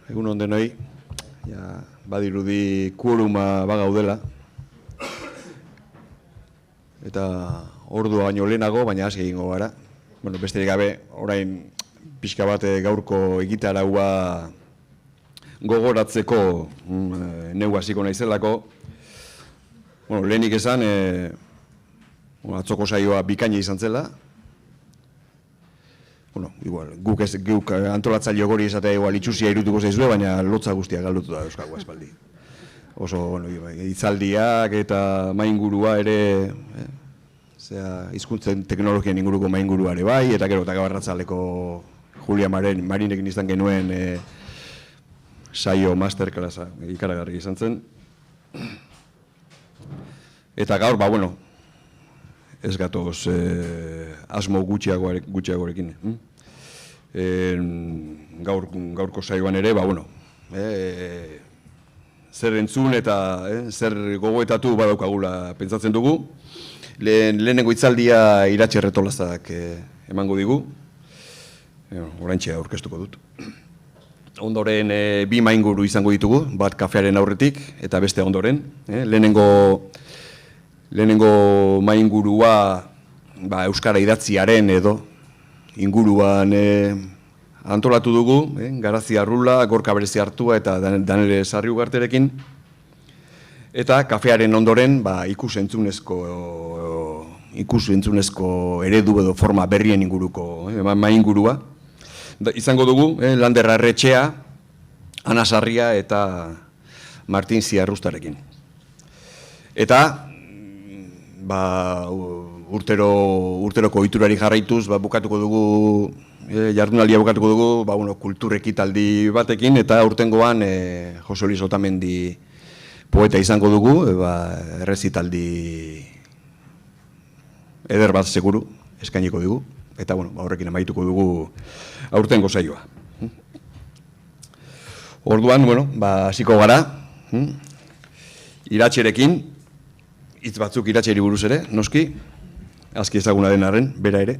Egun ondenoi, badirudi kuoruma bagaudela. Eta ordua baino lehenago, baina hasi egingo gara. Bueno, besterik gabe, orain pixka bat gaurko egitaraua gogoratzeko neu hasiko naizelako. Bueno, lehenik esan, atzoko saioa bikaina izan zela. Bueno, igual, guk antolatzaile gori esatea igual itxusia irutuko zaizue, baina lotza guztia galdutu da euskago aspaldi. Oso, bueno, hitzaldiak eta maingurua ere, hizkuntzen teknologien inguruko maingurua ere bai, eta gero eta Gabarratzaleko Julia Marinekin izan genuen saio masterclassa ikaragarri izan zen. Eta gaur, bueno, ez gatoz asmo gutxiagorekin. Gaurko saioan ere, bueno, zer entzun eta zer gogoetatu badaukagula pentsatzen dugu. Lehenengo hitzaldia Iratxe Erretolazak emango digu. Oraintxe aurkeztuko dut. Ondoren bi mainguru izango ditugu, bat kafearen aurretik eta beste ondoren. Lehenengo maingurua euskara idatziaren edo inguruan antolatu dugu, Garazia Arrula, Gorka Berezi Artua eta Danele Sarri Ugarterekin. Eta kafearen ondoren ikus-entzunezko eredu edo forma berrien inguruko maingurua. Izango dugu Lander Arretxea, Ana Sarria eta Martin Ziarrustarekin. Eta urteroko ohiturari jarraituz bukatuko dugu, jardunaldia bukatuko dugu, kultur ekitaldi batekin, eta urtengoan Jose Luis Otamendi poeta izango dugu, errezitaldi eder bat seguru eskainiko dugu, eta horrekin amaituko dugu aurtengo saioa. Orduan, hasiko gara, Iratxerekin, hitz batzuk Iratxeri buruz ere, noski, aski ezaguna denaren, bera ere.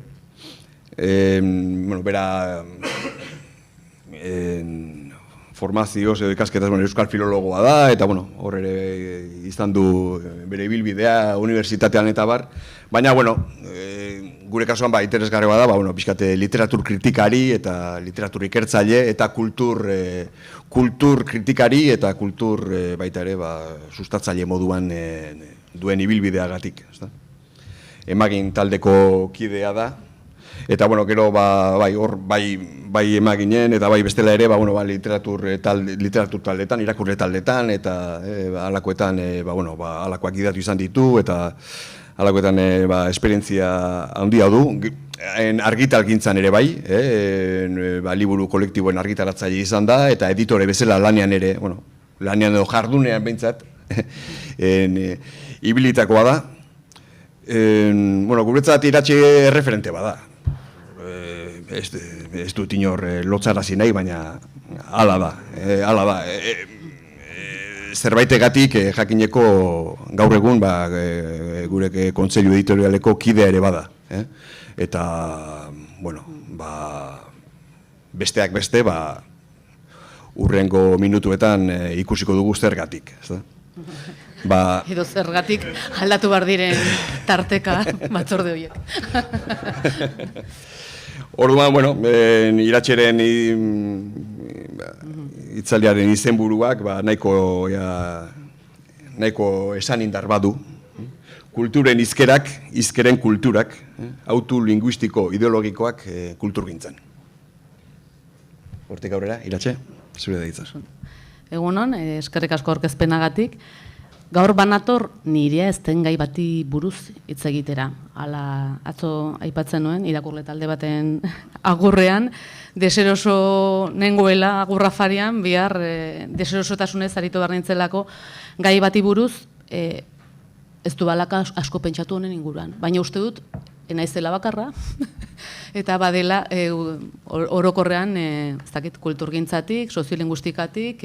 Bera formazioz edo ikasketaz euskal filologoa da, eta hor ere izan du bere ibilbidea unibertsitatean eta bar. Baina, gure kasuan interesgarria da, pixkate literatur kritikari eta literatur ikertzaile eta kultur kritikari eta kultur baita ere sustatzaile moduan duen ibilbideagatik. Emagin taldeko kidea da, eta gero hor bai emaginen eta bai bestela ere literatur taldetan, irakurle taldetan eta halakoetan halakoak idatu izan ditu eta halakoetan esperientzia handia du. Argitalgintzan ere bai, liburu kolektiboen argitaratzaile izan da eta editore bezala lanean ere, lanean edo jardunean behintzat, ibilitakoa da. Guretzat Iratxe erreferente bada. Ez dut inor lotzarazi nahi, baina hala da. Zerbaitegatik jakineko gaur egun gure kontseilu editorialeko kidea ere bada. Eta, besteak beste, urrengo minutuetan ikusiko dugu zergatik. Edo zergatik aldatu behar diren tarteka batzorde horiek. Orduan, Iratxeren hitzaldiaren izenburuak nahiko esan indar badu. Kulturen hizkerak, hizkeren kulturak, autu linguistiko ideologikoak kulturgintzan. Hortik aurrera, Iratxe, zure da hitza. Egunon, eskerrik asko aurkezpenagatik. Gaur banator nirea ezten gai bati buruz hitz egitera. Hala atzo aipatzen nuen, irakurle talde baten agurrean, deseroso nengoela agurra farian, bihar deserosotasunez aritu behar nintzelako gai bati buruz, ez du balaka asko pentsatu honen inguruan. Baina uste dut, naizela bakarra, eta badela orokorrean, ez dakit, kulturgintzatik, soziolinguistikatik,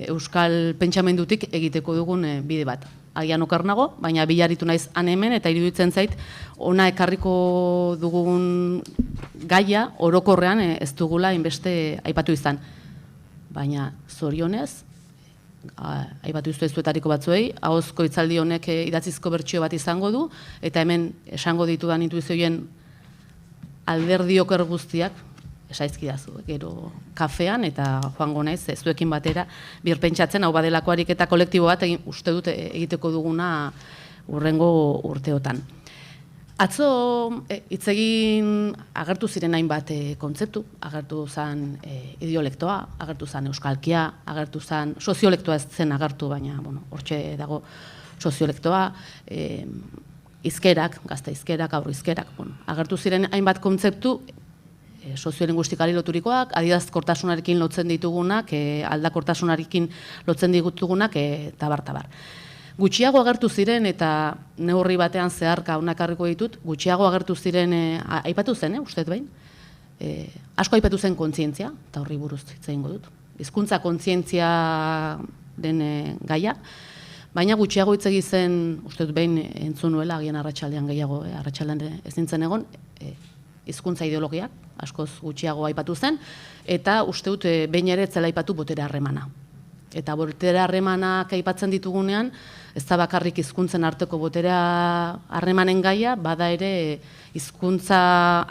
euskal pentsamendutik egiteko dugun bide bat. Agian okar nago, baina bilaritu naiz han hemen eta iruditzen zait ona ekarriko dugun gaia orokorrean ez dugula inbeste aipatu izan. baina zorionez, aipatu zuetariko batzuei, ahozko hitzaldi honek idatzizko bertsio bat izango du, eta hemen esango ditudan intuizioen alderdi oker guztiak, esaizkidazu, gero kafean eta joango naiz, zuekin batera, birpentsatzen hau badelako ariketa kolektibo bat, uste dut egiteko duguna urrengo urteotan. Atzo hitz egin agertu ziren hainbat kontzeptu, agertu zen idiolektoa, agertu zen euskalkia, agertu zen soziolektoa ez zen agertu, baina hortxe dago soziolektoa, hizkerak, gazte hizkerak, aurre hizkerak, agertu ziren hainbat kontzeptu soziolinguistikari loturikoak, adierazkortasunarekin lotzen ditugunak, aldakortasunarekin lotzen ditugunak, eta bar. Gutxiago agertu ziren, eta neurri batean zeharka honakarriko ditut, gutxiago agertu ziren, aipatu zen, uste behin, asko aipatu zen kontzientzia, eta horri buruz hitz egingo dut. Hizkuntza kontzientzia den gaia, baina gutxiago hitz egin zen, uste dut behin entzun nuela, agian arratsaldean gehiago, arratsaldean ez nintzen egon, hizkuntza ideologiak, askoz gutxiago aipatu zen, eta uste dut behin ere etzela aipatu botere harremana. Eta botere harremanak aipatzen ditugunean, ez da bakarrik hizkuntzen arteko botere harremanen gaia, bada ere hizkuntza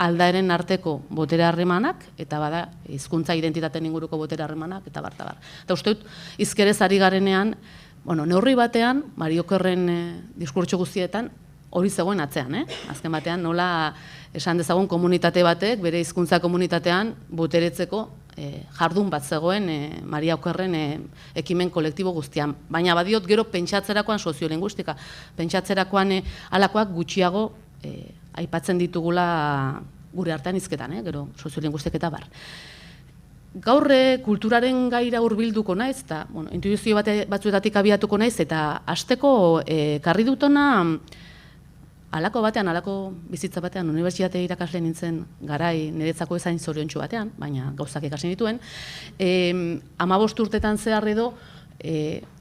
aldaeren arteko botere harremanak, eta bada hizkuntza identitateen inguruko botere harremanak, eta bar. Eta uste dut, hizkerez ari garenean, neurri batean, Mario Okerren diskurtso guztietan, hori zegoen atzean, azken batean nola esan dezagun komunitate batek, bere hizkuntza komunitatean boteretzeko jardun bat zegoen Maria Okerren ekimen kolektibo guztian. Baina badiot gero pentsatzerakoan soziolinguistika, pentsatzerakoan alakoak gutxiago aipatzen ditugula gure artean hizketan, gero soziolinguistik eta bar. Gaur kulturaren gaira hurbilduko naiz, eta intuizio batzuetatik abiatuko naiz, eta hasteko karri dutona alako batean, alako bizitza batean, unibertsitate irakasle nintzen garai niretzako ezain zoriontsu batean, baina gauzak ikasi nituen, 15 urtetan zehar edo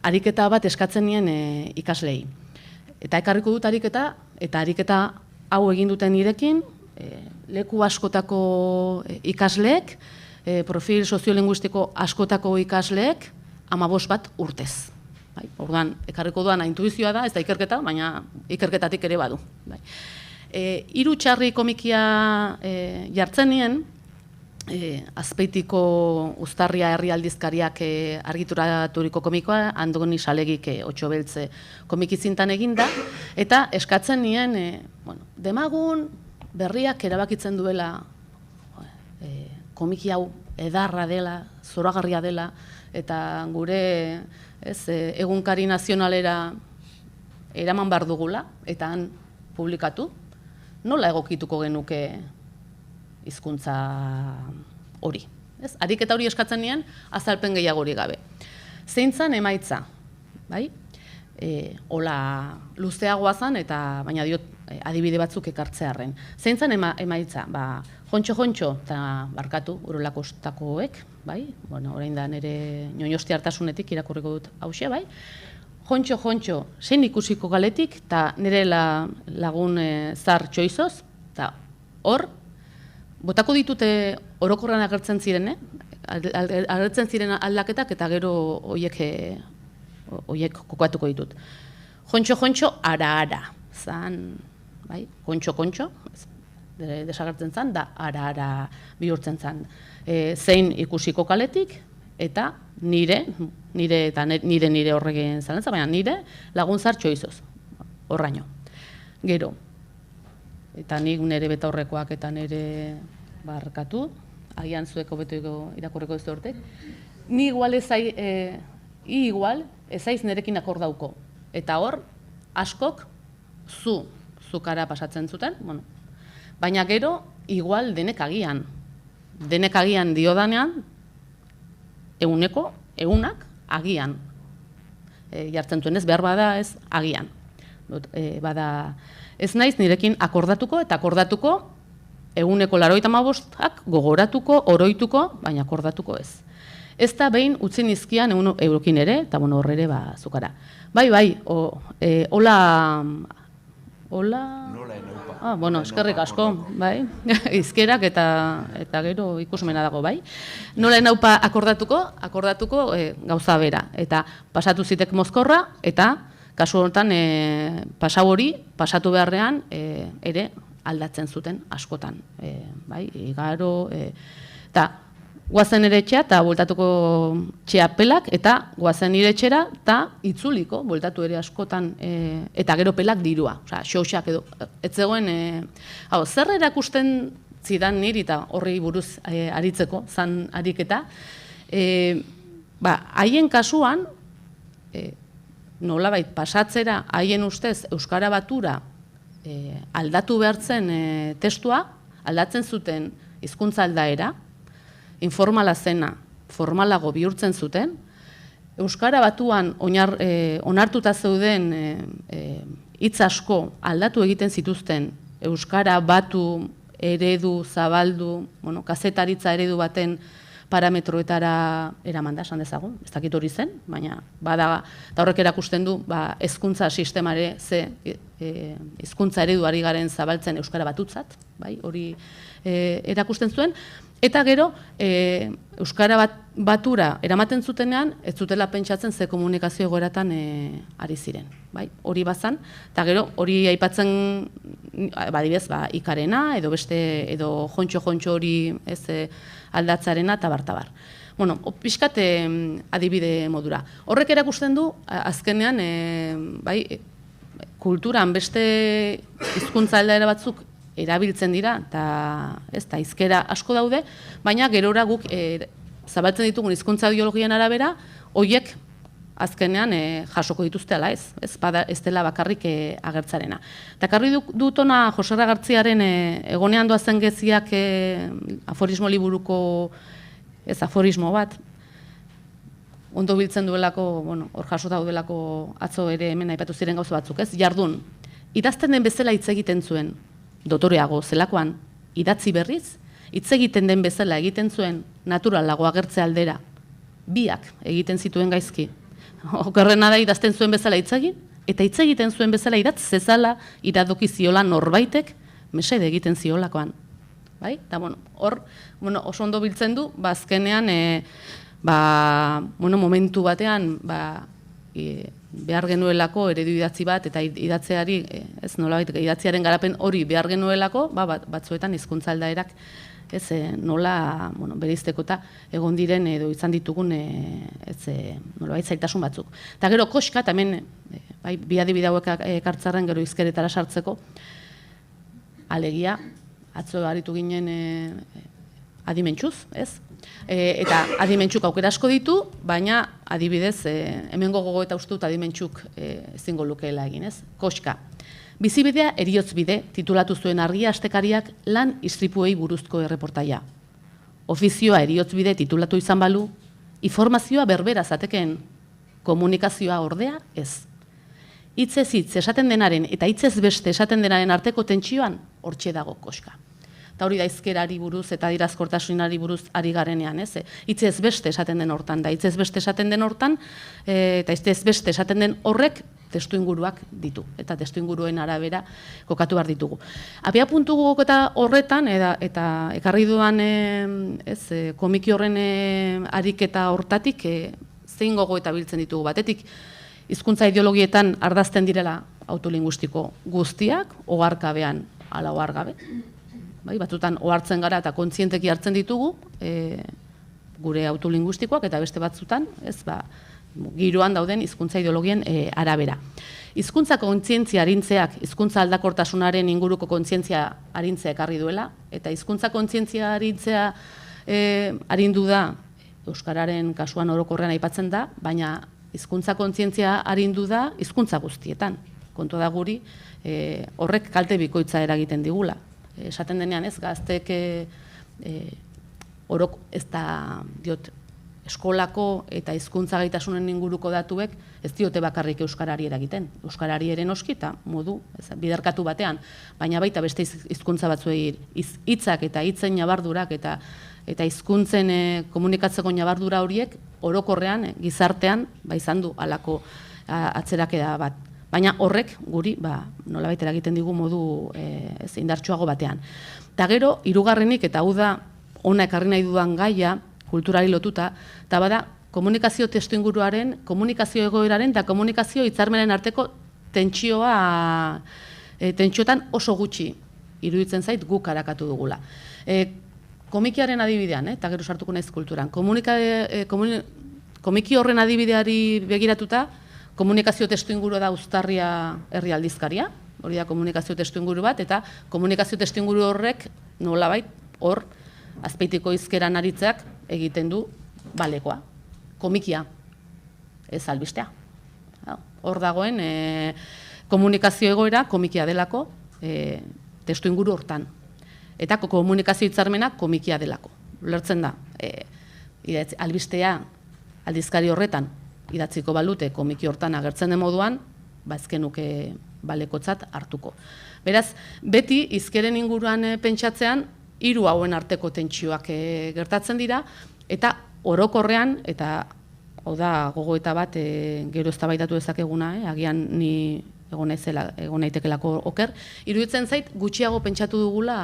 ariketa bat eskatzen nien ikaslei. Eta ekarriko dut ariketa, eta ariketa hau egin duten nirekin, leku askotako ikasleek, profil soziolinguistiko askotako ikasleek, 15 bat urtez. Orduan, ekarriko duan intuizioa da, ez da ikerketa, baina ikerketatik ere badu. 3 txarri komikia jartzen nien, Azpeitiko Uztarria herri aldizkariak argituraturiko komikoa, Andoni Salegik Otxo Beltze komikizintan eginda, eta eskatzen nien, demagun berriak erabakitzen duela komiki hau edarra dela, zoragarria dela, eta gure egunkari nazionalera eraman behar dugula, eta han publikatu, nola egokituko genuke hizkuntza hori. Ariketa hori eskatzen nien, azalpen gehiagori gabe. Zeintzan emaitza, bai? Hola luzeagoa zan, eta baina diot adibide batzuk ekartzearren. Zeintzan emaitza, jontxo, eta barkatu, urolakostakoek, bai? Orain da nire ñoñosti hartasunetik irakurriko dut hauxe, bai? Jontxo, zein ikusiko galetik, eta nire lagun zar txoizoz, eta hor, botako ditute orokorran agertzen ziren, agertzen ziren aldaketak, eta gero horiek kokatuko ditut. Jontxo, ara, zan, bai? Jontxo, desagertzen zan, da ara bihurtzen zan. Zein ikusiko kaletik, eta nire horrekin zalantza, baina nire laguntzar txoizoz, horraino. Gero, eta nik nire beta horrekoak eta nire barkatu, agian zueko beto irakurreko ez hortek, ni igual ezaiz nerekin akordauko. Eta hor, askok zukara pasatzen zuten, baina gero, igual denek agian diodanean, egunak agian. Jartzen zuen ez, behar bada ez agian. Ez naiz nirekin akordatuko, eta akordatuko eguneko 95ak gogoratuko, oroituko, baina akordatuko ez. Ez da behin utzi nizkian eurokin ere, eta horre ere zukara. Bai, hola Hola... Nola enaupa. Bueno, eskerrik asko, bai. Izkerak eta gero ikusmena dago, bai. Nola enaupa akordatuko gauza bera. Eta pasatu zitek mozkorra, eta kasu honetan pasau hori, pasatu beharrean, ere aldatzen zuten askotan. Bai, igaro, eta guazen ere etxea, eta bueltatuko txeapelak, eta guazen nire etxera, eta itzuliko, bueltatu ere askotan, eta gero pelak dirua. Osea, xoxak edo, ez zegoen, zer erakusten zidan niri, eta horri buruz aritzeko, zan ariketa, haien kasuan, nolabait pasatzera, haien ustez, Euskara Batura aldatu behartzen testua, aldatzen zuten hizkuntza aldaera, informala zena, formalago bihurtzen zuten, Euskara Batuan onartuta zeuden hitz asko aldatu egiten zituzten, Euskara Batu eredu, zabaldu, kazetaritza eredu baten parametroetara eramanda, esan dezagun, ez dakit hori zen, baina bada, eta horrek erakusten du, hezkuntza sistemare ze hizkuntza ereduari garen zabaltzen Euskara Batutzat, bai, hori erakusten zuen, eta gero Euskara Batura eramaten zutenean, ez zutela pentsatzen ze komunikazio egoeratan ari ziren, bai, hori bazan, eta gero hori aipatzen, badibidez, ikarena, edo beste, edo jontxo hori ez aldatzarena, tabar. Bueno, pixkat adibide modura. Horrek erakusten du, azkenean, bai, kulturan beste hizkuntza aldaera batzuk erabiltzen dira, eta hizkera asko daude, baina gerora guk zabaltzen ditugun hizkuntza ideologien arabera, horiek azkenean jasoko dituzte ala ez dela bakarrik agertzarena. Eta karri dutona Joserra Gartziaren egonean doazen geziak aforismo liburuko aforismo bat, ondo biltzen duelako, hor jaso daudelako atzo ere hemen aipatu ziren gauza batzuk, ez? Jardun, idazten den bezala hitz egiten zuen, dotoreago zelakoan, idatzi berriz, hitz egiten den bezala egiten zuen naturalago agertze aldera, biak egiten zituen gaizki. Okerrena da idazten zuen bezala hitz egin, eta hitz egiten zuen bezala idatz zezala iradoki ziola norbaitek mesede egiten ziolakoan. Bai? Eta hor, oso ondo biltzen du, azkenean, momentu batean, behar genuelako eredu idatzi bat, eta idatzeari, ez nolabait, idatziaren garapen hori behar genuelako, batzuetan hizkuntza aldaerak nola bereizteko eta egon diren edo izan ditugun nolabait zailtasun batzuk. Eta gero koxka, eta hemen bi adibide hauek ekartzarren gero hizkeretara sartzeko, alegia, atzo aritu ginen adimentsuz, ez? Eta adimentsuk aukera asko ditu, baina adibidez, hemengo gogoeta uste dut adimentsuk ezingo lukeela egin, ez? Koxka. Bizibidea heriotzbide titulatu zuen Argia Astekariak lan istripuei buruzko erreportaia. Ofizioa heriotzbide titulatu izan balu, informazioa berbera zatekeen, komunikazioa ordea ez. Hitzez hitz esaten denaren eta hitzez beste esaten denaren arteko tentsioan hortxe dago koxka. Eta hori da hizkerari buruz eta adirazkortasunari buruz ari garenean, ez? Hitzez beste esaten den hortan, da hitzez beste esaten den hortan, eta hitzez beste esaten den horrek testu inguruak ditu, eta testu inguruen arabera kokatu behar ditugu. Abia puntu gogoketa horretan, eta ekarri duan komiki horren ariketa hortatik, zein gogoeta biltzen ditugu batetik, hizkuntza ideologietan ardazten direla autolinguistiko guztiak, oharkabean ala ohargabe. Batzutan ohartzen gara eta kontzienteki hartzen ditugu gure autolinguistikoak eta beste batzutan, giroan dauden hizkuntza ideologien arabera. Hizkuntza kontzientzia arintzeak hizkuntza aldakortasunaren inguruko kontzientzia arintzea ekarri duela, eta hizkuntza kontzientzia arintzea arindu da euskararen kasuan orokorrean aipatzen da, baina hizkuntza kontzientzia arindu da hizkuntza guztietan. Kontua da guri horrek kalte bikoitza eragiten digula. Esaten denean ez, gaztek orok ez da diot eskolako eta hizkuntza gaitasunen inguruko datuek ez diote bakarrik euskarari eragiten. Euskarari ere noski eta modu biderkatu batean, baina baita beste hizkuntza batzuei hitzak eta hitzen nabardurak eta hizkuntzen komunikatzeko nabardura horiek orokorrean gizartean izan du halako atzeraketa bat. Baina horrek guri nolabait eragiten digu modu indartsuago batean. Eta gero, hirugarrenik, eta hau da ona ekarri nahi dudan gaia, kulturari lotuta, eta bada komunikazio testuinguruaren, komunikazio egoeraren eta komunikazio hitzarmenen arteko tentsioetan oso gutxi iruditzen zait guk arakatu dugula. Komikiaren adibidean, eta gero sartuko naiz kulturan, komiki horren adibideari begiratuta, komunikazio testuinguru da Uztarria herri aldizkaria, hori da komunikazio testuinguru bat, eta komunikazio testuinguru horrek nolabait hor Azpeitiko hizkeran aritzeak egiten du balekoa, komikia, ez albistea. Hor dagoen komunikazio egoera komikia delako testuinguru hortan. Eta komunikazio hitzarmena komikia delako. Ulertzen da, albistea aldizkari horretan idatziko balute komiki hortan agertzen den moduan, ezkenuke balekotzat hartuko. Beraz, beti hizkeren inguruan pentsatzean, hiru hauen arteko tentsioak gertatzen dira, eta orokorrean, eta hau da gogoeta bat gero eztabaidatu dezakeguna, agian ni egon naitekelako oker, iruditzen zait gutxiago pentsatu dugula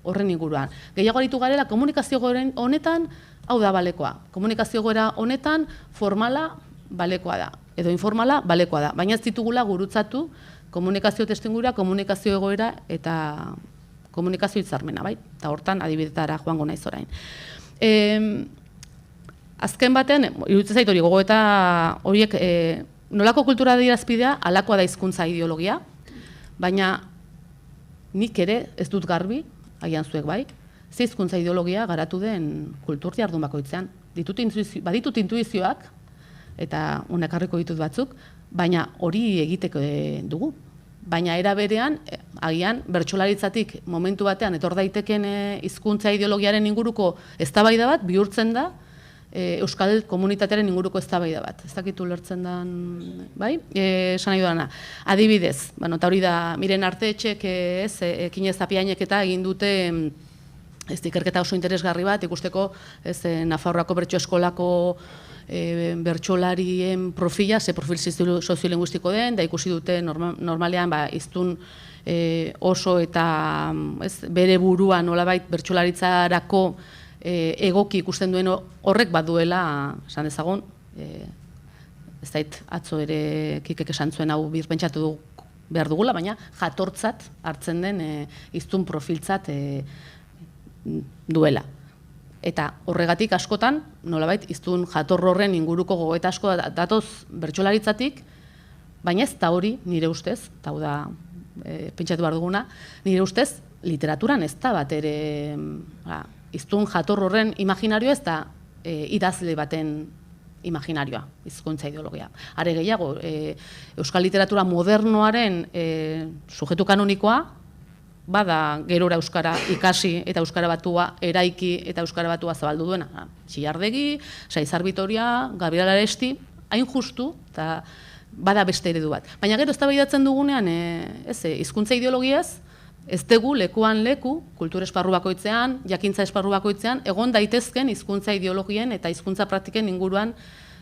horren inguruan. Gehiago aritu garela komunikazio goeren honetan, hau da balekoa. Komunikazio goera honetan formala balekoa da, edo informala balekoa da, baina ez ditugula gurutzatu komunikazio testuingurua, komunikazio egoera eta komunikazio hitzarmena, bai? Eta hortan adibidetara joango naiz orain. Azken batean, iruditzen zait hori gogoeta horiek nolako kultura adierazpidea, halakoa da hizkuntza ideologia, baina nik ere ez dut garbi, agian zuek bai, ze hizkuntza ideologia garatu den kultur jardun bakoitzean. Baditut intuizioak, eta unekarriko ditut batzuk, baina hori egiteko dugu. Baina era berean, agian, bertsolaritzatik momentu batean etor daiteken hizkuntza ideologiaren inguruko eztabaida bat bihurtzen da euskal komunitatearen inguruko eztabaida bat. Ez dakit ulertzen den, bai? Esan nahi dudana. Adibidez, eta hori da, Miren Artetxek, Ekinez Zapiainek eta egin dute ikerketa oso interesgarri bat, ikusteko Nafarroako bertso eskolako bertsolarien profila, ze profil soziolinguistiko den, da ikusi dute normalean hiztun oso eta bere burua nolabait bertsolaritzarako egoki ikusten duen horrek baduela, esan dezagun, ez dait atzo ere Kikek esan zuen hau birpentsatu behar dugula, baina jatortzat hartzen den hiztun profiltzat duela. Eta horregatik askotan, nolabait, hiztun jator horren inguruko gogoeta asko datoz bertsolaritzatik, baina ez da hori, nire ustez, eta hau da pentsatu behar duguna, nire ustez, literaturan ez da bat ere, hiztun jator horren imaginarioa ez da idazle baten imaginarioa, hizkuntza ideologia. Are gehiago, euskal literatura modernoaren sujetu kanonikoa, bada gerora euskara ikasi eta euskara batua eraiki eta euskara batua zabaldu duena. Txillardegi, Saizar Bitoria, Gabriel Aresti, hain justu, eta bada beste eredu bat. Baina gero eztabaidatzen dugunean, hizkuntza ideologiaz, ez dugu lekuan leku, kultur esparru bakoitzean, jakintza esparru bakoitzean, egon daitezken hizkuntza ideologien eta hizkuntza praktiken inguruan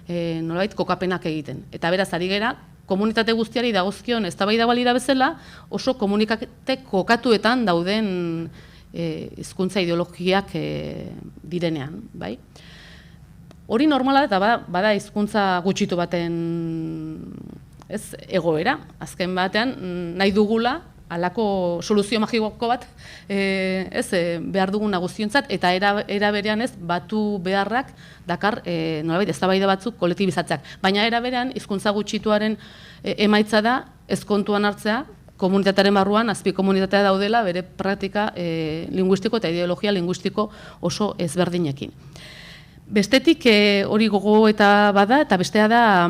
nolabait kokapenak egiten. Eta beraz, ari gera, komunitate guztiari dagozkion eztabaida balira bezala, oso komunikate kokatuetan dauden hizkuntza ideologiak direnean, bai? Hori normala eta bada hizkuntza gutxitu baten egoera, azken batean nahi dugula halako soluzio magiko bat behar dugun guztiontzat eta era berean batu beharrak dakar nolabait eztabaida batzuk kolektibizatzeak. Baina era berean hizkuntza gutxituaren emaitza da ez kontuan hartzea komunitatearen barruan azpikomunitatea daudela bere praktika linguistiko eta ideologia linguistiko oso ezberdinekin. Bestetik hori gogo eta bada eta bestea da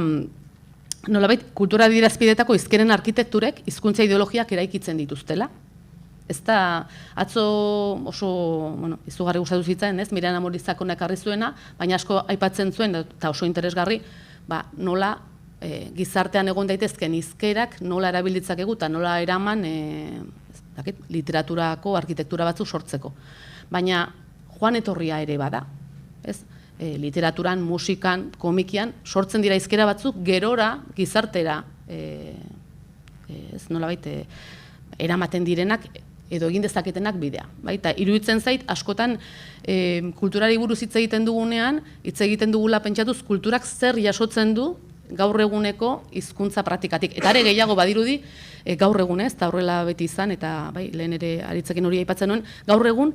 nolabait, kultura adierazpideetako hizkeren arkitekturek hizkuntza ideologiak eraikitzen dituztela. Ez da, atzo oso, izugarri gustatu zitzaidan, Miren Amorizakon ekarri zuena, baina asko aipatzen zuen, eta oso interesgarri, nola gizartean egon daitezken hizkerak nola erabilditzakegu eta nola eraman literaturako arkitektura batzuk sortzeko. Baina joan etorria ere bada, ez? Literaturan, musikan, komikian, sortzen dira hizkera batzuk gerora, gizartera ez nolabait eramaten direnak edo egin dezaketenak bidea. Eta iruditzen zait, askotan kulturari buruz hitz egiten dugunean, hitz egiten dugula pentsatuz kulturak zer jasotzen du gaur eguneko hizkuntza praktikatik. Eta are gehiago badirudi, gaur egun ez, eta horrela beti izan, eta lehen ere aritzekin hori aipatzen nuen, gaur egun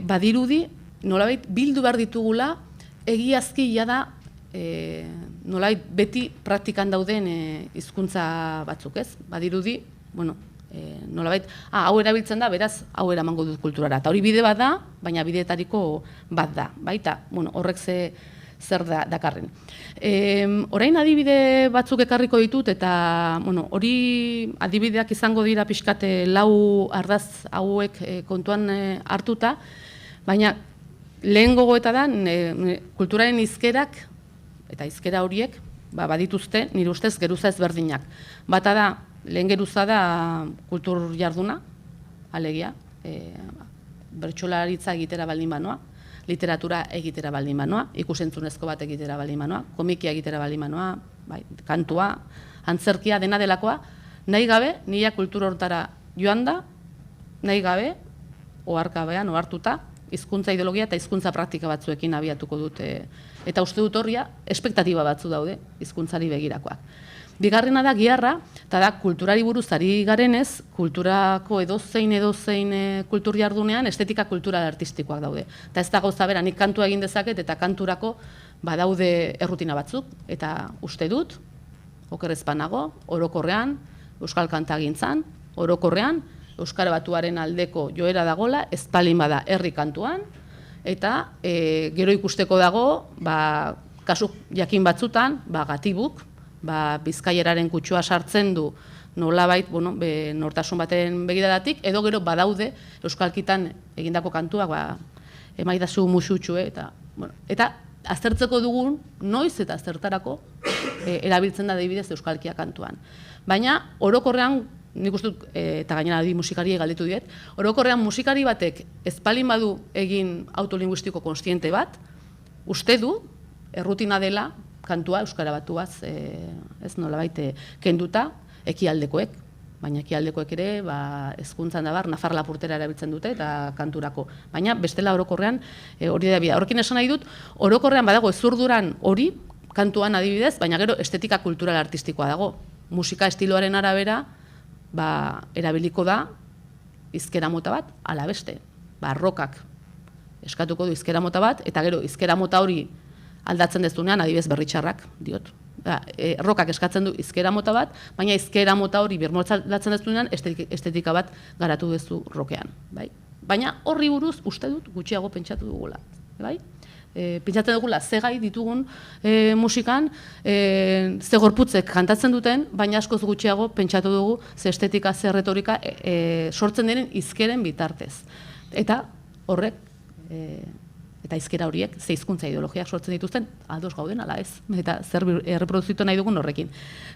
badirudi nolabait bildu behar ditugula egiazki jada nolabait beti praktikan dauden hizkuntza batzuk ez. Badirudi, nolabait, hau erabiltzen da, beraz, hau eramango dut kulturara. Eta hori bide bat da, baina bideetariko bat da. Baita, horrek zer dakarren. Orain adibide batzuk ekarriko ditut, eta hori adibideak izango dira pixkate 4 ardaz hauek kontuan hartuta, baina lehen gogoeta da, kulturaren hizkerak, eta hizkera horiek, badituzte, nire ustez, geruza ezberdinak. Bata da, lehen geruza da kultur jarduna, alegia, bertsolaritza egitera baldin banoa, literatura egitera baldin banoa, ikusentzunezko bat egitera baldin banoa, komikia egitera baldin banoa, kantua, antzerkia, dena delakoa, nahi gabe, nila kultur hortara joan da, nahi gabe, oharkabean, ohartuta, hizkuntza ideologia eta hizkuntza praktika batzuekin abiatuko dute. Eta uste dut horria, espektatiba batzu daude, hizkuntzari begirakoak. Bigarrena da giharra, eta da kulturari buruz ari garenez, kulturako edozein kultur jardunean estetika kultural artistikoak daude. Eta ez da gauza bera, nik kantua egin dezaket eta kanturako badaude errutina batzuk. Eta uste dut, oker ez banago, orokorrean, euskal kantagintzan, orokorrean, euskara batuaren aldeko joera dagola, ez palin bada herri kantuan, eta gero ikusteko dago, kasu jakin batzutan, gatibuk, bizkaieraren kutsua sartzen du nolabait, nortasun baten begiradatik, edo gero badaude euskalkitan egindako kantuak, emaidazu musutxu, eta aztertzeko dugun, noiz eta aztertarako erabiltzen da adibidez euskalkia kantuan. Baina, orokorrean, nik uste dut, eta gainera adi musikari galdetu diet, orokorrean musikari batek ezpalin badu egin autolinguistiko konstiente bat, uste du, errutina dela, kantua euskara batuaz, ez nolabait kenduta, ekialdekoek, baina ekialdekoek ere, hezkuntzan da nafar lapurtera erabiltzen dute eta kanturako. Baina bestela orokorrean hori da bida. Horrekin esan nahi dut, orokorrean badago ezurduran hori, kantuan adibidez, baina gero estetika kultural artistikoa dago. Musika estiloaren arabera, erabiliko da hizkera mota bat, ala beste. Rockak eskatuko du hizkera mota bat, eta gero hizkera mota hori aldatzen dezunean, adibidez berritxarrak, diot. Rockak eskatzen du hizkera mota bat, baina hizkera mota hori birmotza aldatzen dezunean, estetika bat garatu duzu rockean. Baina horri buruz uste dut gutxiago pentsatu dugula. Pentsatzen dugula ze gai ditugun musikan, ze gorputzek kantatzen duten, baina askoz gutxiago pentsatu dugu ze estetika, ze retorika sortzen diren hizkeren bitartez. Eta horrek, eta hizkera horiek, ze hizkuntza ideologiak sortzen dituzten, ados gauden ala ez, eta zer erreproduzitu nahi dugun horrekin.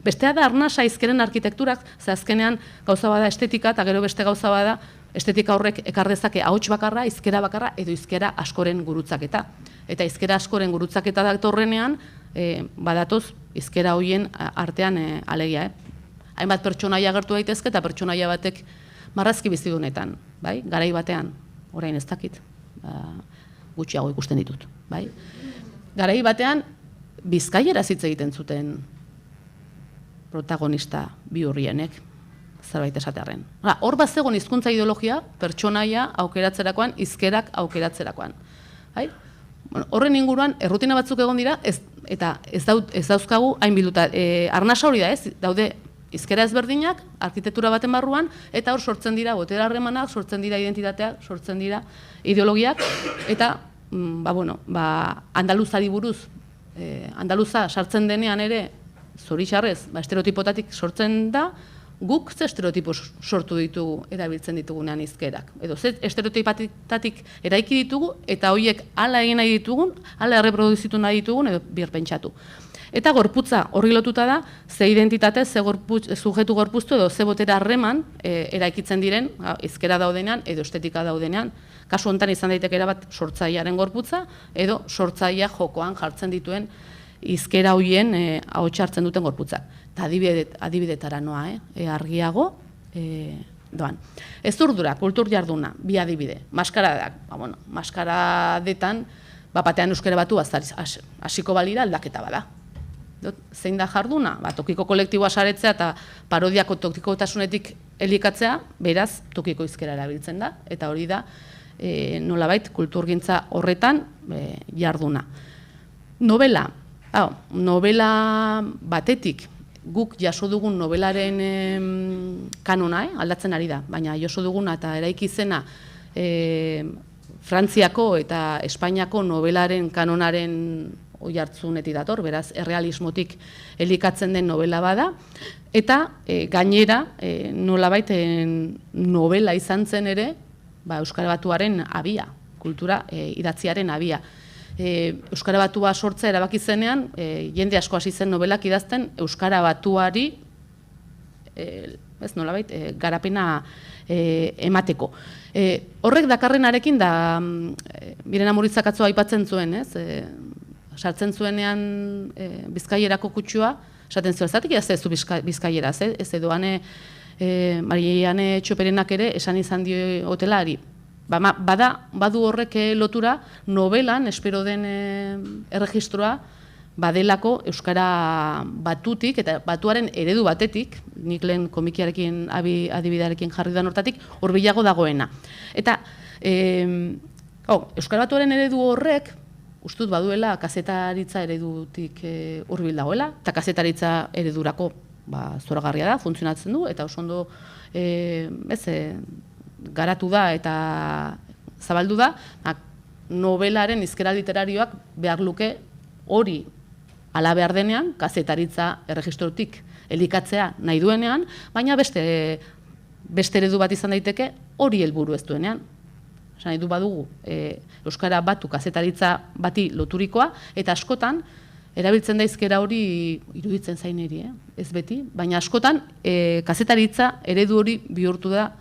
Bestea da arnasa hizkeren arkitekturak, ze azkenean gauza bada estetika, eta gero beste gauza bada estetika horrek ekar dezake ahots bakarra, hizkera bakarra, edo hizkera askoren gurutzaketa. Eta hizkera askoren gurutzaketa datorrenean, badatoz hizkera horien artean alegia. Hainbat pertsonaia agertu daitezke, eta pertsonaia batek marrazki bizidunetan, garai batean, orain ez dakit, gutxiago ikusten ditut. Garai batean, bizkaieraz hitz egiten zuten protagonista bihurrienek, zerbait esatearren. Hor bat zegoen hizkuntza ideologia, pertsonaia aukeratzerakoan, hizkerak aukeratzerakoan. Horren inguruan, errutina batzuk egon dira, eta ez dauzkagu hain bilduta. Arnasa hori da ez, daude hizkera ezberdinak, arkitektura baten barruan, eta hor sortzen dira botera harremanak, sortzen dira identitateak, sortzen dira ideologiak, eta andaluzari buruz, andaluza sartzen denean ere, zoritxarrez, estereotipotatik sortzen da, guk ze estereotipo sortu ditugu, erabiltzen ditugunean hizkerak. Edo ze estereotipatatik eraiki ditugu, eta horiek hala egin nahi ditugun, hala erreproduzitu nahi ditugun, edo birpentsatu. Eta gorputza horri lotuta da, ze identitate, ze sujetu gorpuztu edo ze botera harreman eraikitzen diren, hizkera daudenean edo estetika daudenean. Kasu honetan izan daiteke erabat sortzailearen gorputza edo sortzailea jokoan jartzen dituen hizkera hoien ahots hartzen duten gorputzak. Eta adibidetara noa, argiago doan. Ez urdura, kultur jarduna, bi adibide. Maskaradak, maskaradetan, batean euskara batu hasiko balira aldaketa bada. Zein da jarduna? Tokiko kolektiboa saretzea eta parodiako tokikotasunetik elikatzea, beraz, tokiko hizkera erabiltzen da, eta hori da, nolabait, kulturgintza horretan jarduna. Novela batetik, guk jaso dugun novelaren kanona, aldatzen ari da, baina jaso duguna eta eraiki zena Frantziako eta Espainiako novelaren kanonaren oihartzunetik dator, beraz, errealismotik elikatzen den novela bada, eta gainera, nolabait novela izan zen ere, Euskara Batuaren abia, kultura idatziaren abia. Euskara Batua sortzea erabaki zenean, jende asko hasi zen novelak idazten Euskara Batuari nolabait, garapena emateko. Horrek dakarrenarekin da, Birena Muritzak atzo aipatzen zuen, sartzen zuenean Bizkaierako kutsua, esaten zuen, zatik ez du Bizkaieraz, ez edo Mariane Txoperenak ere esan izan dio hotelari. Badu horrek lotura novelan, espero den erregistroa, badelako Euskara Batutik eta Batuaren eredu batetik, nik lehen komikiarekin, adibidearekin jarri da hortatik, hurbilago dagoena. Eta Euskara Batuaren eredu horrek, ustut baduela kazetaritza eredutik hurbil dagoela, eta kazetaritza eredurako zoragarria da, funtzionatzen du, eta oso ondo garatu da eta zabaldu da, novelaren hizkera literarioak behar luke hori ala behar denean, kazetaritza erregistrotik elikatzea nahi duenean, baina beste eredu bat izan daiteke hori helburu ez duenean. Nahi du badugu Euskara Batu kazetaritza bati loturikoa, eta askotan erabiltzen da hizkera hori iruditzen zain eri, ez beti, baina askotan kazetaritza eredu hori bihurtu da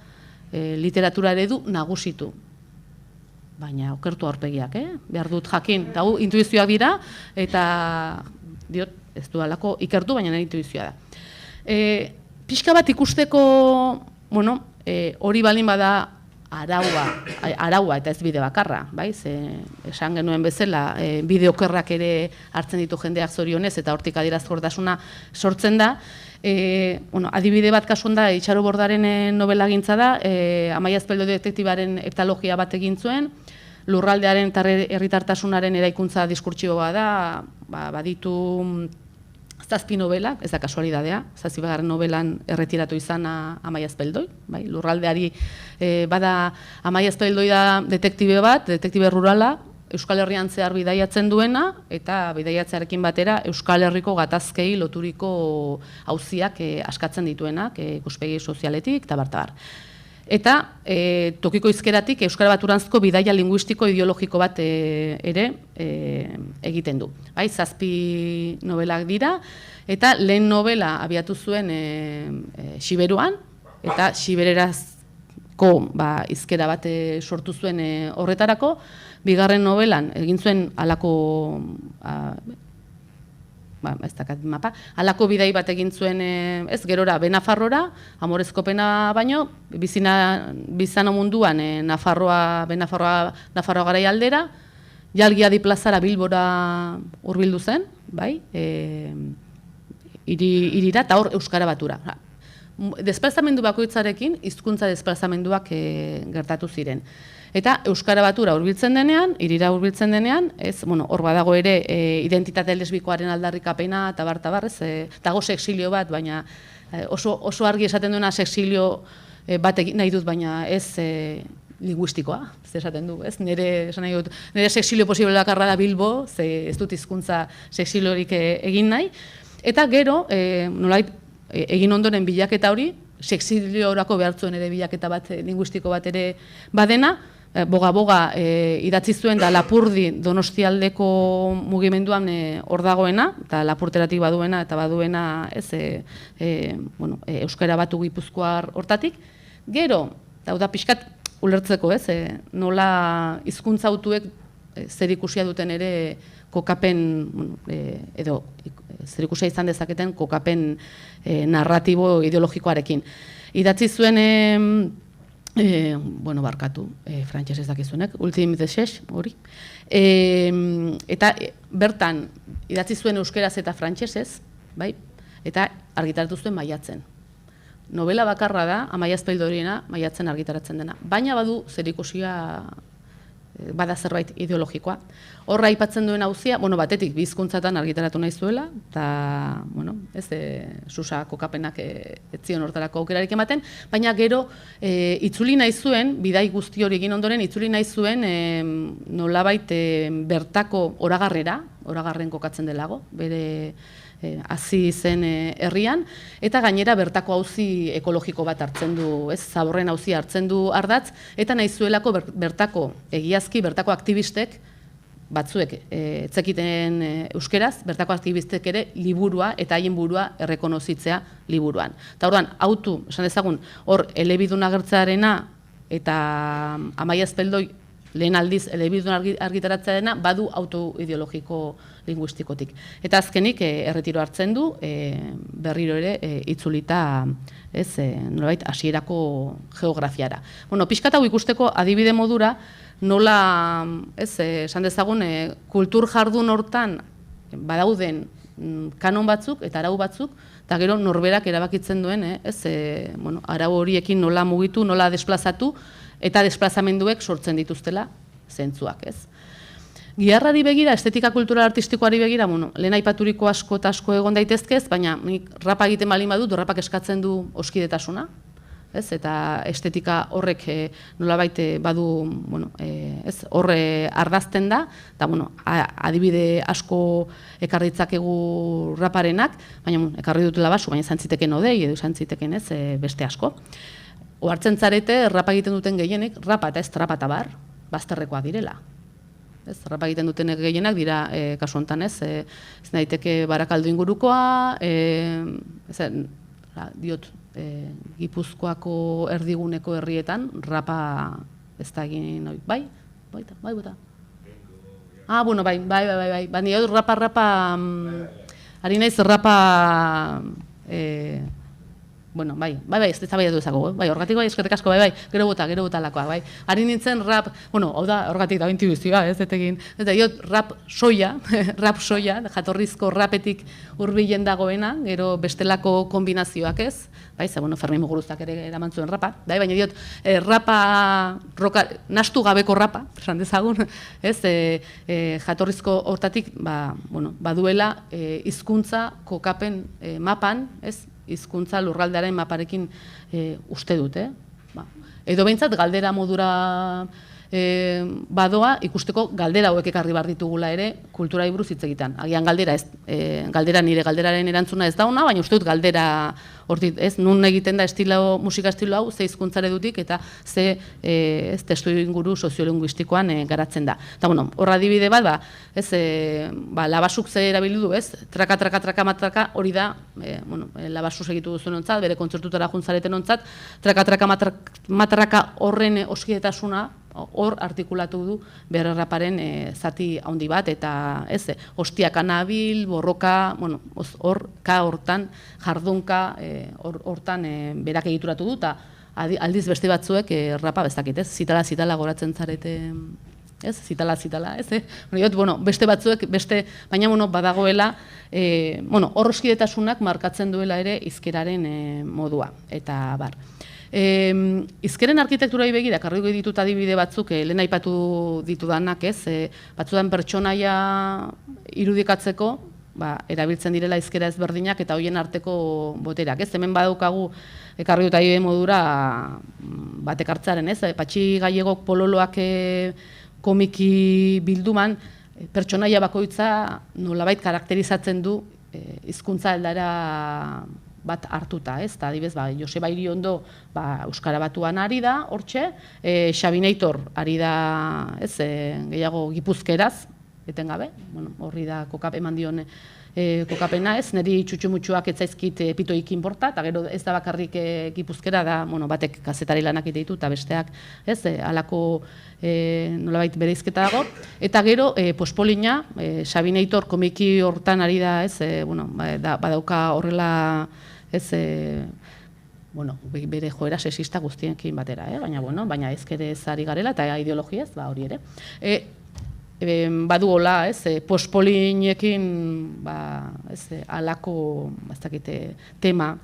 literatura eredu nagusitu. Baina okertu aurpegiak, behar dut jakin, eta intuizioak dira, eta diot, ez du alako ikertu, baina nire intuizioa da. Pixka bat ikusteko, hori balin bada araua eta ez bide bakarra, esan genuen bezala, bide okerrak ere hartzen ditu jendeak zorionez, eta hortik adierazkortasuna sortzen da. Adibide bat kasuan da, Itxaro Bordaren novela gintza da, Amaia Azpeldo detektibaren heptalogia bat egin zuen, lurraldearen eta herritartasunaren eraikuntza diskurtsiboa da, baditu zazpi novela, ez da kasualidadea, zazpigarren novelan erretiratu izana Amaia Azpeldoi, lurraldeari bada Amaia Azpeldoi da detektibe bat, detektibe rurala, Euskal Herrian zehar bidaiatzen duena, eta bidaiatzearekin batera Euskal Herriko gatazkei loturiko auziak askatzen dituenak, ikuspegi sozialetik, eta bartabar. Eta tokiko hizkeratik Euskara Baturanzko bidaia linguistiko ideologiko bat ere egiten du. Zazpi novelak dira, eta lehen novela abiatu zuen Xiberuan, eta Xibererazko hizkera bat sortu zuen horretarako, bigarren novelan egin zuen halako halako bidai bat egin zuen, gerora, Benafarrora, amorezko pena baino, bizano munduan Benafarroa garai aldera, Jalgiadi plazara Bilbora hurbildu zen, irira, eta hor Euskara Batura. Desplazamendu bakoitzarekin, hizkuntza desplazamenduak gertatu ziren. Eta Euskara Batura hurbiltzen denean, irira hurbiltzen denean, hor badago ere identitate lesbikoaren aldarrikapena eta bartabar, dago sexilio bat, baina oso argi esaten duena sexilio bat nahi dut, baina ez linguistikoa, ez esaten du, ez? Nire sexilio posible bakarra da Bilbo, ez dut hizkuntza sexiliorik egin nahi. Eta gero, nolait, egin ondoren bilaketa hori, sexiliorako behartzuen ere bilaketa bat, linguistiko bat ere badena, boga-boga idatzi zuen da Lapurdi Donostialdeko mugimenduan hor dagoena, eta Lapurteratik baduena, eta baduena Euskara Batu Gipuzkoar hortatik. Gero, da pixkat ulertzeko, nola hizkuntza autuek zerikusia duten ere kokapen, edo zerikusia izan dezaketen kokapen narratibo ideologikoarekin. Idatzi zuen, barkatu, frantses ez dakizunek, Ultime de Xex, hori. Eta bertan, idatzi zuen euskeraz eta frantsesez, bai? Eta argitaratu zuen Maiatzen. Novela bakarra da, Amaia Azpeldoriena, Maiatzen argitaratzen dena. Baina badu zerikusia bada zerbait ideologikoa. Horra aipatzen duen auzia, batetik bizkuntzatan argitaratu nahi zuela, eta, Susa kokapenak etzion hortarako aukerarik ematen, baina gero itzuli nahi zuen, bidai guzti hori egin ondoren, itzuli nahi zuen nolabait bertako oragarren kokatzen delago, bere hazi zen herrian, eta gainera bertako auzi ekologiko bat hartzen du, zaborren auzi hartzen du ardatz, eta nahi zuelako bertako egiazki, bertako aktivistek, batzuek etzekiten euskeraz, bertako aktivistek ere liburua eta haien burua errekonozitzea liburuan. Eta orduan, autu, esan dezagun, hor elebidun agertzearena eta Amaia Azpeldoi lehen aldiz elebidun argitaratzea dena, badu auto ideologiko linguistikotik. Eta azkenik erretiro hartzen du, berriro ere itzulita nolabait hasierako geografiara. Pixkat hau ikusteko adibide modura, nola, esan dezagun, kultur jardun hortan badauden kanon batzuk eta arau batzuk, eta gero norberak erabakitzen duen, arau horiekin nola mugitu, nola desplazatu, eta desplazamenduek sortzen dituztela zentzuak, ez? Giharrari begira, estetika kultural artistikoari begira, lehen aipaturiko asko eta asko egon daitezkez, baina rapa egiten balin badut, rapak eskatzen du oskidetasuna, ez? Eta estetika horrek nolabait badu, horre ardazten da, eta adibide asko ekarri ditzakegu raparenak, baina ekarri dutela basu, baina zantziteken odei, edo zantziteken ez beste asko. Ohartzen zarete, rapa egiten duten gehienek, rapa eta ez trapa eta bar, bazterrekoak direla. Rapa egiten duten gehienak dira, kasu honetan ez daiteke Barakaldo ingurukoa, diot, Gipuzkoako erdiguneko herrietan, rapa ez da egin, bai, bota. Bai, baina rapa, ari naiz rapa, ez da bai ezago, horregatik eskerrik asko, gero bota lakoa, bai. Ari nintzen rap, hau da, horregatik da intuizioa, ez egin, eta rap soia, jatorrizko rapetik hurbilen dagoena, gero bestelako kombinazioak ez, Fermin Muguruzak ere eraman zuen rapa, baina rapa, nastu gabeko rapa, esan dezagun, jatorrizko hortatik, baduela hizkuntza kokapen mapan, hizkuntza lurraldearen maparekin uste dut, Edo behintzat galdera modura badoa, ikusteko galdera hauek ekarri behar ditugula ere kulturai buruz hitz egiten. Agian galdera nire galderaren erantzuna ez dauna, baina uste dut galdera hortik, nun egiten da musika estilo hau, ze hizkuntzare dutik eta ze testu inguru soziolinguistikoan garatzen da. Eta horra adibide bat, labasuk ze erabildu du, traka, hori da, labasuk segitu duzuen ontzat, bere kontzertutara juntzareten ontzat, traka, horren oskidetasuna, hor artikulatu du bere raparen zati handi bat, eta hostiaka nabil, borroka, hor, hortan, jardunka, hortan berak egituratu du, eta aldiz beste batzuek rapa bezakit, zitala goratzen zarete, zitala, beste batzuek, baina badagoela, hor oskidetasunak markatzen duela ere hizkeraren modua, eta bar. Hizkeren arkitekturai begira, karriko ditut adibide batzuk, lehen aipatu ditudanak, batzudan pertsonaia irudikatzeko, erabiltzen direla hizkera ezberdinak eta hoien arteko boterak. Hemen badaukagu, ekarri dut adibide modura, batek hartzaren, Patxi Gallegok pololoak komiki bilduman, pertsonaia bakoitza nolabait karakterizatzen du hizkuntza aldera bat hartuta, adibidez, Joseba Iriondo Euskara Batuan ari da, hortxe, Xabineitor ari da, gehiago gipuzkeraz, etengabe, horri da kokap eman dion kokapena ez, niri txutxumutxuak ez zaizkit pitoik inporta, eta gero ez da bakarrik Gipuzkera, da, batek kazetari lanak ditu, eta besteak, ez, halako nolabait bereizketa dago, eta gero Pospolina, Sabineitor komiki hortan ari da, ez, badauka horrela, ez, bere joera sexista guztiekin batera, baina ezkere ez ari garela, eta ideologiaz, hori ere. Badu hola, Pospolinekin halako tema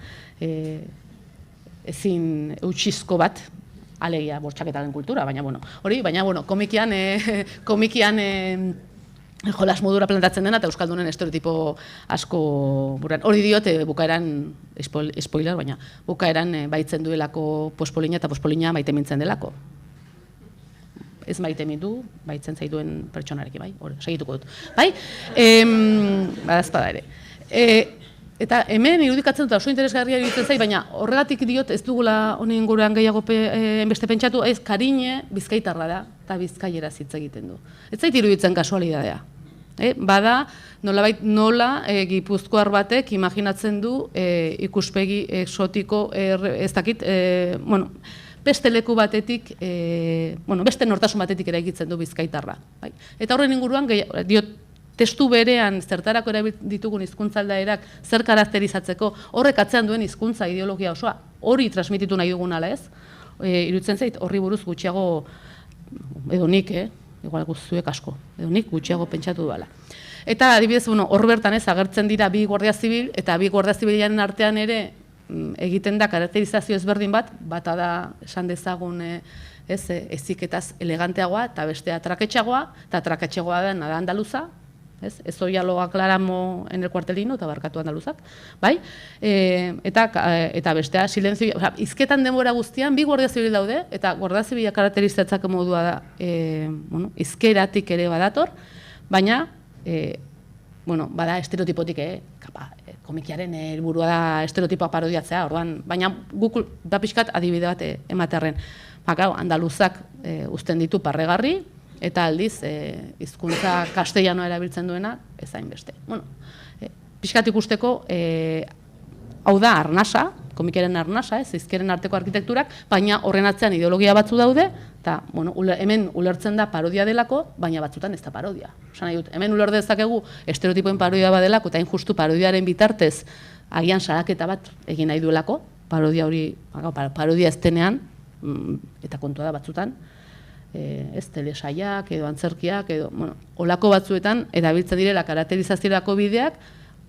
ezin eutxizko bat, alegia bortxaketaren kultura, baina komikian jolas modura plantatzen dena eta euskaldunen estereotipo asko buruan. Hori diote bukaeran, spoiler, baina bukaeran baitzen duelako Pospolina eta Pospolina maite mintzen delako. Ez maite mindu, baitzen zaituen pertsonarekin, bai, hori, segituko dut. Bai, badazpada ere. Eta hemen irudikatzen dut, oso interesgarria iruditzen zait, baina horregatik diot ez dugula honen inguruan gehiago beste pentsatu, ez Kariñe bizkaitarra da, eta bizkaieraz hitz egiten du. Ez zait iruditzen kasualidadea. Bada, nolabait nola gipuzkoar batek imaginatzen du ikuspegi exotiko, ez dakit, beste leku batetik, beste nortasun batetik eraikitzen du bizkaitarra. Eta horren inguruan, diot, testu berean zertarako ditugun hizkuntza aldaerak zer karakterizatzeko horrek atzean duen hizkuntza ideologia osoa hori transmititu nahi dugun ala ez, iruditzen zait horri buruz gutxiago, edo nik, igual guztuek asko, edo nik gutxiago pentsatu duela. Eta adibidez, hor bertan ez agertzen dira bi guardia zibil, eta bi guardia zibilaren artean ere egiten da karakterizazio ezberdin bat, bata da esan dezagun eziketaz eleganteagoa, eta bestea traketxagoa, eta traketxagoa da nada andaluza, eso ya lo aclaramos en el cuartelino, eta barkatu andaluzak, bai? Eta bestea silentzio, hizketan denbora guztian bi guardia zibil daude, eta guardia zibila karakterizatzeko modua da, hizkeratik ere badator, baina, bada estereotipotik, komikiaren helburua da estereotipoa parodiatzea, orduan, baina guk da pixkat adibide bat ematerren. Andaluzak uzten ditu parregarri, eta aldiz, hizkuntza castellanoa erabiltzen duena, ez hainbeste. Pixkat ikusteko, hau da arnasa, komikiaren arnasa, hizkeren arteko arkitekturak, baina horren atzean ideologia batzu daude, eta hemen ulertzen da parodia delako, baina batzutan ez da parodia. Hemen uler dezakegu estereotipoen parodia badelako, eta injustu parodiaren bitartez agian salaketa bat egin nahi duelako, parodia hori, parodia ez denean, eta kontua da batzutan, ez telesaiak edo antzerkiak edo olako batzuetan erabiltzen direla karakterizaziorako bideak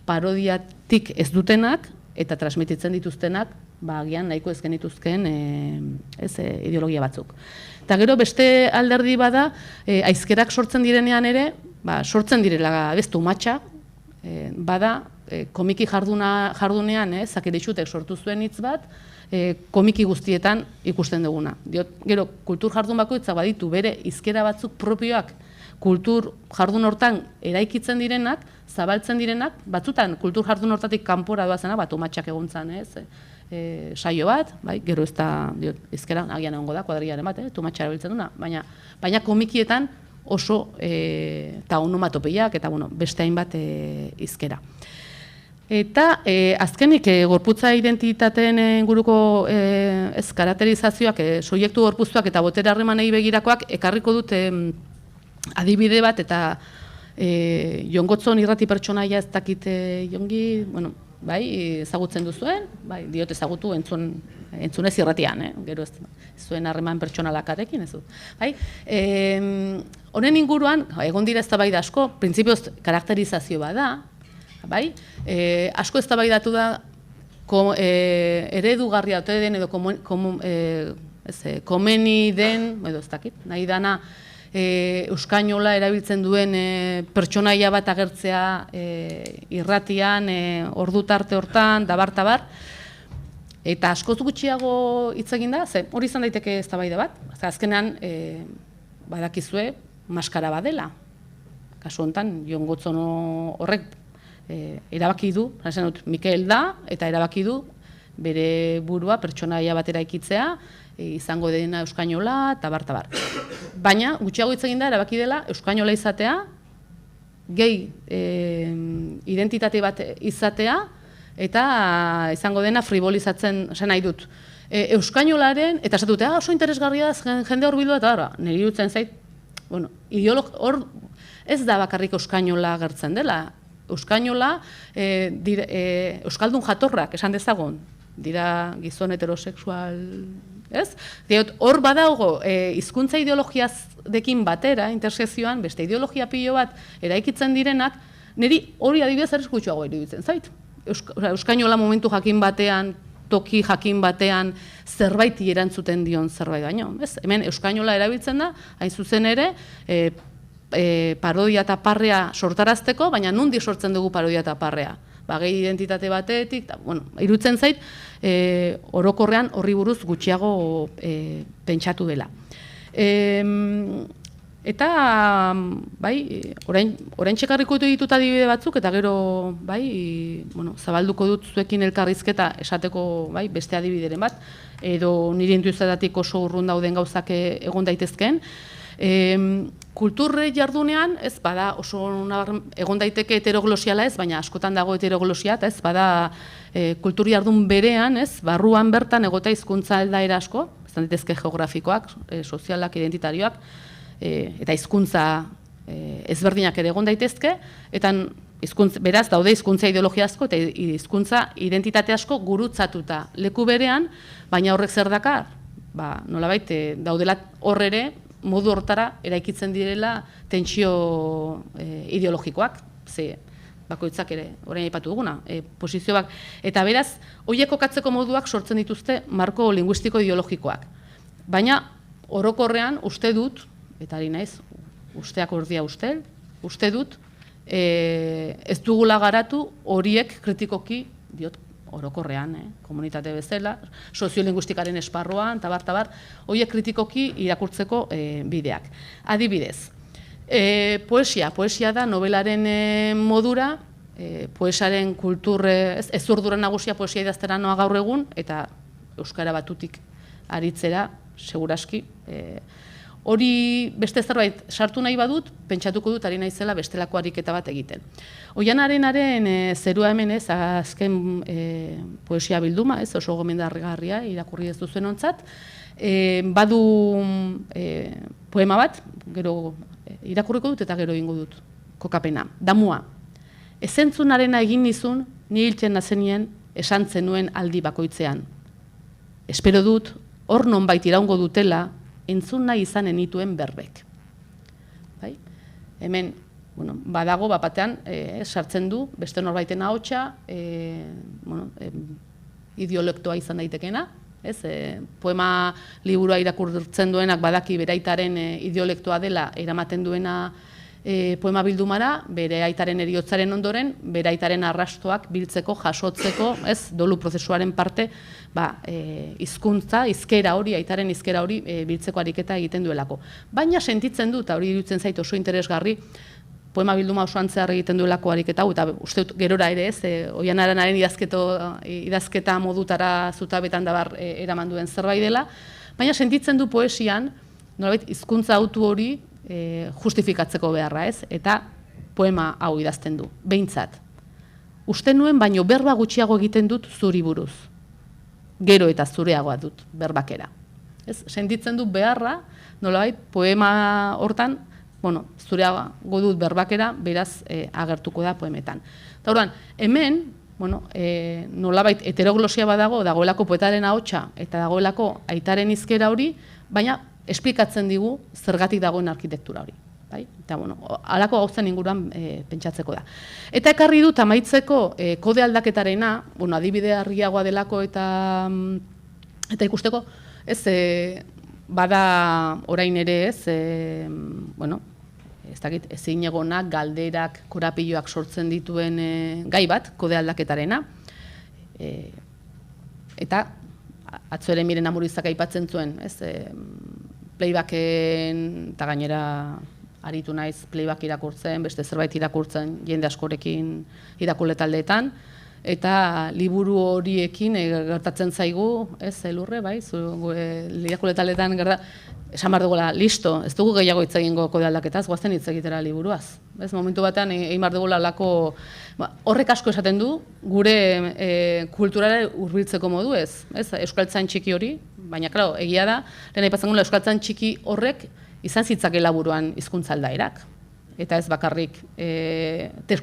parodiatik ez dutenak eta transmititzen dituztenak agian nahiko ez genituzkeen ideologia batzuk. Eta gero beste alderdi bada aizkerak sortzen direnean ere sortzen direla bestu matxa bada komiki jardunean Zakiritxutek sortu zuen hitz bat komiki guztietan ikusten duguna. Gero, kultur jardun bakoitzak baditu bere hizkera batzuk propioak kultur jardun hortan eraikitzen direnak, zabaltzen direnak, batzutan kultur jardun hortatik kanpora doazena, umatxak eguntzan, saio bat, gero ez da, hizkera agian egongo da, kuadriaren bat, tumatxa erabiltzen duna, baina komikietan oso eta onomatopeiak eta beste hainbat hizkera. Eta azkenik gorputza identitateen inguruko karakterizazioak, soiektu gorpuztuak eta botere harremanei begirakoak ekarriko dute adibide bat eta Jon Gotzon irrati pertsonaia ez dakit Jongi, ezagutzen duzuen, diot ezagutu entzunez irratian, gero ez zuen harreman pertsonalakarekin ez dut. Honen inguruan, egon dira eztabaida asko, printzipioz karakterizazio bada, asko eztabaidatu da eredugarria ote den edo komeni den, edo ez dakit, nahi dana euskainola erabiltzen duen pertsonaia bat agertzea irratian, ordu tarte hortan, dabar-tabar, eta askoz gutxiago hitz egin da, hori izan daiteke eztabaida bat, azkenean badakizue maskara badela. Kasu honetan, Jon Gotzon horrek erabaki du, Mikel da, eta erabaki du bere burua pertsonaia batera ikitzea, izango dena euskainola, tabar. Baina, gutxiago hitz egin da, erabaki dela euskainola izatea, gehi identitate bat izatea, eta izango dena fribolizatzen nahi dut. Euskainolaren, eta esatu dute, oso interesgarria da jende hor bildu eta niri dutzen zait, bueno, hor ez da bakarrik euskainola gertzen dela. Euskainola, euskaldun jatorrak, esan dezagon, dira gizon heterosexual, ez? Hor badago, hizkuntza ideologiadekin batera, intersekzioan, beste ideologia pilo bat eraikitzen direnak, niri hori adibidez arriskutsuago iruditzen zait. Euskainola momentu jakin batean, toki jakin batean, zerbait erantzuten dion zerbait baino. Hemen euskainola erabiltzen da, hain zuzen ere, parodia eta parrea sortarazteko, baina nondik sortzen dugu parodia eta parrea? Gehi identitate batetik, iruditzen zait, orokorrean horri buruz gutxiago pentsatu dela. Eta, orain txekarriko ditut adibide batzuk, eta gero, zabalduko dut zuekin elkarrizketa esateko beste adibideren bat, edo nire intuizioetatik oso urrun dauden gauzak egon daitezkeen. Kultur jardunean, ez bada oso egon daiteke heteroglosiala ez, baina askotan dago heteroglosia, eta ez bada kultur jardun berean, ez, barruan bertan egota hizkuntza aldaera asko, ez daitezke geografikoak, sozialak, identitarioak, eta hizkuntza ezberdinak ere egon daitezke, eta beraz daude hizkuntza ideologia asko eta hizkuntza identitate asko gurutzatuta leku berean, baina horrek zer dakar? Nolabait daudela hor ere, modu hortara eraikitzen direla tentsio ideologikoak, bakoitzak ere, orain aipatu duguna, posizioak. Eta beraz, horiek kokatzeko moduak sortzen dituzte marko linguistiko ideologikoak. Baina, orokorrean, uste dut, eta ari naiz, usteak ordia ustel, uste dut, ez dugula garatu horiek kritikoki, diot, orokorrean, komunitate bezala, soziolinguistikaren esparruan, tabar, horiek kritikoki irakurtzeko bideak. Adibidez, poesia da nobelaren modura, poesaren kultur, ez urdura nagusia poesia idaztera noa gaur egun, eta euskara batutik aritzera, seguraski, hori beste zerbait sartu nahi badut, pentsatuko dut ari naizela bestelako ariketa bat egiten. Oihan Arenaren Zerua hemen ez, azken poesia bilduma, ez oso gomendargarria, irakurri ez duzuen ontzat, badu poema bat, gero irakurriko dut eta gero egingo dut, kokapena. Damua, ezentzunarena egin nizun, ni hiltzen nazenien, esan zenuen aldi bakoitzean. Espero dut, hor nonbait iraungo dutela, entzun nahi izanen nituen berbek. Hemen, badago, batean, sartzen du, beste norbaiten ahotsa, ideolektoa izan daitekena, poema liburua irakurtzen duenak badaki bere aitaren ideolektoa dela eramaten duena poema bildumara, bere aitaren heriotzaren ondoren, bere aitaren arrastoak biltzeko, jasotzeko, dolu prozesuaren parte, hizkuntza, hizkera hori, aitaren hizkera hori biltzeko ariketa egiten duelako. Baina sentitzen du, eta hori iruditzen zait oso interesgarri, poema bilduma osoan zehar egiten duelako ariketa hau, eta uste dut gerora ere ez, Oihan Arenaren idazketa modutara zutabetan dabar eraman duen zerbait dela, baina sentitzen du poesian, nolabait hizkuntza autu hori justifikatzeko beharra ez, eta poema hau idazten du, behintzat. Uste nuen baino berba gutxiago egiten dut zuri buruz. Gero eta zureagoa dut berbakera. Sentitzen du beharra, nolabait, poema hortan, zureago dut berbakera, beraz agertuko da poemetan. Eta orduan, hemen, nolabait heteroglosia badago, dagoelako poetaren ahotsa eta dagoelako aitaren hizkera hori, baina esplikatzen digu zergatik dagoen arkitektura hori. Eta, halako gauzen inguruan pentsatzeko da. Eta ekarri dut amaitzeko kode aldaketarena, adibide argiagoa delako eta ikusteko, bada orain ere ez dakit, ezin egonak, galderak, korapilloak sortzen dituen gai bat, kode aldaketarena. Eta, atzo ere Miren Amurizak aipatzen zuen, playbacken, eta gainera aritu naiz playback irakurtzen, beste zerbait irakurtzen jende askorekin irakurle taldeetan, eta liburu horiekin gertatzen zaigu, Elurre, irakurle taldeetan esan behar dugula, listo, ez dugu gehiago hitz egingo kode aldaketaz, goazen hitz egitera liburuaz. Ez, momentu batean egin behar dugula lako, horrek asko esaten du, gure kulturara hurbiltzeko modu ez, euskaltzain txiki hori, baina, klaro, egia da, lehen aipatzen gula euskaltzain txiki horrek izan zitzakela buruan hizkuntza aldaerak. Eta ez bakarrik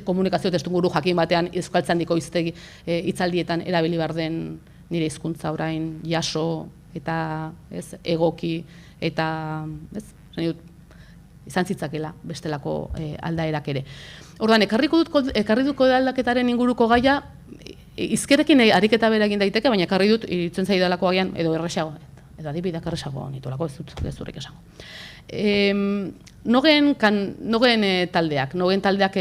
komunikazio testunguru jakin batean euskaltzandiko hitzaldietan erabili behar den nire hizkuntza orain jaso eta egoki eta izan zitzakela bestelako aldaerak ere. Orduan, ekarri dut kode aldaketaren inguruko gaia, izkerekin ariketa bera egin daiteke, baina ekarri dut iritzen zaidalako gaian edo erresago, edo adibideak erresago nitolako ez dut gezurrik esango. Nogen taldeak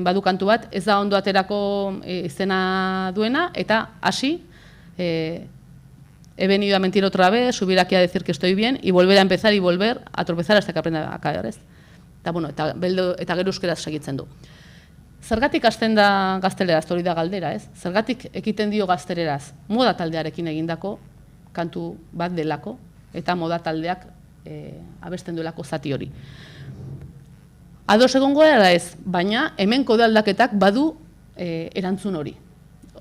badu kantu bat, ez da ondo aterako izena duena, eta hasi, he venido a mentir otra vez, subir aquí a decir que estoy bien, y volver a empezar y volver a tropezar hasta que aprenda a caer, ez? Eta gero euskeraz segitzen du. Zergatik hasten da gazteleraz, hori da galdera, ez? Zergatik ekiten dio gazteleraz, moda taldearekin egindako kantu bat delako, eta moda taldeak abesten duelako zati hori. Ados egongo da ez, baina hemen kode aldaketak badu erantzun hori.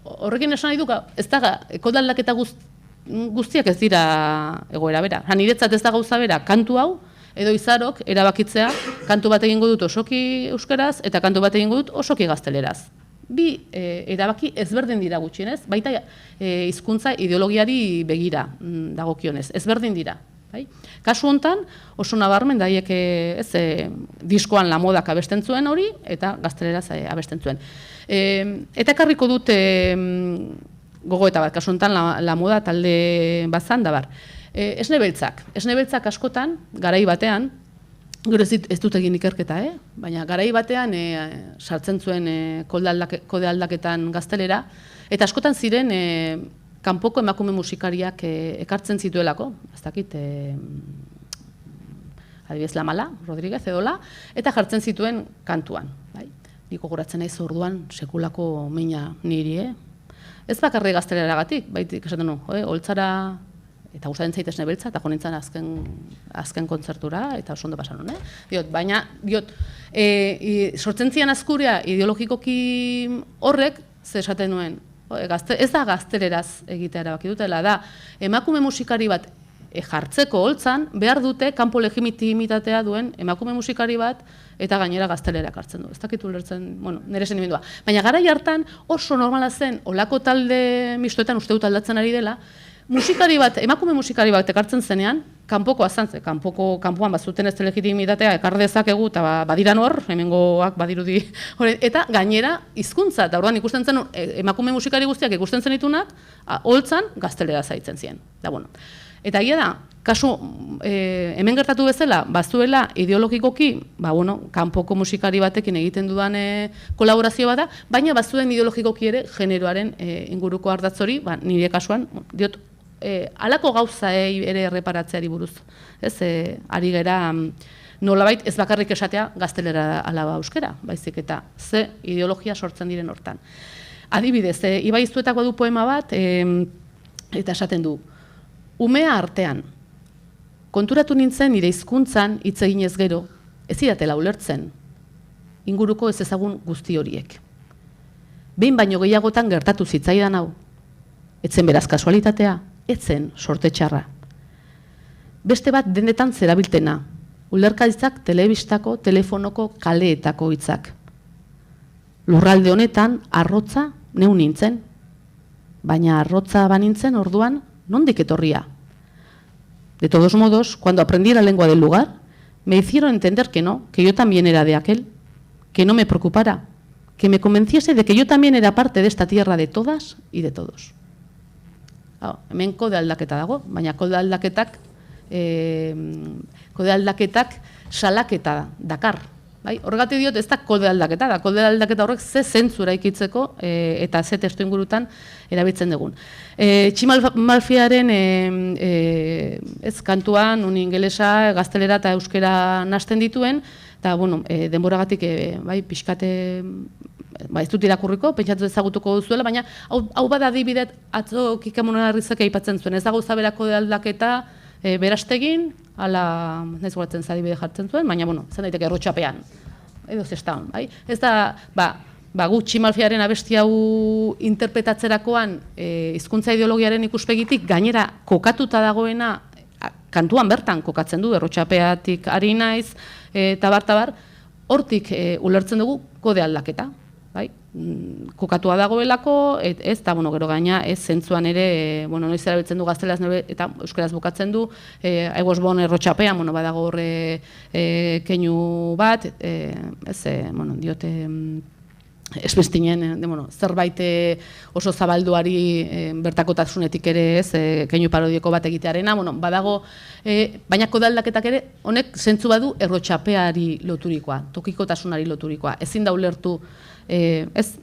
Horrekin esan nahi du, ez da, kode aldaketa guztiak ez dira egoera bera. Niretzat ez da gauza bera, kantu hau, edo izarok erabakitzea, kantu bat egingo dut osoki euskeraz, eta kantu bat egingo dut osoki gazteleraz. Bi erabaki ezberdin dira gutxienez, baita hizkuntza ideologiari begira dagokionez, ezberdin dira. Kasu hontan oso nabarmen daiek diskoan La Modak abesten zuen hori eta gazteleraz abesten zuen. Eta ekarriko dut gogoeta bat, kasu hontan La Moda talde bazan da bar. Esne beltzak askotan, garai batean, gero ez dut egin ikerketa, baina garai batean sartzen zuen kode aldaketan gaztelera, eta askotan ziren kanpoko emakume musikariak ekartzen zituelako, ez dakit, adibidez La Mala, Rodríguez edola, eta jartzen zituen kantuan. Niko goratzen naiz orduan sekulako mina niri, ez bakarri gazteleragatik, baitik esaten nu, holtzara, eta gustatzen zait Esne beltza, eta jo nintzen azken kontzertura, eta oso ondo pasan hone. Baina, sortzen zian azkuria ideologikoki horrek, ze esaten nuen, ez da gazteleraz egitea erabaki dutela, da emakume musikari bat jartzeko holtzan, behar dute kanpo legitimitatea duen emakume musikari bat eta gainera gaztelera hartzen du. Ez dakit ulertzen, nire sentimendua. Baina garai hartan oso normala zen, olako talde mistoetan uste dut aldatzen ari dela, musikari bat, emakume musikari bat ekartzen zenean, kanpokoa zantze, kanpoan bazuten ez legitimitatea ekar dezakegu eta badiran hor, hemengoak badirudi hori, eta gainera hizkuntza, eta orduan ikusten zen emakume musikari guztiak ikusten zenitunak, holtzan gaztelera zaitzen ziren. Eta egia da, kasu hemen gertatu bezala, bazuela ideologikoki, kanpoko musikari batekin egiten dudan kolaborazio bat da, baina bazuen ideologikoki ere generoaren inguruko ardatz hori, nire kasuan, diot, halako gauzaei ere erreparatzeari buruz. Ari gera nolabait ez bakarrik esatea gaztelera alaba euskera, baizik eta ze ideologia sortzen diren hortan. Adibidez, Ibai Iztuetako du poema bat, eta esaten du, umea artean, konturatu nintzen nire hizkuntzan hitz eginez gero, ez idatela ulertzen, inguruko ez ezagun guzti horiek. Behin baino gehiagotan gertatu zitzaidan hau, etzen beraz kasualitatea, etzen sorte txarra. Beste bat denetan zerabiltena, ulerkaitzak telebistako, telefonoko, kaleetako hitzak. Lurralde honetan, arrotza neu nintzen, baina arrotza banintzen orduan, nondik etorria. De todos modos, cuando aprendí la lengua del lugar, me hicieron entender que no, que yo también era de aquel, que no me preocupara, que me convenciese de que yo también era parte de esta tierra de todas y de todos. Hemen kode aldaketa dago, baina kode aldaketak salaketa dakar. Horregatik diot ez da kode aldaketa, da kode aldaketa horrek ze zentzura ikitzeko eta ze testu ingurutan erabiltzen dugun. Tximal Malfiaren kantuan, un ingelesa, gaztelera eta euskera nasten dituen, eta denboragatik pixkate ez dut irakurriko, pentsatu ezagutuko duzuela, baina hau bada adibidez atzo Kikamunarrizek aipatzen zuen, ez da gauza berako aldaketa berastegin, ala, nahiz goratzen zadibide jartzen zuen, baina, bueno, zen daiteke errotxapean, edo zestan, bai? Ez da, gu Tximalfiaren abesti hau interpretatzerakoan hizkuntza ideologiaren ikuspegitik gainera kokatuta dagoena kantuan bertan kokatzen du, errotxapeatik ari naiz, tabar, hortik ulertzen dugu kode aldaketa, bai? Kokatua dagoelako, ez da, gero gaina, ez zentzuan ere, noiz erabiltzen du gaztelaz eta euskaraz bukatzen du, I was born errotxapean, badago horre keinu bat, diote, espestinen, zerbait oso zabalduari bertakotasunetik ere ez, keinu parodieko bat egitearena, badago, baina kodaldaketak ere, honek zentzu badu errotxapeari loturikoa, tokikotasunari loturikoa. Ezin da ulertu, ez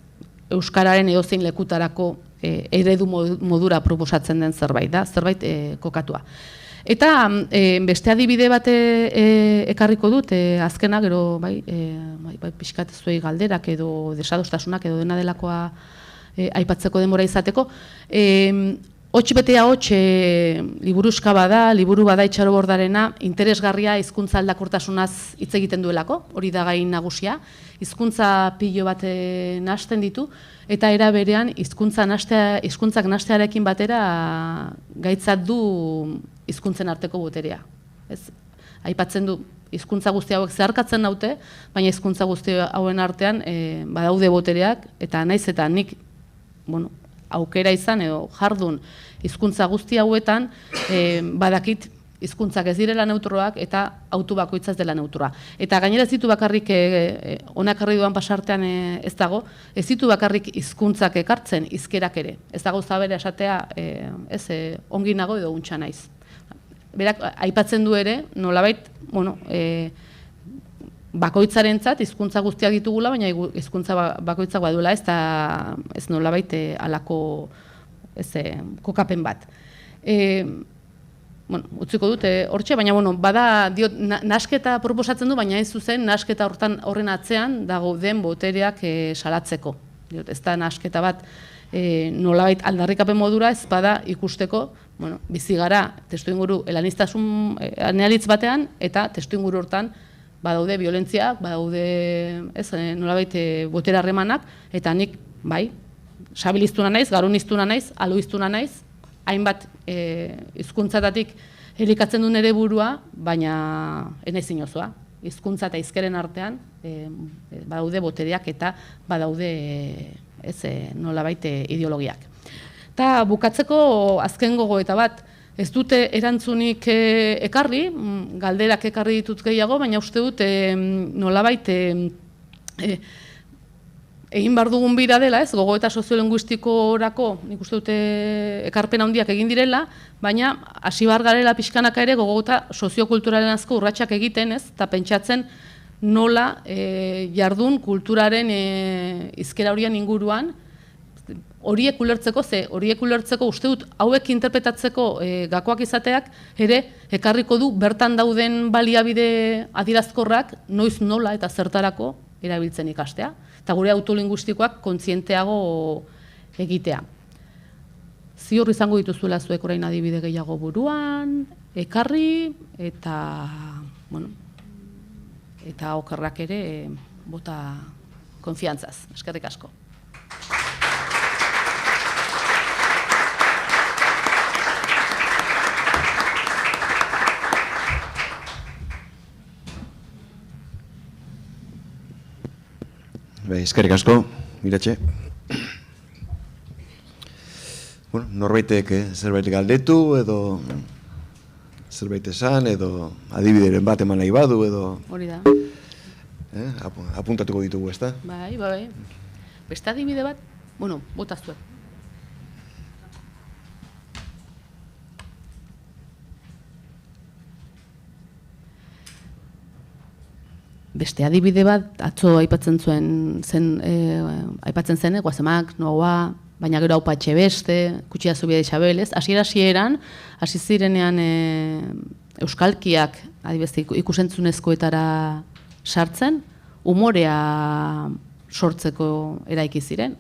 euskararen edozein lekutarako eredu modura proposatzen den zerbait, da, zerbait kokatua. Eta beste adibide bat ekarriko dut, azkena, gero, pixkat zuei galderak edo desadostasunak edo dena delakoa aipatzeko denbora izateko. Hots betea hots liburuska bada, liburu bada Itxarobordarena, interesgarria hizkuntza aldakortasunaz hitz egiten duelako, hori da gai nagusia. Hizkuntza pilo bat nahasten ditu, eta era berean hizkuntzak nahastearekin batera gaitzat du hizkuntzen arteko boterea. Aipatzen du, hizkuntza guzti hauek zeharkatzen naute, baina hizkuntza guzti hauen artean badaude botereak, eta naiz eta nik aukera izan edo jardun hizkuntza guzti hauetan badakit hizkuntzak ez direla neutroak eta autu bakoitza ez dela neutroa. Eta gainera ez ditu bakarrik onak arri duan pasartean ez dago, ez ditu bakarrik hizkuntzak ekartzen, hizkerak ere. Ez dago zabera esatea ongi nago edo untxa naiz. Berak aipatzen du ere, nolabait, bakoitzarentzat hizkuntza guztiak ditugula, baina hizkuntza bakoitzak baduela ez nolabait halako kokapen bat. Utziko dute hortxe, baina bada nahasketa proposatzen du, baina ez zuzen nahasketa horren atzean dago den botereak salatzeko. Ez da nahasketa bat nolabait aldarrikapen modura ez bada ikusteko, bizi gara testuinguru elanistasun analitz batean eta testuinguru hortan badaude violentziak, badaude nolabait botera harremanak, eta nik, bai, sabiliztuna naiz, garuniztuna naiz, aloiztuna naiz, hainbat hizkuntzatatik elikatzen du nere burua, baina enezin osoa. Hizkuntza eta hizkeren artean badaude botereak eta badaude nolabait ideologiak. Eta bukatzeko azken gogoeta bat, ez dute erantzunik ekarri, galderak ekarri ditut gehiago, baina uste dut nolabait egin behar dugun bira dela, gogoeta soziolinguistikorako, nik uste dute ekarpen handiak egin direla, baina hasi behar garela pixkanaka ere gogoeta soziokulturalen azko urratsak egiten, eta pentsatzen nola jardun kulturaren hizkera horien inguruan, horiek ulertzeko uste dut hauek interpretatzeko gakoak izateak ere ekarriko du bertan dauden baliabide adierazkorrak noiz nola eta zertarako erabiltzen ikastea eta gure autolinguistikoak kontzienteago egitea. Ziur izango dituzuela zuek orain adibide gehiago buruan, ekarri eta okerrak ere bota konfiantzaz. Eskerrik asko. Eskerrik asko, Miratxe. Norbaitek zerbait galdetu edo zerbait esan edo adibideren bat eman nahi badu edo... Hori da. Apuntatuko ditugu, ezta? Bai. Beste adibide bat, bota zuek. Beste adibide bat, atzo aipatzen zen, Guazemak, Noaua, baina gero Aupatxe beste, Kutxia Zubia de Xabel, ez? Hasieran, hasi zirenean euskalkiak, adibeste, ikusentzunezkoetara sartzen, umorea sortzeko eraiki ziren.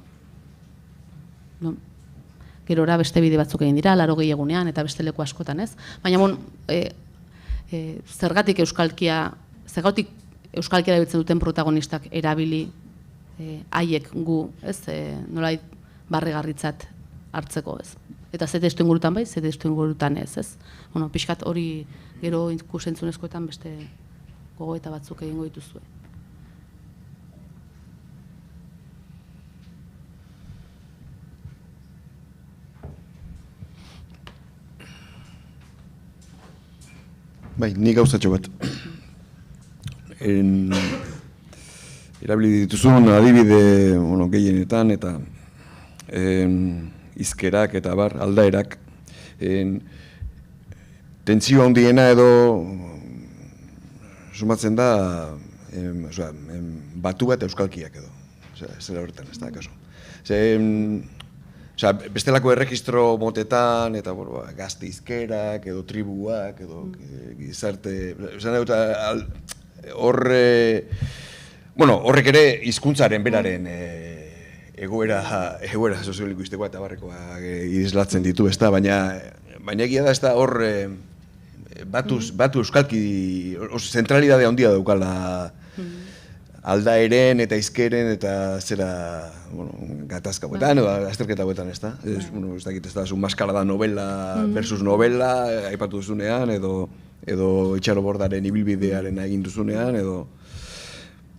gerora beste bide batzuk egin dira, 80 egunean eta beste leku askotan, ez? Baina, zergatik euskalkia erabiltzen duten protagonistak erabili haiek gu, ez? Nolait barregarritzat hartzeko, ez? Eta ze testu ingurutan bai, ze testu ingurutan ez, ez? Pixkat hori gero ikusentzunezkoetan beste gogoeta batzuk egingo dituzue. Bai, ni gauzatxo bat. Erabili dituzun adibide gehienetan eta izkerak eta aldaerak. Tentsio handiena edo sumatzen da batu bat euskalkiak edo. Zera horretan, ez da, kaso. Bestelako erregistro motetan, eta gazte izkerak, edo tribuak, edo gizarte... Horrek ere hizkuntzaren beraren egoera soziolinguistikoa eta barrekoa islatzen ditu, ez da, baina egia da ez da hor batu euskalki, zentralidade handia daukala aldaeren eta izkeren eta zera gatazka buetan, azterketa buetan, ez da? Ez dakit ez da, maskara da novela versus novela, aipatu duzunean, edo Itxaro Bordaren ibilbidearen egin duzunean,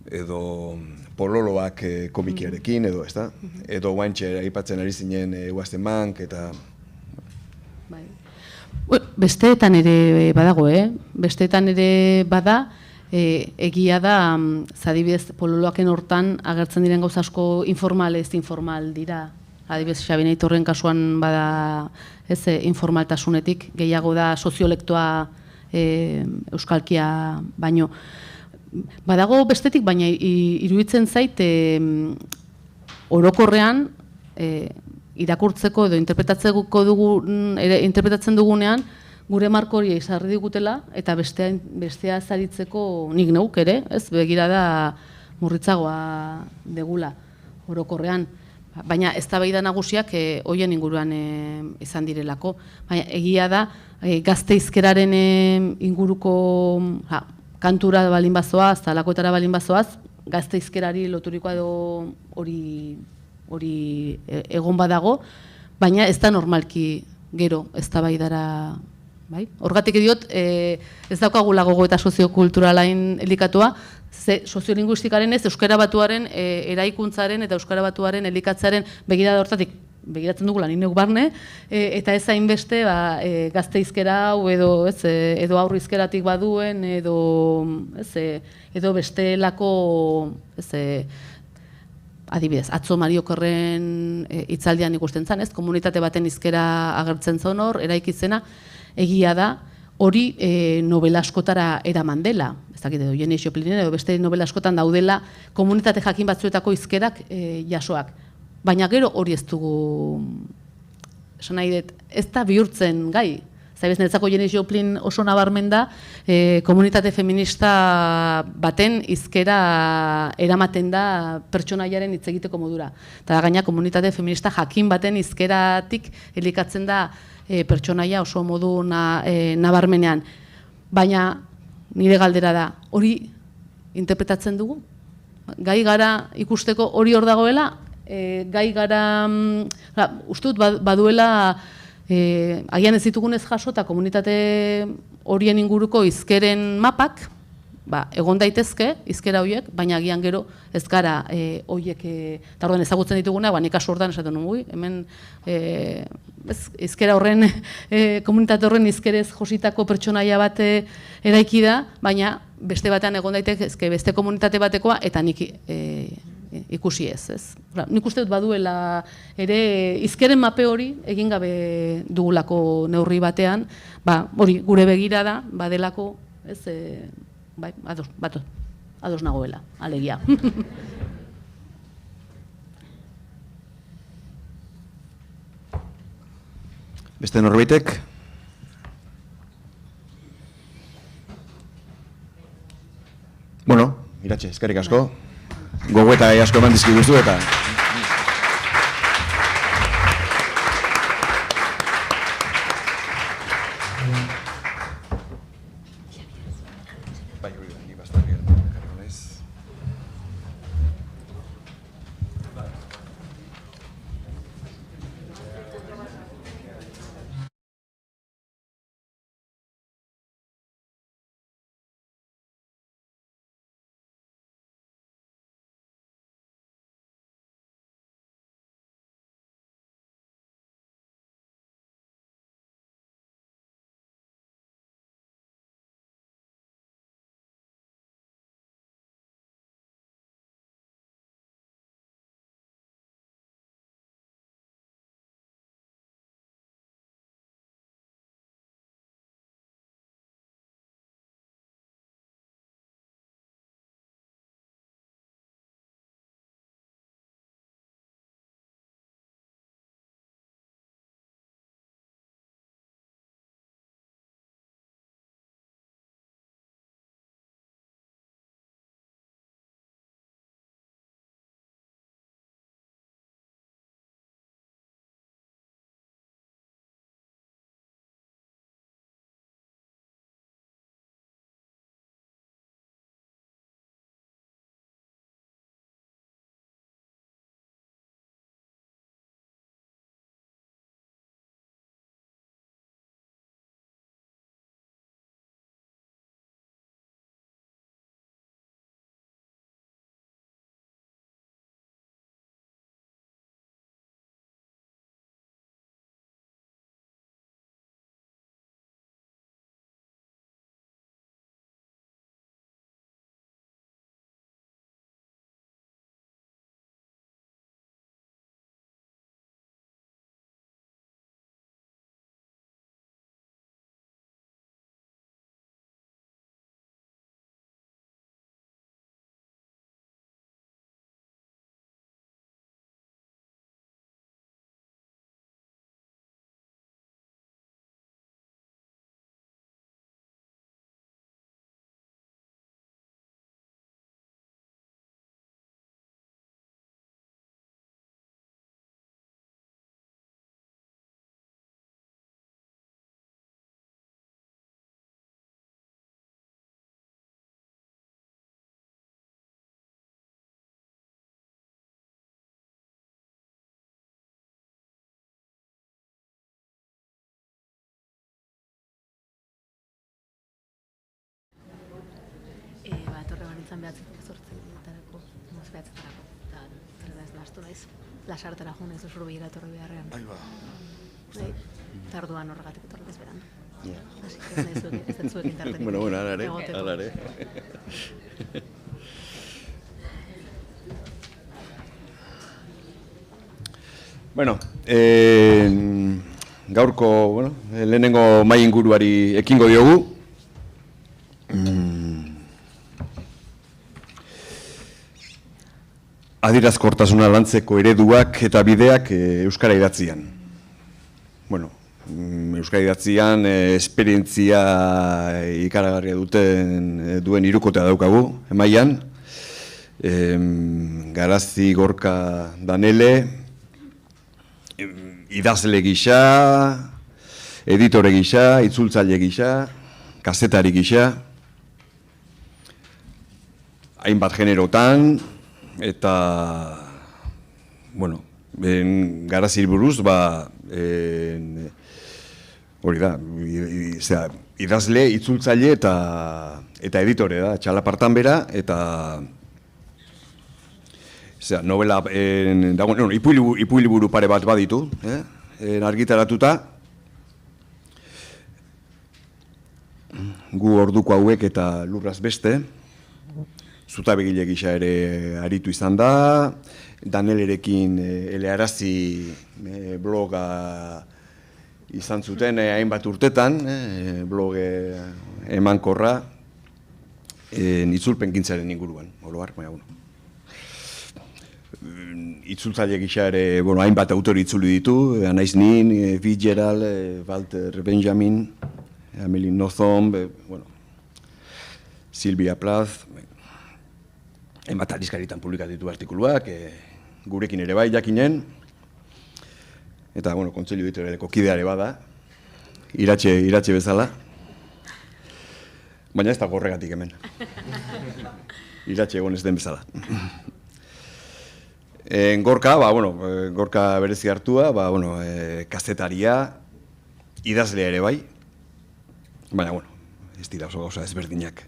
edo pololoak komikiarekin, edo, ez da? Edo guantxe aipatzen ari zinen Guazten Bank, eta... Besteetan ere badago, Besteetan ere bada, egia da, adibidez, pololoaken hortan agertzen diren gauza asko informal ez informal dira. Adibidez, Xabi Naitorren kasuan bada informaltasunetik, gehiago da soziolektoa euskalkia baino. Badago bestetik, baina iruditzen zait orokorrean irakurtzeko edo interpretatzen dugunean gure marko hori izarri digutela eta bestea zaritzeko nik neuk ere, ez begirada murritzagoa degula orokorrean. Baina eztabaida nagusiak hoien inguruan izan direlako. Baina egia da gazte hizkeraren inguruko kantura balin bazoaz, talakoetara balin bazoaz, gazte hizkerari loturikoa edo hori egon badago, baina ez da normalki gero eztabaidara, bai? Horgatik diot, ez daukagula gogoeta soziokulturalain elikatua, ze soziolinguistikaren ez, euskara batuaren eraikuntzaren eta euskara batuaren elikatzaren begirada hortatik begiratzen dugula nineuk barne, eta ez hainbeste gazte hizkera hau edo aurri hizkeratik baduen, edo bestelako, adibidez, atzo Mario Okerren hitzaldian ikusten zen, komunitate baten hizkera agertzen zen hor, eraikizena, egia da, hori novela askotara eraman dela, ez dakit edo Jenei Joplinen edo beste novela askotan daudela komunitate jakin batzuetako hizkerak jasoak. Baina gero hori ez dugu, esan nahi dut, ez da bihurtzen gai. Zaibez, niretzako Jenei Joplin oso nabarmen da, komunitate feminista baten hizkera eramaten da pertsonaiaren hitz egiteko modura. Eta gaina komunitate feminista jakin baten hizkeratik elikatzen da pertsonaia oso modu nabarmenean. Baina nire galdera da, hori interpretatzen dugu? Gai gara ikusteko hori hor dagoela? Gai gara, uste dut baduela, agian ez ditugunez jaso eta komunitate horien inguruko hizkeren mapak, egon daitezke hizkera horiek, baina agian gero ez gara horiek, eta orduan ezagutzen dituguna, nik kasu ordan esaten nuen, hemen hizkera horren, komunitate horren hizkerez jositako pertsonaia bat eraiki da, baina beste batean egon daitezke beste komunitate batekoa, eta nik ikusi ez. Nik uste dut baduela ere hizkeren mape hori egin gabe dugulako neurri batean, hori gure begirada badelako, ados nagoela, alegia. Beste norbaitek? Bueno, Iratxe, eskerrik asko. Gogoeta asko eman dizkiguzu eta Bai, hori da, ni bastarrian jarriko naiz. Etorri banitzen behatzeko zortzetarako, behatzetarako, eta zerda ez nahastu naiz. Lasartara jo naiz Usurbilera etorri beharrean. Aiba. Eta orduan horregatik etorri ez beran. Así que ez dut zuekin tarterik. Bueno, alare. Bueno, gaurko, lehenengo mahai inguruari ekingo diogu. Adierazkortasuna lantzeko ereduak eta bideak euskara idatzian. Bueno, euskara idatzian esperientzia ikaragarria duen hirukotea daukagu, emaian. Garazi, Gorka, Danele, idazle gisa, editore gisa, itzultzaile gisa, kazetari gisa, hainbat generotan, eta, bueno, Garaziri buruz, hori da, idazle, itzultzaile eta editore da, txalapartan bera, eta novela, ipuiliburu pare bat baditu, argitaratuta, gu orduko hauek eta lurraz beste, zutabegile gisa ere aritu izan da, Danelerekin elearazi bloga izan zuten hainbat urtetan, blog emankorra, itzulpengintzaren inguruan, oroar, baina, itzultzaile gisa ere, hainbat autori itzuli ditu, Anaiz Nin, Fitzgerald, Walter Benjamin, Amelie Nothomb, Silvia Plath, hainbat aldizkaritan publikatu ditu artikuluak, gurekin ere bai jakinen, eta, kontseilu editorialeko kideare bada, iratxe bezala. Baina ez da gorregatik hemen. Iratxe egon ez den bezala. Gorka, Gorka berezi hartua, kazetaria, idazlea ere bai, baina, ez dira oso gauza ezberdinak.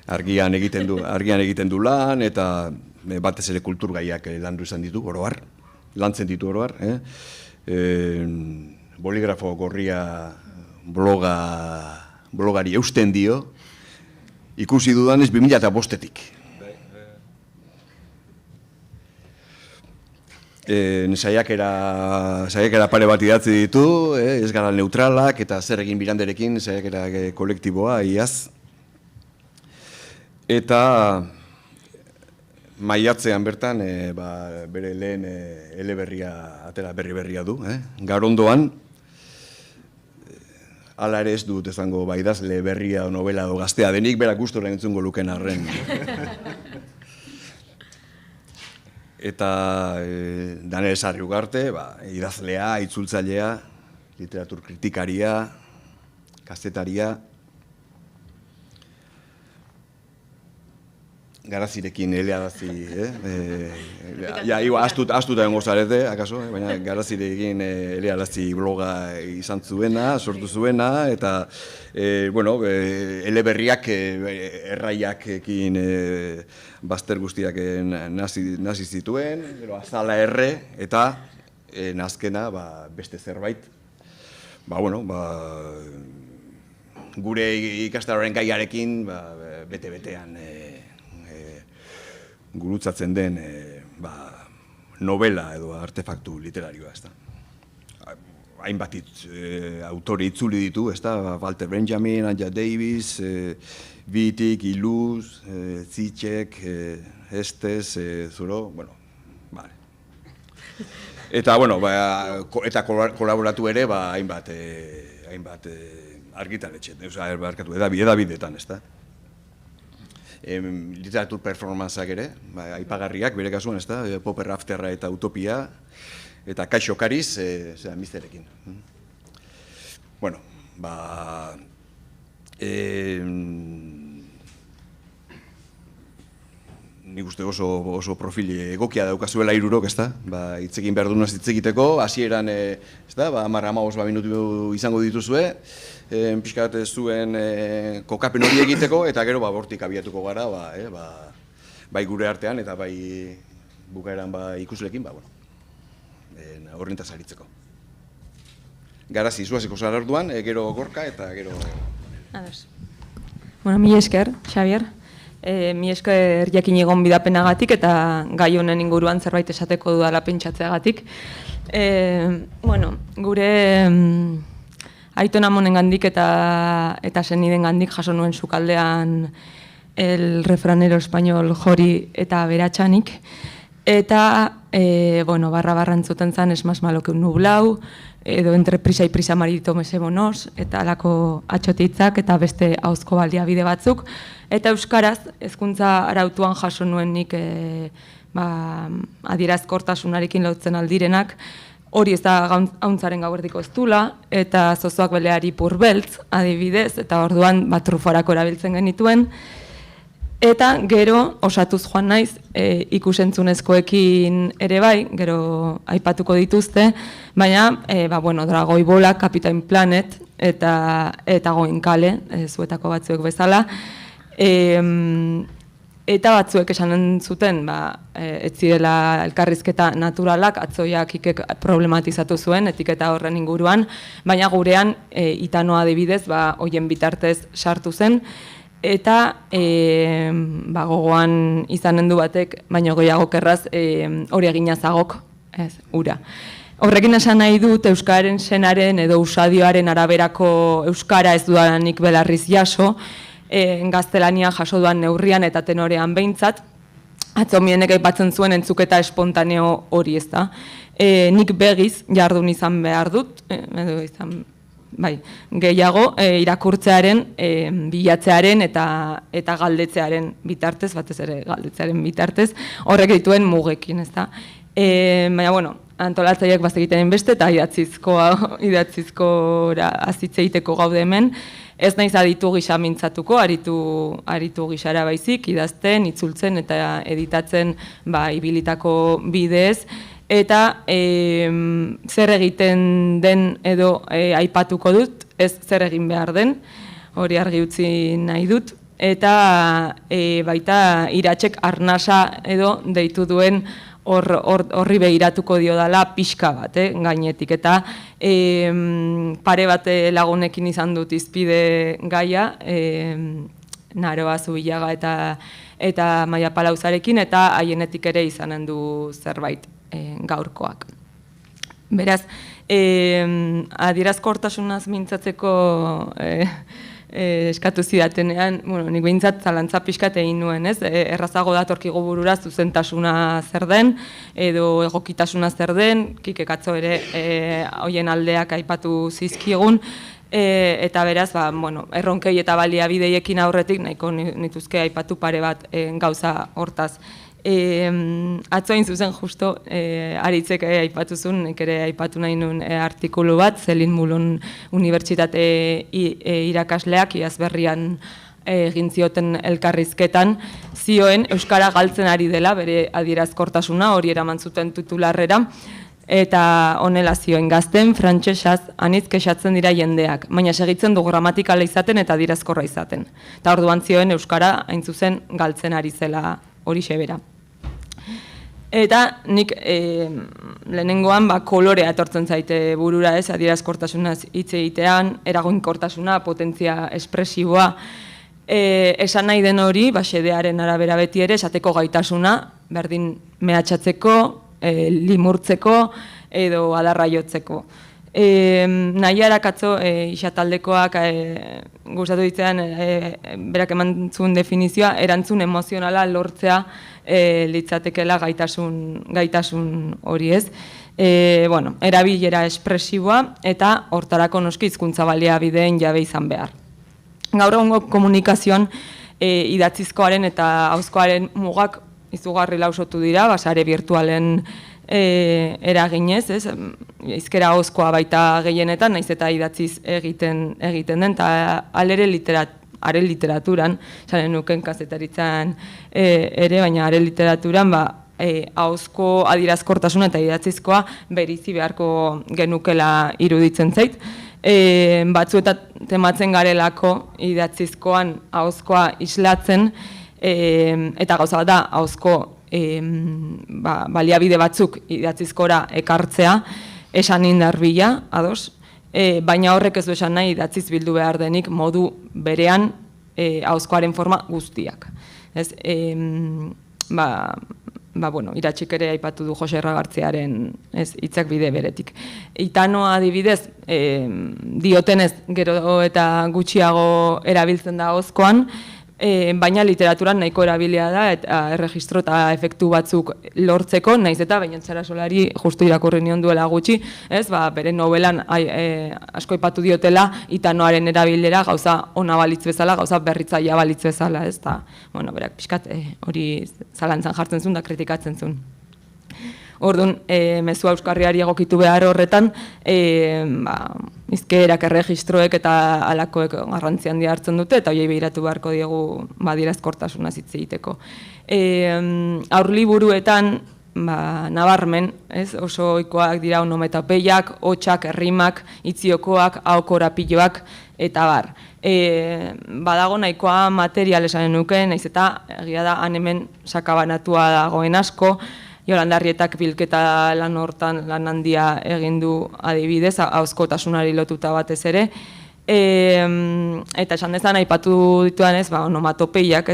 Argian egiten du lan, eta batez ere kulturgaiak landu izan ditu, oroar, lantzen ditu oroar. Boligrafo gorria blogari eusten dio, ikusi dudanez 2005-etik. Saiakera pare bat idatzi ditu, ez gara neutralak eta zer egin Miranderekin, saiakera kolektiboa, iaz. Eta maiatzean bertan bere lehen eleberria, atera berria du. Garondoan, hala ere ez dut ezango idazle berria o novela o gaztea denik, berak gustora entzungo luken arren. Eta Daniel Sarri Ugarte, idazlea, itzultzailea, literatur kritikaria, kazetaria, Garazirekin eleadazi, astuta dengo zarete, akaso, baina Garazirekin eleadazi bloga izan zuena, sortu zuena, eta, eleberriak, erraiakekin bazter guztiak nazi zituen, azala erre, eta nazkena beste zerbait, gure ikastaroaren gaiarekin bete-betean gurutzatzen den novela edo artefaktu literarioa, ez da. Hainbat autore itzuli ditu, ez da, Walter Benjamin, Anja Davis, Wittig, Iluz, Zizek, Estes, Zuro, bale. Eta, eta kolaboratu ere, hainbat argitaletxe, edabideetan, ez da. Literatur performanceak ere, aipagarriak, bere kasuan, ez da, Popper Afterra eta Utopia, eta Kaixo Kariz, Misterekin. Nik uste oso profil egokia daukazuela hirurok, ez da, hitz egin behar dunaz hitz egiteko, hasieran, ez da, 10-15 minutu izango dituzue, pixkat zuen kokapen hori egiteko, eta gero bortik abiatuko gara, bai gure artean, eta bai bukaeran ikuslekin, horrentaz aritzeko. Garazi, zuazeko zara orduan, gero Gorka, eta gero... Mi esker, Xabier. Mi esker jakin egon bidapenagatik eta gai honen inguruan zerbait esateko dudala pentsatzeagatik. Gure Aiton Amonengandik eta Senidengandik jaso nuen sukaldean el refranero español Jori eta Beratxanik. Eta, barra entzuten zen, es más malo que un nublau, edo entre prisa y prisa marito mesemonos, eta alako atxotitzak eta beste ahozko baliabide batzuk. Eta euskaraz, hezkuntza arautuan jaso nuen nik adierazkortasunarekin lotzen aldirenak, hori ez da hauntzaren gauerdiko ez dula, eta zozoak beleari purbeltz, adibidez, eta orduan trufarako erabiltzen genituen. Eta gero osatuz joan naiz, ikusentzunezkoekin ere bai, gero aipatuko dituzte, baina, Dragoi Bola, Captain Planet eta Goinkale, zuetako batzuek bezala. Eta batzuek esanen zuten, ez zirela elkarrizketa naturalak, atzoiak ikek problematizatu zuen, etiketa horren inguruan, baina gurean, Itanoa adibidez, hoien bitartez sartu zen, eta gogoan izanen du batek, baino gehiago kerraz, hori eginazagok, ura. Horrekin esan nahi dut Euskararen senaren edo usadioaren araberako Euskara ez dudanik belarriz jaso, gaztelania jaso duan neurrian eta tenorean behintzat, atzo mienek aipatzen zuen entzuketa espontaneo hori ez da. Nik begiz jardun izan behar dut, gehiago irakurtzearen, bilatzearen eta galdetzearen bitartez, batez ere galdetzearen bitartez, horrek dituen mugekin, ez da. Baina, antolatzaileak bazegiten beste eta idatzizkora azitze egiteko gaude hemen. Ez naiz aditu gisa mintzatuko, aritu gisara baizik, idazten, itzultzen eta editatzen ibilitako bidez. Eta zer egiten den edo aipatuko dut, ez zer egin behar den, hori argi utzi nahi dut. Eta baita Iratzek arnasa edo deitu duen horri begiratuko dio dela pixka bat, gainetik. Eta pare bat lagunekin izan dut izpide gaia, Naroa Zubillaga eta Maia Palauzarekin, eta haienetik ere izanen du zerbait gaurkoak. Beraz, adierazkortasunaz mintzatzeko eskatu zidatenean, nik behintzat zalantza pixkat egin nuen, ez? Errazago datorkigu burura zuzentasuna zer den, edo egokitasuna zer den, Kike Katzo ere hoien aldeak aipatu zizkigun, eta beraz, erronkei eta baliabideiekin aurretik, nahiko nituzke aipatu pare bat gauza hortaz. Atzoin zuzen justo, Aritzek aipatuzun, nik ere aipatu nahi nuen artikulu bat, Zelin Mulon Unibertsitate irakasleak Iazberrian egin zioten elkarrizketan, zioen Euskara galtzen ari dela, bere adierazkortasuna, hori eraman zuten titularrera, eta honela zioen gazten, frantsesaz, anitz kexatzen dira jendeak, baina segitzen du gramatikala izaten eta adierazkorra izaten. Eta orduan zioen Euskara hain zuzen galtzen ari zela hori xebera. Eta nik lehenengoan kolorea etortzen zaite burura, ez, adierazkortasunaz hitz egitean, eraginkortasuna, potentzia espresiboa, esan nahi den hori, xedearen arabera beti ere, esateko gaitasuna, berdin mehatxatzeko, limurtzeko edo adarraiotzeko. Nahiara Katzo isataldekoak gustatu ditzean berak eman zuen definizioa, erantzun emozionala lortzea litzatekela gaitasun hori, ez. Erabilera espresiboa eta hortarako noski hizkuntza baliabideen jabe izan behar. Gaur egungo komunikazioan idatzizkoaren eta ahozkoaren mugak izugarri lausotu dira, sare virtualen eraginez, ez? Hizkera ahozkoa baita gehienetan, naiz eta idatziz egiten den, eta alere literaturan, esanen nuken kazetaritzan ere, baina are literaturan, ahozko adierazkortasuna eta idatzizkoa berizi beharko genukela iruditzen zait. Batzuetan tematzen garelako idatzizkoan ahozkoa islatzen, eta gauza bat da ahozko baliabide batzuk idatzizkora ekartzea, esan indar bila, ados, baina horrek ez du esan nahi idatziz bildu behar denik modu berean ahozkoaren forma guztiak. Iratzek ere aipatu du Jose Erragartzearen hitzak bide beretik. Itanoa adibidez, diotenez gero eta gutxiago erabiltzen da ahozkoan, baina literaturan nahiko erabilia da eta erregistro eta efektu batzuk lortzeko, naiz eta Beñatzara Solari justu irakurri nion duela gutxi, bere novelan asko aipatu diotela Itanoaren erabilera gauza ona balitz bezala, gauza berritzailea balitz bezala, ez da, berak pixkat hori zalantzan jartzen zuen da kritikatzen zuen. Orduan, mezua euskarriari egokitu behar horretan, hizkerak erregistroek eta alakoek garrantzi handia hartzen dute, eta horiei behiratu beharko diegu adierazkortasuna hitz egiteko. Aurliburuetan, nabarmen, oso ohikoak dira onomatopeiak, hotsak, errimak, itziokoak, ahokorapiloak, eta bar. Badago nahikoa material esanen nuke, naiz eta egia da han hemen sakabanatua dagoen asko, Jolanda Arrietak bilketa lan hortan lan handia egin du adibidez, ahozkotasunari lotuta batez ere. Eta esan dezan aipatu dituan onomatopeiak,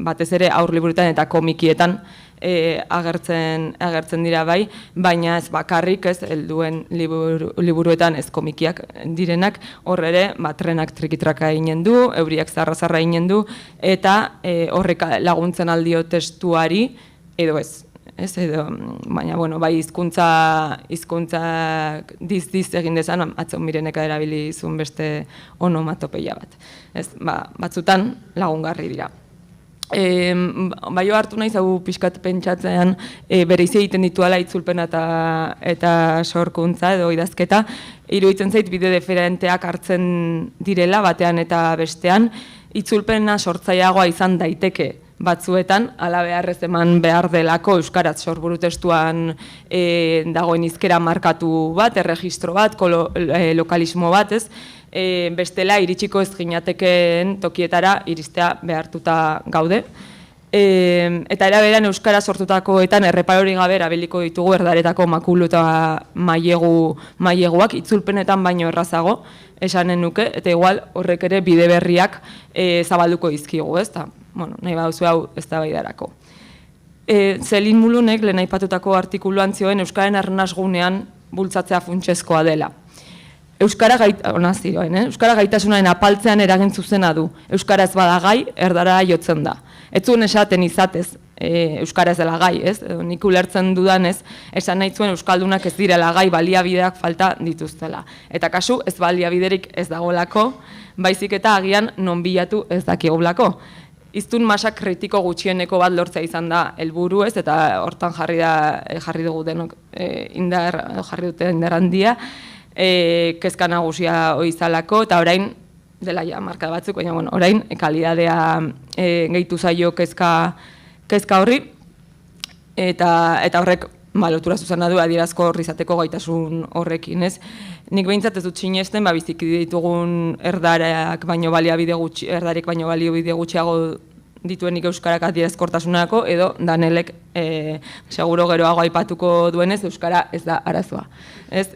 batez ere aurliburuetan eta komikietan agertzen dira bai, baina ez bakarrik helduen liburuetan ez komikiak direnak, hor ere trenak trikitraka eginen du, euriak zarra eginen du, eta horrek laguntzen aldio testuari, edo ez. Baina, bai, hizkuntza diz egin dezan, atzon Mireneka erabili zuen beste onomatopeia bat. Batzutan lagungarri dira. Baio hartu naiz hau pixkat pentsatzean bereizi egiten dituala itzulpena eta sorkuntza edo idazketa, iruditzen zait bide diferenteak hartzen direla batean eta bestean, itzulpena sortzaileagoa izan daiteke batzuetan, ala beharrez eman behar delako euskaraz sorburu testuan dagoen hizkera markatu bat, erregistro bat, lokalismo bat, ez? Bestela iritsiko ez ginatekeen tokietara iristea behartuta gaude. Eta eraberan euskara sortutakoetan erreparori gabe erabiliko ditugu erdaretako makulu eta maileguak itzulpenetan baino errazago esanen nuke, eta igual horrek ere bide berriak zabalduko dizkigu, ez da? Bueno, nahi baduzu hau ez da baidarako. Zelin Mulunek lehen aipatutako artikuluan zioen euskaren arnasgunean bultzatzea funtsezkoa dela. Euskara gaitasunaren apaltzean eragin zuzena du. Euskara ez bada gai, erdara jotzen da. Ez zuen esaten izatez euskara ez dela gai, ez? Nik ulertzen dudanez, esan nahi zuen euskaldunak ez direla gai, baliabideak falta dituztela. Eta kasu ez baliabiderik ez dagolako, baizik eta agian non bilatu ez dakigulako. Hiztun masa kritiko gutxieneko bat lortzea izan da helburu, ez? Eta hortan jarri dugu denok jarri dute indar handia. Kezka nagusia izalako, eta orain dela ja marka batzuk, baina bueno, orain kalidadea gehitu zaio kezka horri, eta horrek lotura zuzena du adierazko horri izateko gaitasun horrekin, ez? Nik behintzat ez dut sinesten, biziki ditugun erdarek baino baliabide gutxiago dituenik euskarak adierazkortasunako, edo Danelek seguro geroago aipatuko duenez euskara ez da arazoa. Ez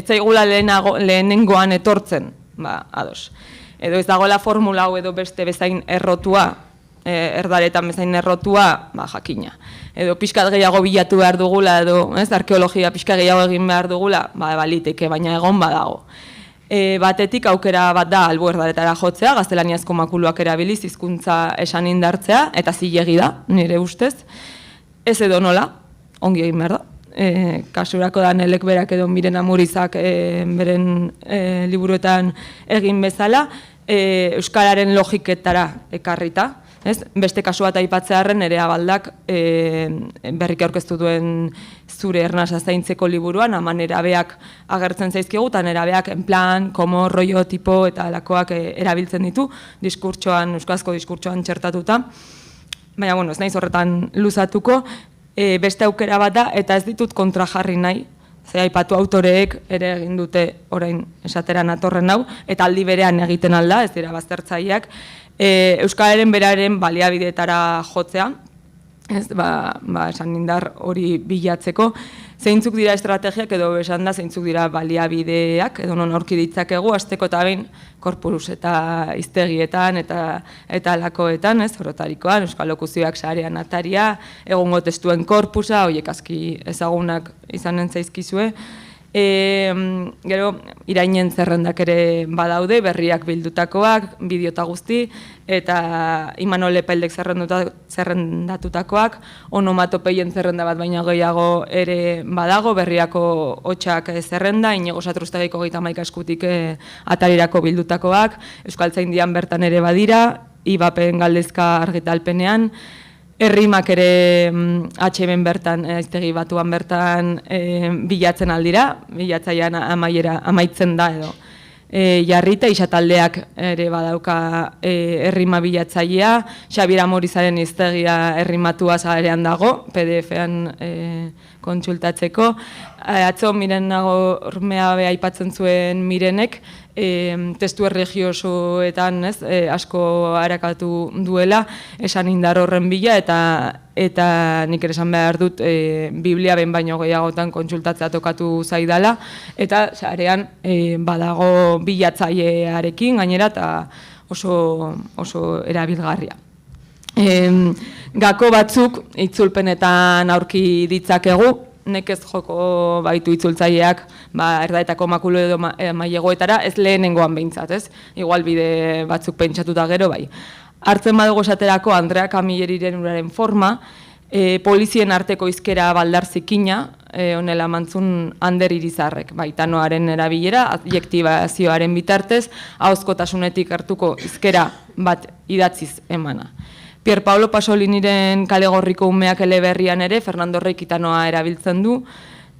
zaigula lehenengoan etortzen, ados. Edo ez dagoela formula hau edo beste bezain errotua, erdaretan bezain errotua, jakina. Edo pixkat gehiago bilatu behar dugula, edo arkeologia pixkat gehiago egin behar dugula, baliteke, baina egon badago. Batetik aukera bat da albo erdaretara jotzea, gaztelaniazko makuluak erabiliz hizkuntza esan indartzea, eta zilegi da, nire ustez. Ez edo nola, ongi egin behar da. Kasurako Danelek berak edo Miren Amurizak beren liburuetan egin bezala, euskararen logiketara ekarrita. Beste kasu bat aipatzearren ere Abaldak berriki aurkeztu duen zure ernasa zaintzeko liburuan, ama nerabeak agertzen zaizkigu, eta nerabeak en plan, komo, rollo, tipo eta alakoak erabiltzen ditu, euskarazko diskurtsoan txertatuta. Baina, bueno, ez naiz horretan luzatuko, beste aukera bat da, eta ez ditut kontrajarri nahi, ze aipatu autoreek ere egin dute orain esateran atorren hau, eta aldi berean egiten alda, ez dira baztertzaileak, euskararen beraren baliabideetara jotzea, esan indar hori bilatzeko, zeintzuk dira estrategiak edo esan da zeintzuk dira baliabideak, edo non aurki ditzakegu, hasteko eta behin korpus eta hiztegietan eta alakoetan, orotarikoan, euskal lokuzioak sarean ataria, egongo testuen korpusa, horiek aski ezagunak izanen zaizkizue. Gero, irainen zerrendak ere badaude, berriak bildutakoak, bideo eta guzti, eta Imanol Epeldek zerrendatutakoak, onomatopeien zerrenda bat baina gehiago ere badago, berriako hotxak zerrenda, Inigo Satruztegiko 31 eskutik atarirako bildutakoak, Euskaltzaindian bertan ere badira, Ibapen galdezka argitalpenean, Errimak ere HM bertan, Aiztegi Batuan bertan bilatzen aldira, bilatzailean amaitzen da edo. Jarrita, isataldeak ere badauka errima bilatzailea, Xabier Amorizaren hiztegia errimatua zarean dago, PDF-an kontsultatzeko. Atzo Miren Nagormea aipatzen zuen Mirenek, testu erregiosoetan asko harakatu duela, esan indar horren bila, eta nik ere esan behar dut Biblia ben baino gehiagotan kontsultatzea tokatu zaidala, eta sarean badago bilatzailearekin gainera eta oso erabilgarria. Gako batzuk itzulpenetan aurki ditzakegu, nekez joko baitu itzultzaileak erdaetako makulu edo mailegoetara, ez lehenengoan behintzat, ez? Igual bide batzuk pentsatuta gero, bai. Hartzen badugu esaterako Andrea Kamilleriren uraren forma, polizien arteko hizkera baldar zikina, honela mantzun Ander Irizarrek, baitanoaren erabilera, adjektibazioaren bitartez, ahozkotasunetik hartuko hizkera bat idatziz emana. Pier Paolo Pasoliniren Kale Gorriko umeak eleberrian ere Fernando Reikitanoa erabiltzen du,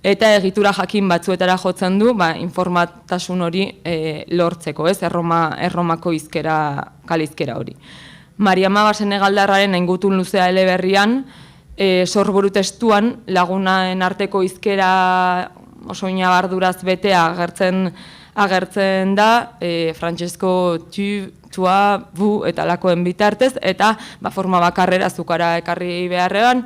eta egitura jakin batzuetara jotzen du, informatasun hori lortzeko, ez? Erromako kalizkera hori. Mariama Basenegaldarraren Aingutun luzea eleberrian, sorburu testuan lagunaen arteko hizkera oso inabarduraz betea agertzen da, Francesco tu, tua, bu eta lakoen bitartez, eta forma bakarrera azukara ekarri beharrean,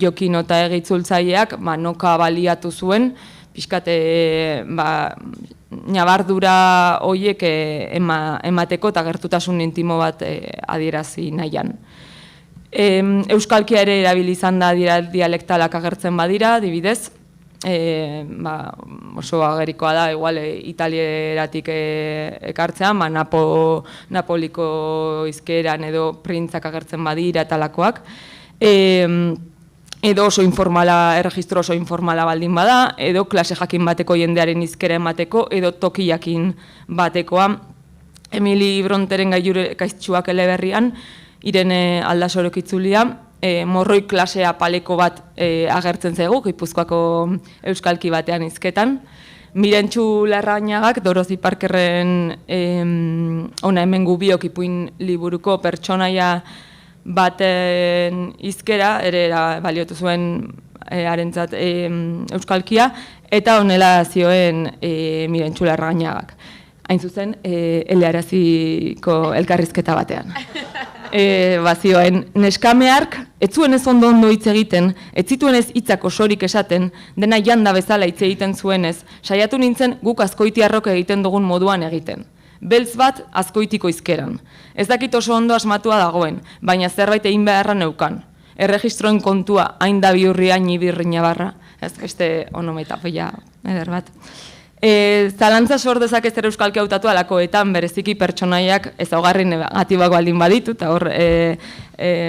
Jokin eta egitzultzaileak noka baliatu zuen, pixkat nabardura horiek emateko eta gertutasun intimo bat adierazi nahian. Euskalkia ere erabili izan da dialektalak agertzen badira, adibidez, oso agerikoa da, igual italieratik ekartzean, Napoliko hizkeran edo printzak agertzen badira eta lakoak. Edo oso informala, erregistro oso informala baldin bada, edo klase jakin bateko jendearen hizkera emateko, edo toki jakin batekoa. Emili Bronteren Gaiztxuak eleberrian, Irene Aldasorok itzulia, morroi klasea paleko bat agertzen zaigu, Gipuzkoako euskalki batean hizketan. Mirentxu Larrañagak, Dorothy Parkerren ona hemen gubiok ipuin liburuko pertsonaia baten hizkera, ere baliotu zuen harentzat euskalkia, eta honela zioen Mirentxu Larrañagak. Hain zuzen, elearaziko elkarrizketa batean. Bazioen, neskameark, ez zuen ez ondo hitz egiten, ez zituen ez hitzak osorik esaten, dena janda bezala hitz egiten zuenez, saiatu nintzen guk azkoitiarrok egiten dugun moduan egiten. Beltz bat azkoitiko hizkeran. Ez dakit oso ondo asmatua dagoen, baina zerbait egin beharra neukan. Erregistroen kontua hain da bihurria nibirri nabarra, ez beste onometapoia eder bat. Zalantza sor dezake zer euskalki hautatu alakoetan bereziki pertsonaiak ezaugarri negatibak baldin baditu, eta hor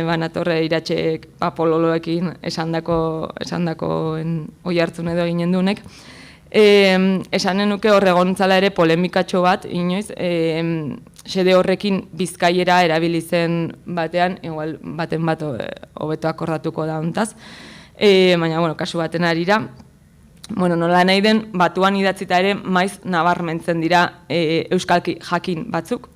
banatorre iratxek pololoekin esandakoen oi hartzun edo eginen dunek. Esanen nuke hor egontzala ere polemikatxo bat, inoiz, xede horrekin bizkaiera erabilizen batean, igual baten bat hobeto akordatuko da hontaz, baina, kasu baten arira, nola nahi den, batuan idatzita ere maiz nabarmentzen dira euskalki jakin batzuk.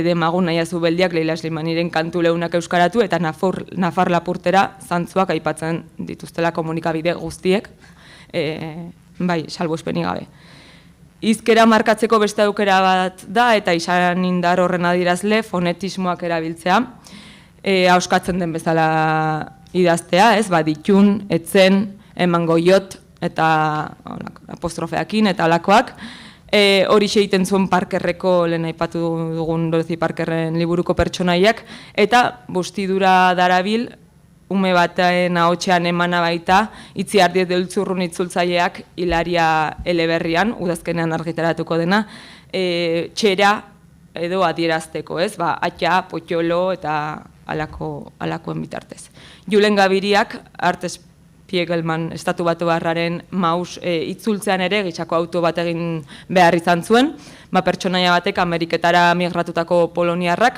Demagun nahiazu beldiak Leila Slimaniren kantu leunak euskaratu eta Nafar Lapurtera zantzuak aipatzen dituztela komunikabide guztiek, salbuespenik gabe. Hizkera markatzeko beste aukera bat da eta izan indar horren adierazle fonetismoak erabiltzea, hauskatzen den bezala idaztea, ditun, etzen, emangoiot, eta apostrofeakin eta alakoak. Hori egiten zuen Parkerreko, lehen aipatu dugun Dorothy Parkerren liburuko pertsonaiak, eta bustidura darabil, ume baten ahotsean emana baita, itzi ardiet deltzurrun itzultzaileak Hilaria eleberrian, udazkenean argitaratuko dena, txera edo adierazteko, atxa, potxolo eta alakoen bitartez. Julen Gabiriak, Artes Piegelman estatu batu barraren maus itzultzean ere, gitxako auto bat egin behar izan zuen, pertsonaia batek Ameriketara migratutako poloniarrak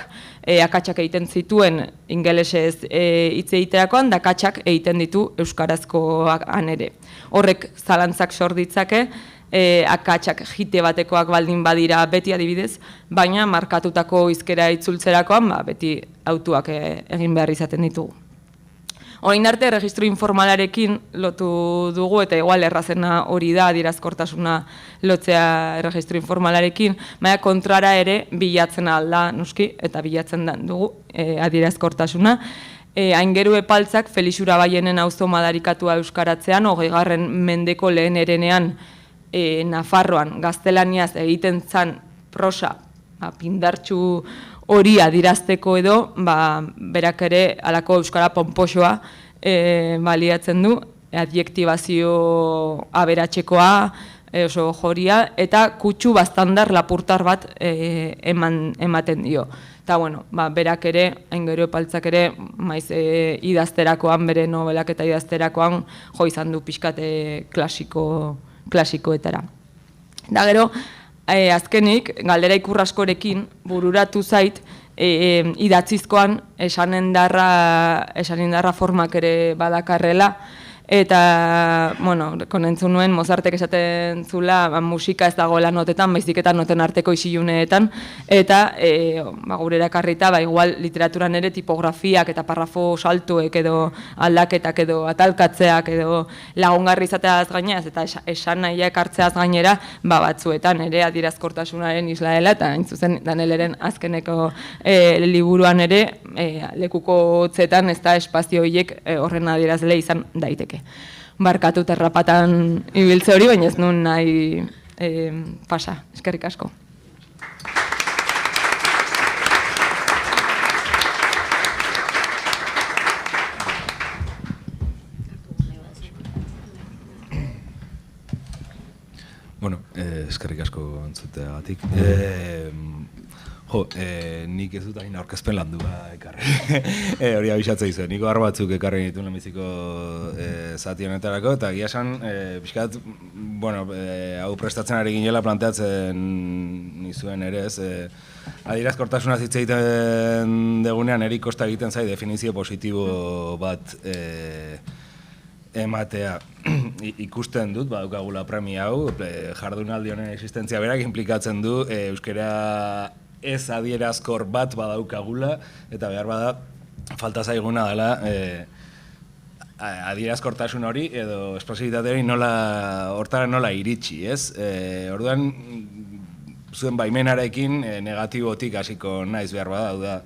akatsak egiten zituen ingelesez hitz egiterakoan, da akatsak egiten ditu euskarazkoan ere. Horrek zalantzak sor ditzake, akatsak jite batekoak baldin badira beti adibidez, baina markatutako hizkera itzultzerakoan beti autuak egin behar izaten ditugu. Orain arte, erregistro informalarekin lotu dugu, eta igual errazena hori da, adierazkortasuna lotzea erregistro informalarekin, baina kontrara ere bilatzen alda, noski, eta bilatzen dugu adierazkortasuna. Aingeru Epaltzak Felix Urabaienen auzo madarikatua euskaratzean, 20. mendeko lehen erenean Nafarroan gaztelaniaz egiten zan prosa, pindartxu hori adirazteko edo, berak ere alako euskara ponposoa baliatzen du, adjektibazio aberatxekoa, oso joria, eta kutsu bastandar lapurtar bat ematen dio. Eta, berak ere, Aingeru Epaltzak ere, maiz idazterakoan, bere novelak eta idazterakoan, jo izan du pixkate klasikoetara. Da gero, azkenik, galdera ikurraskorekin bururatu zait, idatzizkoan esanen darra formak ere badakarrela, eta, bueno, konentzun nuen Mozartek esaten zula musika ez dagoela notetan, baizik eta noten arteko isiluneetan, eta gure erakarrita, igual literaturan ere tipografiak eta parrafo saltuek edo aldaketak edo atalkatzeak edo lagungarri izateaz gainaz eta esan nahiak hartzeaz gainera, batzuetan ere adierazkortasunaren isla dela, eta hain zuzen Danieleren azkeneko liburuan ere lekuko hotzetan ez da espazio horiek horren adierazle izan daiteke. Barkatu terrapatan ibiltze hori, baina ez nuen nahi pasa. Eskerrik asko. Bueno, eskerrik asko entzuteagatik. Nik ez dut hain aurkezpen landua ekarri. Hori abisatzea izan. Niko har batzuk ekarri nituen lehenbiziko zati honetarako, eta egia esan, pixkat, hau prestatzen ari ginela planteatzen nizuen ere, ez. Adierazkortasunaz hitz egiten degunean, eri kosta egiten zai definizio positibo bat ematea. Ikusten dut, badukagula premia hau, jardunaldi honen existentzia berak implikatzen du euskara ez adierazkor bat badaukagula, eta behar bada falta zaiguna dela adierazkortasun hori edo espresibitate hori hortara nola iritsi, ez? Orduan, zuen baimenarekin negatibotik hasiko naiz behar bada, hau da,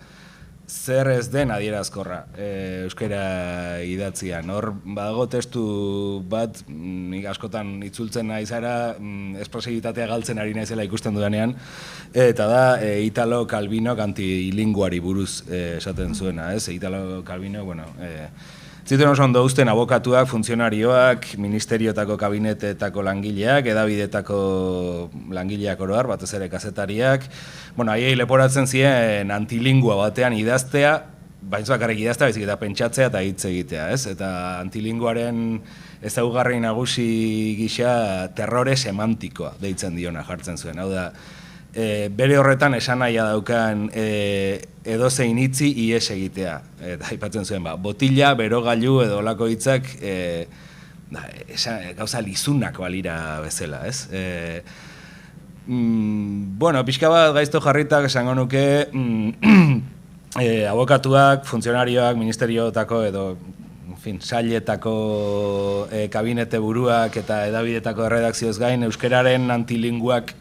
zer ez den adierazkorra euskara idatzian. Hor badago testu bat, nik askotan itzultzen naizara, espresibitatea galtzen ari naizela ikusten dudanean, eta da Italo Calvinok antilinguari buruz esaten zuena, ez? Italo Calvino, zituen oso ondo uzten abokatuak, funtzionarioak, ministerioetako kabinetetako langileak, edabidetako langileak oroar, batez ere kazetariak. Haiei leporatzen ziren antilingua batean idaztea, baina bakarrik idaztea, baizik eta pentsatzea eta hitz egitea, ez? Eta antilinguaren ezaugarri nagusi gisa terrore semantikoa deitzen diona jartzen zuen. Hau da, bere horretan esan nahia daukan edozein hitzi ihes egitea. Eta aipatzen zuen, botila, berogailu edo olako hitzak gauza lizunak balira bezala, ez? Pixka bat gaizto jarritak esango nuke abokatuak, funtzionarioak, ministerioetako edo sailetako kabinete buruak eta edabidetako erredakzioz gain euskararen antilinguak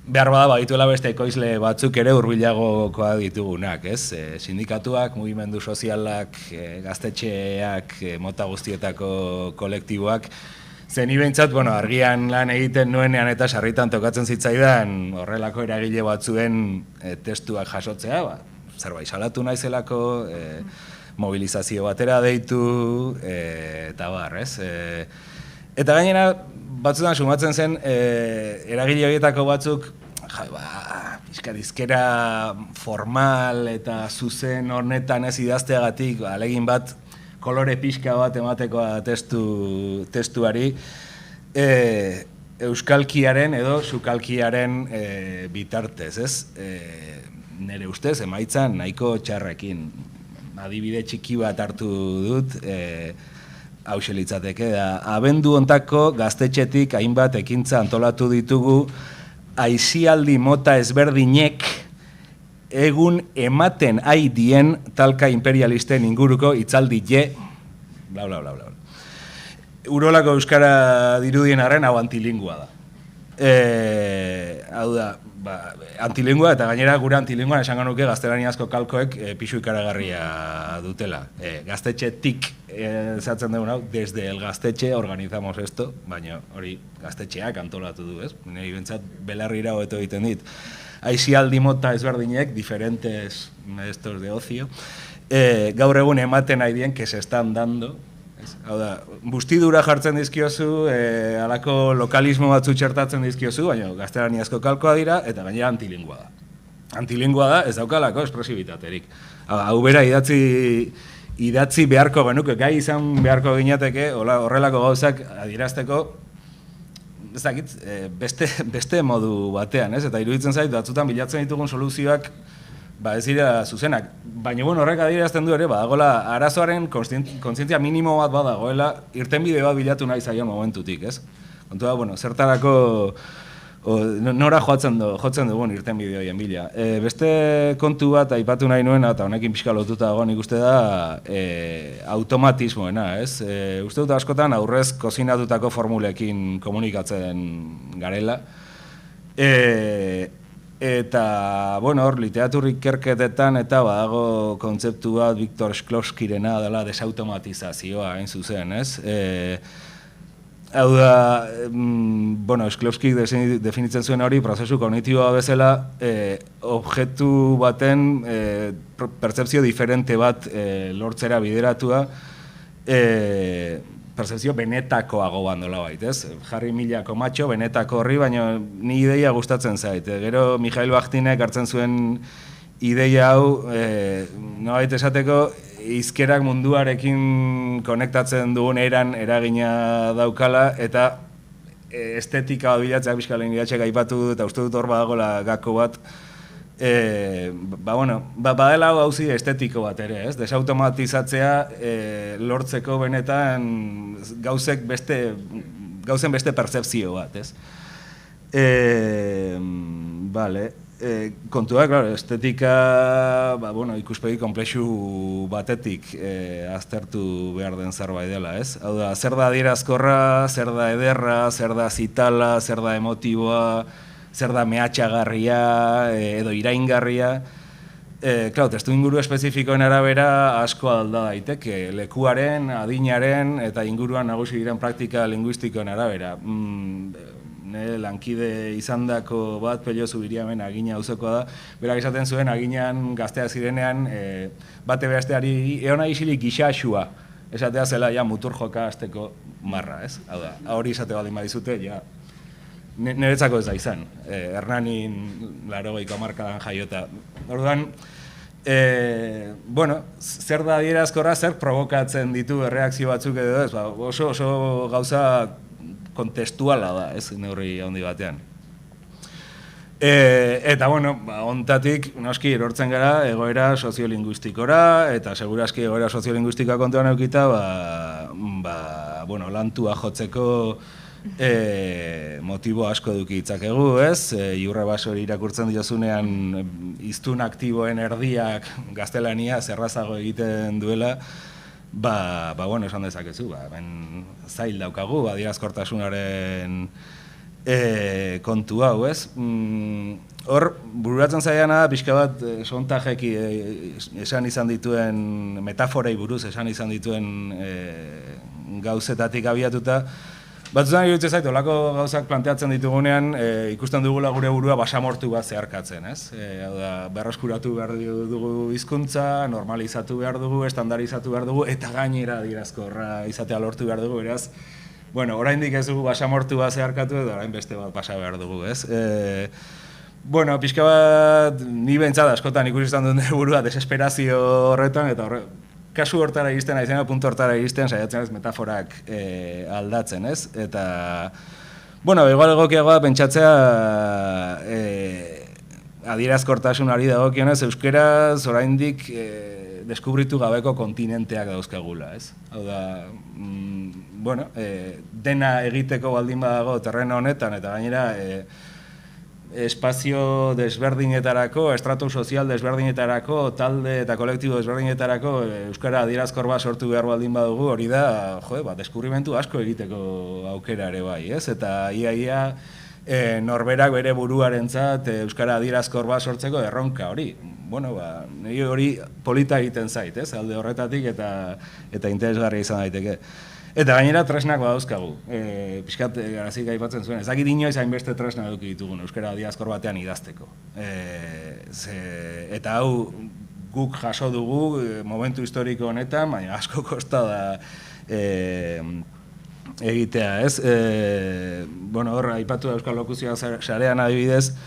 behar bada badituela beste ekoizle batzuk ere hurbilagokoa ditugunak, ez? Sindikatuak, mugimendu sozialak, gaztetxeak, mota guztietako kolektiboak. Zeni behintzat, argian lan egiten nuenean eta sarritan tokatzen zitzaidan horrelako eragile batzuen testuak jasotzea, zerbait salatu naizelako, mobilizazio batera deitu, eta bar, ez? Eta gainera, batzutan sumatzen zen, eragile horietako batzuk, pixka formal eta zuzen hornetan ez idazteagatik, alegin bat, kolore pixka bat ematekoa testuari, euskalkiaren edo sukalkiaren bitartez, ez? Nire ustez, emaitzan nahiko txarrekin. Adibide txiki bat hartu dut, hauxe litzateke da. Abendu hontako gaztetxetik hainbat ekintza antolatu ditugu, aisialdi mota ezberdinek egun ematen dien talka imperialisten inguruko hitzaldi bla, bla, bla, bla. Urolako euskara dirudien arren hau antilingua da. Hau da, antilingua eta gainera gure antilinguan esango nuke gaztelaniazko kalkoek pisu ikaragarria dutela. Gaztetxetik esatzen dugun hau, desde el gaztetxe organizamos esto, baina hori gaztetxeak antolatu du, ez? Nire bentsat belarrira hobeto egiten dit. Aisialdi mota ezberdinek, diferentes maestros de ocio, gaur egun ematen nahi dien que se están dando. Hau da, bustidura jartzen dizkiozu, halako lokalismo batzu txertatzen dizkiozu, baina gaztelaniazko kalkoa dira, eta gainera antilingua da. Antilingua da, ez daukalako espresibitaterik. Hau bera idatzi beharko genuke, gai izan beharko ginateke, horrelako gauzak adierazteko, ez dakit, beste modu batean, ez? Eta iruditzen zait, batzutan bilatzen ditugun soluzioak ez dira zuzenak. Baina horrek adierazten du ere, badagoela arazoaren kontzientzia minimo bat badagoela, irtenbide bat bilatu nahi zaion momentutik, ez? Kontua, zertarako nora jotzen dugun irtenbide horien bila. Beste kontu bat aipatu nahi nuena, eta honekin pixka lotuta dago nik uste da, automatismoena, ez? Uste dut askotan aurrez kozinatutako formulekin komunikatzen garela. Eta, hor, literatur ikerketetan eta badago kontzeptu bat Viktor Shklovskirena dela desautomatizazioa, hain zuzen, ez? Hau da, Shklovskik definitzen zuen hori prozesu kognitiboa bezala objektu baten pertzepzio diferente bat lortzera bideratua percepzio benetakoago bandola bait, ez? Jarri milako matxo, benetako horri, baina ni ideia gustatzen zait. Gero Mikhail Bakhtinek hartzen zuen ideia hau, nolabait esateko, hizkerak munduarekin konektatzen dugun eragina daukala, eta estetika bat bilatzeak bizkalen bilatzeak aipatu dut, eta uste dut hor badagoela gako bat, badela hau gauzi estetiko bat ere, ez? Desautomatizatzea lortzeko benetan gauzen beste pertzepzio bat, ez? Kontua, estetika ikuspegi komplexu batetik aztertu behar den zerbait dela, ez? Hau da, zer da adierazkorra, zer da ederra, zer da zitala, zer da emotiboa, zer da mehatxagarria edo iraingarria. Testu inguru espezifikoen arabera asko alda daiteke, lekuaren, adinaren eta inguruan nagusi diren praktika linguistikoen arabera. Lankide izandako bat, Pello Zubiriamen agina auzokoa da, berak esaten zuen aginan gaztea zirenean bate besteari eona isilik gixaxua esatea zela ja mutur joka azteko marra, ez? Hau da, hori esate baldin badizute, ja, niretzako ez da izan, Hernanin 80ko hamarkadan jaiota. Orduan, zer da adierazkorra, zer provokatzen ditu erreakzio batzuk edo ez, oso gauza kontestuala da, ez, neurri handi batean. Eta, ontatik, noski, erortzen gara egoera soziolinguistikora, eta segurazki egoera soziolinguistika kontuan eukita, lantua jotzeko motibo asko eduki ditzakegu, ez? Iurra Basori irakurtzen diozunean hiztun aktiboen erdiak gaztelania zerrazago egiten duela, esan dezakezu, zail daukagu, adierazkortasunaren kontu hau, ez? Hor, bururatzen zaiana, pixka bat, sontajeki esan izan dituen, metaforei buruz esan izan dituen gauzetatik abiatuta, batzutan iruditzen zait, olako gauzak planteatzen ditugunean, ikusten dugula gure burua basamortu bat zeharkatzen, ez? Hau da, berreskuratu behar dugu hizkuntza, normalizatu behar dugu, estandarizatu behar dugu, eta gainera adierazkorra izatea lortu behar dugu, beraz, oraindik ez dugu basamortu bat zeharkatu, edo orain beste bat pasa behar dugu, ez? Pixka bat, ni behintzat askotan ikusi izan duen burua desesperazio horretan, eta kasu hortara iristen, puntu hortara iristen, saiatzen ez metaforak aldatzen, ez? Eta, igual egokiagoa pentsatzea adierazkortasunari dagokionez, euskeraz oraindik deskubritu gabeko kontinenteak dauzkagula, ez? Hau da, dena egiteko baldin badago terreno honetan, eta gainera espazio desberdinetarako, estratu sozial desberdinetarako, talde eta kolektibo desberdinetarako euskara adierazkor bat sortu behar baldin badugu, hori da, deskubrimentu asko egiteko aukera ere bai, ez? Eta ia norberak bere buruarentzat euskara adierazkor bat sortzeko erronka hori. Nire hori polita egiten zait, ez? Alde horretatik eta interesgarria izan daiteke. Eta gainera tresnak badauzkagu, pixkat garazik aipatzen zuen, ez dakit inoiz hainbeste tresna eduki ditugun euskara adierazkor batean idazteko. Eta hau guk jaso dugu momentu historiko honetan, baina asko kosta da egitea, ez? Hor, aipatu da Euskal Lokuzioa sarean adibidez,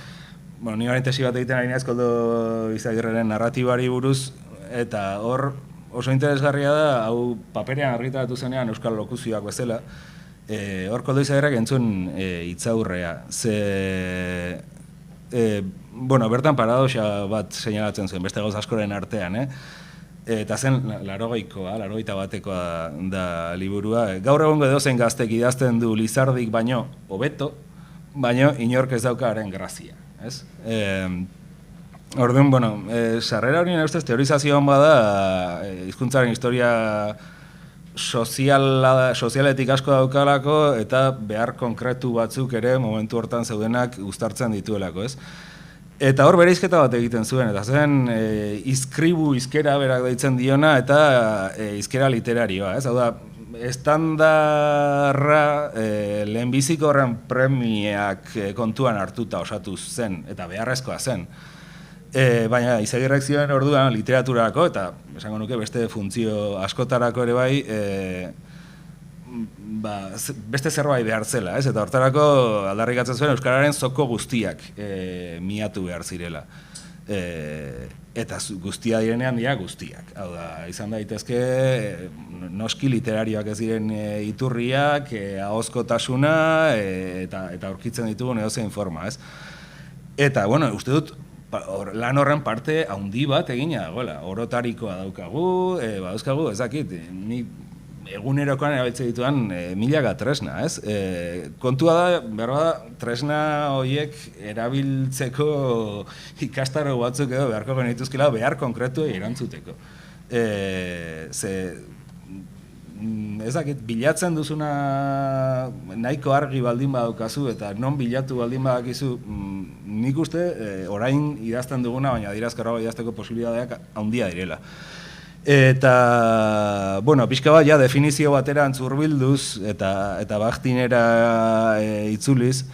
ni orain tesi bat egiten ari naiz Koldo Izagirreren narratibari buruz, eta hor, oso interesgarria da, hau paperean argitaratu zenean Euskal Lokuzioak bezala, hor Koldo Izagirrek entzun hitzaurrea, ze bertan paradoxa bat seinalatzen zuen, beste gauz askoren artean, eta zen 80 batekoa da liburua. Gaur egongo edozein gaztek idazten du Lizardik baino hobeto, baino inork ez dauka haren grazia, ez? Orduan, sarrera hori nire ustez teorizazioan bada, hizkuntzaren historia sozialetik asko daukalako eta behar konkretu batzuk ere momentu hortan zeudenak uztartzen dituelako, ez? Eta hor bereizketa bat egiten zuen, eta zen hizkera berak deitzen diona eta hizkera literarioa, ez? Hau da, estandarra lehenbiziko horren premiak kontuan hartuta osatu zen, eta beharrezkoa zen. Baina Izagirrek zioen orduan literaturako, eta esango nuke beste funtzio askotarako ere bai, beste zerbait behar zela, ez? Eta hortarako aldarrikatzen zuen euskararen zoko guztiak miatu behar zirela. Eta guztia direnean dira guztiak. Hau da, izan daitezke noski literarioak ez diren iturriak, ahozkotasuna eta aurkitzen ditugun edozein forma, ez? Eta, uste dut, lan horren parte handi bat egina dagoela. Orotarikoa daukagu, badauzkagu, ez dakit, ni egunerokoan erabiltzen dituan milaka tresna, ez? Kontua da, behar da, tresna horiek erabiltzeko ikastaro batzuk edo beharko genituzkela behar konkretuei erantzuteko. Ez dakit, bilatzen duzuna nahiko argi baldin badaukazu eta non bilatu baldin badakizu, nik uste orain idazten duguna, baina dirazkarrago idazteko posibilitateak handia direla. Eta, pixka bat, definizio batera antzurbilduz eta Bachtinera itzuliz,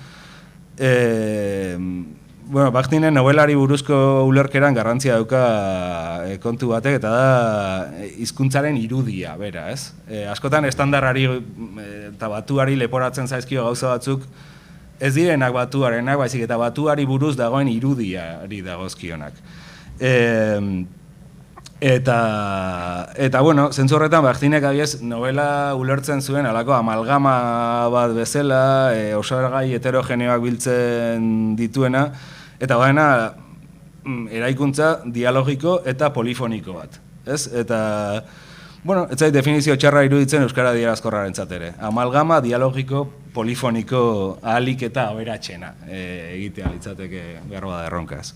Bachtinen nobelari buruzko ulerkeran garrantzia dauka kontu batek, eta da hizkuntzaren irudia, bera, ez? Askotan estandarrari eta batuari leporatzen zaizkio gauza batzuk, ez direnak batuarenak, baizik eta batuari buruz dagoen irudiari dagozkionak. Eta zentzu horretan, Bachtinek abiez novela ulertzen zuen alako amalgama bat bezala, osagai heterogeneoak biltzen dituena, eta baina eraikuntza dialogiko eta polifoniko bat. Ez? Eta, ez zait definizio txarra iruditzen euskara adierazkorrarentzat ere. Amalgama dialogiko polifoniko ahalik eta aberatxena egitea litzateke behar bada erronkaz.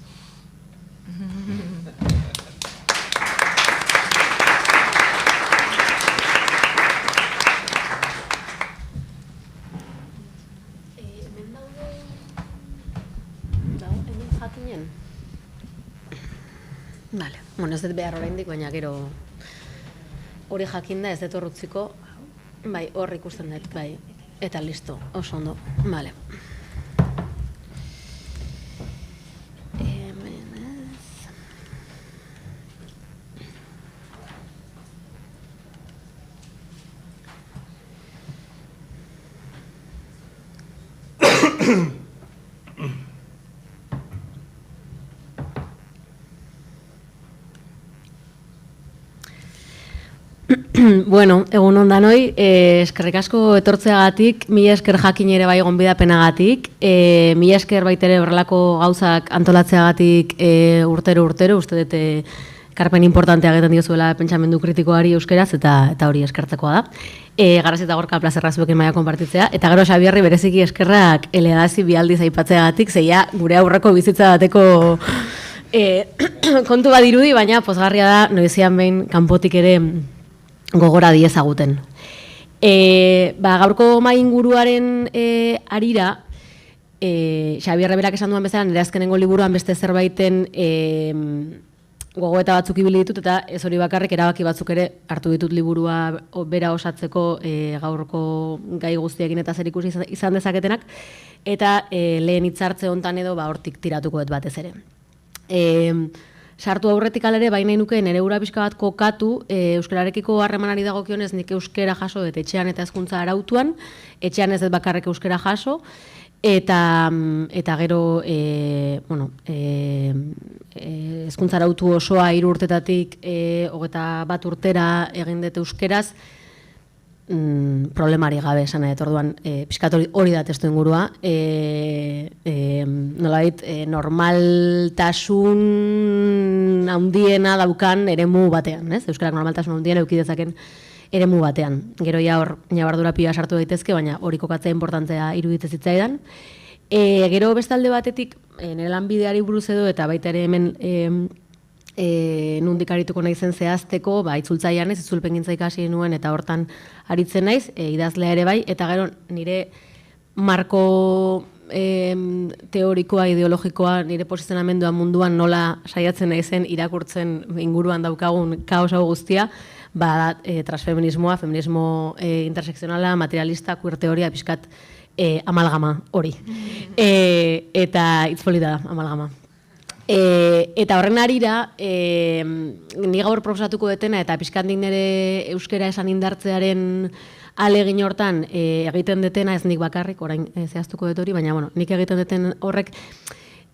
Vale, ez dut behar oraindik, baina gero hori jakinda ez dut horrutziko, bai, hor ikusten dut, bai, eta listo, oso ondo, vale. Bueno, egun ondan hoi, eskerrik asko etortzeagatik, mila esker jakin ere bai gonbidapenagatik, mila esker baitere horrelako gauzak antolatzeagatik urtero, uste dute karpen importantea egiten diozuela pentsamendu kritikoari euskeraz, eta hori eskertzekoa da. Garaz eta gorka plazerra zuekin maia konpartitzea, eta gero Xabierri bereziki eskerrak elegazi bialdiz aipatzeagatik, zeia gure aurreko bizitza bateko kontu bat dirudi, baina pozgarria da, noizian behin kanpotik ere gogora diezaguten. Gaurko mai inguruaren arira, Xabier berak esan duan bezala, nire azkenengo liburuan beste zerbaiten gogoeta batzuk ibili ditut, eta ez hori bakarrik erabaki batzuk ere hartu ditut liburua bera osatzeko gaurko gai guztiekin eta zer ikusi izan dezaketenak, eta lehen hitzartze hontan edo hortik tiratuko dut batez ere. Sartu aurretik alere, baina nuke nire ura pixka bat kokatu, euskararekiko harremanari dagokionez nik euskera jaso, eta etxean eta hezkuntza arautuan, etxean ez dut bakarrik euskera jaso, eta gero, hezkuntza arautu osoa 3 urtetatik 21 urtera egin dut euskeraz, problemari gabe esan nahi, orduan pixkat hori da testu ingurua, nolabait normaltasun handiena daukan eremu batean, ez? Euskarak normaltasun handiena eduki dezaken eremu batean. Gero ja hor ñabardura pila sartu daitezke, baina hori kokatzea importantea iruditzen zitzaidan. Gero bestalde batetik, nire lanbideari buruz edo, eta baita ere hemen nundik arituko naizen zehazteko, itzultzaian ez, itzulpen gintza ikasi nuen, eta hortan aritzen naiz, idazlea ere bai, eta gero nire marko teorikoa, ideologikoa, nire posizionamendua munduan nola saiatzen naizen irakurtzen inguruan daukagun kaos hau guztia, transfeminismoa, feminismo intersekzionala, materialista, queer teoria, pixkat amalgama hori. Eta itzpolita da, amalgama. Eta horren arira, ni gaur proposatuko detena eta pixkandik nire euskera esan indartzearen alegin hortan egiten detena, ez nik bakarrik, orain zehaztuko dut hori, baina nik egiten deten horrek,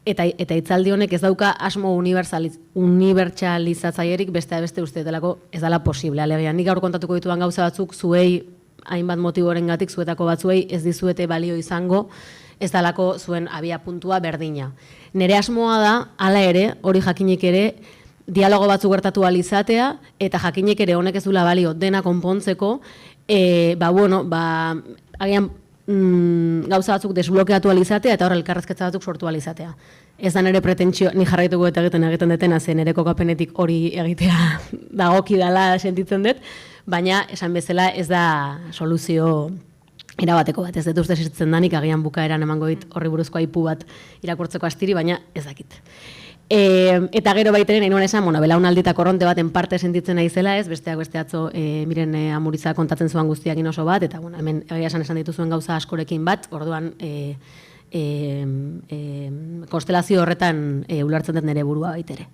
eta hitzaldi honek ez dauka asmo unibertsalizatzaierik beste uste delako ez dela posible. Alegia, nik gaur kontatuko dituan gauza batzuk zuei, hainbat motiborengatik zuetako batzuei ez dizuete balio izango, ez dalako zuen abia puntua berdina. Nere asmoa da, hala ere, hori jakinik ere, dialogo batzuk gertatu alizatea, eta jakinik ere honek ez dula balio dena konpontzeko, agian gauza batzuk desblokeatu alizatea, eta hor elkarrezketza batzuk sortu alizatea. Ez da nere pretentsio, ni jarraituko eta egiten detena, zen nere kokapenetik hori egitea dagoki dela sentitzen dut, baina esan bezala ez da soluzio erabateko bat, ez dut uste sirtzen danik, agian bukaeran emango dit horri buruzko aipu bat irakurtzeko astiri, baina ez dakit. Eta gero baiteren, nahi nuen esan, belaunaldita korronte baten parte sentitzen naizela ez, besteak beste atzo miren Amuriza kontatzen zuan guztiakin oso bat, eta hemen egia esan dituzuen gauza askorekin bat, orduan konstelazio horretan ulertzen dut nire burua baitere.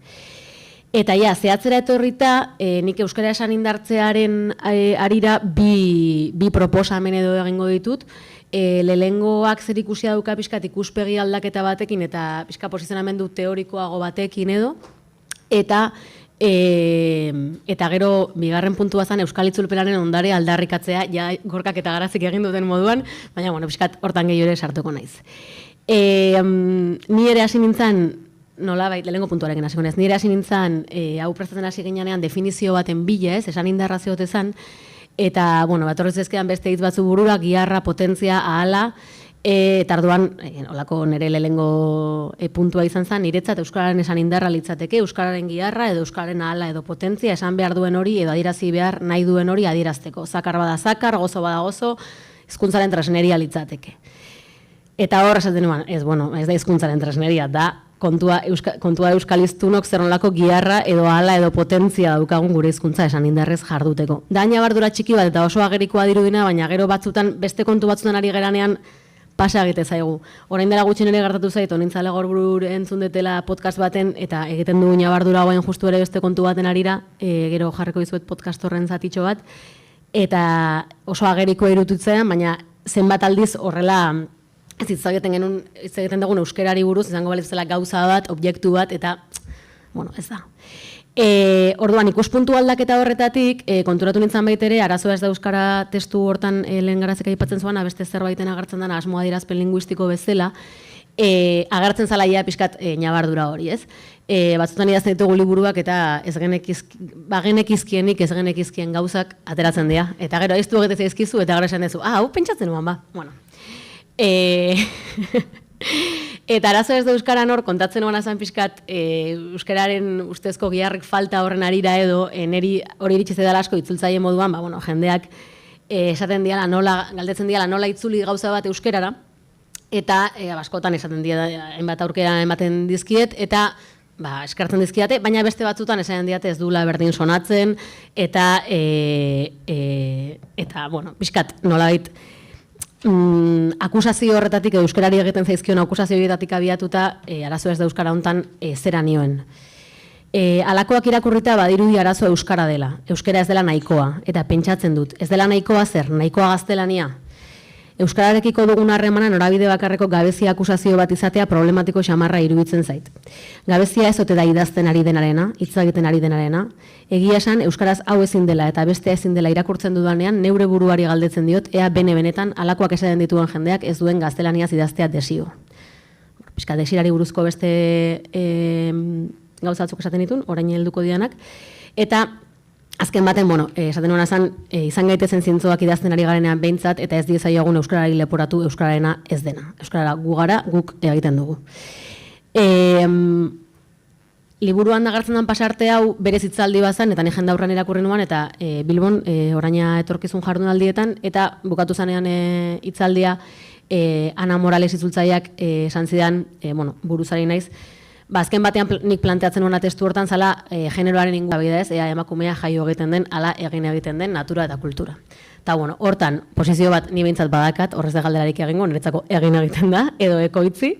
Eta zehatzera etorrita, nik euskara esan indartzearen arira bi proposamen edo egingo ditut. Lehengoak zer ikusia dauka pixkat ikuspegi aldaketa batekin eta pixka posizionamendu teorikoago batekin edo. Eta gero, bigarren puntua zen Euskal Itzulpenaren ondare aldarrikatzea, Gorkak eta Garazik egin duten moduan, baina, pixkat hortan gehiago ere sartuko naiz. Ni ere hasi nintzen, lehenengo puntuarekin hasiko naiz, nire hasi nintzen, hau prestatzen hasi ginean definizio baten bila ez, esan indarra zeote zen, eta, batorrez ezkean beste hitz batzu burura, giharra, potentzia, ahala, eta arduan, olako nire lehenengo puntua izan zen, niretzat Euskararen esan indarra litzateke, Euskararen giharra, edo Euskararen ahala, edo potentzia, esan behar duen hori, edo adierazi behar nahi duen hori adierazteko. Zakar bada zakar, gozo bada gozo, hizkuntzaren tresneria litzateke. Eta hor esaten nuen, ez da hizkuntzaren tresneria, da kontua euskaliztunok zer nolako giharra edo ahala edo potentzia daukagun gure hizkuntza esan indarrez jarduteko. Da ñabardura txiki bat eta oso agerikoa dirudina, baina gero batzutan, beste kontu batzutan ari geranean pasa egite zaigu. Orain dela gutxi nire gertatu zait, onintzale Gorburu entzun detela podcast baten, eta egiten du ñabardura guain justu ere beste kontu baten arira, gero jarriko dizuet podcast horren zatitxo bat, eta oso agerikoa irututzean, baina zenbat aldiz horrela ez egiten dugun euskerari buruz, izango balitzela gauza bat, objektu bat, eta, ez da. Orduan, ikuspuntu aldaketa horretatik, konturatu nintzen baitere, arazoa ez da euskara testu hortan lehen Garazik aipatzen zuan, beste zerbaiten agertzen dena asmoa adierazpen linguistiko bezala, agertzen zala ia pixkat ñabardura hori, ez? Batzutan idazten ditugu liburuak eta bagenekizkienik ez genekizkien gauzak ateratzen dira. Eta gero, ez du egite zaizkizu, eta gero esan dezu, hau pentsatzen nuen, ba. Eta arazo ez da euskaran hor, kontatzen nuen azan pixkat euskararen ustezko giharrik falta horren arira edo, neri hori iritsi zedala asko itzultzaile moduan, jendeak esaten diala galdetzen diala nola itzuli gauza bat euskerara, eta askotan esaten diala hainbat aurkera ematen dizkiet, eta eskartzen dizkiate, baina beste batzutan esaten diate ez duela berdin sonatzen, eta pixkat nolabait akusazio horretatik, euskarari egiten zaizkion akusazio horietatik abiatuta, arazo ez da euskara hontan zera nioen. Alakoak irakurrita badirudi arazo euskara dela, euskara ez dela nahikoa, eta pentsatzen dut, ez dela nahikoa zer, nahikoa gaztelania. Euskararekiko dugun harremana norabide bakarreko gabezia akusazio bat izatea problematiko xamarra iruditzen zait. Gabezia ez ote da idazten ari denarena, hitz egiten ari denarena. Egia esan, euskaraz hau ezin dela eta bestea ezin dela irakurtzen dudanean, neure buruari galdetzen diot, ea benetan alakoak esaten dituen jendeak ez duen gaztelaniaz idaztea desio. Pizka desirari buruzko beste gauzatzuk esaten ditun, orain helduko dianak. Eta azken baten, esaten nuen izan gaitezen zintzoak idazten ari garenean behintzat, eta ez diezaiogun euskarari leporatu euskararena ez dena. Euskarara gu gara, guk egiten dugu. Liburuan agertzen den pasarte hau berez hitzaldi bazan, eta ni jende aurran irakurri nuan, eta Bilbon oraina etorkizun jardunaldietan, eta bukatu zanean hitzaldia Ana Morales itzultzaileak esan zidan, buruzari naiz, azken batean nik planteatzen nuena testu hortan zala generoaren ingurabida ez, ea emakumea jaio egiten den, ala egiten den natura eta kultura. Eta hortan, posizio bat ni behintzat badakat, horrez de galderarik egingo, niretzako egiten da, edo ekoitzi.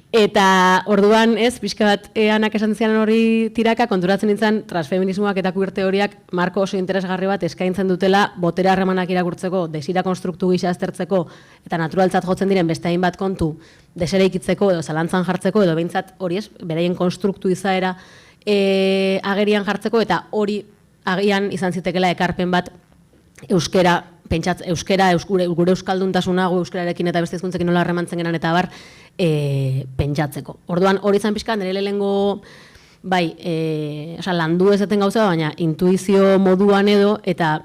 Eta orduan ez, pixka bat Anak esan zian hori tiraka, konturatzen nintzen transfeminismoak eta kuirte horiak marko oso interesgarri bat eskaintzen dutela botere harremanak irakurtzeko, desira konstruktu gisa aztertzeko, eta naturaltzat jotzen diren beste hainbat kontu desereikitzeko edo zalantzan jartzeko, edo behintzat hori ez, beraien konstruktu izaera agerian jartzeko, eta hori agian izan zitekela ekarpen bat euskara, gure euskalduntasuna, euskararekin eta beste hizkuntzekin nola harremantzen geran eta bar, pentsatzeko. Orduan, hori izan pixka, nire lehenengo, landu ezeten gauza, baina intuizio moduan edo, eta,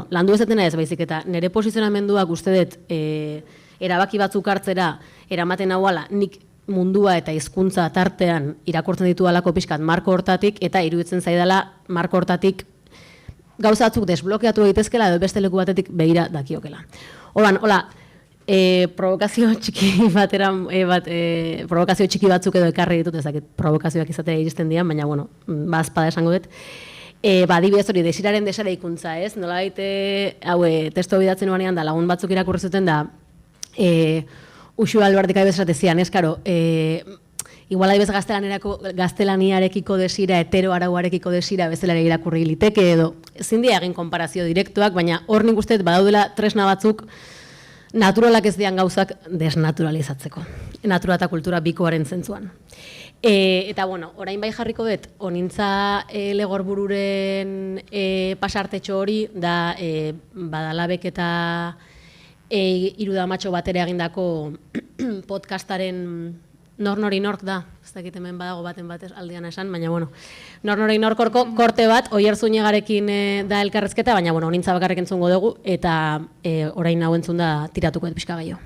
landu ezetena ez baizik, eta nire posizionamenduak uste dut, erabaki batzuk hartzera, eramaten hauala, nik mundua eta hizkuntza tartean irakurtzen ditu alako pixkat marko hortatik, eta iruditzen zaidala marko hortatik gauzatzuk desblokeatu egitezkela edo beste leku batetik begira dakiokela. Hola, provokazio txiki provokazio txiki batzuk edo ekarri ditut, ezakit provokazioak izatea iristen dian, baina, bazpada esango dut. Adibidez hori, desiraren desaraikuntza, ez? Nolabait, testu bidatzen nuanean da, lagun batzuk irakurri zuten da, Uxu Albardik aibez esatezian, ez, karo, igual aibez gaztelaniarekiko desira, hetero arauarekiko desira, bezala irakurri liteke edo, ezin dia egin konparazio direktuak, baina hor nik uste badaudela tresna batzuk naturalak ez dian gauzak desnaturalizatzeko. Natura eta kultura bikoaren zentzuan. Eta, orain bai jarriko dut, onintza Legorbururen pasartetxo hori, da Badalabek eta Irudamatxo batera egindako podcastaren nor-nori nork da, ez dakit hemen badago baten batez aldian esan, baina nor-nori norkorko korte bat, Oierzuñegarekin da elkarrezketa, baina onintza bakarrik entzungo dugu, eta orain hau entzun da tiratuko dut pixka gehiago.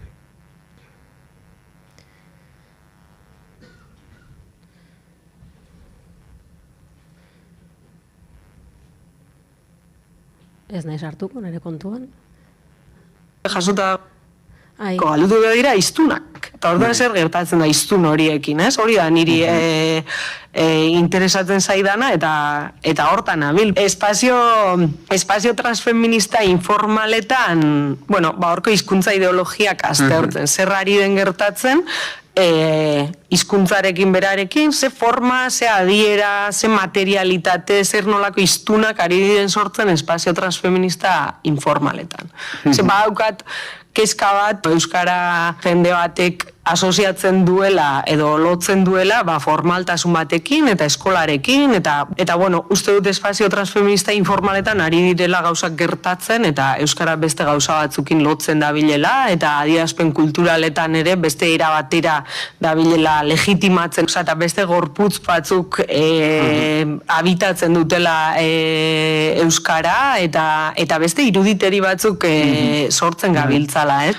Ez nahi sartuko, nire kontuan. Jasuta galdutu dira iztunak. Eta orduan zer gertatzen da iztun horiekin, ez? Hori da niri interesatzen zaidana eta hortan nabil. Espazio transfeminista informaletan, horko hizkuntza ideologiak aztertzen. Zer ari den gertatzen, hizkuntzarekin berarekin, ze forma, ze adiera, ze materialitate, zer nolako iztunak ari diren sortzen espazio transfeminista informaletan. Ze badaukat kezka bat, euskara jende batek asoziatzen duela edo lotzen duela formaltasun batekin eta eskolarekin eta uste dut espazio transfeminista informaletan ari direla gauzak gertatzen eta euskara beste gauza batzukin lotzen dabilela eta adierazpen kulturaletan ere beste era batera dabilela legitimatzen eta beste gorputz batzuk habitatzen dutela euskara eta beste iruditeri batzuk sortzen gabiltzala,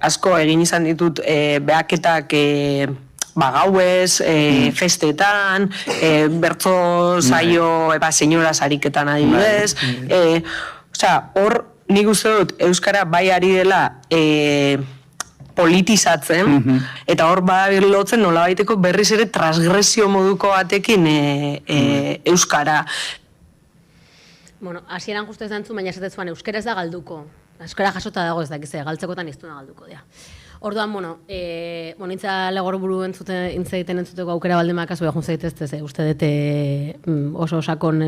asko egin izan ditut behaketak gauez, festetan, bertso saio senyoras ariketan adibidez. Hor, nik uste dut euskara bai ari dela politizatzen, eta hor badabil lotzen nolabaiteko berriz ere transgresio moduko batekin euskara. Hasieran justu ez dantzu, baina esatezuan euskara ez da galduko. Euskara jasota dago ez dakize, galtzekotan iztuna galduko dira. Orduan, nintza Legorburu egiten entzuteko aukera baldin makazu egun zaiteztez, uste dute oso sakon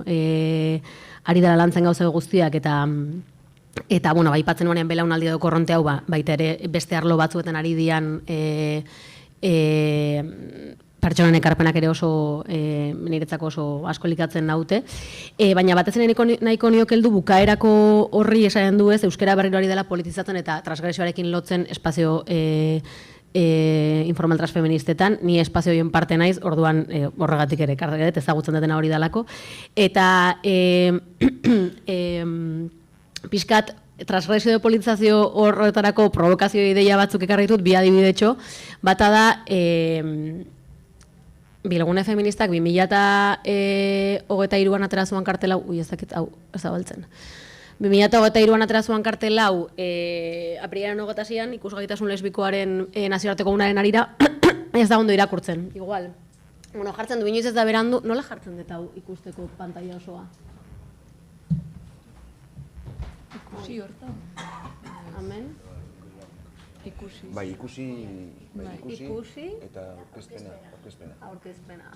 ari dela lantzen gauza guztiak, eta Eta, bueno, aipatzen nuenean belaunaldi edo korronte hau, baita ere beste arlo batzuetan ari dian pertsonen ekarpenak ere oso, niretzako oso asko likatzen naute. Baina batez ere nahiko niok heldu bukaerako horri esaten du ez, euskara berriro ari dela politizatzen eta transgresioarekin lotzen espazio informal transfeministetan, ni espazio horien parte naiz, orduan horregatik ere kardegadet ezagutzen dutena hori dalako. Eta pixkat, transgresio de politizazio horretarako provokazio ideia batzuk ekarri ditut, bi adibidetxo, bata da, Bilgune feministak 2023an atera zuen kartel hau, ez dakit, hau, ez zabaltzen. 2023an atera zuen kartel hau, aprilean 26an, ikusgaitasun lesbikoaren nazioarteko egunaren arira, ez da ondo irakurtzen, igual. Bueno, jartzen du, inoiz ez da berandu, nola jartzen dut hau ikusteko pantalla osoa? Ikusi horta. Amen. Ikusi. Bai, ikusi eta aurkezpena.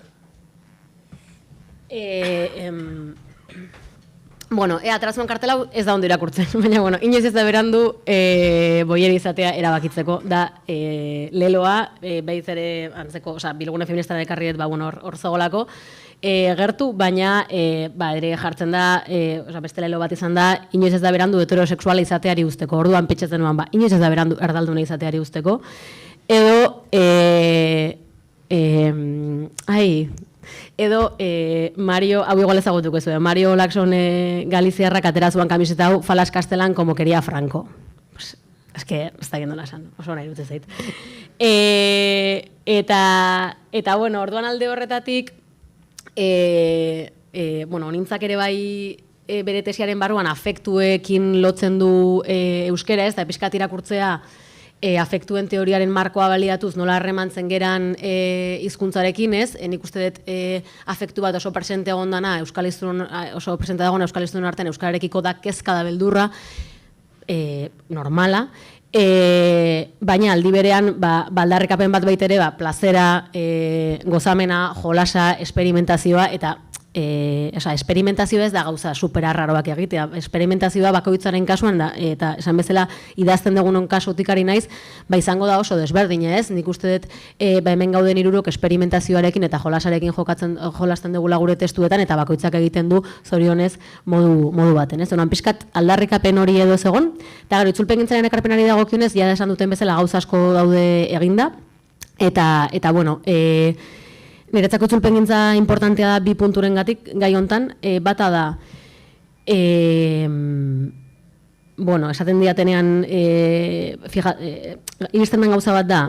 Bueno, atrazuen kartela ez da ondo irakurtzen, baina, bueno, inoiz ez da berandu boieri izatea erabakitzeko, da leloa, behiz ere, antzeko, oza, Bilgune feministaren ekarriet, bueno, hor zagolako, gertu, baina ere jartzen da, beste lelo bat izan da, inoiz ez da berandu heterosexuala izateari usteko, orduan petxatzen nuen, inoiz ez da berandu erdalduna izateari usteko, edo, Mario, hau igual ezagutuko ez, Mario Laxon Galiziarrak atera zuan kamiseta hau, falas castelan como quería Franco. Pues, ez da gendona esan, oso nahi dut ez zait. Eta, bueno, orduan alde horretatik, bueno, nintzak ere bai bere tesiaren barruan afektuekin lotzen du euskera ez, eta pixkat irakurtzea afektuen teoriaren markoa baliatuz nola harremantzen geran hizkuntzarekin ez, nik uste dut afektu bat oso presente egondana, oso presente dagoena euskal hiztunon artean euskararekiko da kezka da beldurra, normala, baina aldi berean baldarrikapen bat baitere, plazera, gozamena, jolasa, esperimentazioa, eta esperimentazioa ez da gauza superarraroak egitea, esperimentazioa bakoitzaren kasuan da, eta esan bezala idazten dugunon kasutik ari naiz, izango da oso desberdina ez, nik uste dut hemen gauden hirurok esperimentazioarekin eta jolasarekin jolasten dugula gure testuetan, eta bakoitzak egiten du zorionez modu baten, ez? Onan pixkat aldarrikapen hori edo ez egon, eta gero itzulpengintzaren ekarpenari dagokionez, ja esan duten bezala gauza asko daude eginda, eta bueno, niretzako itzulpengintza importantea da bi punturengatik gai hontan, bata da, bueno, esaten diatenean, iristen den gauza bat da,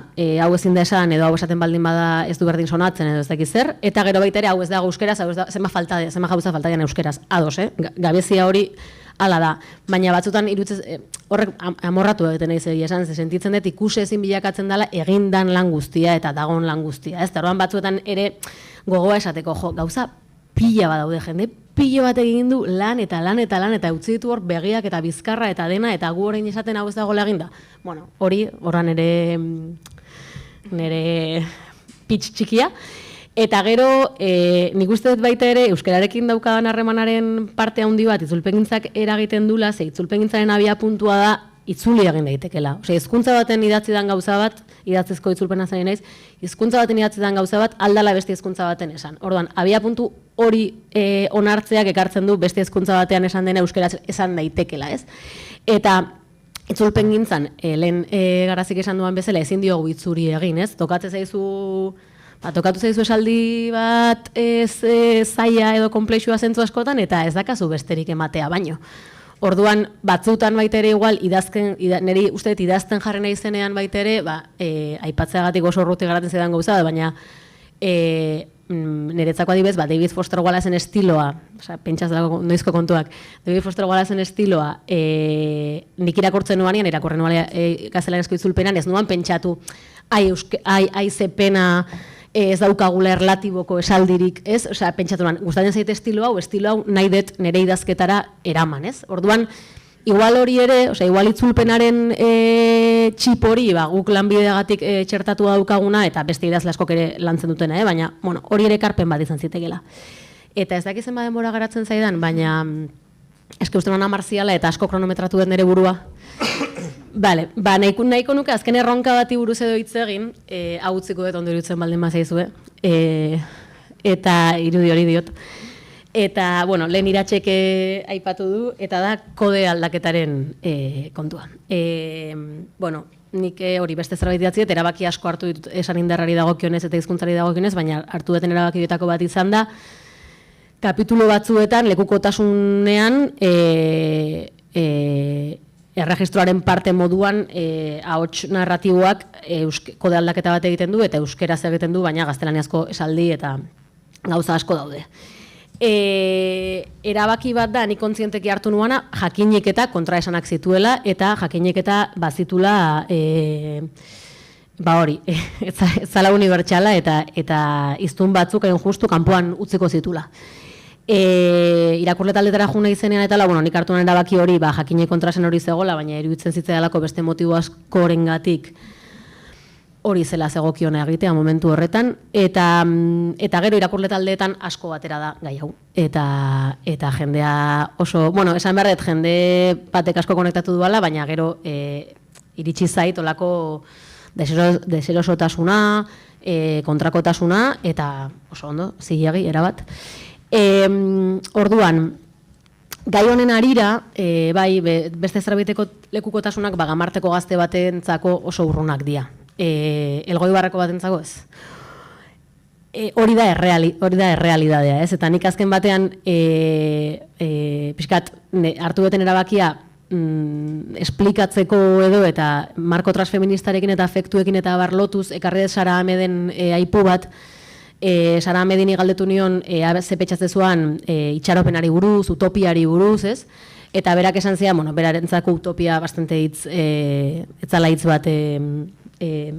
hau ezin da esan, edo hau esaten baldin bada ez du berdin sonatzen, edo ez dakiz zer, eta gero baita ere hau ez dago euskeraz, hau ez da, zema gauza falta dian euskeraz, ados, gabezia hori hala da, baina batzutan irutzez, horrek amorratu egiten nahi zegi esan, sentitzen dut ikuse ezin bilakatzen dela egindan lan guztia eta dagon lan guztia, ez? Orduan batzuetan ere gogoa esateko, gauza pila bat daude jende, pila bat egin du lan eta utzi ditu hor begiak eta bizkarra eta dena, eta gu orain esaten hau ez dagoela eginda. Bueno, horran nire pitch txikia. Eta gero, nik uste dut baita ere, euskararekin daukadan harremanaren parte handi bat itzulpengintzak eragiten dula, ze itzulpengintzaren abia puntua da itzuli egin daitekela. Osea, hizkuntza baten idatzi dan gauza bat, idatzezko itzulpena zain naiz, hizkuntza baten idatzi dan gauza bat, aldala beste hizkuntza baten esan. Orduan, abia puntu hori onartzeak ekartzen du beste hizkuntza batean esan dena euskaraz esan daitekela, ez? Eta itzulpengintzan, lehen Garazik esan duan bezala, ezin diogu itzuri egin, ez? Tokatu zaizu esaldi bat zaila edo konplexua zentzu askotan, eta ez dakazu besterik ematea baino. Orduan, batzutan baita ere igual, niri uste dut idazten jarri nahi zenean baita ere, aipatzeagatik oso urruti garatzen zedan gauza, baina niretzako adibez, David Foster Wallace-en estiloa, pentsaz dago noizko kontuak, David Foster Wallace-en estiloa, nik irakurtzen nuanean, irakurren nuanean gaztelanezko itzulpenan, ez nuan pentsatu, ai ze pena ez daukagula erlatiboko esaldirik, ez? Osea, pentsatu nuan, gustatzen zait estilo hau nahi dut nire idazketara eraman, ez? Orduan, igual hori ere, osea, igual itzulpenaren txip hori, guk lanbideagatik txertatu daukaguna, eta beste idazle askok ere lantzen dutena, baina, bueno, hori ere ekarpen bat izan zitekela. Eta ez dakizen denbora garatzen zaidan, baina Eske uste nuen marziala eta asko kronometratu dut nire burua. Bale, nahiko nuke azken erronka bati buruz edo hitz egin, hau utziko dut ondo iruditzen baldin bazaizue, eta irudi hori diot. Eta, bueno, lehen Iratxek aipatu du, eta da kode aldaketaren kontua. Bueno, nik hori beste zerbait idatzi dut, erabaki asko hartu ditut esan indarrari dagokionez eta hizkuntzari dagokionez, baina hartu duten erabaki bietako bat izan da, kapitulu batzuetan, lekukotasunean, erregistroaren parte moduan ahots narratiboak kode aldaketa bat egiten du eta euskeraz egiten du, baina gaztelaniazko esaldi eta gauza asko daude. Erabaki bat da, nik kontzienteki hartu nuana, jakinik eta kontraesanak zituela eta jakinik eta bazitula hori, zala unibertsala eta hiztun batzuk egin justu kanpoan utziko zitula. Irakurle taldetara juna izenean eta bueno, nik hartu nuen erabaki hori jakinik kontraesan hori zegoela, baina iruditzen zitzaidalako beste motibo askorengatik hori zela zegokiona egitea momentu horretan, eta gero irakurle taldeetan asko batera da gai hau. Eta jendea oso, bueno, esan behar dut jende batek asko konektatu duela, baina gero iritsi zait olako deserosotasuna, kontrakotasuna, eta oso ondo, zilegi, erabat. Orduan, gai honen harira, beste zerbaiteko lekukotasunak Gamarteko gazte batentzako oso urrunak dira. Elgoibarreko batentzako ez. Hori da errealidadea, ez? Eta nik azken batean pixkat hartu duten erabakia esplikatzeko edo eta marko transfeministarekin eta afektuekin eta barlotuz ekarri dut Sara Ahmeden aipu bat. Sara Ahmedini galdetu nion ze petxatzezuan itxaropenari buruz, utopiari buruz, ez? Eta berak esan zian, bueno, berarentzako utopia bastante etzala hitz bat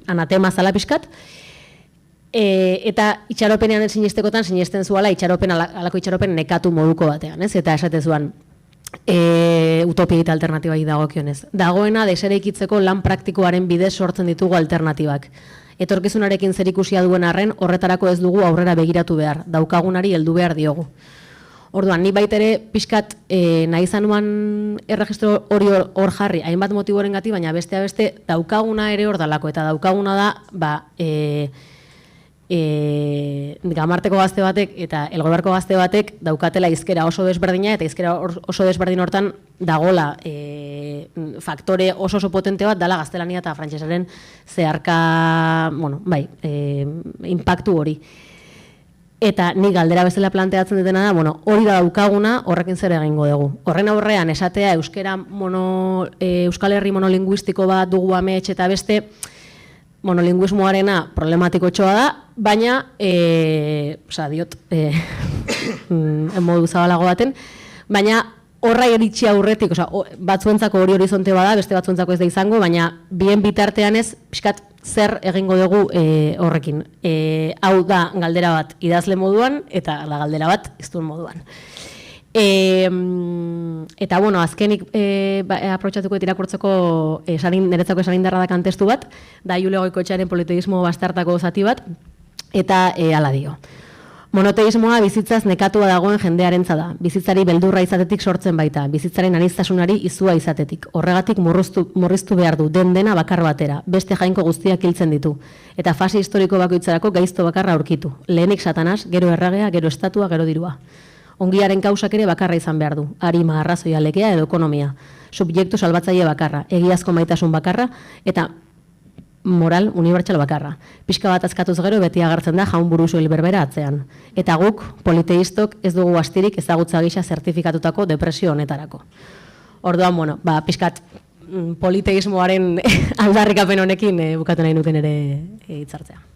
anatema zala pixkat. Eta itxaropenean sinestekotan sinesten zuala alako itxaropen nekatu moduko batean, ez? Eta esate zuan utopia eta alternatibai dagokionez. Dagoena desereikitzeko lan praktikoaren bidez sortzen ditugu alternatibak. Etorkizunarekin zerikusia duen arren, horretarako ez dugu aurrera begiratu behar, daukagunari heldu behar diogu. Orduan, ni baitere pixkat nahi zanuan erregistro hori hor jarri, hainbat motiboren gati, baina bestea beste daukaguna ere hor dalako, eta daukaguna da, Gamarteko gazte batek eta Elgoibarko gazte batek daukatela hizkera oso desberdina, eta hizkera oso desberdin hortan dagola faktore oso potente bat dala gaztelania eta frantsesaren zeharka, bueno, impactu hori. Eta nik galdera bezala planteatzen dutena da, bueno, hori da daukaguna, horrekin zer egingo dugu. Horren aurrean esatea Euskal Herri monolinguistiko bat dugu amets eta beste monolinguismoarena problematiko txoa da, baina, modu zabalago baten, baina horra iritsi aurretik, batzuentzako hori horizonte bada, beste batzuentzako ez da izango, baina bien bitartean ez, pixkat zer egingo dugu horrekin. Hau da galdera bat idazle moduan, eta la galdera bat hiztun moduan. Eta, bueno, azkenik aprotxatuko irakurtzeko niretzako esan indarra da kantestu bat, da Jule Goikoetxearen politeismo bastartako zati bat, eta hala dio. Monoteismoa bizitzaz nekatua dagoen jendearentza da, bizitzari beldurra izatetik sortzen baita, bizitzaren aniztasunari izua izatetik, horregatik murriztu behar du, dena bakar batera, beste jainko guztiak hiltzen ditu, eta fase historiko bakoitzarako gaizto bakarra aurkitu, lehenik Satanas, gero erragea, gero estatua, gero dirua. Ongiaren kausak ere bakarra izan behar du, arima, arrazoia, lekea edo ekonomia, subjektu salbatzaile bakarra, egiazko maitasun bakarra, eta moral unibertsal bakarra. Pixka bat azkatuz gero beti agertzen da jaun buruzu hilberbera atzean. Eta guk, politeistok, ez dugu astirik ezagutza gisa zertifikatutako depresio honetarako. Orduan, bueno, pixkat politeismoaren aldarrikapen honekin bukatu nahi nuken ere hitzartzea.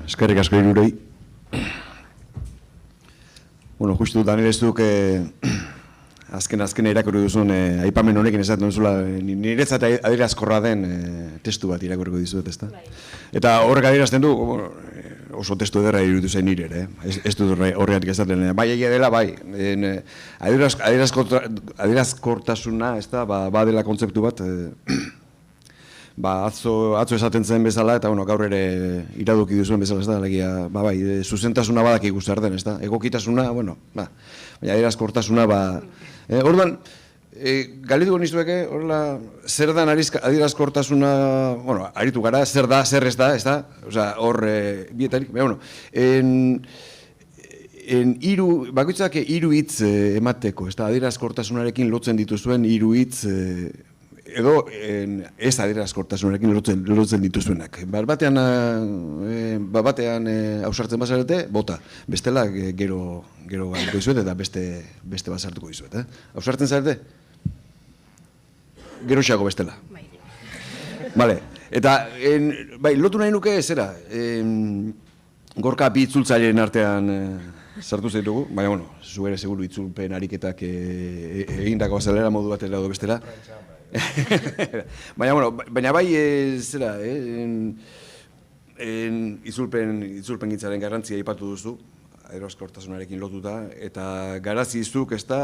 Eskerrik asko hirurei. Bueno, justu Daniel ez duk azken irakurri duzun aipamen honekin esaten duzula niretzat adierazkorra den testu bat irakurriko dizuet, ezta? Eta horrek adierazten du oso testu ederra iruditu zen nire ere, ez dut horregatik esaten. Bai egia dela, bai, adierazkortasuna, ezta, badela kontzeptu bat atzo esaten zen bezala, eta gaur ere iradoki duzuen bezala, ez da, alegia, zuzentasuna badak ikusten den, ez da, egokitasuna, baina adierazkortasuna, orduan, galitu niztueke, horrela, zer dan adierazkortasuna, aritu gara, zer da, zer ez da, oza, hor, bietarik, bakoitzak hiru hitz emateko, ez da, adierazkortasunarekin lotzen dituzuen hiru hitz, edo ez adierazkortasunarekin lotzen dituzuenak. Batean ausartzen bazarete, bota. Bestela gero galduko dizuet eta beste bazartuko dizuet. Ausartzen zarete? Gero xako bestela. Vale. Eta, lotu nahi nuke, zera, gorka bi itzultzaileen artean sartu zaitugu, baina, zu ere seguru itzulpen ariketak egindako azelera modu batera edo bestela. Baina bai, zera, itzulpen gitzaren garrantzia aipatu duzu, adierazkortasunarekin lotuta, eta garazi izuk, ez da,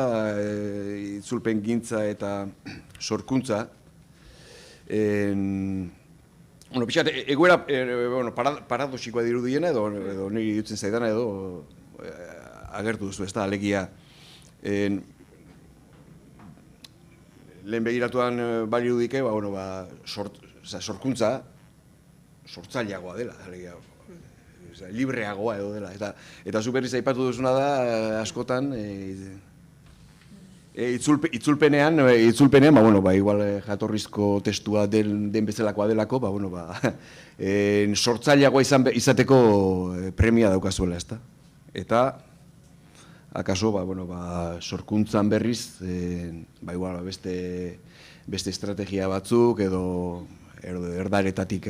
itzulpen gintza eta sorkuntza, pixat, egoera paradoxikoa dirudiena, edo niri dutzen zaidana, edo agertu duzu, ez da, alegia, lehen begiratuan baliru dike, sorkuntza sortzaileagoa dela, libreagoa edo dela. Eta zu berriz aipatu duzuna da, askotan, itzulpenean, igual jatorrizko testua den bezalakoa delako, sortzaileagoa izateko premia daukazuela, ez da. Eta, akaso, sorkuntzan berriz, beste estrategia batzuk, edo erdaretatik,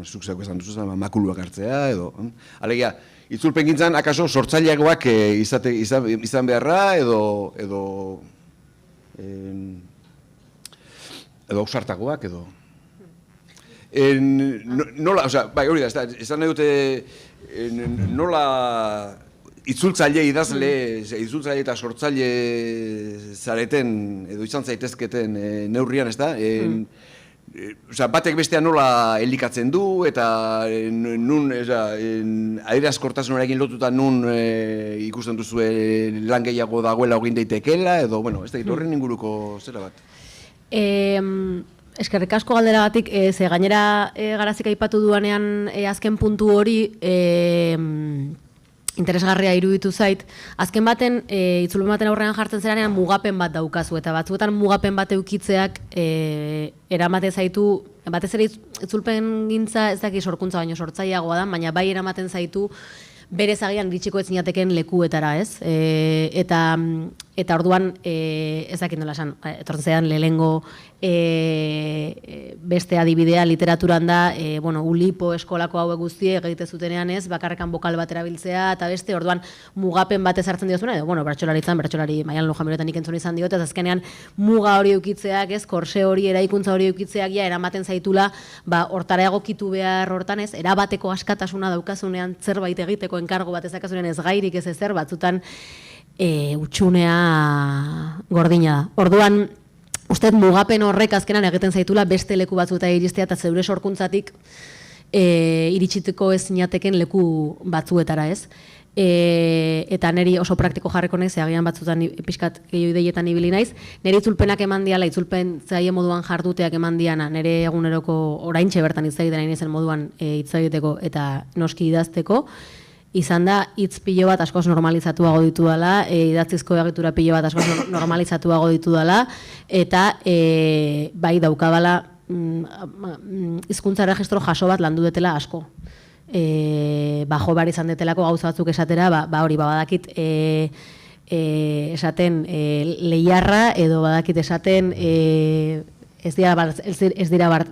zuk zeko esan duzu, makuluak hartzea, edo... Alegia, itzulpen gintzan, akaso, sortzaileagoak izan beharra, edo ausartagoak, edo... Nola, hori da, esan nahi dute, nola... Itzultzaile idazle, itzultzaile eta sortzaile zareten, edo izan zaitezketen neurrian, ez da? Batek bestean nola elikatzen du, eta nun, adierazkortasunarekin lotuta nun ikusten duzu lan gehiago dagoela egin daitekela, edo, ez da, horren inguruko zera bat? Eskerrik asko galderagatik, ze gainera Garazik aipatu duanean azken puntu hori, interesgarria iruditu zait. Azken baten, itzulpen baten aurrean jartzen zeranean mugapen bat daukazu, eta batzuetan mugapen bat eukitzeak eramaten zaitu, batez ere itzulpen gintza ez daki sorkuntza baino sortzaileagoa da, baina bai eramaten zaitu berez agian iritsiko ez zinateken lekuetara, ez? Eta orduan, ez dakit nola esan, etortzen zean lehengo beste adibidea literaturan da, Ulipo eskolako hauek guztie egite zutenean ez, bakarrekan bokal bat erabiltzea, eta beste, orduan mugapen bat ezartzen diozuna, edo, bertsolari Maialen Lujamiroetan ikentzun izan diot, ez azkenean muga hori eukitzeak, ez, korse hori, eraikuntza hori eukitzeak, ja, eramaten zaitula, hortara egokitu behar hortan ez, erabateko askatasuna daukazunean zerbait egiteko enkargo bat ezakazunean ez gairik ez ezer, batzutan utxunea gordina da. Orduan, uste mugapen horrek azkenan egiten zaitula beste leku batzueta iristea eta zeure sorkuntzatik iritsiteko ez zinateken leku batzuetara ez. Eta niri oso praktiko jarreko naiz, agian batzutan pixkat gehiago ideietan ibili naiz, niri itzulpenak eman diala, itzulpen zaie moduan jarduteak eman diana, nire eguneroko oraintxe bertan hitz egiten nahi moduan hitz egiteko eta noski idazteko, izan da, hitz pilo bat askoz normalizatuago ditu dela, idatzizko egitura pilo bat askoz normalizatuago ditu dela, eta bai daukabala hizkuntza registro jaso bat landu detela asko. Jo behar izan detelako gauza batzuk esatera, hori badakit esaten lehiarra, edo badakit esaten ez dira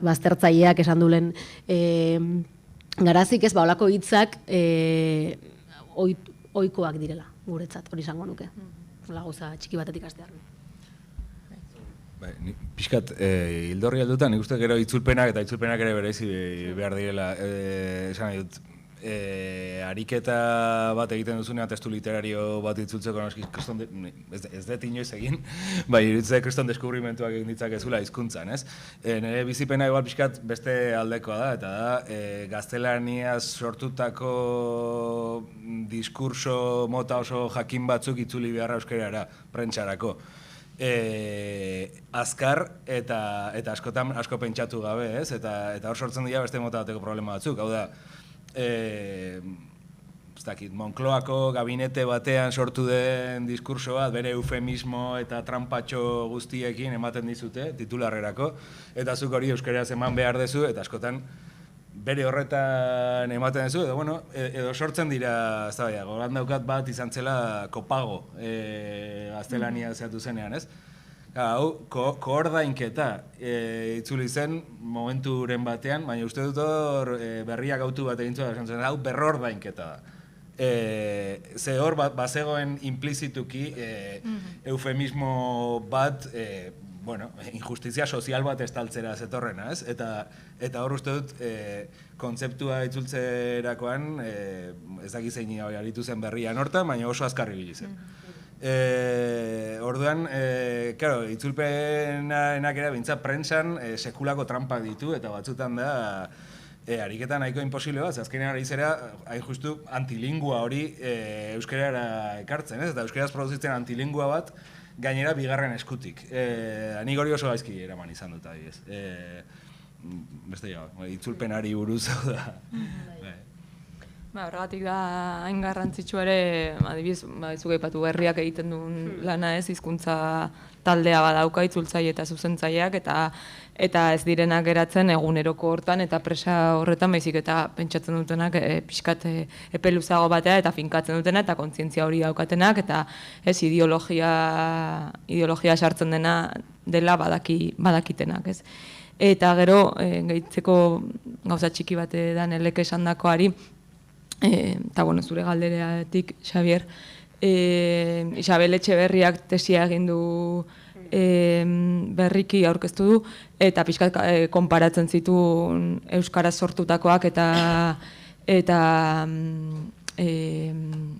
baztertzaileak esan dulen Garazik ez, olako hitzak ohikoak direla, guretzat, hori izango nuke. Hola gauza txiki batetik hastear. Pixkat, hildorri aldutan, nik uste gero itzulpenak eta itzulpenak ere berezi behar direla. Esan dut, ariketa bat egiten duzunean testu literario bat itzultzeko noski ez dut inoiz egin, bai, iruditzen kriston deskubrimentuak egin ditzakezula hizkuntzan, ez? Nire bizipena igual pixkat beste aldekoa da, eta da, gaztelaniaz sortutako diskurso mota oso jakin batzuk itzuli beharra euskarara, prentsarako. Azkar eta askotan asko pentsatu gabe, ez? Eta hor sortzen dira beste mota bateko problema batzuk, hau da, Moncloako gabinete batean sortu den diskurso bat, bere eufemismo eta trampatxo guztiekin ematen dizute, titularrerako, eta zuk hori euskaraz eman behar dezu, eta askotan bere horretan ematen dezu, edo sortzen dira, ez da, goran daukat bat izan zela kopago gaztelania zeatu zenean, ez? Hau, koordainketa itzuli zen momenturen batean, baina uste dut hor berriak autu bat egin zuen, hau berrordainketa da. Ze hor bazegoen implizituki eufemismo bat, injustizia sozial bat estaltzera zetorrena, ez? Eta hor uste dut kontzeptua itzultzerakoan, ez dakit zein aritu zen berrian hortan, baina oso azkarri ibili zen. Orduan, itzulpenak ere bintzat prentsan sekulako trampak ditu, eta batzutan da ariketa nahiko imposible bat, azkenean ari zera, hain justu, antilingua hori euskarara ekartzen, ez? Eta euskaraz produzitzen antilingua bat, gainera bigarren eskutik. Nik hori oso gaizki eraman izan dut, adibidez. Beste itzulpenari buruz, hau da. Horregatik da hain garrantzitsu ere, adibidez, zuk aipatu berriak egiten duen lana ez, hizkuntza taldea badauka itzultzaile eta zuzentzaileak, eta ez direnak geratzen eguneroko hortan eta presa horretan baizik eta pentsatzen dutenak pixkat epe luzago batea eta finkatzen dutena eta kontzientzia hori daukatenak eta ez ideologia sartzen dela badakitenak, ez. Eta gero, gehitzeko gauza txiki bat Danelek esandakoari, eta zure galdereatik, Xabier, Isabel Etxeberriak tesia egin du berriki aurkeztu du, eta pixkat konparatzen zituen euskaraz sortutakoak eta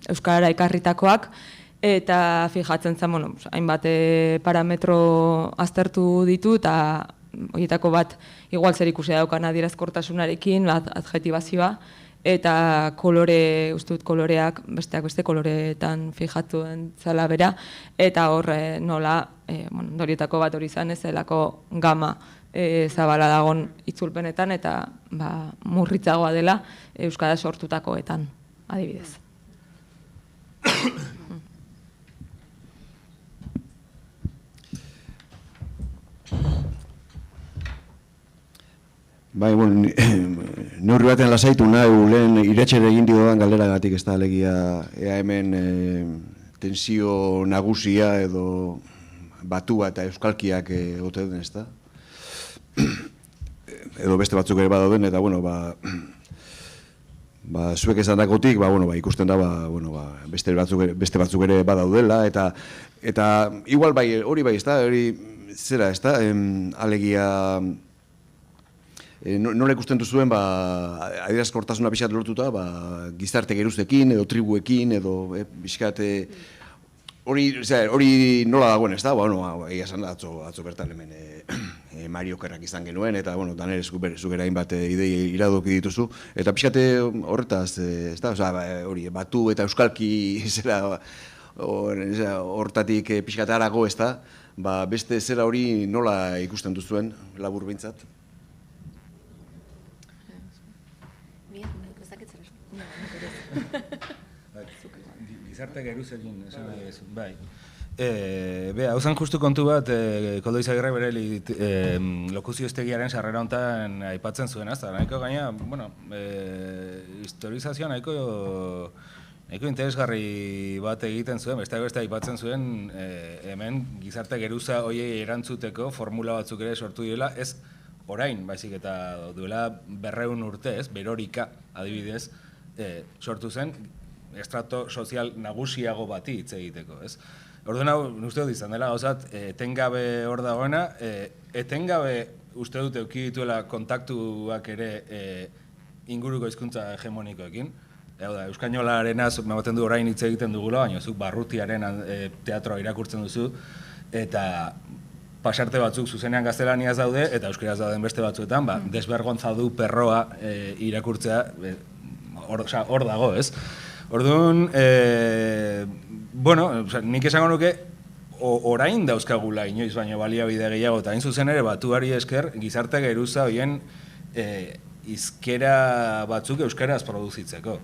euskarara ekarritakoak, eta fijatzen zen, hainbat parametro aztertu ditu, eta horietako bat igual zer ikusi daukan adierazkortasunarekin, adjetibazioa, eta kolore, uste dut koloreak, besteak beste koloreetan fijatu zela bera, eta hor nola, horietako bat hori izan ez zelako gama zabala dagon itzulpenetan, eta murritzagoa dela euskara sortutakoetan, adibidez. Bai, neurri batean lasaitu nahi, lehen iratxere egin diodan galderagatik ez da alegia ea hemen tensio nagusia edo batua eta euskalkiak egote den ez da. Edo beste batzuk ere badauden eta, zuek esan dakotik, ikusten da, beste batzuk ere badaudela eta igual bai, hori bai ez da, hori zera ez da, alegia nola ikusten duzuen adierazkortasuna pixat lortuta gizarte geruzekin edo tribuekin edo pixkat hori nola dagoen ez da, egia esan da atzo bertan hemen Mario Kerrak izan genuen eta Danel zukera hainbat idei iradoki dituzu eta pixkat horretaz ez da, hori batu eta euskalki zera hortatik pixkat harago ez da, beste zera hori nola ikusten duzuen labur behintzat? Gizarte geruzekin, esan nahi ez, bai. Hau zen justu kontu bat, Koldo Izagirre bere lokuzio estegiaren sarrera honetan aipatzen zuen, azta, nahiko gaina, historizazioa nahiko interesgarri bat egiten zuen, beste aipatzen zuen, hemen gizarte geruza horiei erantzuteko formula batzuk ere sortu direla, ez orain, baizik eta duela 200 urte, ez, berorika, adibidez, sortu zen, estrato sozial nagusiago bati hitz egiteko, ez? Orduan hau, uste dut izan dela, gauzat, etengabe hor dagoena, etengabe uste dut eduki dituela kontaktuak ere inguruko hizkuntza hegemonikoekin. Hau da, euskainolarena ematen du orain hitz egiten dugula, baina zuk barrutiaren teatroa irakurtzen duzu, eta pasarte batzuk zuzenean gaztelaniaz daude, eta euskeraz dauden beste batzuetan, desbergontza du perroa irakurtzea, hor dago, ez? Orduan, nik esango nuke, orain dauzkagula inoiz baino baliabide gehiago, eta hain zuzen ere batuari esker, gizarte geruza horien izkera batzuk euskaraz produzitzeko.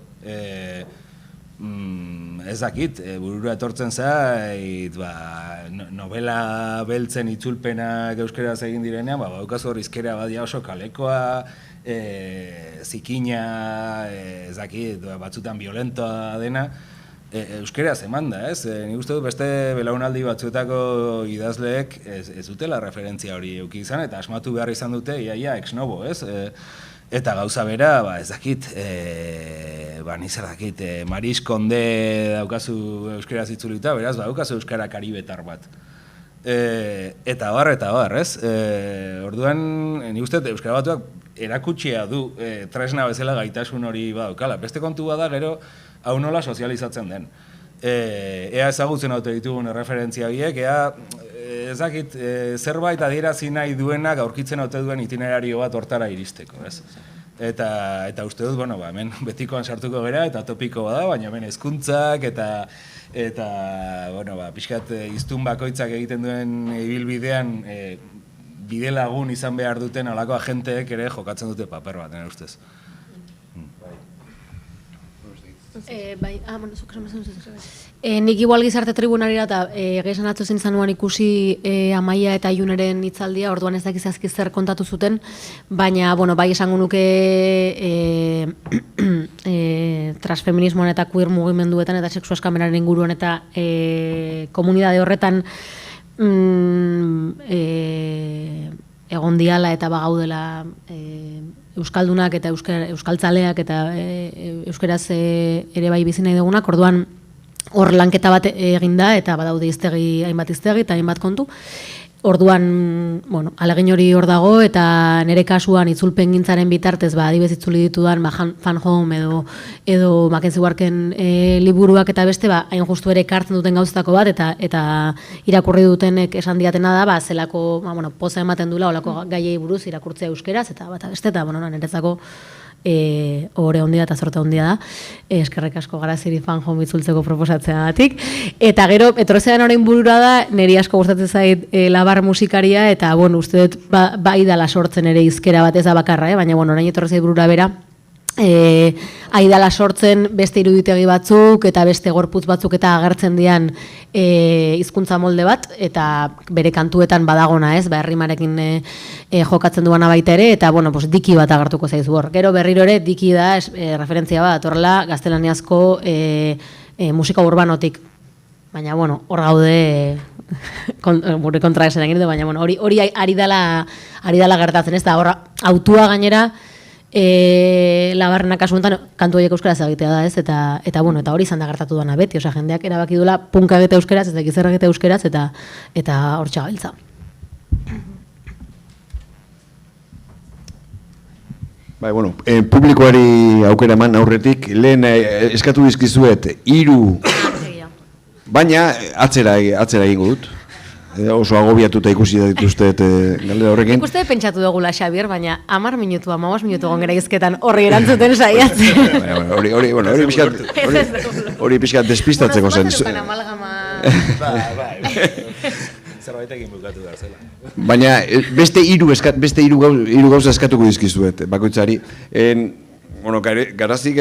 Ez dakit, burura etortzen zait, novela beltzen itzulpenak euskaraz egin direnean, baukazu hor izkera badia oso kalekoa, zikina, ez dakit, batzutan violentoa dena, euskaraz eman da, ez? Nik uste dut beste belaunaldi batzuetako idazleek ez dutela referentzia hori eduki izan, eta asmatu behar izan dute, iaia ex novo, ez? Eta gauza bera, ez dakit, nizer dakit, Maris Konde daukazu euskaraz itzulita, beraz, daukazu euskara karibetar bat. Eta bar, ez? Orduan, nik uste euskara batuak erakutsia du tresna bezala gaitasun hori badaukala. Beste kontua da, gero, hau nola sozializatzen den. Ea ezagutzen haute ditugun referentzia biek, ea ez dakit, zerbait adierazi nahi duenak aurkitzen haute duen itinerario bat hortara iristeko, ez? Eta uste dut, hemen betikoan sartuko gera, eta topiko bada, baina hemen hezkuntzak eta pixkat iztun bakoitzak egiten duen ibilbidean bide lagun izan behar duten alako agenteek ere jokatzen dute paper bat, nire ustez. Nik igual gizarte tribunarira eta esan atzo zintzanuan ikusi Amaia eta Juneren hitzaldia, orduan ez dakiz azki zer kontatu zuten, baina, bai esango nuke transfeminismoan eta queer mugimenduetan eta sexu askameraren inguruan eta komunidade horretan egon diala eta bagaudela euskaldunak eta euskaltzaleak eta euskeraz ere bai bizi nahi dugunak, orduan hor lanketa bat eginda eta badaude hainbat iztegi eta hainbat kontu. Orduan, alegin hori hor dago eta nire kasuan itzulpen gintzaren bitartez, adibez itzuli ditudan Fan Home edo Mackenzie Warken liburuak eta beste, hain justu ere ekartzen duten gauzetako bat eta irakurri dutenek esan diatena da, zelako poza ematen dula olako gaiei buruz irakurtzea euskeraz eta bat beste, eta niretzako ohore handia eta zorte handia da. Eskerrik asko Garaziri Fan Home itzultzeko proposatzeagatik. Eta gero, etorzean orain burura da, niri asko gustatzen zait labar musikaria, eta uste dut bai dala sortzen ere hizkera bat ez da bakarra, baina orain etortzea burura bera, aidala sortzen beste iruditegi batzuk eta beste gorputz batzuk eta agertzen dian hizkuntza molde bat, eta bere kantuetan badagona, ez, herrimarekin jokatzen duana baita ere, eta diki bat agertuko zaizu hor. Gero berriro ere diki da referentzia bat horrela gaztelaniazko musika urbanotik. Baina hor gaude gure kontra esan egin dut, baina hori ari dala gertatzen, ez da, hor autua gainera labarrenak kasuentan kantu horiek euskaraz egitea da, ez, eta hori izan da gertatu duana beti, jendeak erabaki duela punka egite euskeraz, ez da gizerra egite euskeraz, eta hor txagabiltza. Publikoari aukera eman aurretik, lehen eskatu dizkizuet 3, baina atzera egingo dut. Oso agobiatuta ikusi dituztet galdera horrekin. Nik uste pentsatu dugula, Xabier, baina 10 minutu, 15 minutu gongera izketan horri erantzuten saiatzen. Hori pixkat despistatzeko zen. Zerbaitekin bukatu behar zela. Baina beste 3 gauza eskatuko dizkizuet, bakoitzari. Garazik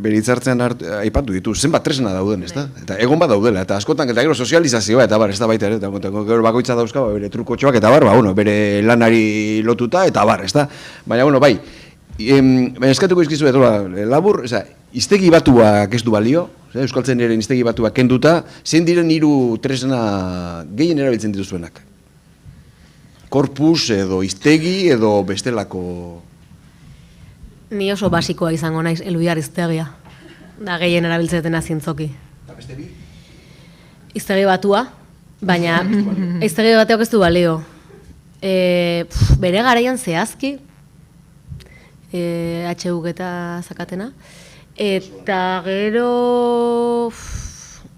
beritzartzen aipatu ditu, zenbat tresna dauden, ez da? Eta egon bat daudela, eta askotan, eta gero sozializazioa, eta ez da baita ere, eta gero bakoitza dauzka, bere trukotxoak, eta bere lanari lotuta, eta ez da? Baina, bai, eskatuko izkizu, labur, iztegi batuak ez du balio, euskaltzen ere iztegi batuak kenduta, zein diren 3 tresna gehien erabiltzen dituzuenak? Korpus, edo iztegi, edo bestelako... Ni oso basikoa izango naiz, Elbiar iztegia. Da gehien erabiltzetena zintzoki. Eta beste bi? Iztegi batua, baina iztegi bateok ez du balio. Bere garaian zehazki, HUk eta zakatena. Eta gero...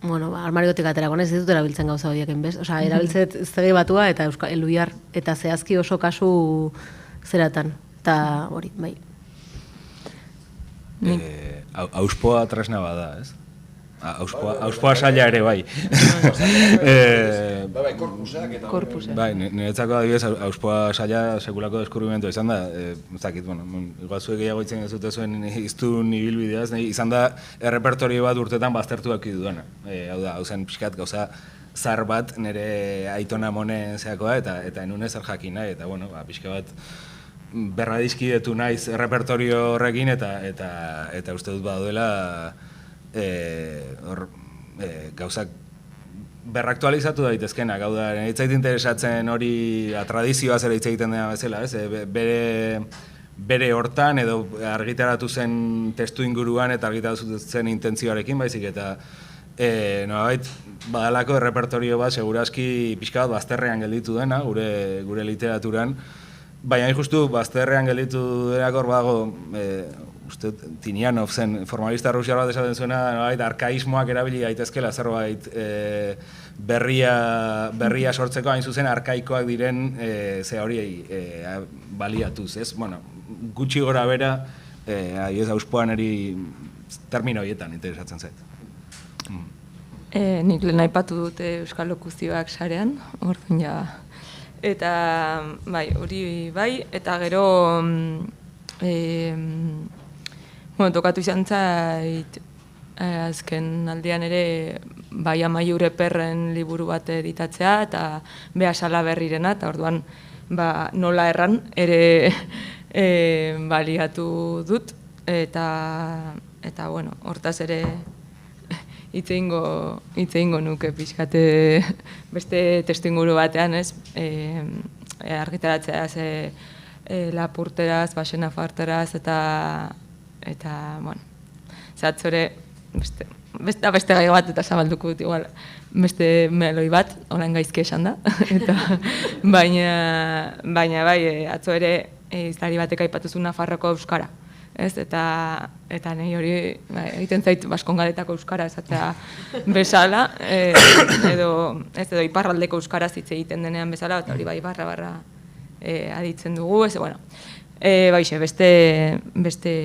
Bueno, armariotik aterako, ez dut erabiltzen gauza horiek enbez. Osa, erabiltzet zegi batua eta eluiar eta zehazki oso kasu zeratan. Eta hori, bai. Auspoa tresna bada, ez? Auspoa saila ere bai. Bai, korpusak eta... Bai, niretzako adibidez, auspoa saila sekulako deskubrimentu izan da, ez dakit, bueno, igual zuek gehiago itzen gezute zuen iztun ibilbideaz, izan da errepertorio bat urtetan baztertu daki duena. Hau da, hau zen pixkat gauza zar bat nire aitona monen zeakoa eta enune zer jakin nahi, eta bueno, pixka bat berradizkidetu naiz errepertorio horrekin eta uste dut baduela gauzak berraktualizatu daitezkenak, hau da, hitz egiten interesatzen hori tradizioa zera hitz egiten dena bezala, ez? Bere hortan edo argitaratu zen testu inguruan eta argitaratu zen intentzioarekin baizik eta nolabait badalako errepertorio bat segurazki pixka bat bazterrean gelditu dena gure literaturan, baina justu bazterrean gelditu denak hor badago uste Tinianov zen formalista rusiar bat esaten zuena, arkaismoak erabili daitezkela zerbait berria sortzeko hain zuzen arkaikoak diren ze hori baliatuz, ez? Bueno, gutxi gora bera, ez auspoan eri termino horietan interesatzen zait. Nik lehen aipatu dute euskal lokuzioak sarean, orduan ja. Eta bai, hori bai, eta gero tokatu izan zait azken aldean ere bai Amaiur Eperren liburu bat editatzea eta Bea Salaberrirena, eta orduan nola erran ere baliatu dut eta bueno, hortaz ere hitz egingo nuke pixkate beste testuinguru batean, ez? Argitaratzeaz Lapurteraz, Baxenafarteraz eta bueno, zatzore beste gai bat eta zabalduko dut igual beste meloi bat, orain gaizki esan da, baina bai, atzo ere izlari batek aipatu zuen Nafarroko euskara. Ez, eta nahi hori egiten zait Baskongaletako euskara esatea bezala, edo iparraldeko euskaraz hitz egiten denean bezala, eta hori bai barra aditzen dugu, ez, bueno, baixe, beste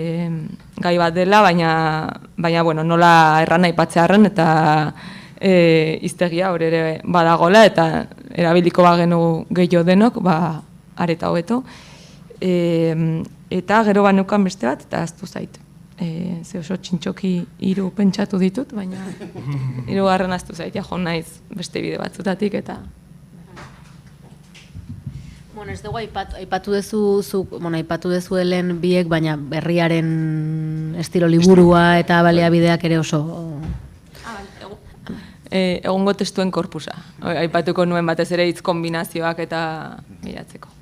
gai bat dela, baina bueno, nola erran aipatzearren eta hiztegia hori ere badagola, eta erabiliko bagenu gehiago denok, areta hobeto. Eta gero banukan beste bat, eta aztu zait. Ze oso txintxoki 3 pentsatu ditut, baina 3. aztu zait, jo naiz beste bide batzutatik, eta... Bueno, ez dugu aipatu dezu helen biek, baina berriaren estilo liburua eta baliabideak ere oso... Egongo testuen korpusa. Aipatuko nuen batez ere hitz kombinazioak eta miratzeko.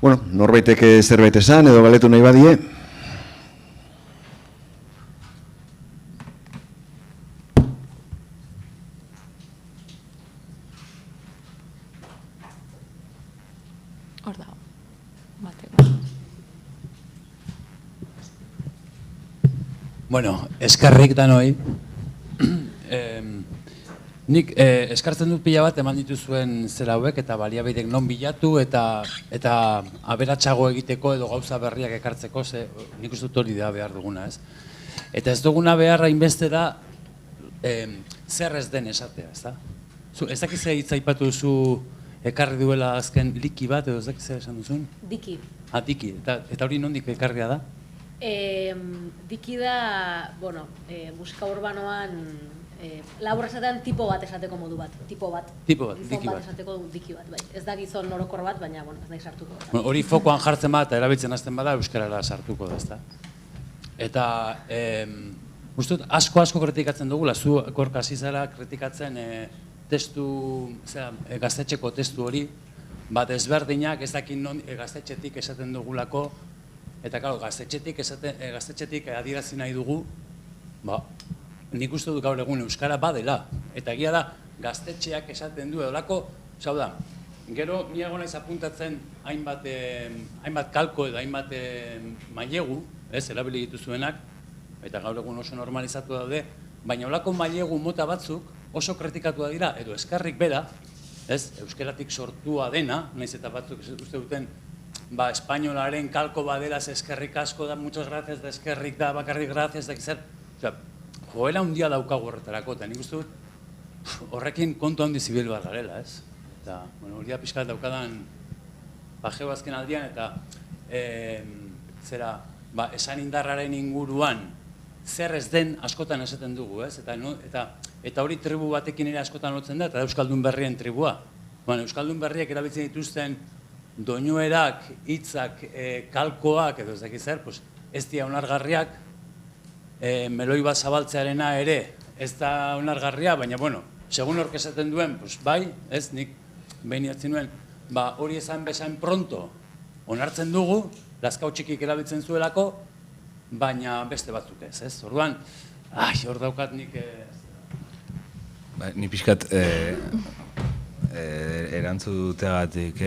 Bueno, norbaitek zerbait esan edo galetu nahi badie. Hor dago. Bateko. Bueno, eskerrik danoi. Nik eskartzen dut pila bat eman dituzuen zera hauek eta baliabidek non bilatu eta aberatsago egiteko edo gauza berriak ekartzeko, nik uste dut hori da behar duguna, ez? Eta ez duguna beharra inbeste da zer ez den esatea, ez da? Ez dakiz hitz aipatu duzu ekarri duela azken liki bat edo ez dakiz esan duzun? Diki. Diki, eta hori nondik ekarria da? Diki da, bueno, musika urbanoan labur esatean tipo bat esateko modu bat, tipo bat, diki bat esateko diki bat, bai. Ez da gizon orokor bat, baina, bueno, ez nahi sartuko. Hori fokoan jartzen bat eta erabiltzen hasten bada euskarara sartuko da, ezta? Eta, uste dut, asko kritikatzen dugula, zu Gorka hasi zara kritikatzen testu, gaztetxeko testu hori, bat ezberdinak, ez dakin non gaztetxetik esaten dugulako, eta, claro, gaztetxetik adierazi nahi dugu, nik uste dut gaur egun euskara badela, eta egia da gaztetxeak esaten du edolako, zau da, gero niago naiz apuntatzen hainbat kalko edo hainbat mailegu, erabili dituzuenak, eta gaur egun oso normalizatu daude, baina olako mailegu mota batzuk oso kritikatu dira, edo eskerrik bera, euskeratik sortua dena, naiz eta batzuk uste duten, espainolaren kalko baderaz eskerrik asko da, muchas gracias da eskerrik da, bakarrik gracias da kizer. Joera handia daukagu horretarako, eta nik uste dut horrekin kontu handi zibil bat garela, ez? Eta, hori da pixkat daukadan bajeo azken aldian, eta esan indarraren inguruan zer ez den askotan esaten dugu, ez? Eta hori tribu batekin ere askotan lotzen da, eta Euskaldun Berrien tribua. Euskaldun Berriek erabiltzen dituzten doinuerak, hitzak, kalkoak, edo ez dakit zer, ez dira onargarriak, meloi bat zabaltzearena ere ez da onargarria, baina, segun hork esaten duen, bai, ez, nik behin jatzen nuen, hori esan bezain pronto onartzen dugu, lazkau txikik erabiltzen zuelako, baina beste batzuk ez, ez? Orduan, hor daukat nik... Ni pixkat erantzuteagatik,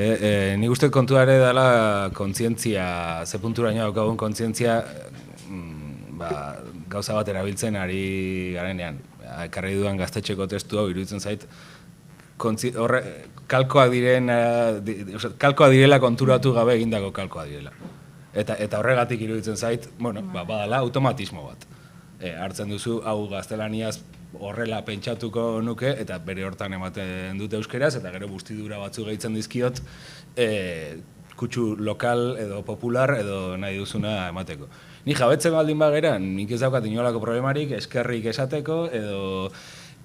nik uste kontuare dela kontzientzia, ze punturaino daukagun kontzientzia gauza bat erabiltzen ari garenean. Ekarri dudan gaztetxeko testu hau iruditzen zait, kalkoak direla konturatu gabe egindako kalkoak direla. Eta horregatik iruditzen zait, badala automatismo bat. Hartzen duzu, hau gaztelaniaz horrela pentsatuko nuke, eta bere hortan ematen dute euskeraz, eta gero bustidura batzu gehitzen dizkiot, kutsu lokal edo popular edo nahi duzuna emateko. Ni jabetzen baldin bagera, nik ez daukat inolako problemarik eskerrik esateko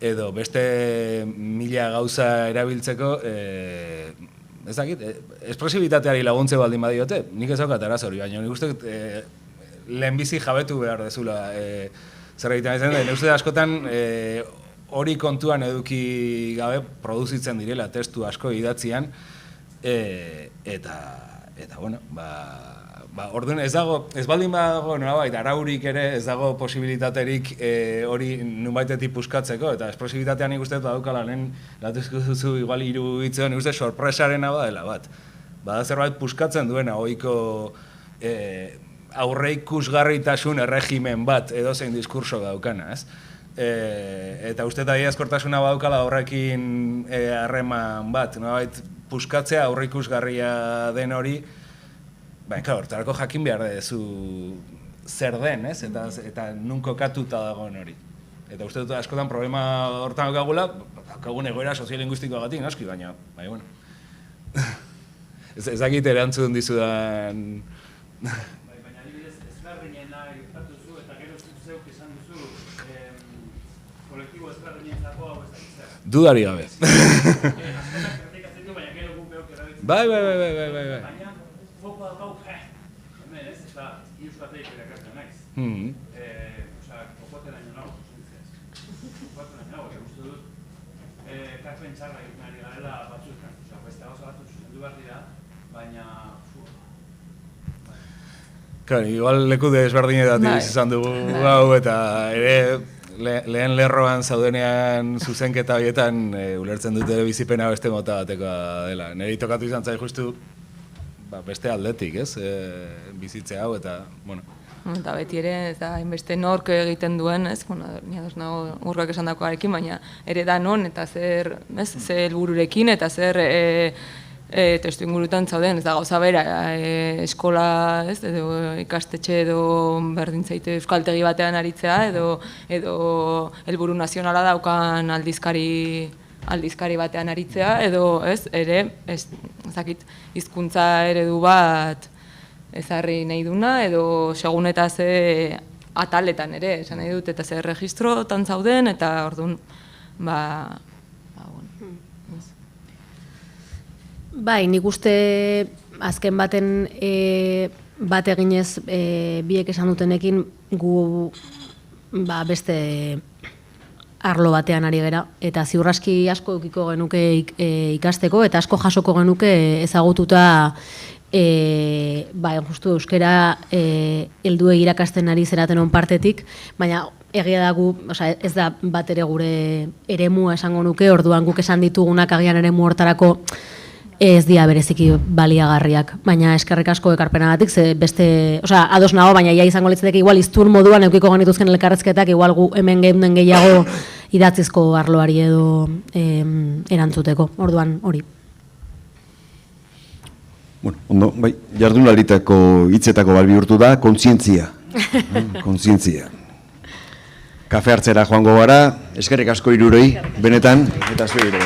edo beste mila gauza erabiltzeko, ez dakit, espresibitateari laguntze baldin badiote, nik ez daukat arazori, baina nik uste lehenbizi jabetu behar dezula zer egiten izan da, nik uste askotan hori kontuan eduki gabe produzitzen direla testu asko idatzian, eta bueno, orduan ez dago, ez baldin badago nolabait araurik ere, ez dago posibilitaterik hori nunbaitetik puskatzeko, eta espresibitatean nik uste dut badukala lehen latuzko duzu igual iruditzen, nik uste sorpresaren hau dela bat. Bada zerbait puskatzen duena, ohiko aurreikusgarritasun erregimen bat edozein diskurso daukana, ez? Eta uste eta iazkortasuna badukala horrekin harreman bat, nolabait puskatzea aurreikusgarria den hori, hortarako jakin behar dezu zer den, ez? Eta nun kokatuta dagoen hori. Eta uste dut askotan problema hortan daukagula, daukagun egoera soziolinguistikoagatik, noski, baina, bueno. Ez dakit erantzun dizudan... Baina adibidez, ezberdinena gertatu zu, eta gero zeuk izan duzu, kolektibo ezberdinentzako hau ez dakit zer. Dudari gabe. Askotan kritikatzen du, baina gero guk behok erabiltzen. Bai. Baina, foko daukau, hemen ez, eta iuskateik erakartzen naiz. Kokoteraino nago, zuzentziaz. Kokoteraino nago, eta uste dut, karpen txarra egiten ari garela batzuetan. Beste gauza batzuk zuzendu behar dira, baina... Igual leku desberdinetatik izan dugu hau, eta ere lehen lerroan zaudenean zuzenketa horietan ulertzen dute bizipena beste mota batekoa dela. Neri tokatu izan zai justu beste aldetik, ez? Bizitze hau eta, bueno. Eta beti ere, ez da, hainbeste nork egiten duen, ez? Ni ados nago urrak esan dakoarekin, baina ere da non, eta zer helbururekin, eta zer testu ingurutan zauden, ez da gauza bera, eskola, ez, edo ikastetxe edo berdin zaite euskaltegi batean aritzea, edo helburu nazionala daukan aldizkari batean aritzea, edo, ez, ere, ez dakit, hizkuntza eredu bat ezarri nahi duna, edo segun eta ze ataletan ere, esan nahi dut, eta ze registrotan zauden, eta orduan, Bai, nik uste azken baten bat eginez biek esan dutenekin gu beste arlo batean ari gera, eta ziurraski asko edukiko genuke ikasteko, eta asko jasoko genuke ezagututa justu euskera helduei irakasten ari zeraten on partetik, baina egia da gu, ez da bat ere gure eremua esango nuke, orduan guk esan ditugunak agian eremu hortarako ez dira bereziki baliagarriak, baina eskerrik asko ekarpenagatik, ze beste, ados nago, baina ia izango litzateke igual iztun moduan eukiko genituzken elkarrezketak, igual gu hemen geunden gehiago idatzizko arloari edo erantzuteko, orduan hori. Bueno, ondo, bai, jardunalditako hitzetako balbi bihurtu da, kontzientzia. Kontzientzia. Kafe hartzera joango gara, eskerrik asko hirurei, benetan, eta zuei ere.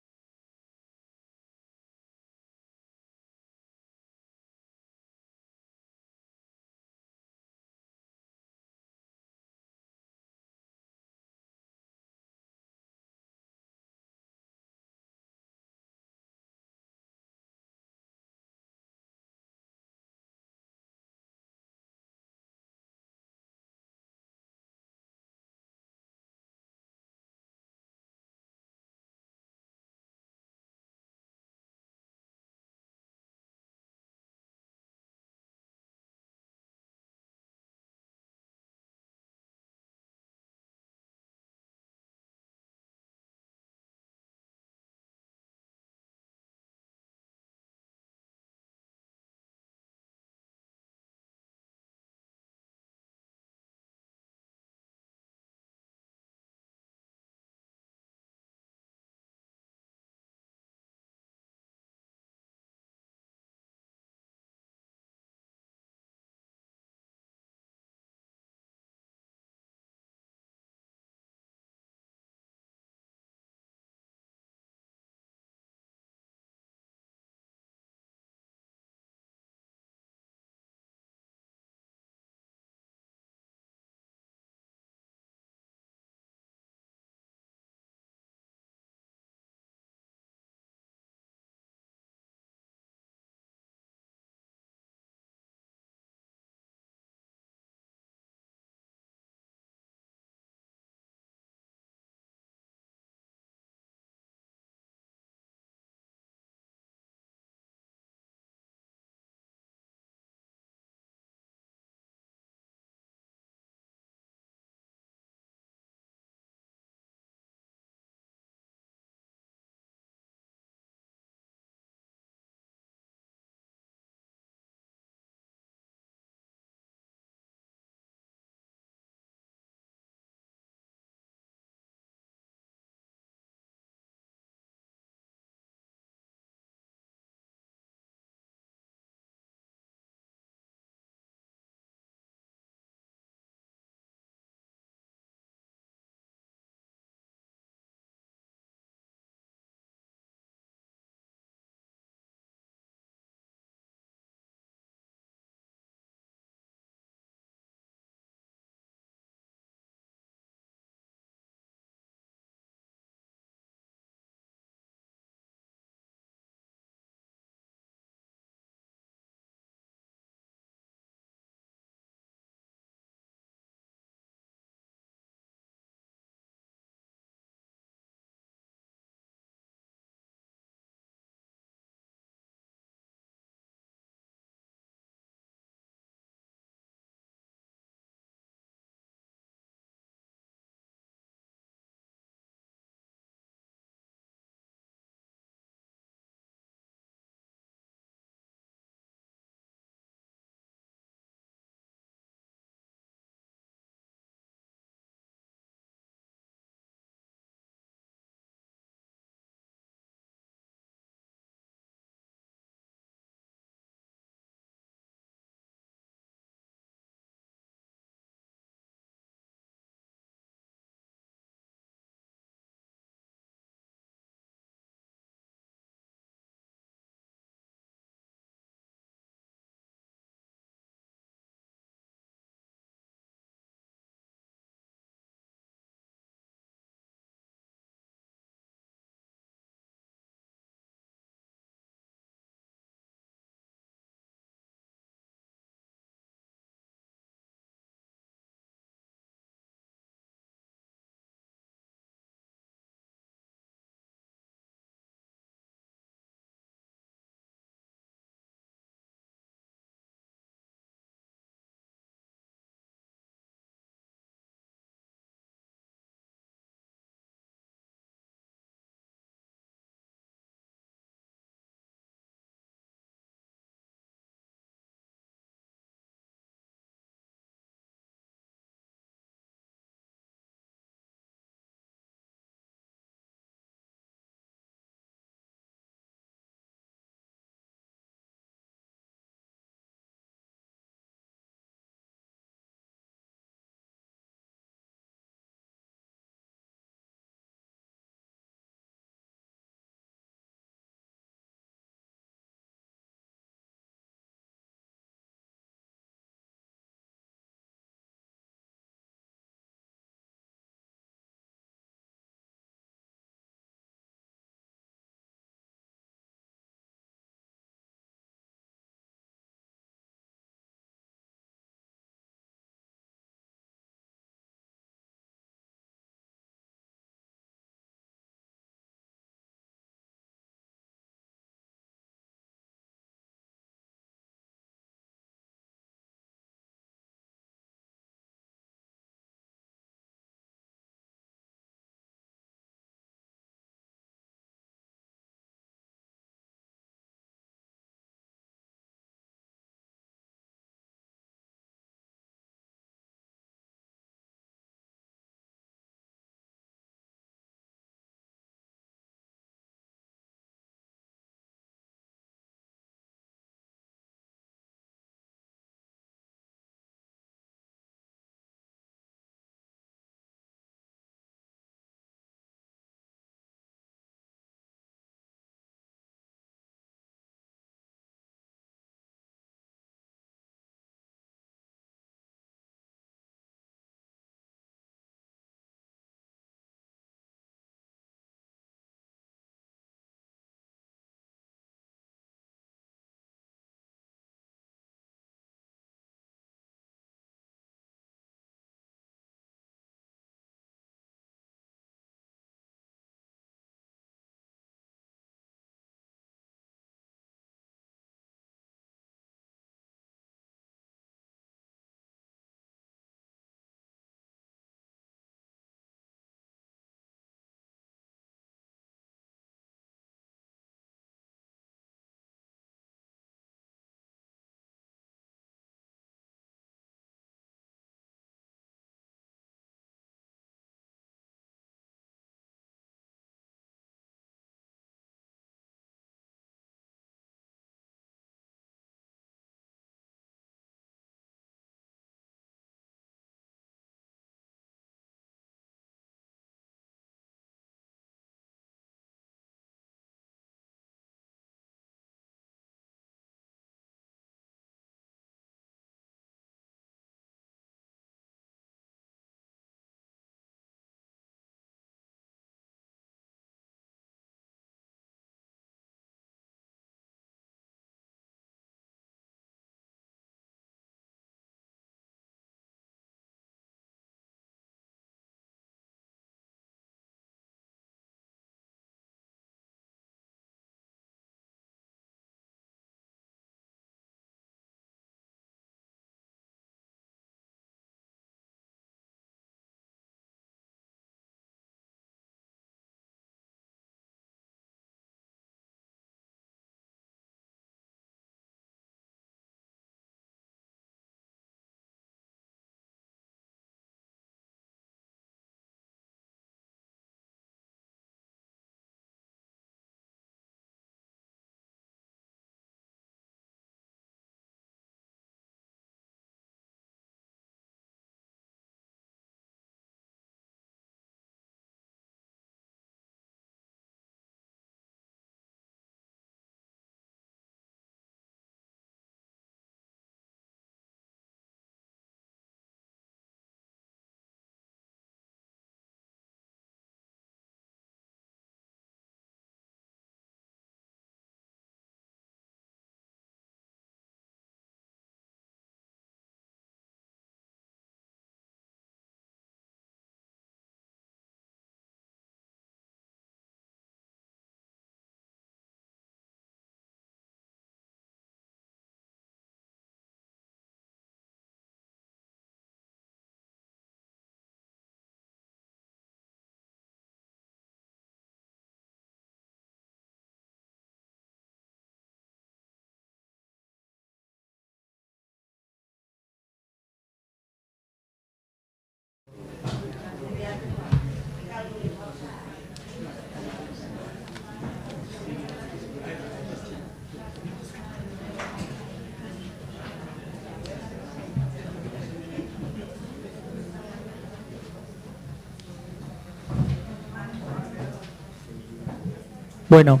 Bueno,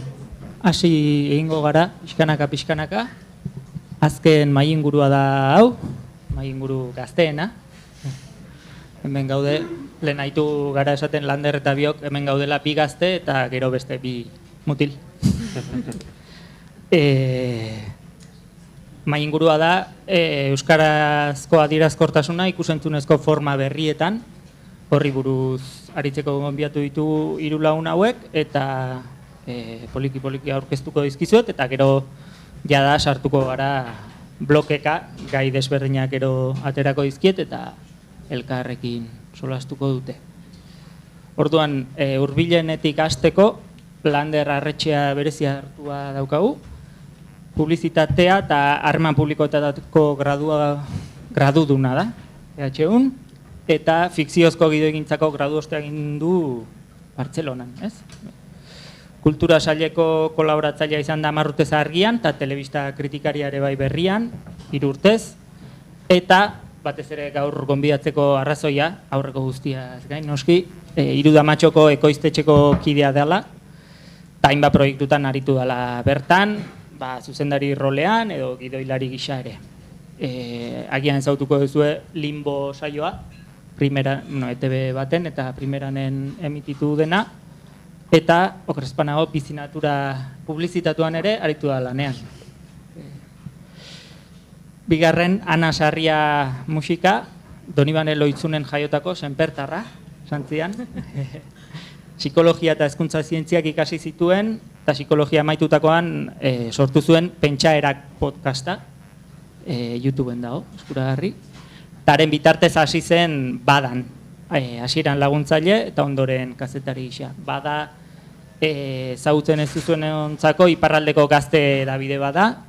hasi egingo gara, pixkanaka. Azken mahaingurua da hau, mahainguru gazteena. Hemen gaude, lehen haitu gara esaten Lander eta biok, hemen gaudela bi gazte eta gero beste bi mutil. Mahaingurua da euskarazko adierazkortasuna ikusentzunezko forma berrietan, horri buruz aritzeko gonbiatu ditu 3 lagun hauek, eta poliki aurkeztuko dizkizuet, eta gero jada sartuko gara blokeka, gai desberdinak gero aterako dizkiet, eta elkarrekin solastuko dute. Orduan, hurbilenetik hasteko, Lander Arretxea berezia hartua daukagu, publizitatea eta harreman publikoetatako graduduna da, EHUn, eta fikziozko gidoegintzako gradu ostea egin du Bartzelonan, ez? Kultura saileko kolaboratzailea izan da 10 urtez Argian, eta telebista kritikaria ere bai Berrian, 3 urtez, eta batez ere gaur gonbidatzeko arrazoia, aurreko guztiaz gain, noski, Irudamatxoko ekoiztetxeko kidea dela, eta hainbat proiektutan aritu dela bertan, zuzendari rolean edo gidoilari gisa ere. Agian ezautuko duzue Limbo saioa, ETV baten eta primeranen emititu dena, eta okrespanago bizinatura publizitatuan ere aritu da lanean. Bigarren, Ana Sarria musika, Donibane Loitzunen jaiotako senpertarra, santzian. Psikologia eta hezkuntza zientziak ikasi zituen, eta psikologia amaitutakoan sortu zuen Pentsaerak podcasta, YouTubeen dago, eskuragarri. Taren bitartez hasi zen Badan, hasieran laguntzaile eta ondoren kazetari gisa. Bada, ezagutzen ez duzuenontzako iparraldeko gazte Dabide Bada,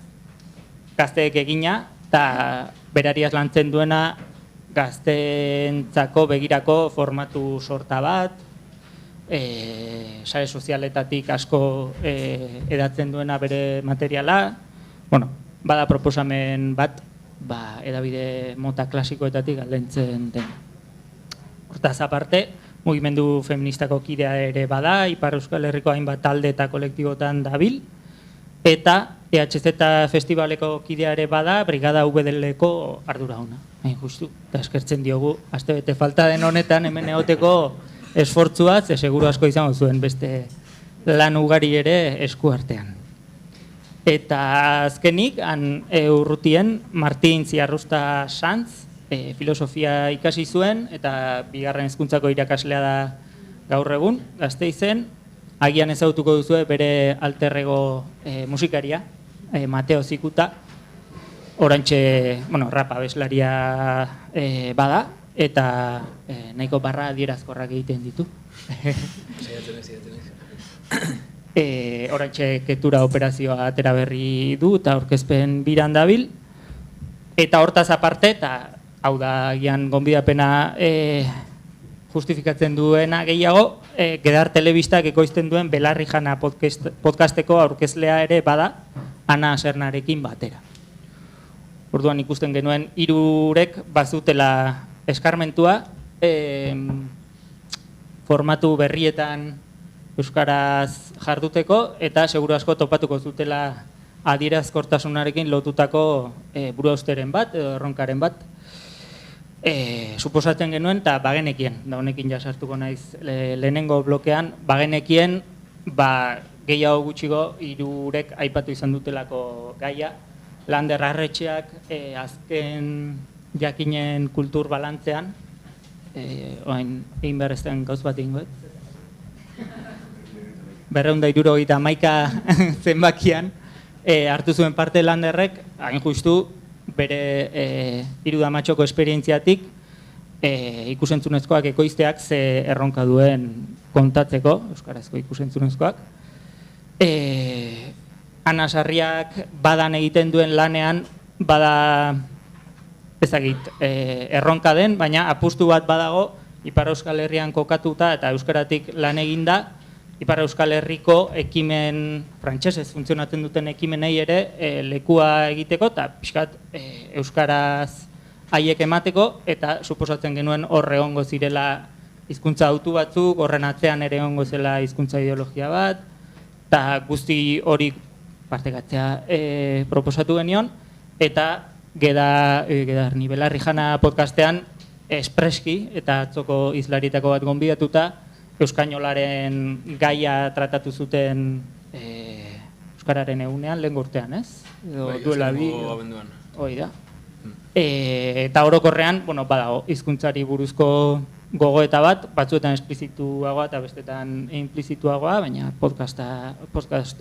gazteek egina, eta berariaz lantzen duena gazteentzako begirako formatu sorta bat, sare sozialetatik asko edatzen duena bere materiala, bada proposamen bat, edabide mota klasikoetatik aldentzen den. Hortaz aparte, mugimendu feministako kidea ere bada, Ipar Euskal Herriko hainbat talde eta kolektibotan dabil, eta EHZ festivaleko kidea ere bada, Brigada VDL-ko ardura ona, hain justu. Eta eskertzen diogu, astebete falta den honetan hemen egoteko esfortzuaz, seguru asko izango zuen beste lan ugari ere esku artean. Eta azkenik, urrutien Martin Ziarrusta Sanz, filosofia ikasi zuen, eta 2. hezkuntzako irakaslea da gaur egun, Gasteizen, agian ezagutuko duzue bere alterrego musikaria, Mateo Zikuta, orantxe, rap abeslaria bada, eta nahiko barra adierazkorrak egiten ditu. Orantxe ketura operazioa atera berri du, eta aurkezpen biran dabil, eta hortaz aparte, eta hau da gian gonbidapena justifikatzen duena gehiago, Gedar Telebistak ekoizten duen Belarri Jana podcasteko aurkezlea ere bada, Ana Sernarekin batera. Orduan ikusten genuen 3 bazutela eskarmentua, formatu berrietan euskaraz jarduteko, eta seguru asko topatuko zutela adierazkortasunarekin lotutako buruausteren bat, edo erronkaren bat. Suposatzen genuen, eta bagenekien, da honekin jasartuko naiz lehenengo blokean, bagenekien, gehiago gutxigo 3 aipatu izan dutelako gaia, Lander Arretxeak azken jakinen kultur balantzean, oain egin behar ez den gauz bat egingo, 271 zenbakian hartu zuen parte Landerrek, hain justu, bere Irudamatxoko esperientziatik ikusentzunezkoak ekoizteak ze erronka duen kontatzeko, euskarazko ikusentzunezkoak. Ana Sarriak Badan egiten duen lanean, bada ezagit erronka den, baina apustu bat badago Ipar Euskal Herrian kokatuta eta euskaratik lan eginda, Ipar Euskal Herriko ekimen, frantsesez funtzionatzen duten ekimenei ere lekua egiteko eta pixkat euskaraz haiek emateko, eta suposatzen genuen hor egongo zirela hizkuntza autu batzuk, horren atzean ere egongo zela hizkuntza ideologia bat, Eta guzti hori partekatzea proposatu genion, eta Gedar ni Belarri Jana podcastean espreski eta atzoko izlaritako bat gonbidatuta euskainolaren gaia tratatu zuten euskararen egunean, lehen urtean, ez? Duela bi. Hoi da. Eta orokorrean, badago, hizkuntzari buruzko gogoeta bat, batzuetan esplizituagoa eta bestetan implizituagoa, baina podcast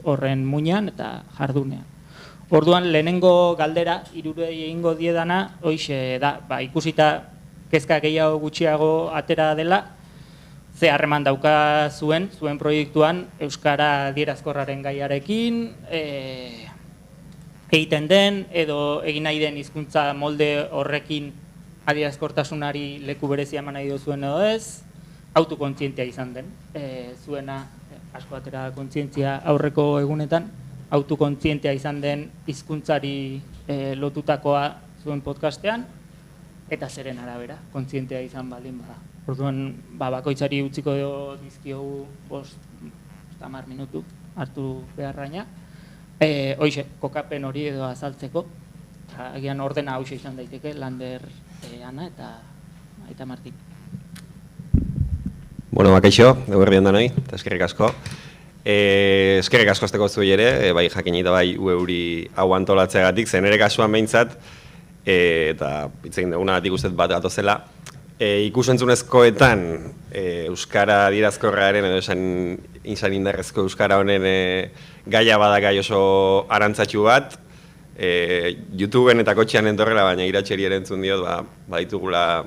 horren muinean eta jardunean. Orduan, lehenengo galdera, hirurei egingo diedana, hoixe da, ikusita kezka gehiago gutxiago atera dela, ze harreman dauka zuen proiektuan euskara adierazkorraren gaiarekin, egiten den edo egin nahi den hizkuntza molde horrekin adierazkortasunari leku berezia eman nahi duzuen edo ez, autokontzientzia izan den. Zuena, asko atera kontzientzia aurreko egunetan, autokontzientzia izan den hizkuntzari lotutakoa zuen podcastean, eta zeren arabera, kontzientzia izan baldin bada. Orduan, bakoitzari utziko dizkiogu 5-10 minutu hartu beharraina. Hoixe, kokapen hori edo azaltzeko, agian ordena hauxe izan daiteke, Lander, Ana eta Martin. Bueno, bakaixo, eguerdi ondanoi, eta eskerrik asko. Eskerrik asko azteko zuei ere, bai jakin eta bai euri hau antolatzeagatik, zen ere kasuan behintzat, eta hitzekin dugunagatik ustez bat gatozela, ikusentzunezkoetan euskara adierazkorraren edo izan indarrezko euskara honen gaia bada gai oso arantzatsu bat, YouTubeen eta kotxean entorrela, baina iratxeri erentzun diot, baditugula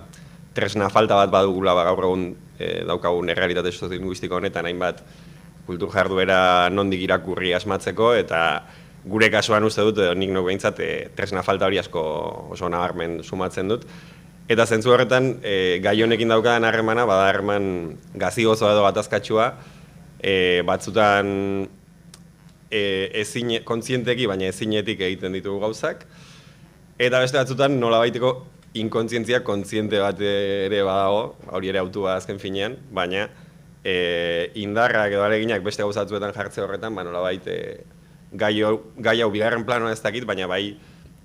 tresna falta bat badugula gaur egun daukagun errealitate soziolinguistiko honetan hainbat kultur jarduera nondik irakurri asmatzeko, eta gure kasuan uste dut, nik nok behintzat, tresna falta hori asko oso nabarmen sumatzen dut. Eta zentzu horretan, gai honekin daukadan harremana, bada harreman gazigozoa edo gatazkatsua, batzutan kontzienteki, baina ezinetik egiten ditugu gauzak, eta beste batzutan nolabaiteko inkontzientzia kontziente bat ere badago, hori ere autua azken finean, baina indarrak edo aleginak beste gauzatzuetan jartze horretan, nolabait gai hau bigarren planoa ez dakit, baina bai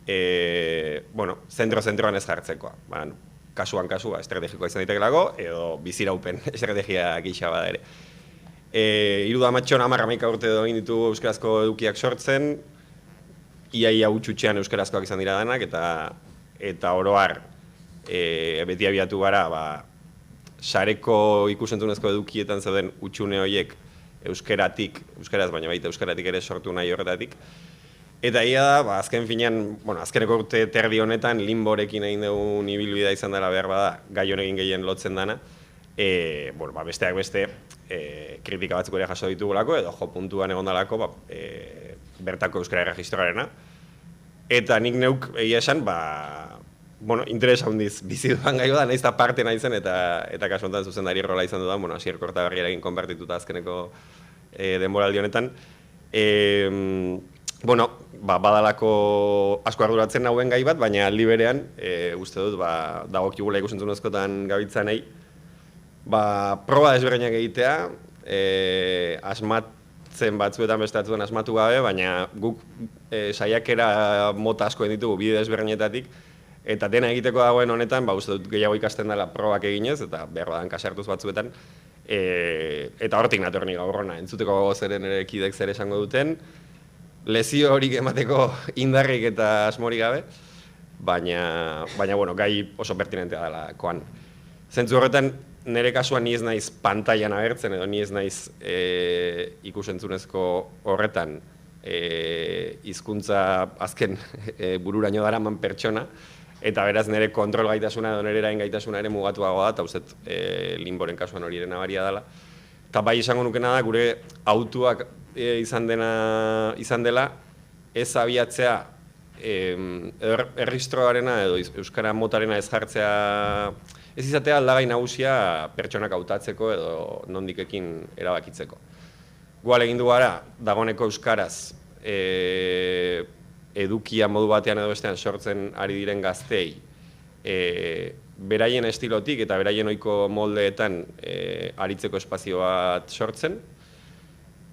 zentro-zentroan ez jartzekoa. Kasuan kasua estrategikoa izan ditekelako, edo biziraupen estrategia gisa bada ere. 30-40 urte edo egin ditugu euskarazko edukiak sortzen, iaia utxutxean euskarazkoak izan dira danak, eta oroar beti abiatu gara, sareko ikusentzunezko edukietan zeuden utxune horiek euskaraz, baina baita euskaratik ere sortu nahi horretatik. Eta ia da, azken finean, azkeneko urte terdi honetan, limborekin egin dugun ibilbidea izan dela behar bada, gai honekin gehien lotzen dana, besteak beste, kritika batzuk ere jaso ditugulako, edo jo puntuan egon dalako, bertako euskara erregistroarena. Eta nik neuk egia esan, interes handiz bizi duan gai da, nahiz eta parte nahi zen, eta kasu honetan zuzendari rola izan dudan, Asier Kortaberriarekin konbertituta azkeneko denboraldi honetan. Badalako asko arduratzen nauen gai bat, baina aldi berean, uste dut, dagokigula ikusentzunezkotan gabiltzanei, proba desberdinak egitea, asmatzen batzuetan beste batzuen asmatu gabe, baina guk saiakera mota askoen ditugu bide desberdinetatik, eta dena egiteko dagoen honetan, uste dut gehiago ikasten dela probak eginez, eta behar badan kasartuz batzuetan, eta hortik natorni gaur hona, entzuteko gozeren ere kidek zer esango duten, lezio horik emateko indarrik eta asmorik gabe, baina gai oso pertinentea delakoan. Zentzu horretan, nire kasuan ni ez naiz pantailan agertzen, edo ni ez naiz ikusentzunezko horretan hizkuntza azken bururaino daraman pertsona, eta beraz nire kontrol gaitasuna edo nire erain gaitasuna ere mugatuagoa da, eta uste Limboren kasuan hori ere nabaria dela. Eta bai izango nukena da, gure autuak izan dela, ez abiatzea erregistroarena edo euskara motarena ez jartzea, ez izatea aldagai nagusia pertsonak hautatzeko edo nondikekin erabakitzeko. Gual egin du gara, dagoeneko euskaraz edukia modu batean edo bestean sortzen ari diren gaztei, beraien estilotik eta beraien ohiko moldeetan aritzeko espazio bat sortzen,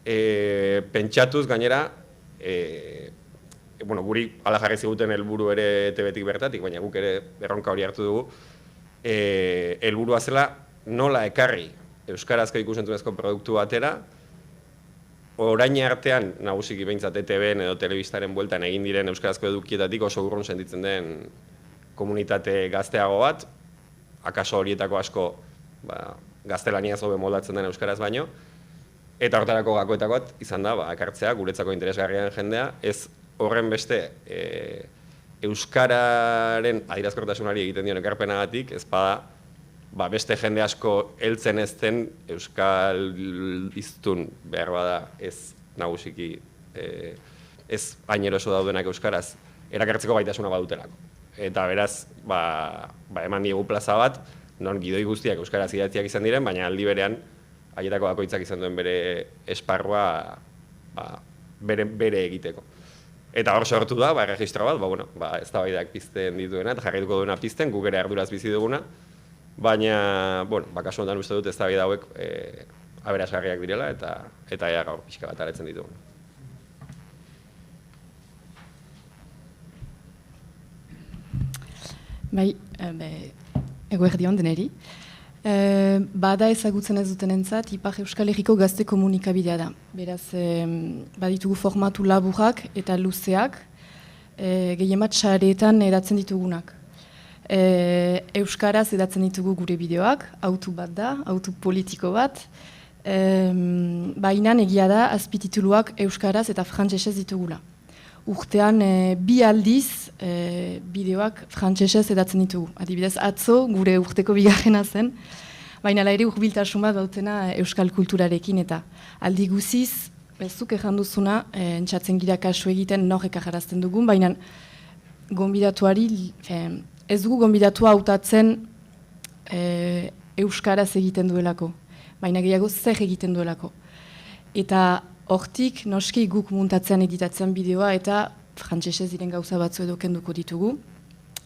pentsatuz gainera, guri ala jarri ziguten helburu ere ETB-tik bertatik, baina guk ere erronka hori hartu dugu, helburua zela nola ekarri euskarazko ikus-entzunezko produktu batera, orain artean, nagusiki behintzat ETB-en edo telebistaren bueltan egin diren euskarazko edukietatik oso urrun sentitzen den komunitate gazteago bat, akaso horietako asko gaztelaniaz hobe moldatzen den euskaraz baino, eta hortarako gakoetako bat izan da, ekartzea guretzako interesgarrian jendea, ez horren beste euskararen adierazkortasunari egiten dion ekarpenagatik, ez bada beste jende asko heltzen ez den euskal hiztun behar bada ez nagusiki ez hain eroso daudenak euskaraz erakartzeko gaitasuna badutelako. Eta beraz, eman diegu plaza bat, non gidoi guztiak euskaraz idatziak izan diren, baina aldi berean haietako bakoitzak izan duen bere esparrua bere egiteko. Eta hor sortu da, erregistro bat, eztabaidak pizten dituena, eta jarraituko duena pizten, guk ere arduraz bizi duguna, baina, kasu honetan uste dut eztabaida hauek aberasgarriak direla, eta ea gaur pixka bat aretzen dituguna. Bai, eguerdi hon deneri. Bada ezagutzen ez dutenentzat, Ipar Euskal Herriko gazte komunikabidea da. Beraz, baditugu formatu laburrak eta luzeak, gehiemat sareetan edatzen ditugunak. Euskaraz edatzen ditugu gure bideoak, autu bat da, autu politiko bat, baina egia da azpitituluak euskaraz eta frantsesez ditugula. Urtean bi aldiz bideoak frantsesez edatzen ditugu. Adibidez, atzo gure urteko bigarrena zen, baina ere hurbiltasun bat dautena euskal kulturarekin eta aldi guziz, zuk erranduzuna, entzatzen gira kasu egiten norrek jarazten dugun, baina gonbidatuari, ez dugu gonbidatua hautatzen euskaraz egiten duelako, baina gehiago zer egiten duelako. Eta hortik, noski guk muntatzean editatzen bideoa eta frantsesez diren gauza batzu edo kenduko ditugu.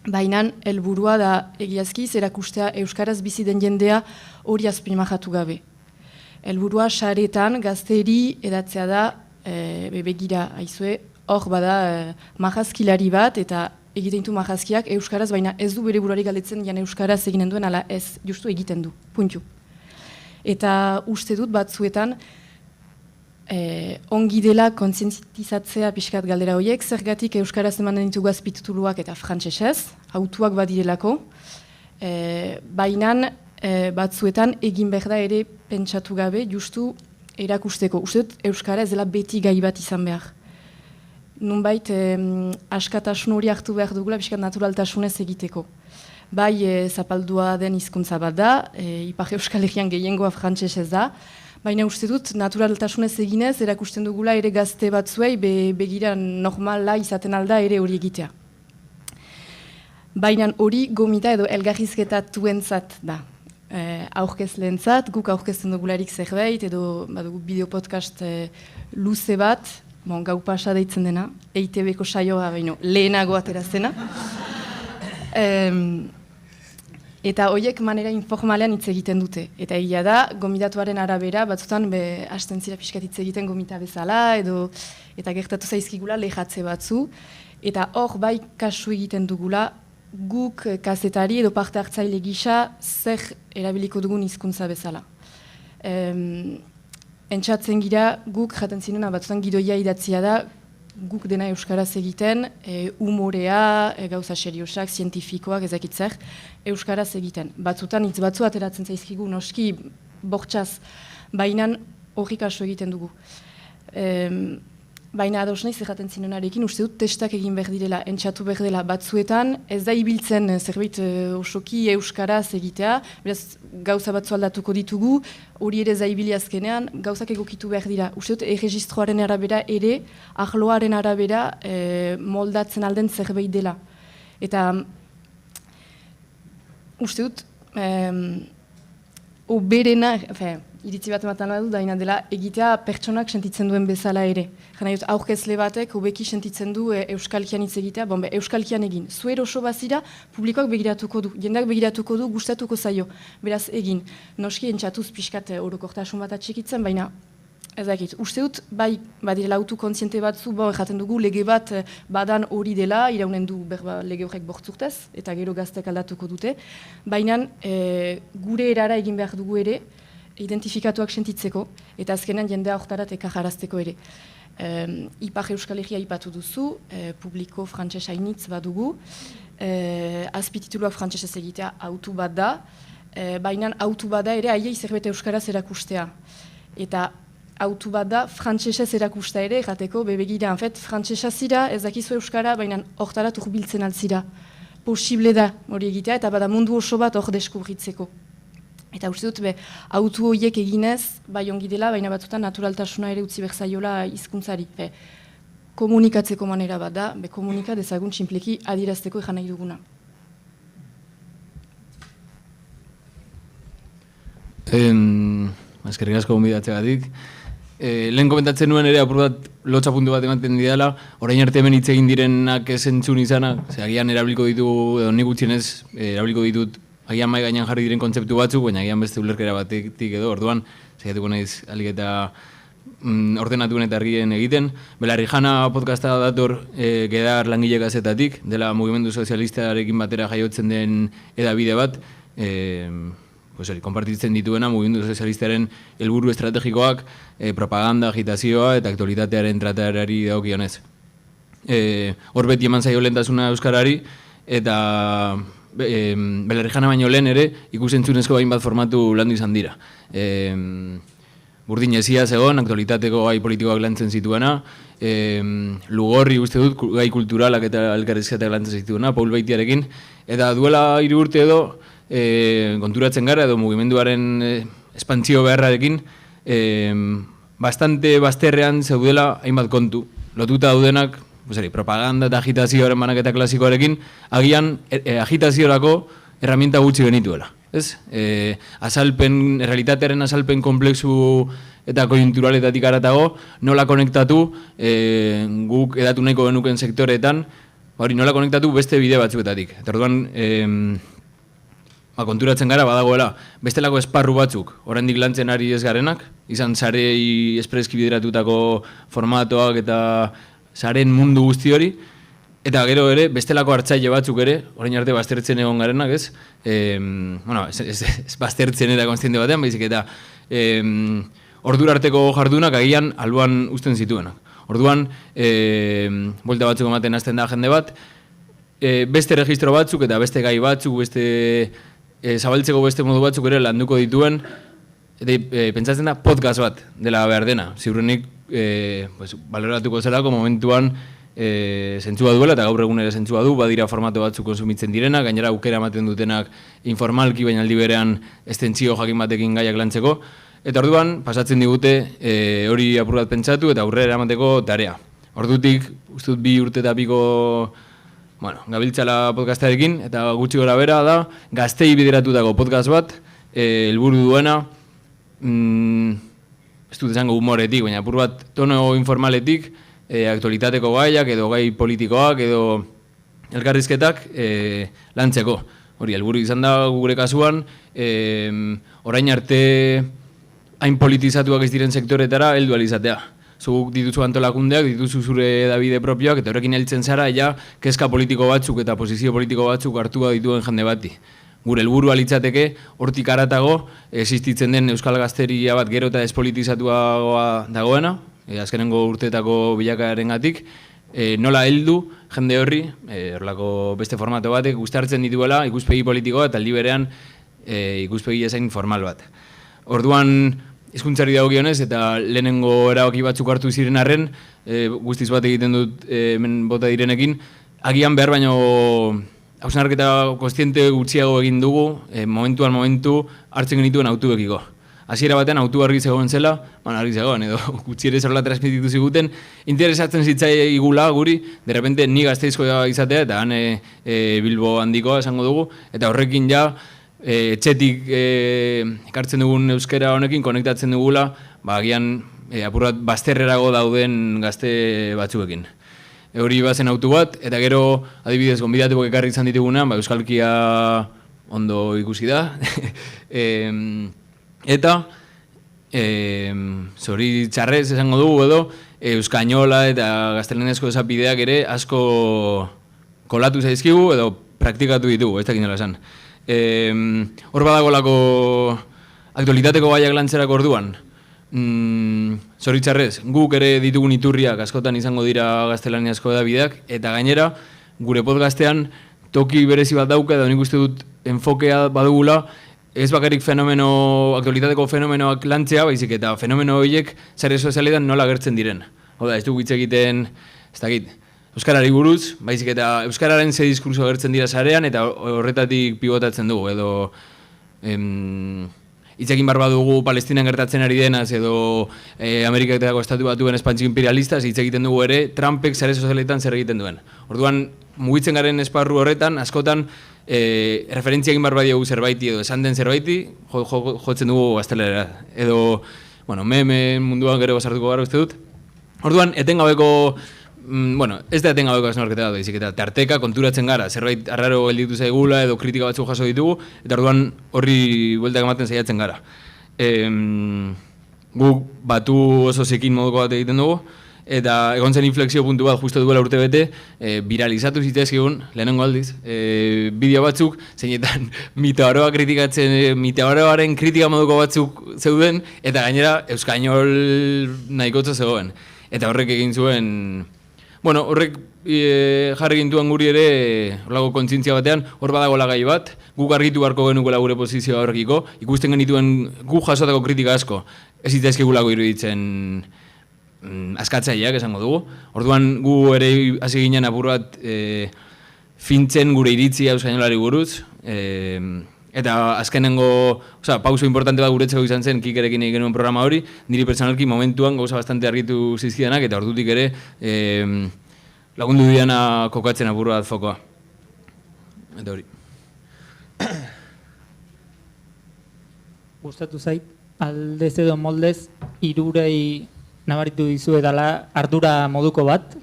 Baina helburua da egiazkiz erakustea euskaraz bizi den jendea hori azpimajatu gabe. Helburua saretan gazteri edatzea da, begira aizue, hor bada majazkilari bat eta egiten du majazkiak euskaraz, baina ez du bere buruari galdetzen jan euskaraz eginen duen, ala ez, justu egiten du, puntu. Eta uste dut batzuetan, ongi dela kontzientizatzea pixkat galdera horiek, zergatik euskaraz emanen ditugu azpitituluak eta frantsesez, autuak badirelako, baina batzuetan egin behar da ere pentsatu gabe, justu erakusteko. Uste dut euskara ez dela beti gai bat izan behar. Nunbait askatasun hori hartu behar dugula pixkat naturaltasunez egiteko. Bai zapaldua den hizkuntza bat da, Ipar Euskal Herrian gehiengoa frantsesez da, baina uste dut naturaltasunez eginez erakusten dugula ere gazte batzuei begira normala izaten alda ere hori egitea. Baina hori gomita edo elgarrizketatuentzat da. Aurkezleentzat, guk aurkezten dugularik zerbait edo badugu bideo-podcast luze bat, gau pasa deitzen dena, EITB-ko saioa baino lehenago ateraztena. Eta horiek manera informalean hitz egiten dute. Eta egia da, gomidatuaren arabera, batzutan hasten zira pixkat hitz egiten gomita bezala, eta gertatu zaizkigula lehatze batzu. Eta hor bai kasu egiten dugula, guk kazetari edo parte hartzaile gisa zer erabiliko dugun hizkuntza bezala. Entzatzen gira, guk jaten zinena, batzutan gidoia idatzia da, guk dena euskaraz egiten, humorea, gauza seriosak, zientifikoak, ezakitzer, euskaraz egiten. Batzutan hitz batzu ateratzen zaizkigu, noski bortxaz, baina horri kasu egiten dugu. Baina ados nahiz erraten zinenarekin, uste dut testak egin behar direla, entxatu behar dela batzuetan, ez da ibiltzen zerbait osoki euskaraz egitea, beraz gauza batzu aldatuko ditugu, hori ere zaibili azkenean, gauzak egokitu behar dira. Uste dut erregistroaren arabera ere, ahloaren arabera moldatzen alden zerbait dela. Eta uste dut, oberena, iritzi bat ematen badu, daina dela egitea pertsonak sentitzen duen bezala ere. Jena dut, aurkezle batek, hobeki sentitzen du euskalkian hitz egitea, euskalkian egin. Zuer oso bazira, publikoak begiratuko du, jendeak begiratuko du, gustatuko zaio. Beraz egin, noski entxatuz pixkat orokortasun bat atxikitzen, baina Ez dakit, uste dut, bai, badirela autokontziente batzu, jaten dugu, lege bat badan hori dela, iraunen du lege horrek bortzurtez, eta gero gaztek aldatuko dute. Baina gure erara egin behar dugu ere, identifikatuak sentitzeko, eta azkenan jendea hortarat ekajarazteko ere. Ipar Euskal Herria ipatu duzu, publiko frantsesa initz badugu, azpitituluak frantsesez egitea autu bat da, baina autu bat da ere aiei zerbait euskaraz erakustea. Eta autu bat da frantsesez erakusta ere, errateko, bebegira, frantsesa zira, ez dakizu euskara, baina hortarat urbiltzen altzira. Posible da hori egitea, eta bada mundu oso bat hor deskubritzeko. Eta uste dut, autu horiek eginez, bai ongi dela, baina batzutan naturaltasuna ere utzi berzaiola hizkuntzari. Komunikatzeko manera bat da, komunika dezagun txinpleki adierazteko ejan nahi duguna. Eskerrik asko gonbidatzeagatik. Lehen komentatzen nuen ere apur bat lotxa puntu bat ematen didala, orain arte hemen hitz egin direnak ez entzun izanak, agian erabiliko ditu, edo nik gutxienez erabiliko ditut agian mai gainean jarri diren kontzeptu batzuk, baina agian beste ulerkera batetik edo, orduan, saiatuko naiz alik eta ordenatuen eta argien egiten. Belarrijana podcasta dator Gedar langile gazetatik, dela mugimendu sozialistarekin batera jaiotzen den edabide bat, konpartitzen dituena mugimendu sozialistaren helburu estrategikoak, propaganda, agitazioa eta aktualitatearen tratarari dagokionez. Hor beti eman zaio lehentasuna euskarari, eta Belarrijana baino lehen ere ikusentzunezko hainbat formatu landu izan dira. Burdin ezia zegoen, aktualitateko gai politikoak lantzen zituena, Lugorri uste dut gai kulturalak eta elkarrizketak lantzen zituena, Paul Beitiarekin, eta duela 3 urte edo konturatzen gara edo mugimenduaren espantzio beharrarekin bastante bazterrean zeudela hainbat kontu. Lotuta daudenak propaganda eta agitazioaren banaketa klasikoarekin, agian agitaziorako herramienta gutxi genituela. Realitatearen azalpen komplexu eta konjunkturaletatik aratago, nola konektatu guk edatu nahiko genuken sektoreetan, nola konektatu beste bide batzuetatik. Eta orduan, konturatzen gara badagoela bestelako esparru batzuk, oraindik lantzen ari ez garenak, izan sarei espreski bideratutako formatoak eta saren mundu guzti hori, eta gero ere, bestelako hartzaile batzuk ere, orain arte baztertzen egon garenak, ez? Ez baztertzen eta konstiente batean, baizik eta ordura arteko jardunak agian alboan uzten zituenak. Orduan, buelta batzuk ematen hasten da jende bat, beste registro batzuk eta beste gai batzuk, beste zabaltzeko beste modu batzuk ere landuko dituen, eta pentsatzen da podcast bat dela behar dena. Ziurrenik, baloratuko zelako momentuan zentzua duela, eta gaur egun ere zentzua du, badira formato batzuk konsumitzen direnak, gainera aukera ematen dutenak informalki, baina aldi berean estentzio jakin batekin gaiak lantzeko, eta orduan pasatzen digute hori apur bat pentsatu eta aurrera eramateko tarea. Ordutik, uste dut 2 urte eta piko gabiltzala podcastarekin, eta gutxi gora bera da, gaztei bideratutako podcast bat, helburu duena, ez dut esango humoretik, baina apur bat tono informaletik, aktualitateko gaiak edo gai politikoak edo elkarrizketak lantzeko. Hori, helburu izan da gure kasuan, orain arte hain politizatuak ez diren sektoretara heldu ahal izatea. Zuk dituzu antolakundeak, dituzu zure edabide propioak, eta horrekin heltzen zara, kezka politiko batzuk eta posizio politiko batzuk hartua dituen jende bati. Gure helburua litzateke, hortik haratago, existitzen den euskal gazteria bat gero eta despolitizatua dagoena, azkenengo urteetako bilakarengatik, nola heldu jende horri, horrelako beste formato batek guztartzen dituela ikuspegi politikoa eta aldi berean ikuspegi ezain formal bat. Orduan, hizkuntzari dagokionez eta lehenengo erabaki batzuk hartu ziren arren, guztiz bat egiten dut hemen bota direnekin, agian behar baino hausnarketa kontziente gutxiago egin dugu, momentu hartzen genituen autuekiko. Hasiera batean autu argi zegoen zela, argi zegoen, edo gutxi ere zorla transmititu ziguten, interesatzen zitzai igula guri, derrepente ni Gasteizkoa izatea, eta han Bilbo handikoa esango dugu, eta horrekin ja, etxetik ekartzen dugun euskera honekin konektatzen dugula, agian apurrat bazterrerago dauden gazte batzuekin. Hori bazen autu bat, eta gero adibidez gonbidatuko ekarri izan ditugunean, euskalkia ondo ikusi da, eta zori txarrez esango dugu edo, euskainola eta gaztelanezko esapideak ere asko kolatu zaizkigu edo praktikatu ditugu, ez dakit nola esan. Hor badagolako aktualitateko gaiak lantzerako orduan, zoritxarrez, guk ere ditugun iturriak askotan izango dira gaztelaniazko edabideak, eta gainera, gure podcastean toki berezi bat dauka, edo nik uste dut enfokea badugula, ez bakarrik aktualitateko fenomenoak lantzea, baizik eta fenomeno horiek sare sozialetan nola agertzen diren. Hau da, ez dugu hitz egiten, ez dakit, euskarari buruz, baizik eta euskararen ze diskurso agertzen dira sarean, eta horretatik pivotatzen dugu, edo hitz egin barba dugu Palestinan gertatzen ari denaz, edo Ameriketako estatu batuen espantzio imperialistaz, hitz egiten dugu ere, Trumpek sare sozialetan zer egiten duen. Orduan, mugitzen garen esparru horretan, askotan, referentzia egin barba diogu zerbaiti, edo esan den zerbaiti, jotzen dugu gaztelera. Edo, meme munduan gero basartuko gara uste dut. Orduan, etengabeko, ez da etengabeko asnorketa da, eta tarteka konturatzen gara, zerbait arraro gelditu zaigula edo kritika batzuk jaso ditugu, eta orduan horri bueltak ematen saiatzen gara. Guk batu oso zekin moduko bat egiten dugu, eta egon zen inflexio puntu bat justo duela urte bete, viralizatu zitezkigun, lehenengo aldiz, bideo batzuk, zeinetan miteoroaren kritika moduko batzuk zeuden, eta gainera euskainol nahikotza zegoen. Eta horrek egin zuen, horrek jarri gintuan guri ere, horrelako kontzientzia batean, hor badago lagai bat, guk argitu beharko genukoela gure posizioa horrekiko, ikusten genituen guk jasotako kritika asko, ez zitzaizkigulako iruditzen askatzaileak esango dugu. Orduan gu ere hasi ginen apur bat fintzen gure iritzia euskainolari buruz, eta azkenengo, pauso importante bat guretzeko izan zen Kikerekin egin genuen programa hori, niri personalki momentuan gauza bastante argitu zizkidanak, eta ordutik ere lagundu diana kokatzen apur bat fokoa. Eta hori. Gustatu zait, aldez edo moldez, hirurei nabaritu dizuetala ardura moduko bat,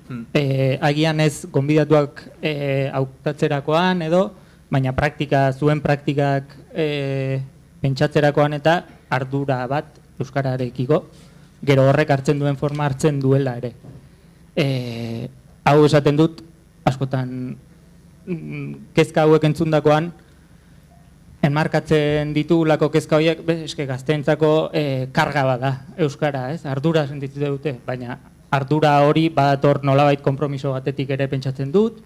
agian ez gonbidatuak hautatzerakoan edo, baina zuen praktikak pentsatzerakoan eta ardura bat euskararekiko, gero horrek hartzen duen forma hartzen duela ere. Hau esaten dut, askotan kezka hauek entzundakoan, enmarkatzen ditugulako kezka horiek, eske gazteentzako karga bada euskara, ez? Ardura sentitu dute, baina ardura hori badator nolabait konpromiso batetik ere pentsatzen dut,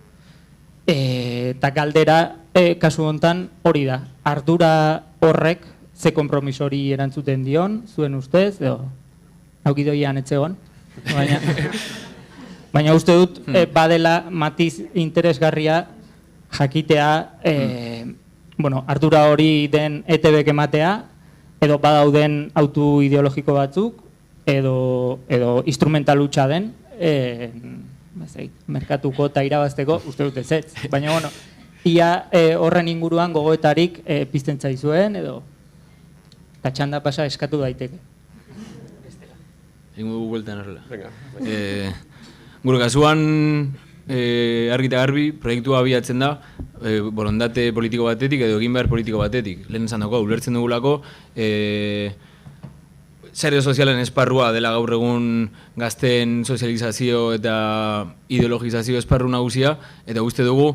eta galdera kasu hontan hori da. Ardura horrek ze konpromiso hori erantzuten dion, zuen ustez, edo aukidoian etzegon, baina uste dut badela matiz interesgarria jakitea ardura hori den ETBek ematea, edo badauden autu ideologiko batzuk, edo instrumental hutsa den, merkatuko eta irabazteko, uste dut ez. Baina, ia horren inguruan gogoetarik pizten zaizuen, edo eta txanda pasa eskatu daiteke. Egingo dugu bueltan horrela. Gure kasuan, argi eta garbi, proiektua abiatzen da, borondate politiko batetik edo egin behar politiko batetik. Lehen esan dago, ulertzen dugulako, sare sozialen esparrua dela gaur egun gazten sozializazio eta ideologizazio esparru nagusia, eta uste dugu,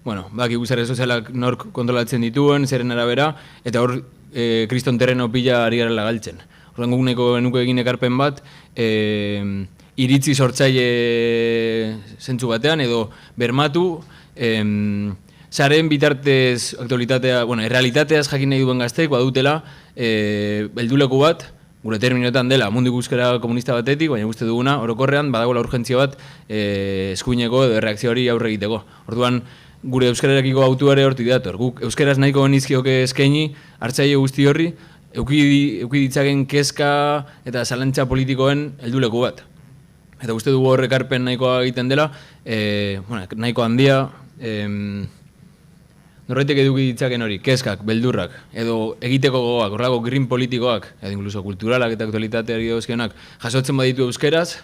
bakigu sare sozialak nork kontrolatzen dituen, zeren arabera, eta hor kriston terreno pila ari garela galtzen. Horren guk nuko egin ekarpen bat, iritzi sortzaile zentzu batean, edo bermatu, saren bitartez aktualitatea, errealitateaz jakin nahi duen gazteek badutela helduleku bat, gure terminoetan dela mundu ikuskera komunista batetik, baina guzti duguna, orokorrean badagoela urgentzia bat eskuineko edo erreakzio hori aurre egiteko. Orduan, gure euskararekiko autuare hortik dator. Guk euskaraz nahiko genizkioke eskaini hartzaile guzti horri, euki ditzaken kezka eta zalantza politikoen helduleku bat. Eta uste dugu horrekarpen nahikoa egiten dela, nahiko handia, norraitek eduki ditzaken hori, kezkak, beldurrak, edo egiteko gogoak, horrelako green politikoak, edo inkluso kulturalak eta aktualitateari dagozkionak, jasotzen baditu euskeraz,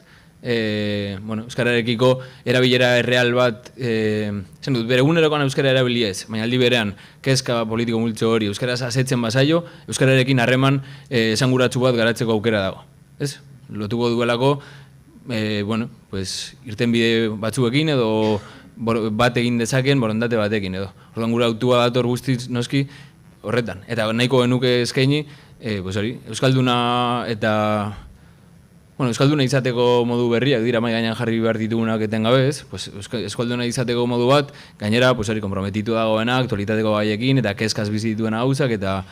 euskararekiko erabilera erreal bat, zen dut, bere egunerokoan euskara erabili ez, baina aldi berean, kezka politiko multzo hori, euskaraz asetzen bazaio, euskararekin harreman esanguratsu bat garatzeko aukera dago. Ez? Lotuko duelako, irtenbide batzuekin edo bat egin dezaken, borondate batekin edo. Orduan gure autua dator guztiz noski horretan. Eta nahiko genuke eskaini, euskalduna eta euskalduna izateko modu berriak dira mai gainean jarri behar ditugunak etengabe, ez? Euskalduna izateko modu bat, gainera, komprometitu dagoena, aktualitateko gaiekin, eta kezkaz bizi dituena gauzak, eta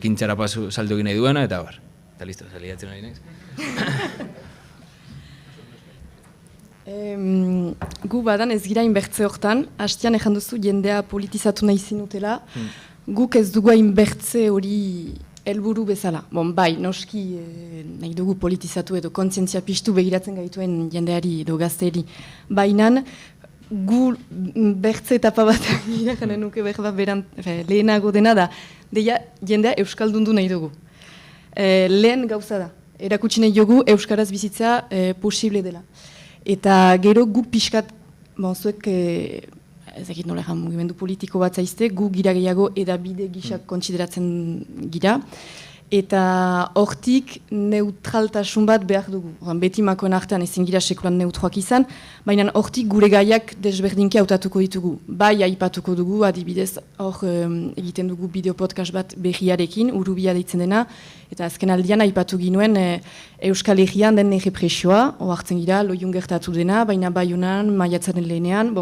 kintxara pasu salto egin nahi duena, eta bar. Eta listo, saliatzen ari naiz. Gu badan ez gira inbertze hortan, hastian ejan duzu jendea politizatu nahi zinutela, guk ez dugu inbertze hori helburu bezala. Bai, noski nahi dugu politizatu edo kontzientzia piztu begiratzen gaituen jendeari edo gazteeri. Baina gu bertze etapa bat gira janen nuke lehenago dena da, deia jendea euskaldundu nahi dugu. Lehen gauza da, erakutsi nahi dugu euskaraz bizitza posible dela. Eta gero guk pixkat, zuek ezakit nola egan mugimendu politiko bat zaizte, gu gira gehiago edabide gisak kontsideratzen gira. Eta hortik neutraltasun bat behar dugu. Beti makoen artean ezin gira sekulan neutroak izan, baina hortik gure gaiak desberdinki hautatuko ditugu. Bai aipatuko dugu, adibidez, hor egiten dugu bideo podcast bat berriarekin, urubia deitzen dena, eta azken aldian aipatu ginuen Euskal Herrian den errepresioa, hartzen gira, loiun gertatu dena, baina baiunan, maiatzaren lehenean,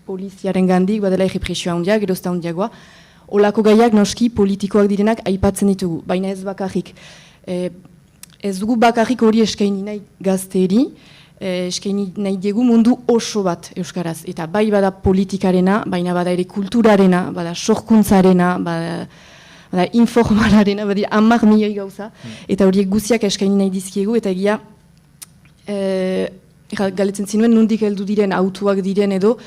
poliziaren gandik, badela errepresioa handiak, gerozta handiagoa. Olako gaiak noski politikoak direnak aipatzen ditugu, baina ez bakarrik. Ez dugu bakarrik hori eskaini nahi gazteeri, eskaini nahi diegu mundu oso bat euskaraz. Eta bai bada politikarena, baina bada ere kulturarena, bada sorkuntzarena, bada informalarena, bada 10 milioi gauza. Eta horiek guztiak eskaini nahi dizkiegu, eta egia galetzen zinuen nondik heldu diren, autuak diren edo,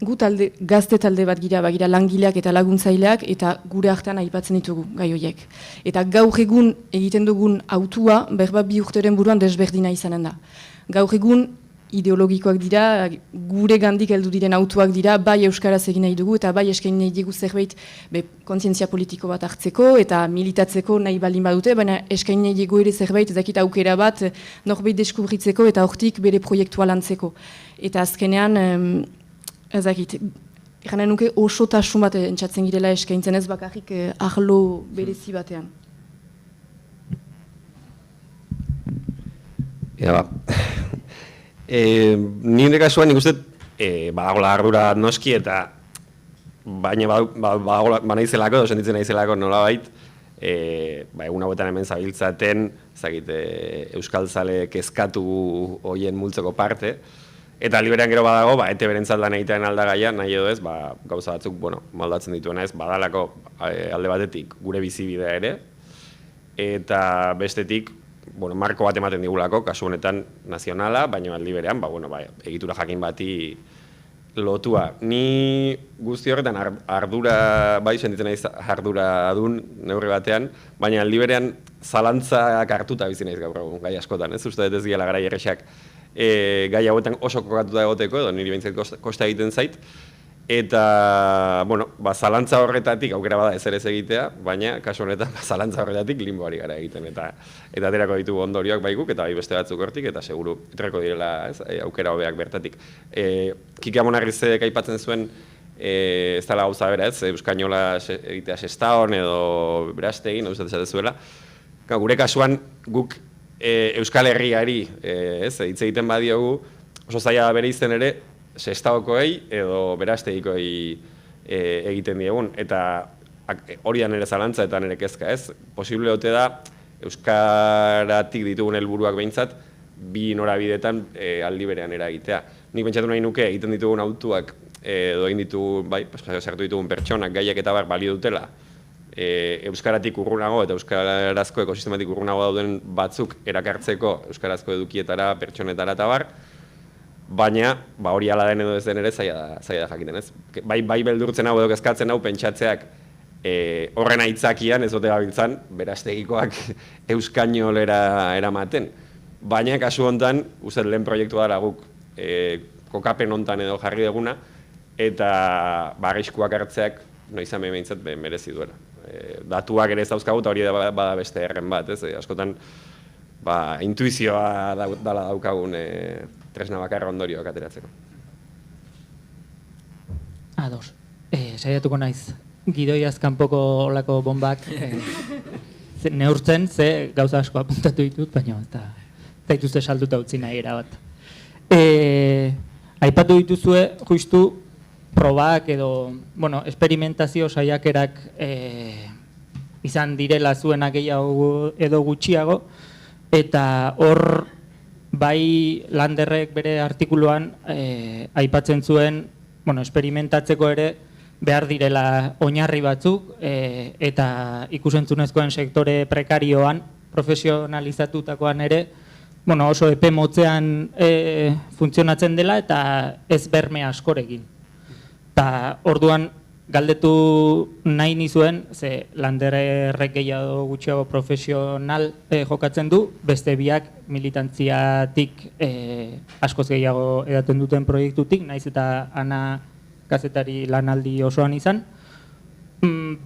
gu gazte talde bat gira, bagira langileak eta laguntzaileak, eta gure hartan aipatzen ditugu gai horiek. Eta gaur egun egiten dugun autua, berba 2 urteren buruan desberdina izanen da. Gaur egun ideologikoak dira, gure gandik heldu diren autuak dira, bai euskaraz egin nahi dugu, eta bai eskaini nahi dugu zerbait kontzientzia politiko bat hartzeko, eta militatzeko nahi baldin badute, baina eskaini nahi dugu ere zerbait, ezakit aukera bat, norbait deskubritzeko, eta hortik bere proiektua lantzeko. Eta azkenean, ezakit, eranen nuke osotasun bat entzatzen girela eskaintzen ez bakarrik arlo berezi batean. Nire kasuan nik uste badagola ardura noski eta baina banaizelako edo sentitzen naizelako nolabait egun hauetan hemen zabiltzaten euskaltzale kezkatu hoien multzoko parte. Eta liberean gero badago, ete beren zaldan egitean aldagaia, nahi edo ez, gauza batzuk, maldatzen dituena ez, badalako alde batetik gure bizibidea ere, eta bestetik, marko bat ematen digulako, kasu honetan nazionala, baina aldi berean, egitura jakin bati lotua. Ni guzti horretan ardura, sentitzen naiz ardura adun neurri batean, baina aldi berean zalantzak hartuta bizi naiz gaur egun, gai askotan, ez uste dut ez diela garai errexak gai hauetan oso kokatuta egoteko, edo niri behintzat kosta egiten zait, eta, zalantza horretatik aukera bada ezer ez egitea, baina, kasu honetan, zalantza horretatik limboari gara egiten, eta aterako ditugu ondorioak baiguk, eta bai beste batzuk hortik, eta seguru eterako direla aukera hobeak bertatik. Kike Amonarrizek aipatzen zuen, ez dela gauza bera ez, euskainola egitea sestaon edo berastegin, ez zuela. Gure kasuan, guk Euskal Herriari hitz egiten badiogu, oso zaila bere izten ere, sestaokoei edo berastegikoei egiten diegun. Eta hori da nire zalantza eta nire kezka ez. Posible ote da, euskaratik ditugun helburuak behintzat, bi norabidetan aldi berean eragitea. Nik pentsatu nahi nuke egiten ditugun autuak edo egin ditugu, sartu ditugun pertsonak, gaiak eta balio dutela, euskaratik urrunago eta euskarazko ekosistematik urrunago dauden batzuk erakartzeko euskarazko edukietara, pertsonetara eta bar, baina hori ala den edo ez den ere zaila da jakiten ez. Bai beldurtzen hau edo kezkatzen hau pentsatzeak horren aitzakian ez dute gabiltzan, beraztegikoak euskainolera eramaten. Baina kasu hontan, uste lehen proiektua dara guk kokapen hontan edo jarri duguna, eta arriskuak hartzeak noiz hemen behintzat merezi duela. Datuak ere ez dauzkagu eta hori bada beste erren bat, ez? Askotan intuizioa dala daukagun tresna bakarra ondorioak ateratzeko. Ados. Saiatuko naiz. Gidoiaz kanpoko olako bombak neurtzen, ze gauza asko apuntatu ditut, baina eta dituzte salduta utzi nahi erabat. Aipatu dituzue, justu, probak edo, esperimentazio saiakerak izan direla zuenak gehiago edo gutxiago, eta hor bai Landerrek bere artikuluan aipatzen zuen, esperimentatzeko ere behar direla oinarri batzuk eta ikusentzunezkoen sektore prekarioan, profesionalizatutakoan ere, oso epe motzean funtzionatzen dela eta ez berme askorekin. Eta orduan galdetu nahi nizuen, ze Landerrek gehiago gutxiago profesional jokatzen du, beste biak militantziatik askoz gehiago edaten duten proiektutik, naiz eta ana kazetari lanaldi osoan izan.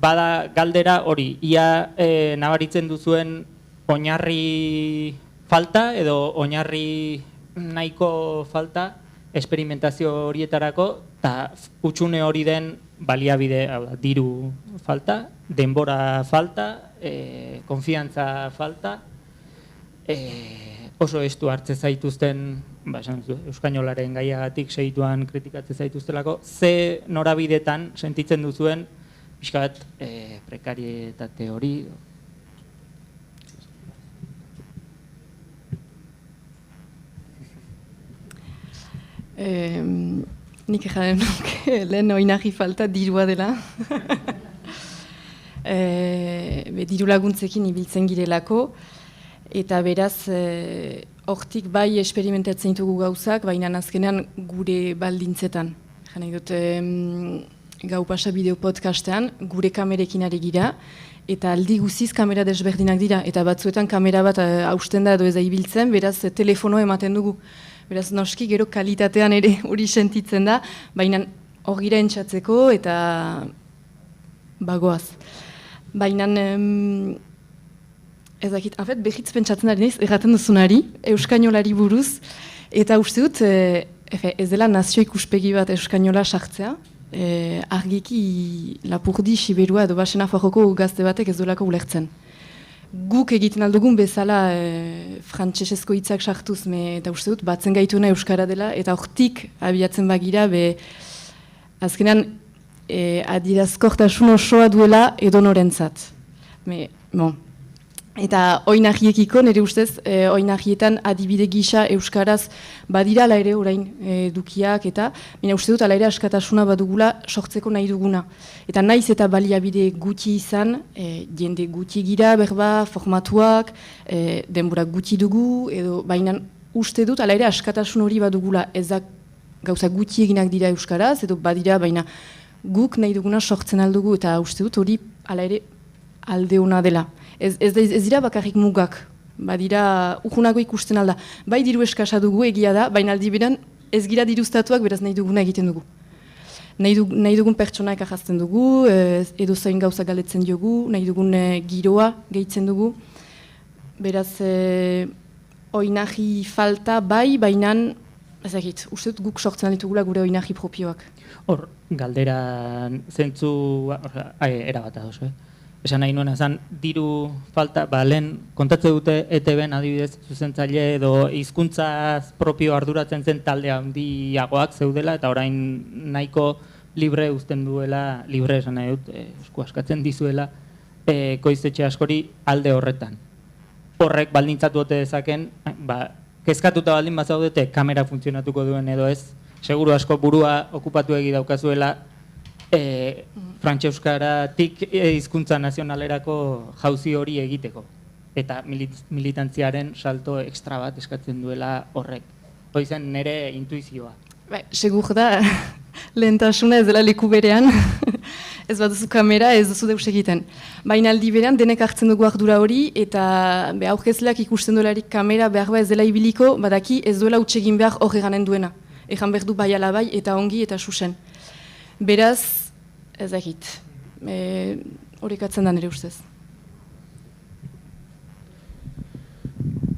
Bada galdera hori, ia nabaritzen duzuen oinarri falta edo oinarri nahiko falta esperimentazio horietarako, eta utxune hori den baliabide, diru falta, denbora falta, konfiantza falta, oso estu hartze zaituzten, euskainolaren gaiagatik segituan kritikatze zaituztelako, ze norabidetan sentitzen duzuen pixka bat prekarietate hori. Nik jaren nuke lehen oinarri falta dirua dela. Diru laguntzekin ibiltzen girelako, eta beraz hortik bai esperimentatzen ditugu gauzak, baina azkenean gure baldintzetan. Jane dut, gau pasa bideo podcastean, gure kamerekin ari gira, eta aldi guziz kamera desberdinak dira, eta batzuetan kamera bat hausten da edo ez da ibiltzen, beraz telefono ematen dugu. Beraz, noski gero kalitatean ere hori sentitzen da, baina hor gira entxatzeko eta bagoaz. Baina, ez dakit, behitz pentsatzen ari naiz, erraten duzunari, euskainolari buruz, eta uste dut, ez dela nazio ikuspegi bat euskainola sartzea, argiki Lapurdi, Siberua edo Basena Forroko gazte batek ez duelako ulertzen. Guk egiten aldugun bezala frantsesezko hitzak sartuz, eta uste dut, batzen gaituena euskara dela, eta hortik abiatzen bagira, azkenean adierazkortasun osoa duela edonorentzat. Eta oinahiekiko, nire ustez, oinahietan adibide gisa euskaraz badira ala ere orain dukiak, eta mina uste dut ala ere askatasuna badugula sortzeko nahi duguna. Eta naiz eta baliabide gutxi izan, jende gutxi gira, berba, formatuak, denbora gutxi dugu, edo baina uste dut ala ere askatasun hori badugula, ez da gauza gutxi eginak dira euskaraz, edo badira, baina guk nahi duguna sortzen aldugu, eta uste dut hori ala ere aldeona dela. Ez dira bakarrik mugak, badira urgunago ikusten alda. Bai diru eskasa dugu egia da, baina aldi beran ez gira diruztatuak, beraz nahi duguna egiten dugu. Nahi dugun pertsonaik ahazten dugu, edo zain gauza galetzen diogu, nahi dugun giroa gehitzen dugu. Beraz, oinahi falta bai, baina ezagit, uste dut guk sortzen ditugula gure oinahi propioak. Hor, galderan zentzu erabat adoz, Esan nahi nuena zen, diru falta, lehen kontatze dute ETB-en adibidez zuzentzaile edo hizkuntzaz propio arduratzen zen talde handiagoak zeudela, eta orain nahiko libre uzten duela, libre esan nahi dut, esku askatzen dizuela, koiztetxe askori alde horretan. Horrek baldintzatu ote dezaken, kezkatuta baldin bazaudete kamera funtzionatuko duen edo ez, seguru asko burua okupatu egi daukazuela, frantse-euskaratik hizkuntza nazionalerako jauzi hori egiteko. Eta militantziaren salto ekstra bat eskatzen duela horrek. Hoi zen nire intuizioa. Segur da, lehentasuna ez dela leku berean. ez baduzu kamera, ez duzu deus egiten. Baina aldi berean, denek hartzen dugu ardura hori, eta aurkezleak ikusten duelarik kamera behar ez dela ibiliko, badaki ez duela utxegin behar hor eganen duena. Egan behar du bai ala bai, eta ongi, eta susen. Beraz, ez dakit. Horrekatzen da nire ustez.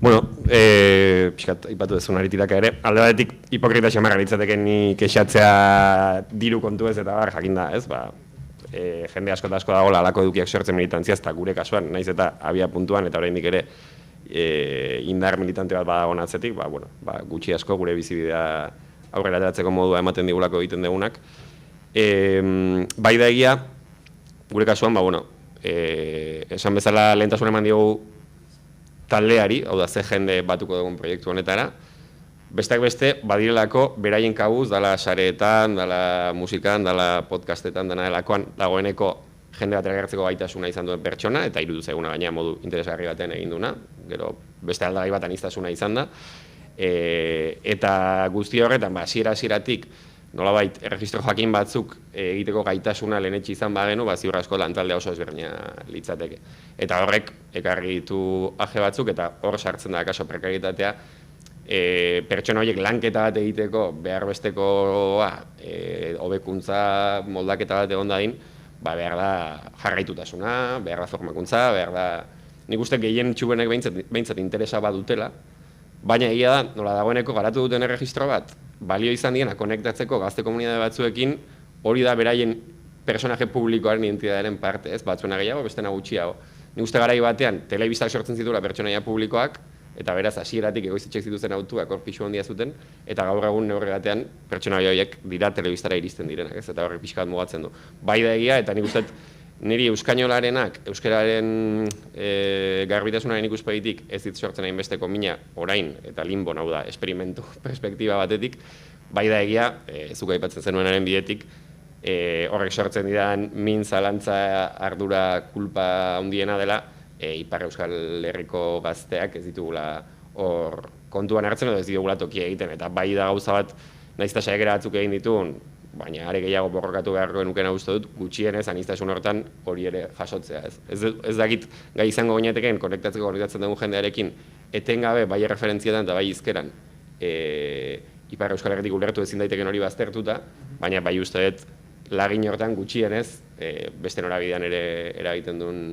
Bueno, pixkat, ipatu dezun aritiraka ere, alde batetik hipokrita xamarra litzateke ni kexatzea diru kontu ez eta bar, jakinda, ez, jende asko eta asko dagoela alako edukiak sortzen militantziaz, eta gure kasuan, naiz eta abia puntuan, eta oraindik ere indar militante bat badagoen atzetik, gutxi asko gure bizibidea aurrera ateratzeko modua ematen digulako egiten dugunak. Bai da egia, gure kasuan, esan bezala lehentasun eman diogu taldeari, hau da, ze jende batuko dugun proiektu honetara, besteak beste, badirelako, beraien kabuz, dala sareetan, dala musikan, dala podcastetan, dana delakoan, dagoeneko jende bat eragertzeko gaitasuna izan duen pertsona, eta irudu zaiguna gaina modu interesgarri baten egin duna, gero beste aldagai bat aniztasuna izan da, eta guzti horretan, hasieratik, nolabait, erregistro jakin batzuk egiteko gaitasuna lehenetxe izan bagenu, ziur asko lantaldea oso ezberdina litzateke. Eta horrek, ekarri ditu aje batzuk, eta hor sartzen da kaso prekaritatea, pertsona horiek lanketa bat egiteko, behar besteko hobekuntza, moldaketa bat egon dadin, behar da jarraitutasuna, behar da formakuntza, behar da... Nik uste gehien txubenek behintzat interesa bat dutela, baina egia da, nola dagoeneko garatu duten erregistro bat, balio izan diena konektatzeko gazte komunitate batzuekin, hori da beraien personaje publikoaren identitatearen parte, ez? Batzuena gehiago, bestena gutxiago. Nik uste garai batean, telebistak sortzen zituela pertsonaia publikoak, eta beraz, hasieratik egoiztetxek zituzen autuak hor pixu handia zuten, eta gaur egun neurri batean pertsonaia horiek dira telebistara iristen direnak, ez? Eta horrek pixka bat mugatzen du. Bai da egia, eta nik uste niri euskainolarenak, euskararen garbitasunaren ikuspegitik ez dit sortzen hainbesteko mina orain, eta linbon, hau da, esperimentu perspektiba batetik, bai da egia, zuk aipatzen zenuenaren bidetik, horrek sortzen didan min zalantza ardura kulpa handiena dela, Ipar Euskal Herriko gazteak ez ditugula hor kontuan hartzen edo ez ditugula tokia egiten, eta bai da gauza bat, nahiz eta saiakera batzuk egin dituen, baina are gehiago borrokatu beharko nukena uste dut, gutxienez aniztasun hortan hori ere jasotzea. Ez dakit gai izango ginetekeen konektatzen dugun jendearekin etengabe bai referentzietan eta bai izkeran Ipar Euskal Herritik ulertu ezin daiteken hori baztertuta, baina bai uste dut lagin hortan gutxienez beste norabidean ere eragiten duen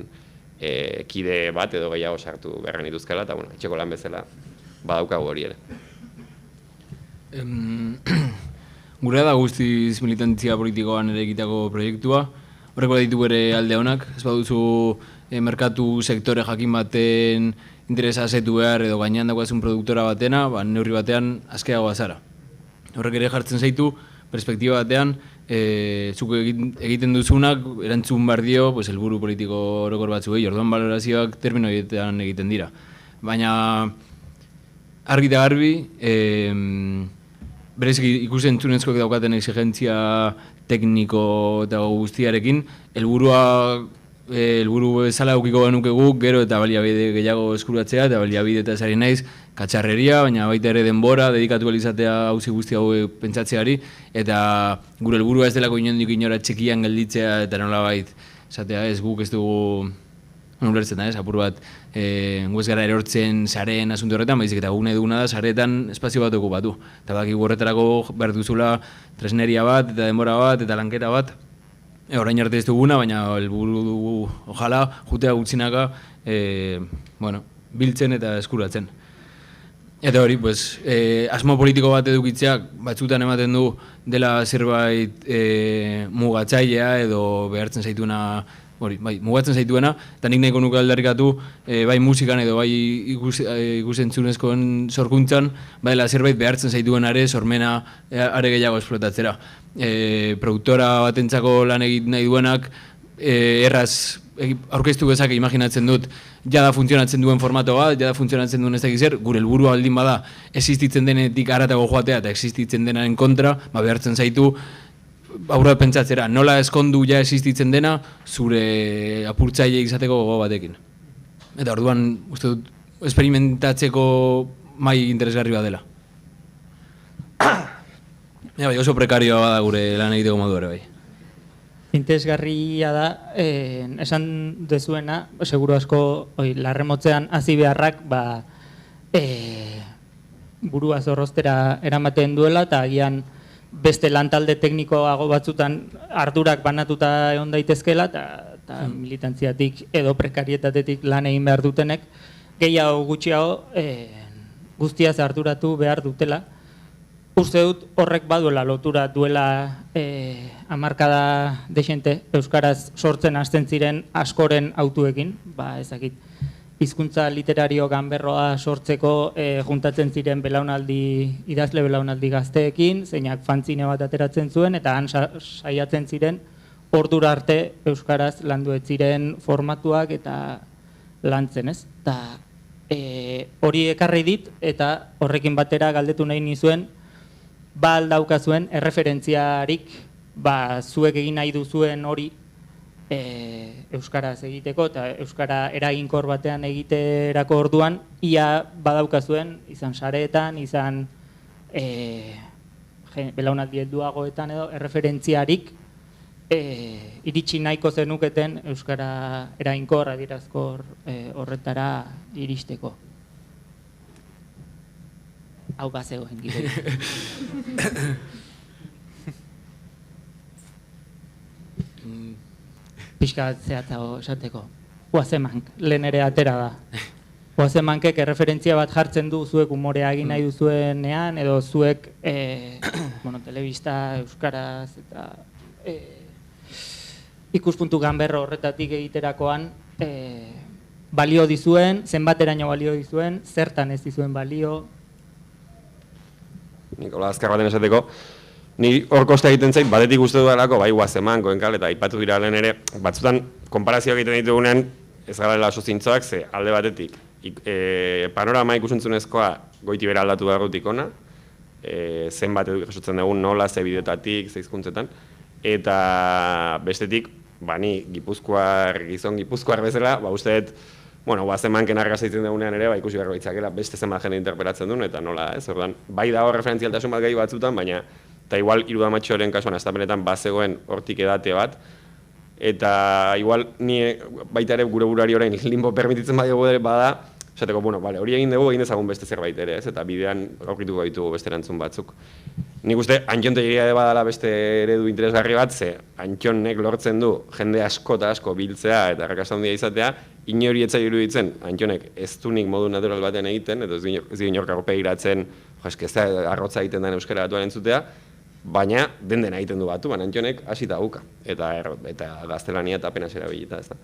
kide bat edo gehiago sartu beharren dituzkela, eta etxeko lan bezala badaukagu hori ere. Gurea da guztiz militantzia politikoan ere egiteko proiektua. Horreko ditu bere alde honak, ez baduzu merkatu sektore jakin baten interesa asetu behar edo gainean dagoazun produktora batena, neurri batean azkeagoa zara. Horrek ere jartzen zaitu, perspektiba batean, zuk egiten duzunak erantzun behar dio helburu politiko orokor batzuei, orduan balorazioak termino horietan egiten dira. Baina argi eta garbi, berez ikusten entzunezkoek daukaten exigentzia tekniko eta guztiarekin, helburu bezala eukiko genuke guk, gero eta baliabide gehiago eskuratzea, eta baliabide eta zari naiz, katxarreria, baina baita ere denbora, dedikatu izatea hauzi guzti hau pentsatzeari, eta gure helburua ez delako inondik inora txikian gelditzea, eta nolabait, esatea ez guk ez dugu, ulertzen da ez, apur bat, gu ez gara erortzen sareen asunto horretan, baizik eta gune duguna da sareetan espazio bat okupatu. Eta baki horretarako behar duzula tresneria bat, eta denbora bat, eta lanketa bat. Orain arte ez duguna, baina helburu dugu, ojala, jutea gutxinaka, biltzen eta eskuratzen. Eta hori, asmo politiko bat edukitzeak batzutan ematen du dela zerbait mugatzailea edo behartzen zaituena, mugatzen zaituena, eta nik nahiko nuke aldarrikatu bai musikan edo bai ikusentzunezkoen sorkuntzan, baila zerbait behartzen zaituenare sormena are gehiago esplotatzera. Produktora batentzako lan egin nahi duenak, erraz aurkeztu bezake imaginatzen dut, jada funtzionatzen duen formato bat, jada funtzionatzen duen ez dakiz zer, gure helburua baldin bada existitzen denetik haratago joatea eta existitzen denaren kontra, behartzen zaitu aurra pentsatzera, nola eskondu ja existitzen dena zure apurtzaile izateko gogo batekin. Eta orduan, uste dut, esperimentatzeko mai interesgarri bat dela. Oso prekarioa bada gure lan egiteko modu ere bai. Interesgarria da, esan dezuena, seguru asko, larremotzean hasi beharrak, burua zorroztera eramaten duela, eta agian beste lantalde teknikoago batzutan ardurak banatuta egon daitezkela, eta militantziatik edo prekarietatetik lan egin behar dutenek, gehiago gutxiago guztiaz arduratu behar dutela. Uste dut horrek baduela lotura duela hamarkada dexente euskaraz sortzen hasten ziren askoren autuekin, ezakit, hizkuntza literario ganberroa sortzeko juntatzen ziren idazle belaunaldi gazteekin, zeinak fantzine bat ateratzen zuen, eta han saiatzen ziren ordura arte euskaraz landu ez ziren formatuak eta lantzen, ez? Eta hori ekarri dit, eta horrekin batera galdetu nahi nizuen, aldaukazuen erreferentziarik, zuek egin nahi duzuen hori euskaraz egiteko eta euskara eraginkor batean egiterako orduan, ia badaukazuen, izan sareetan, izan belaunaldi helduagoetan edo erreferentziarik iritsi nahiko zenuketen euskara eraginkor, adierazkor horretara iristeko. Hau bazegoen gire. Pixka zehatzago esateko. Uazemank, lehen ere atera da. Uazemankek erreferentzia bat jartzen du zuek umorea egin nahi duzuenean, edo zuek telebista euskaraz eta ikuspuntu ganberro horretatik egiterakoan balio dizuen, zenbateraino balio dizuen, zertan ez dizuen balio. Nikola, azkar baten esateko, ni hor koste egiten zait, batetik uste dudalako, Uazeman, Goenkal, eta aipatu dira lehen ere, batzutan konparazioak egiten ditugunean, ez gara oso zintzoak, ze alde batetik, panorama ikusentzunezkoa goiti bera aldatu beharrutik ona, zenbat edukasotzen dugun nola, ze bideotatik, ze hizkuntzetan, eta bestetik, ni gizon gipuzkoar bezala, uste dut, Uazemanken argazaitzen dugunean ere, ikusi beharko itzakela beste zenbat jende interpretatzen duen, eta nola, ez, ordan, bai dago referentzialtasun bat gai batzutan, baina, eta igual, Irudamatxoren kasuan, astapenetan bazegoen hortik edate bat, eta igual, ni baita ere gure buruari orain limbo permititzen badiogu ere bada, esateko, hori egin dugu, egin dezagun beste zerbait ere, ez, eta bidean aurkituko ditugu beste erantzun batzuk. Nik uste, Antxon Telleria badala beste eredu interesgarri bat, ze Antxonek lortzen du jende asko eta asko biltzea eta arrakasta handia izatea, inori etzai iruditzen, Antxonek ez dunik modu natural batean egiten, edo ez inork aurpegiratzen, ez arrotza egiten den euskara batuan entzutea, baina den egiten du batuan, Antxonek hasita guka, eta gaztelania eta apenas erabilita, ez da.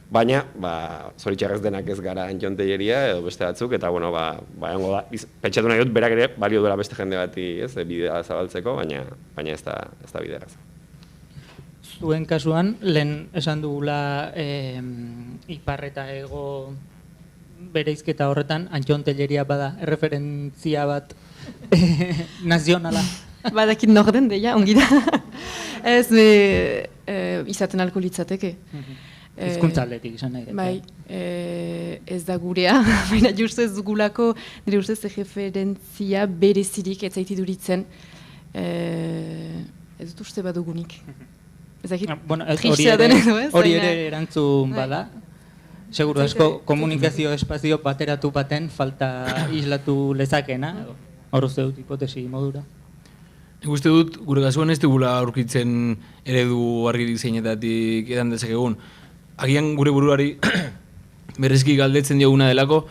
Baina, zoritxarrez denak ez gara Antxon Telleria edo beste batzuk, eta, pentsatu nahi dut, berak ere, balio duela beste jende bati, ez, bidea zabaltzeko, baina ez da bidea erraza. Zuen kasuan, lehen esan dugula ipar eta ego bereizketa horretan, Antxon Telleria bada erreferentzia bat nazionala. Badakit norden deia, ongi da. Ez, izaten alko litzateke. Hizkuntza aldetik izan nahi. Bai, ez da gurea, baina justez dugulako, nire ustez referentzia berezirik ez zaiti duritzen, ez dut uste badugunik. Hori ere erantzun bada, seguru asko komunikazio espazio bateratu baten falta islatu lezakena, hor uste dut hipotesi modura. Uste dut, gure kasuan ez dugula aurkitzen eredu argirik zeinetatik edan dezakegun. Agian gure buruari berezki galdetzen dioguna delako,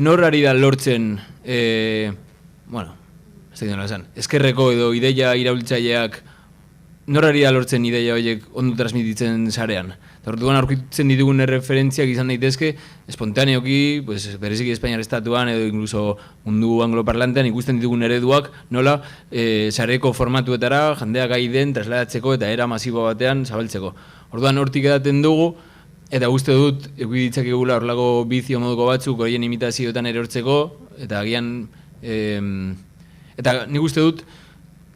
nor ari da lortzen, eskerreko edo ideia iraultzaileak, nor ari da lortzen ideia horiek ondo transmititzen sarean. Orduan aurkitzen ditugun referentziak izan daitezke, espontaneoki, bereziki Espainiar estatuan edo incluso mundu angloparlantean ikusten ditugun ereduak, nola sareko formatuetara jendea gai den trasladatzeko eta era masibo batean zabaltzeko. Orduan hortik edaten dugu, eta uste dut, ditzakegula horrelako bizio moduko batzuk horien imitazioetan erortzeko, eta agian, eta nik uste dut,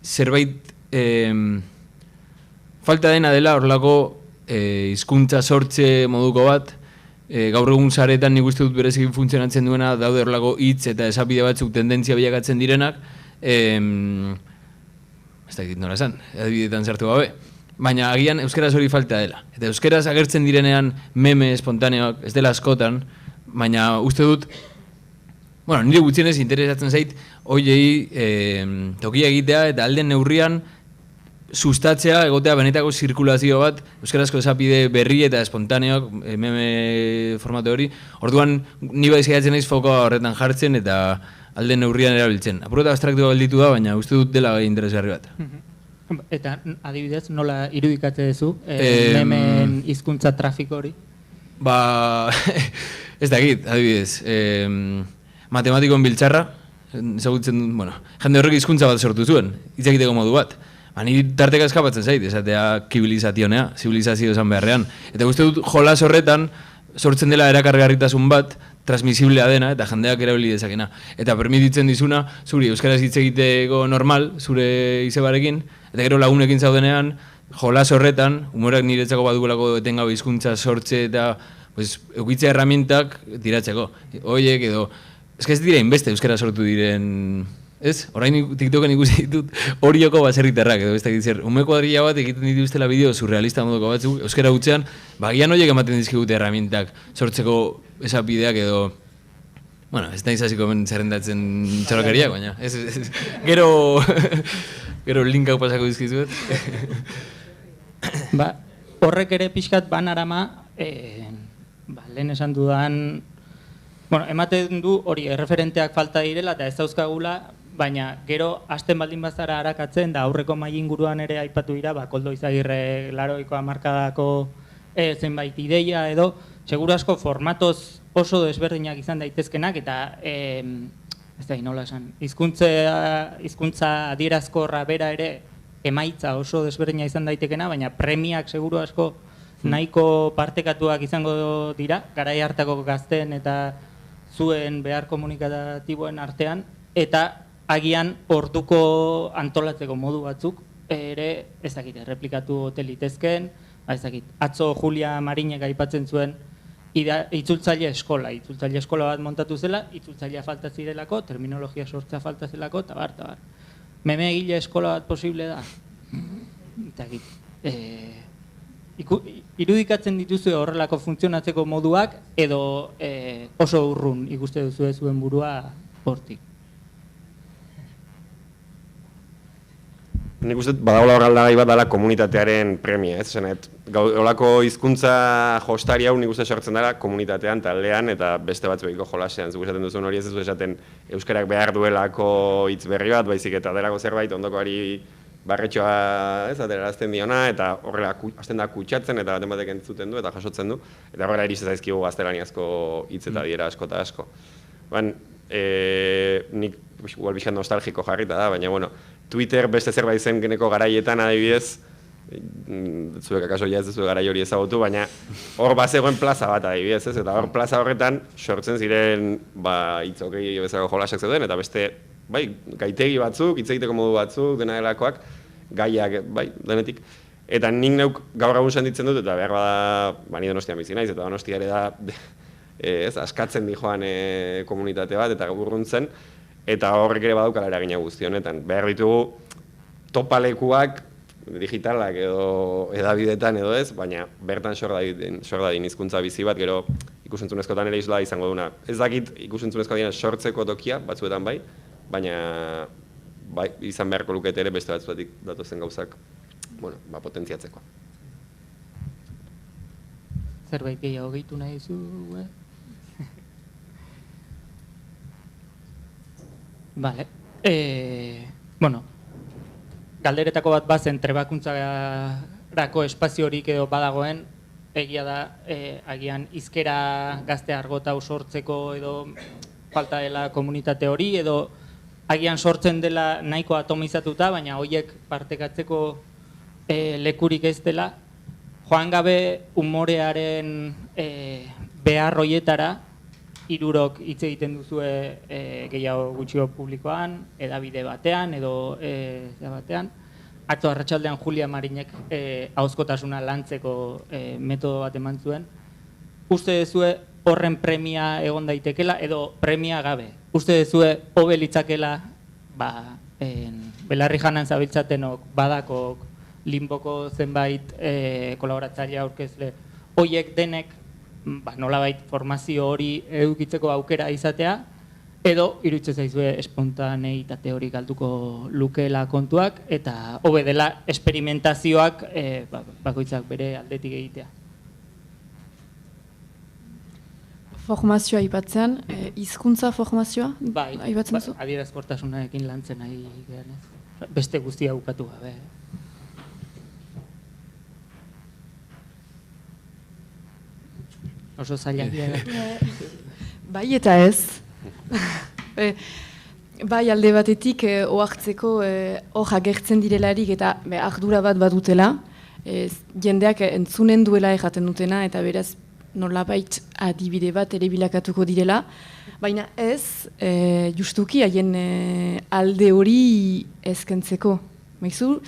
zerbait falta dena dela horrelako hizkuntza sortze moduko bat, gaur egun saretan nik uste dut bereziki funtzionatzen duena, daude horrelako hitz eta esapide batzuk tendentzia bilakatzen direnak, ez dakit nola esan, adibidetan sartu gabe. baina agian euskaraz hori falta dela. Eta euskaraz agertzen direnean meme espontaneoak ez dela askotan, baina uste dut, bueno, nire gutxienez interesatzen zait, hoiei tokia egitea eta alden neurrian sustatzea, egotea benetako zirkulazio bat, euskarazko esapide berri eta espontaneoak, meme formatu hori. Orduan, ni bai saiatzen naiz fokoa horretan jartzen eta alden neurrian erabiltzen. Apurota abstraktua gelditu da, baina uste dut dela interesgarri bat. Eta adibidez, nola irudikatze duzu, memen hizkuntza trafiko hori? Ba, ez dakit, adibidez, matematikon biltzarra, ezagutzen dut, bueno, jende horrek hizkuntza bat sortu zuen, hitz egiteko modu bat. Ni tarteka eskapatzen zait, esatea kibilizazionea, zibilizazio esan beharrean. Eta uste dut jolas horretan sortzen dela erakargarritasun bat, transmisiblea dena eta jendeak erabili dezakena. Eta permititzen dizuna, zuri euskaraz hitz egiteko normal, zure izebarekin, eta gero lagunekin zaudenean, jolas horretan, humorak niretzako badugulako etengabe hizkuntza sortze eta eukitzea herramientak tiratzeko. Oiek edo, ez dira inbeste euskara sortu diren, ez? Orain TikToken ikusi ditut Orioko baserritarrak edo ez dakit zer. Ume kuadrilla bat egiten dituztela bideo surrealista moduko batzuk, euskara hutzean, bagian horiek ematen dizkigute herramientak sortzeko esapideak edo, bueno, ez naiz hasiko zerrendatzen txorokeriak, baina, gero linkak pasako dizkizuet. Ba, horrek ere pixkat banarama, lehen esan dudan, bueno, ematen du hori erreferenteak falta direla eta ez dauzkagula, baina gero hasten baldin bazara arakatzen da aurreko maila inguruan ere aipatu dira, Koldo Izagirre 80ko hamarkadako zenbait ideia edo seguru asko formatoz oso desberdinak izan daitezkenak eta ez da nola esan, hizkuntza adierazkorra bera ere emaitza oso desberdina izan daitekena, baina premiak seguru asko nahiko partekatuak izango dira, garai hartako gazten eta zuen behar komunikatiboen artean, eta agian orduko antolatzeko modu batzuk ere ez dakit, replikatu ote litezken, ez dakit, atzo Julia Marinek aipatzen zuen itzultzaile eskola bat montatu zela, itzultzailea falta zirelako, terminologia sortzea falta zelako, eta bar. Meme egile eskola bat posible da? Eta irudikatzen dituzue horrelako funtzionatzeko moduak edo oso urrun ikuste duzu zuen burua hortik? Nik uste badagoela horraldagai bat dela komunitatearen premia, ez? Olako hizkuntza jostari hau nik uste sortzen dela komunitatean, taldean eta beste batzuekiko jolasean. Zuk esaten duzun hori ez esaten euskarak behar duelako hitz berri bat, baizik eta delako zerbait ondokoari barretxoa aterarazten diona eta horrela hasten da kutsatzen eta baten batek entzuten du eta jasotzen du. Eta horrela iriz zaizkigu gaztelaniazko hitz eta diera asko eta asko. Nik igual bizkan nostalgiko jarrita da, baina bueno, Twitter beste zerbait zen geneko garaietan adibidez, zuek akaso ja ez duzu garai hori ezagutu, baina hor bazegoen plaza bat adibidez, ez? Eta hor plaza horretan sortzen ziren hitzokei bezalako jolasak zeuden, eta beste gaitegi batzuk, hitz egiteko modu batzuk, dena delakoak, gaiak, denetik. Eta nik neuk gaur egun sentitzen dut, eta behar bada, ni Donostian bizi naiz, eta Donostia ere da, askatzen di joan komunitate bat, eta urruntzen, eta horrek ere badaukala eragina guzti honetan. Behar ditugu topalekuak, digitalak edo edabidetan edo ez, baina bertan sor dadin hizkuntza bizi bat, gero ikusentzunezkotan ere isla izango duna. Ez dakit ikusentzunezko dira sortzeko tokia, batzuetan bai, baina izan beharko lukete ere beste batzuetik datozen gauzak potentziatzeko. Zerbait gehiago gehitu nahi zu, Bale, galderetako bat bazen trebakuntzarako espaziorik edo badagoen, egia da, agian hizkera gazte argota sortzeko edo falta dela komunitate hori, edo agian sortzen dela nahiko atomizatuta, baina horiek partekatzeko lekurik ez dela, joan gabe umorearen behar horietara, hirurok hitz egiten duzue gehiago gutxio publikoan, edabide batean edo batean. Atzo arratsaldean Julia Marinek ahozkotasuna lantzeko metodo bat eman zuen. Uste duzue horren premia egon daitekela edo premia gabe? Uste duzue hobe litzakela Belarri janan zabiltzatenok, badakok, Limboko zenbait kolaboratzailea aurkezle hoiek denek nolabait formazio hori edukitzeko aukera izatea, edo iruditzen zaizue espontaneitate hori galduko lukeela kontuak, eta hobe dela esperimentazioak bakoitzak bere aldetik egitea. Formazioa aipatzean, hizkuntza formazioa aipatzen duzu? Adierazkortasunarekin lantzen ari gehan ez. Beste guztia bukatu gabe. Oso zailak dira. Bai eta ez. Bai alde batetik ohartzeko hor agertzen direlarik eta ardura bat badutela. Jendeak entzunen duela erraten dutena eta beraz nolabait adibide bat ere bilakatuko direla. Baina ez, justuki haien alde hori ezkentzeko. Maizu,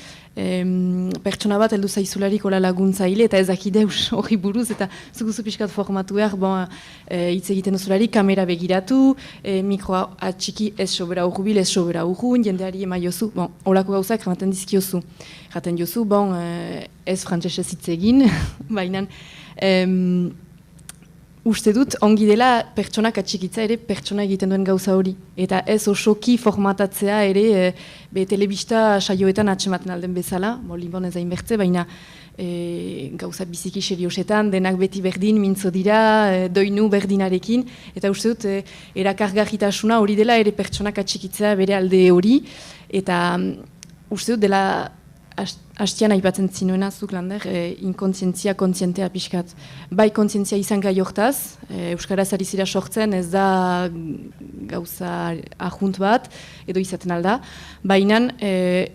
pertsona bat heldu zaizularik hola laguntzaile eta ez akideus hori buruz eta zuguzu pixkat formatu behar, hitz egiten duzularik kamera begiratu, mikroa atxiki ez sobera urrubil, ez sobera urrun, jendeari emaiozu, holako gauzak ramaten dizkiozu. Jaten jozu, ez frantsesez hitz egin, baina uste dut, ongi dela pertsonak atxikitza ere pertsona egiten duen gauza hori. Eta ez osoki formatatzea ere telebista saioetan atxematen alden bezala, Limbon ez hainbertze, baina gauza biziki seriosetan, denak beti berdin, mintzo dira, doinu berdinarekin, eta uste dut, erakargarritasuna hori dela ere pertsonak atxikitzea bere alde hori, eta uste dut dela hastian aipatzen zinuena zuk Lander, inkontzientzia kontzientea pixkat. Bai kontzientzia izan gai hortaz, Euskaraz ari zira sortzen ez da gauza ahunt bat, edo izaten alda, baina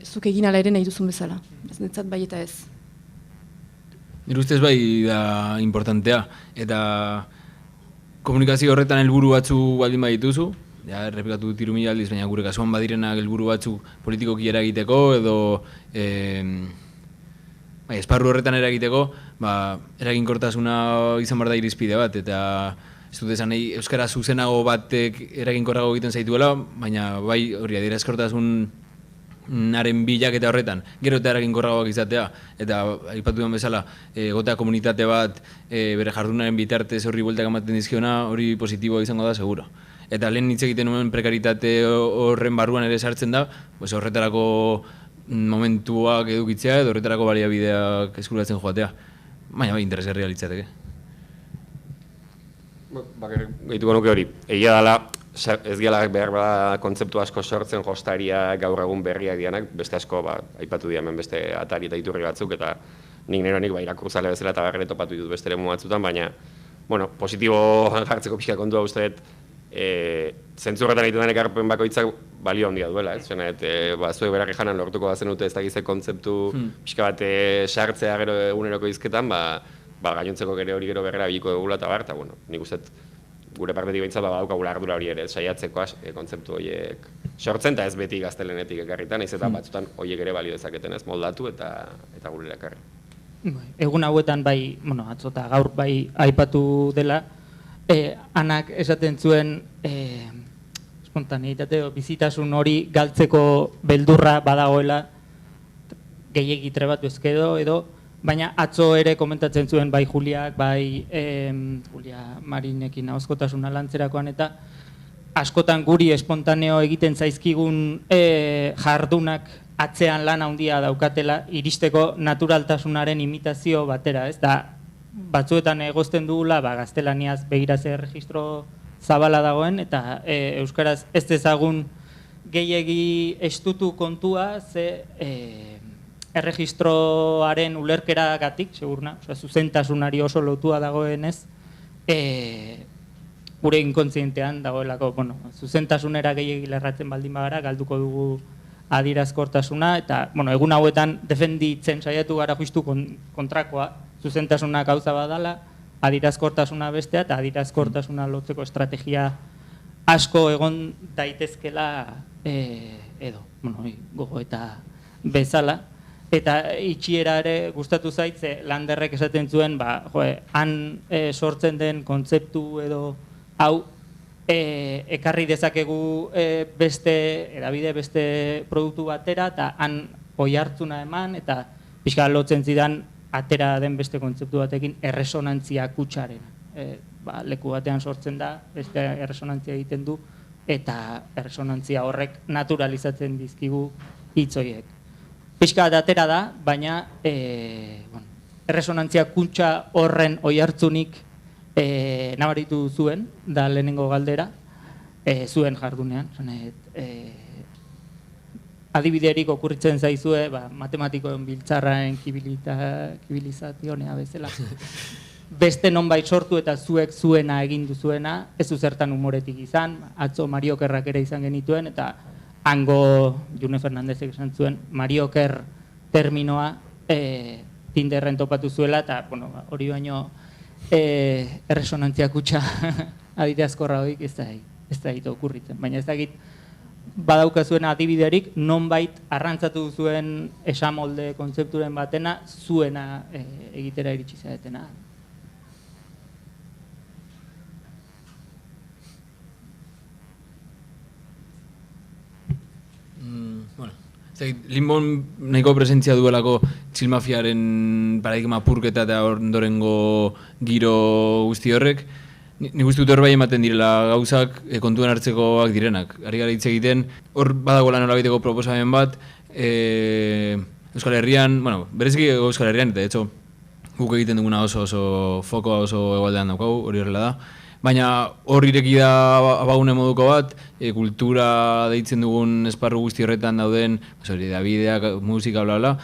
zuk egin ala ere nahi duzun bezala. Ez netzat bai eta ez. Nire ustez bai da importantea, eta komunikazio horretan helburu batzu baldin badituzu, ja, errepikatu dut 3000 aldiz, baina gure kasuan badirenak helburu batzuk politikoki eragiteko edo esparru horretan eragiteko, eraginkortasuna izan behar da irizpide bat, eta ez dut esan nahi euskara zuzenago batek eraginkorrago egiten zaituela, baina bai hori adierazkortasunaren bilaketa horretan, gero eta eraginkorragoak izatea, eta aipatu duen bezala, egotea komunitate bat bere jardunaren bitartez horri bueltak ematen dizkiona, hori positiboa izango da, seguro. Eta lehen hitz egiten nuen prekaritate horren barruan ere sartzen da, horretarako momentuak edukitzea edo horretarako baliabideak eskuratzen joatea. Baina bai, interesgarria litzateke. Gehituko nuke hori, egia dela, ez gela behar bada kontzeptu asko sortzen jostaria gaur egun berriak dianak, beste asko aipatu diamen beste atari eta iturri batzuk, eta nik neronik irakurzale bezala eta berre topatu ditut beste ere batzutan, baina positibo jartzeko pixka kontua uste dut, zentzurretan egiten den ekarpen bakoitzak balio handia duela, ez? Zuek berak janan lortuko bazen dute ez dakizek kontzeptu pixka bat sartzea gero eguneroko izketan, gainontzeko hori gero berrera biliko dugula eta bar, eta nik uste gure partetik behintzat badaukagula ardura hori ere, saiatzeko kontzeptu horiek sortzen, eta ez beti gaztelenetik ekarritan, ez eta batzutan horiek ere balio dezaketen ez moldatu eta gure ekarri. Egun hauetan bai, atzo eta gaur bai aipatu dela, Anak esaten zuen espontaneitate bizitasun hori galtzeko beldurra badagoela gehiegi trebatu ezkedo edo, baina atzo ere komentatzen zuen bai Juliak, bai Julia Marinekin ahozkotasuna lantzerakoan eta askotan guri espontaneo egiten zaizkigun jardunak atzean lan handia daukatela iristeko naturaltasunaren imitazio batera, ez da batzuetan egozten dugula, gaztelaniaz begiraz erregistro zabala dagoen, eta euskaraz ez dezagun gehiegi estutu kontua, ze erregistroaren ulerkeragatik, segurna, zuzentasunari oso lotua dagoenez, gure inkontzientean dagoelako, zuzentasunera gehiegi lerratzen baldin bagara, galduko dugu adierazkortasuna, eta egun hauetan defenditzen saiatu gara justu kontrakoa, zuzentasuna gauza badala, adierazkortasuna bestea, eta adierazkortasuna lotzeko estrategia asko egon daitezkela edo, gogo eta bezala. Eta itxiera ere gustatu zaitze Landerrek esaten zuen, han sortzen den kontzeptu edo hau ekarri dezakegu beste edabide beste produktu batera, eta han oihartzuna eman, eta pixka lotzen zidan atera den beste kontzeptu batekin erresonantzia kutsaren. Leku batean sortzen da, beste erresonantzia egiten du, eta erresonantzia horrek naturalizatzen dizkigu hitz horiek. Pixka bat atera da, baina erresonantzia kutsa horren oihartzunik nabaritu zuen, da lehenengo galdera, zuen jardunean. Adibiderik okurritzen zaizue, matematikoen biltzarraen kibilizazionea bezala. Beste nonbait sortu eta zuek zuena egin duzuena, ez zertan humoretik izan, atzo Mario Kerrak ere izan genituen, eta hango June Fernandezek esan zuen, Mario Kerr terminoa Tinderren topatu zuela, eta hori baino erresonantzia kutsa adierazkorra horik ez da hito okurritzen. Baina ez dakit badaukazuen adibiderik nonbait arrantzatu zuen esamolde kontzepturen batena zuena egitera iritsi zaretena. Limon nahiko presentzia duelako txilmafiaren paradigma purketa eta ondorengo giro guzti horrek. Nik uste dut hor bai ematen direla gauzak kontuan hartzekoak direnak. Ari gara hitz egiten, hor badagoela nolabiteko proposamen bat, Euskal Herrian, bereziki Euskal Herrian, eta etxo guk egiten duguna oso fokoa oso egualdean daukagu, hori horrela da. Baina hor ireki da abagune moduko bat, kultura deitzen dugun esparru guzti horretan dauden, Davideak, musika, bla,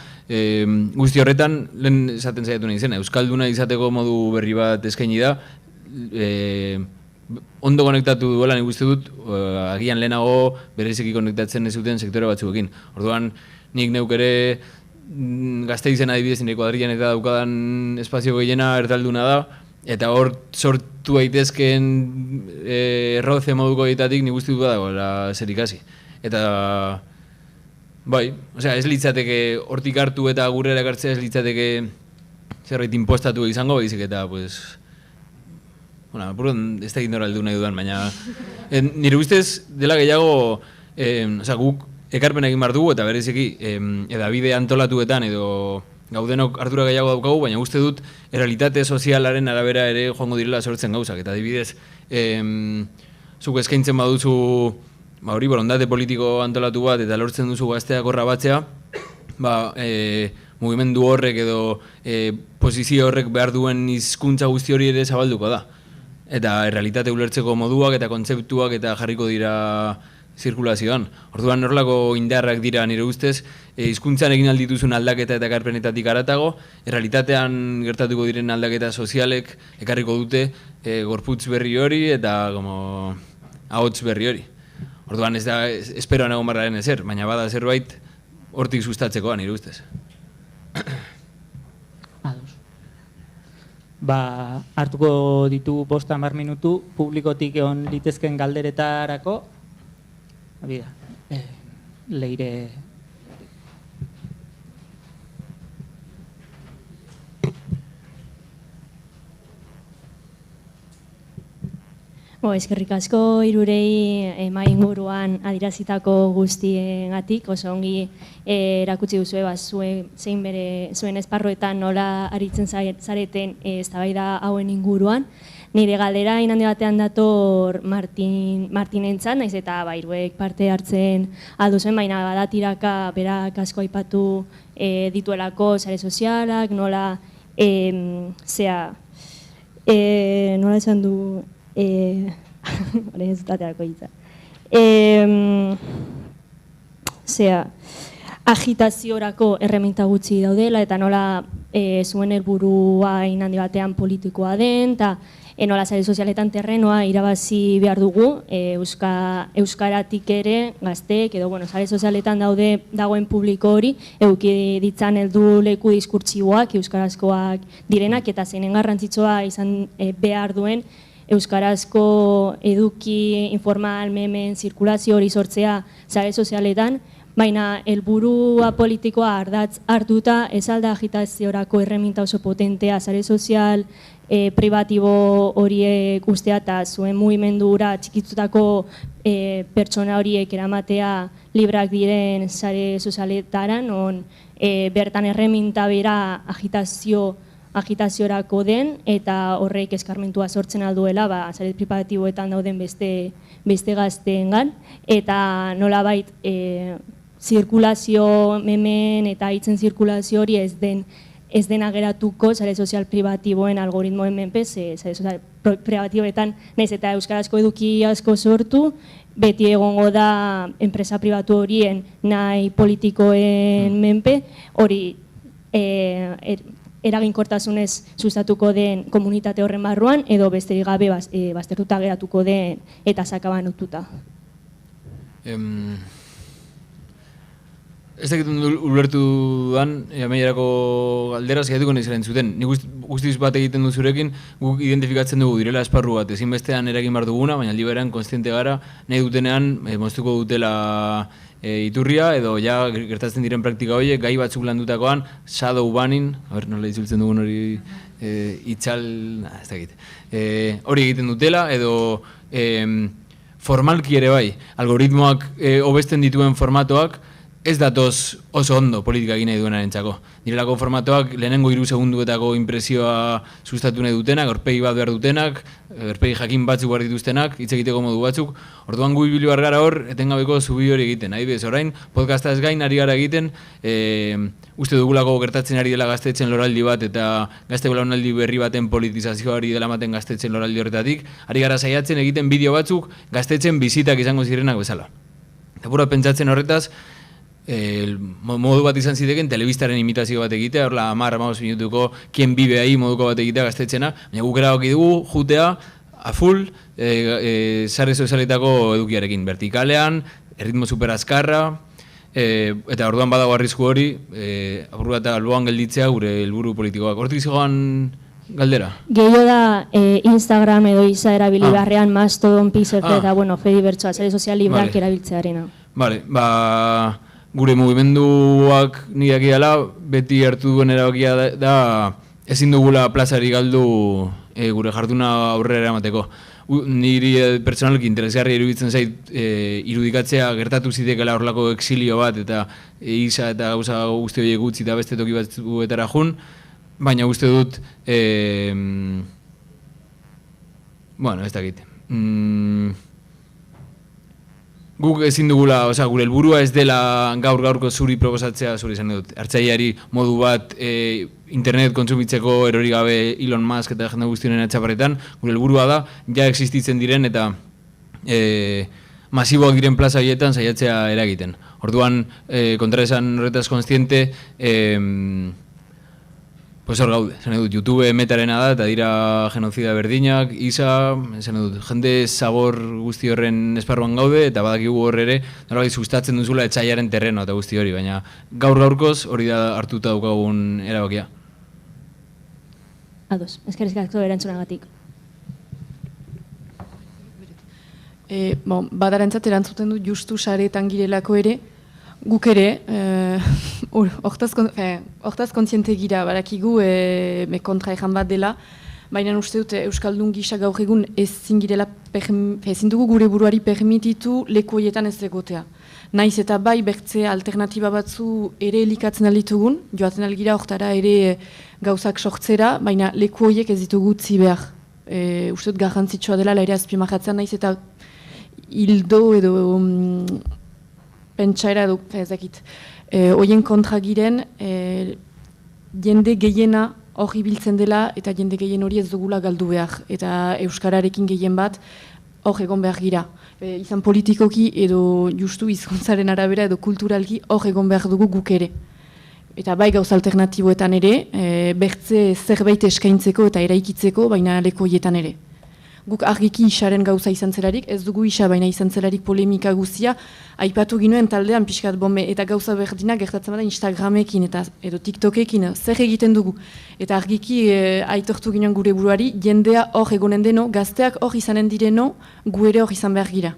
guzti horretan, lehen esaten zaiatu nahi zen, Euskalduna izateko modu berri bat eskaini da, ondo konektatu duela nik uste dut, agian lehenago bereziki konektatzen ez zuten sektore batzuekin. Orduan, nik neuk ere Gasteizen adibidez nire kuadrilan eta daukadan espazio gehiena erdalduna da, eta hor sortu daitezkeen erroze moduko egitatik nik uste dut badagoela zer ikasi. Eta, bai, ez litzateke hortik hartu eta gurrera ekartzea ez litzateke zerbait impostatu izango, baizik eta, ez da indora heldu nahi dudan, baina nire ustez dela gehiago, guk ekarpen egin behar dugu eta bereziki edabide antolatuetan edo gaudenok ardura gehiago daukagu, baina uste dut errealitate sozialaren arabera ere joango direla sortzen gauzak. Eta adibidez, zuk eskaintzen baduzu hori borondate politiko antolatu bat eta lortzen duzu gazteak horra batzea, mugimendu horrek edo posizio horrek behar duen hizkuntza guzti hori ere zabalduko da. Eta errealitate ulertzeko moduak eta kontzeptuak eta jarriko dira zirkulazioan. Orduan horrelako indarrak dira nire ustez, hizkuntzan egin aldituzun aldaketa eta ekarpenetatik haratago, errealitatean gertatuko diren aldaketa sozialek ekarriko dute gorputz berri hori eta ahots berri hori. Orduan ez da esperoan egon barraren ezer, baina bada zerbait hortik sustatzekoa nire ustez. Hartuko ditugu 5-10 minutu publikotik egon litezken galderetarako. Leire... Eskerrik asko hirurei mahai inguruan adierazitako guztiengatik, oso ongi erakutsi duzue zuen esparruetan nola aritzen zareten eztabaida hauen inguruan. Nire galdera handi batean dator Martinentzat, naiz eta hiruek parte hartzen alduzuen, baina badatiraka berak asko aipatu dituelako sare sozialak, nola nola esan du agitaziorako erreminta gutxi daudela eta nola zuen helburua handi batean politikoa den eta nola sare sozialetan terrenoa irabazi behar dugu euskaratik ere gazteek edo sare sozialetan dagoen publiko hori eduki ditzan heldu leku diskurtsiboak euskarazkoak direnak eta zeinen garrantzitsua izan behar duen euskarazko eduki informal memen zirkulazio hori sortzea sare sozialetan, baina helburua politikoa ardatz hartuta ez alda agitaziorako erreminta oso potentea sare sozial pribatibo horiek ustea eta zuen mugimendura txikitutako pertsona horiek eramatea librak diren sare sozialetaran, on bertan erreminta bera agitaziorako den, eta horreik eskarmentua sortzen alduela, sare privatiboetan dauden beste gazteengan, eta nolabait zirkulazio memen eta hitzen zirkulazio hori ez dena geratuko sare sozial privatiboen algoritmoen menpe, sare sozial privatiboetan nahiz eta euskarazko eduki asko sortu, beti egongo da enpresa pribatu horien nahi politikoen menpe, hori eraginkortasunez sustatuko den komunitate horren barruan, edo besterik gabe baztertuta geratuko den eta sakaban ututa. Ez dakit ulertu dudan, amaierako galdera saiatuko nahi zeren zuten. Nik guztiz bat egiten du zurekin, guk identifikatzen dugu direla esparru bat, ezinbestean eragin behar duguna, baina aldi berean konstiente gara, nahi dutenean moztuko dutela iturria, edo ja gertatzen diren praktika horiek, gai batzuk landutakoan, shadow banning, nola itzultzen dugun hori itzal, ez dakit, hori egiten dutela, edo formalki ere bai, algoritmoak hobesten dituen formatoak, ez datoz oso ondo politika egin nahi duenaren txako. Direlako formatoak lehenengo 3 segunduetako impresioa sustatu nahi dutenak, aurpegi bat behar dutenak, aurpegi jakin batzuk behar dituztenak, hitz egiteko modu batzuk. Orduan gu ibili behar gara hor, etengabeko zubi hori egiten. Adibidez, orain, podcasta ez gain ari gara egiten, uste dugulako gertatzen ari dela gaztetzen loraldi bat, eta gazte belaunaldi berri baten politizazioari dela maten gaztetzen loraldi horretatik, ari gara saiatzen egiten bideo batzuk gaztetzen bizitak izango zirenak bezala. Eta pura pentsatzen horretaz, modu bat izan ziteken telebistaren imitazio bat egitea, horla 10-15 minutuko kien bibe ahi moduko bat egitea gaztetxena, baina guk erabaki dugu jutea a full sare sozialetako edukiarekin, vertikalean, erritmo super azkarra, eta orduan badago arrisku hori, apur bat alboan gelditzea gure helburu politikoak. Hortik zigoan galdera? Gehio da Instagram edo Isa erabili beharrean, Mastodon, Pixerte eta Fedibertsoa, sare sozial libreak erabiltzearena. Vale, gure mugimenduak nireak idala, beti hartu duen erabakia da ezin dugula plazari galdu gure jarduna aurrera eramateko. Niri pertsonalki interesgarri iruditzen zait irudikatzea gertatu zitekela horlako exilio bat eta Isa eta gauza guzti horiek utzi eta beste toki batzuetara jun, baina uste dut, ez dakit. Guk ezin dugula, gure helburua ez dela gaur-gaurko zuri proposatzea, zuri izan dut, hartzaileari modu bat internet kontsumitzeko erori gabe Elon Musk eta jende guztionen atxaparretan, gure helburua da, ja existitzen diren eta masiboak diren plaza horietan saiatzea eragiten. Orduan, kontraesan horretaz konstiente, hor gaude, dut, YouTube metarena da, eta dira genozida berdinak, Isa, dut, jende zabor guzti horren esparruan gaude, eta badakigu hor ere, nolabait sustatzen duzula etxaiaren terreno eta guzti hori, baina gaur-gaurkoz hori da hartuta daukagun erabakia. Ados, eskerrik asko erantzunagatik. Badarentzat erantzuten du justu sareetan girelako ere, guk ere, hortaz kontziente gira, barakigu kontra ejan bat dela, baina uste dut Euskaldun gisa gaur egun ezin dugu gure buruari permititu leku horietan ez egotea. Naiz eta bai bertzea alternatiba batzu ere elikatzen alditugun, joaten algira hortara ere gauzak sortzera, baina leku horiek ez ditugu utzi behar. Uste dut garrantzitsua dela ere azpimarratzen naiz eta hildo edo pentsaera edo ezakit. Hoien kontra giren, jende gehiena hori biltzen dela eta jende gehien hori ez dugula galdu behar. Eta Euskararekin gehien bat hor egon behar gira. Izan politikoki edo justu hizkuntzaren arabera edo kulturalki hor egon behar dugu guk ere. Eta bai gauza alternatiboetan ere, bertze zerbait eskaintzeko eta eraikitzeko, baina leko hietan ere. Guk argiki Isaren gauza izan zelarik, ez dugu Isa baina izan zelarik polemika guztia, aipatu ginoen taldean pixkat bombe eta gauza berdina gertatzen bada Instagramekin edo TikTokekin zer egiten dugu. Eta argiki aitortu ginoen gure buruari, jendea hor egonen deno, gazteak hor izanen direno, gu ere hor izan behar gira.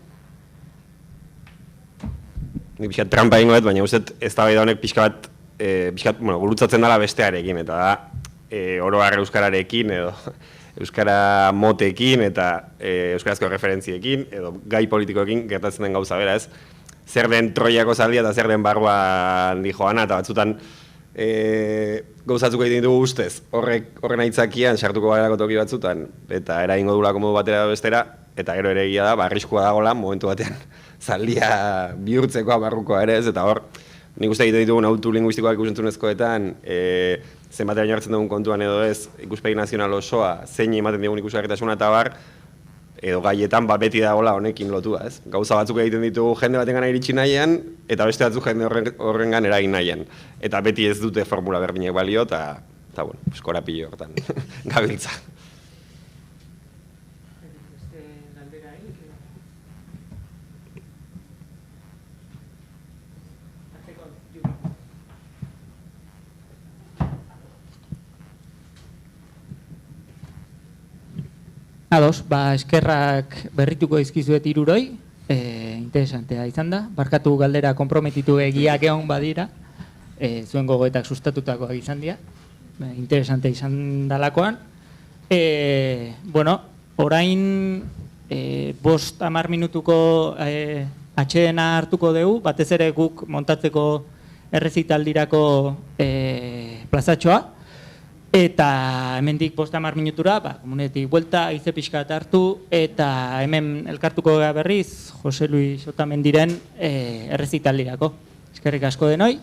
Nik pixkat trampa ingoet, baina uste ez da honek pixkat gurutzatzen dela bestearekin, eta da oro har euskararekin edo euskara motekin eta euskarazko referentziekin edo gai politikoekin gertatzen den gauza bera, ez? Zer den Troiako zaldia eta zer den barruan di joana, eta batzutan gauzatzuk egiten ditugu ustez, horren aitzakian sartuko garelako toki batzutan, eta eragingo dugulako modu batera bestera, eta gero ere egia da, arriskua dagoela, momentu batean, zaldia bihurtzekoa barrukoa ere ez, eta hor, nik uste egiten ditugun autu linguistikoak ikusentzunezkoetan, zenbateraino hartzen dugun kontuan edo ez, ikuspegi nazional osoa, zein ematen digun ikusgarritasuna eta bar, edo gaietan beti dagoela honekin lotua, ez? Gauza batzuk egiten ditugu jende batengan iritsi nahian, eta beste batzuk jende horrengan eragin nahian. Eta beti ez dute formula berdinek balio, eta bueno, korapilo hortan gabiltza. Ados, eskerrak berrituko izkizuet iruroi, interesantea izan da. Barkatu galdera konprometitu egiak egon badira, zuen gogoetak sustatutakoak izan dira. Interesante izan dalakoan. Orain 5-10 minutuko atsedena hartuko dugu, batez ere guk montatzeko errezitaldirako plazatxoa. Eta hemendik 5-10 minutura, komunetik buelta, aize pixka hartu, eta hemen elkartuko gara berriz, Jose Luis Otamendiren errezitaldirako. Eskerrik asko denoi.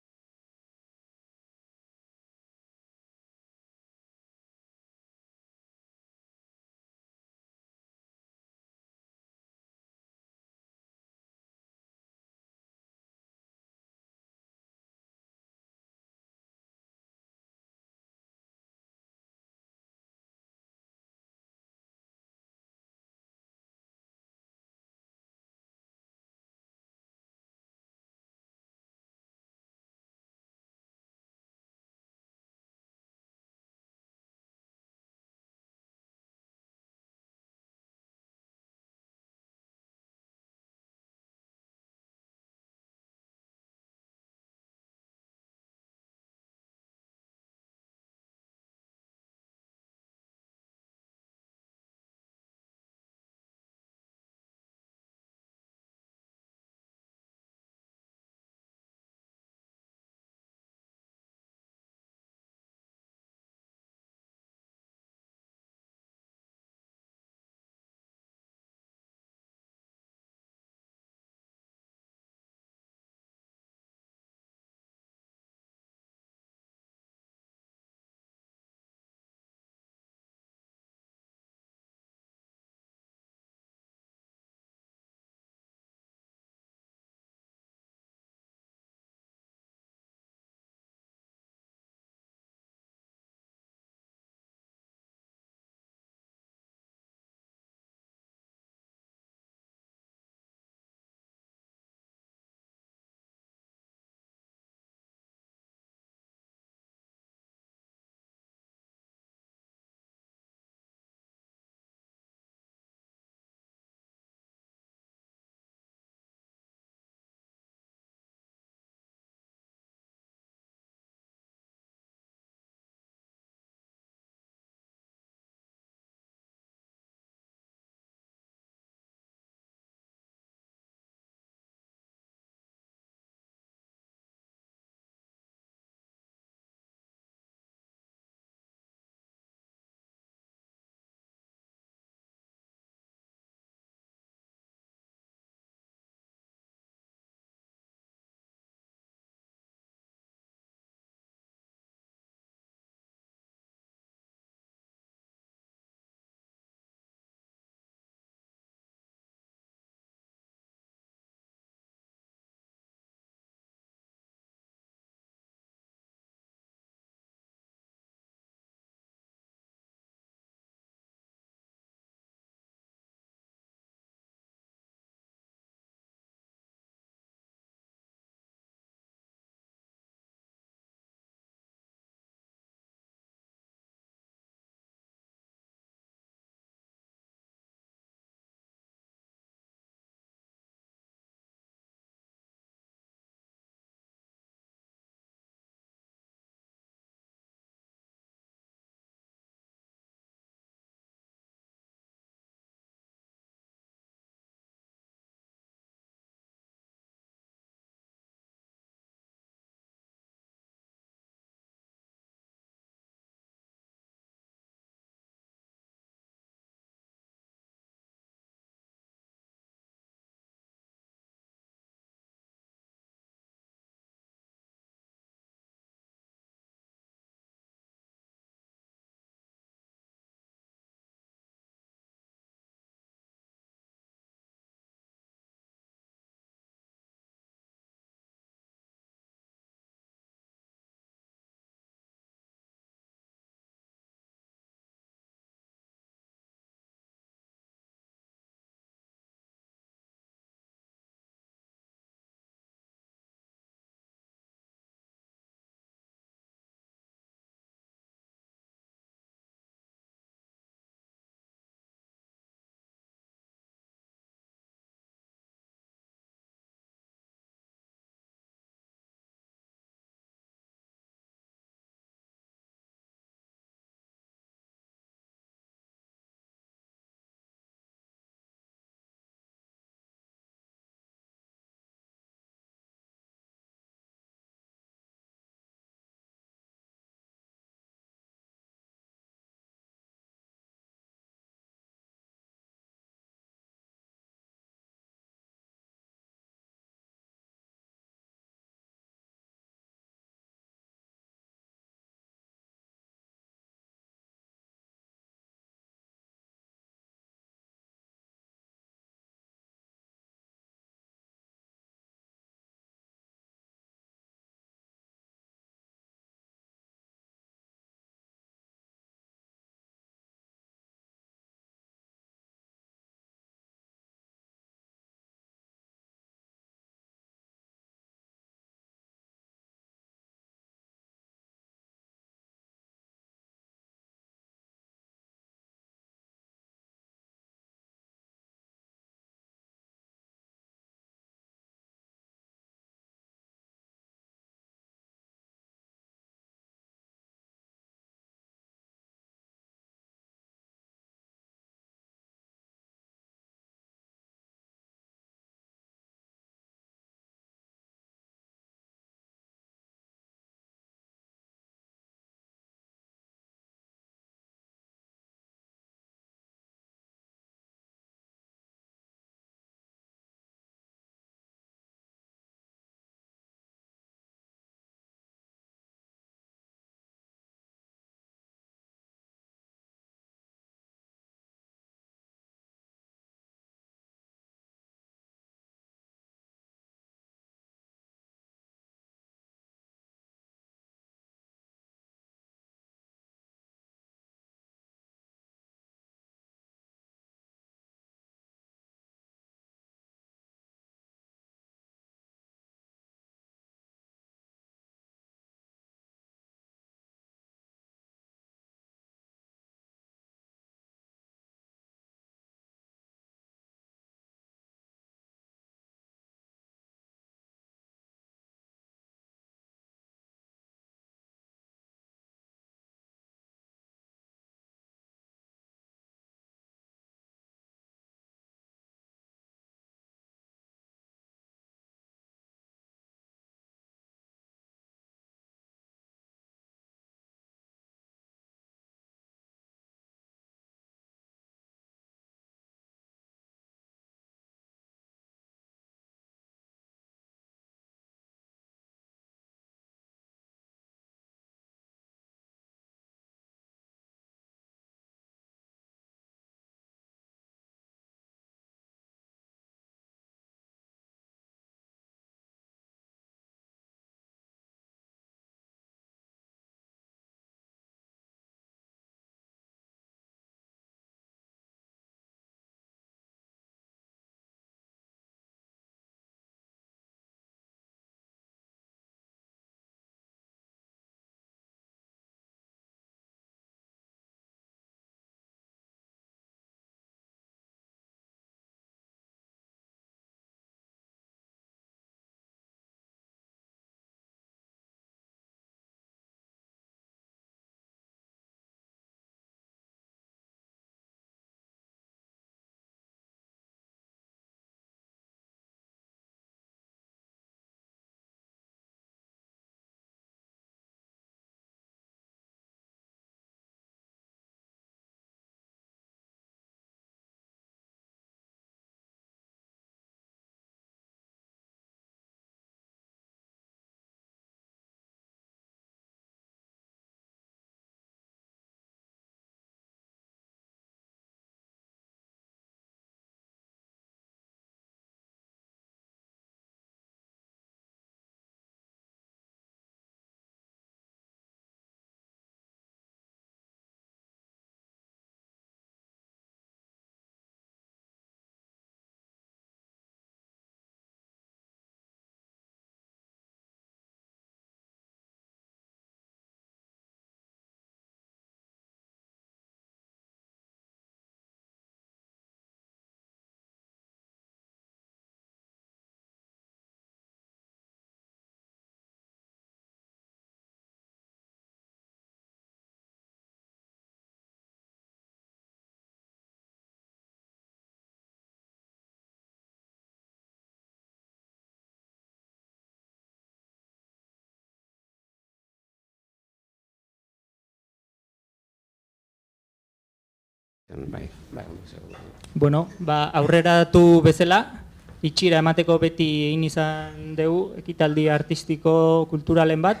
Bueno, aurreratu bezala, itxira emateko beti egin izan dugu ekitaldi artistiko kulturalen bat,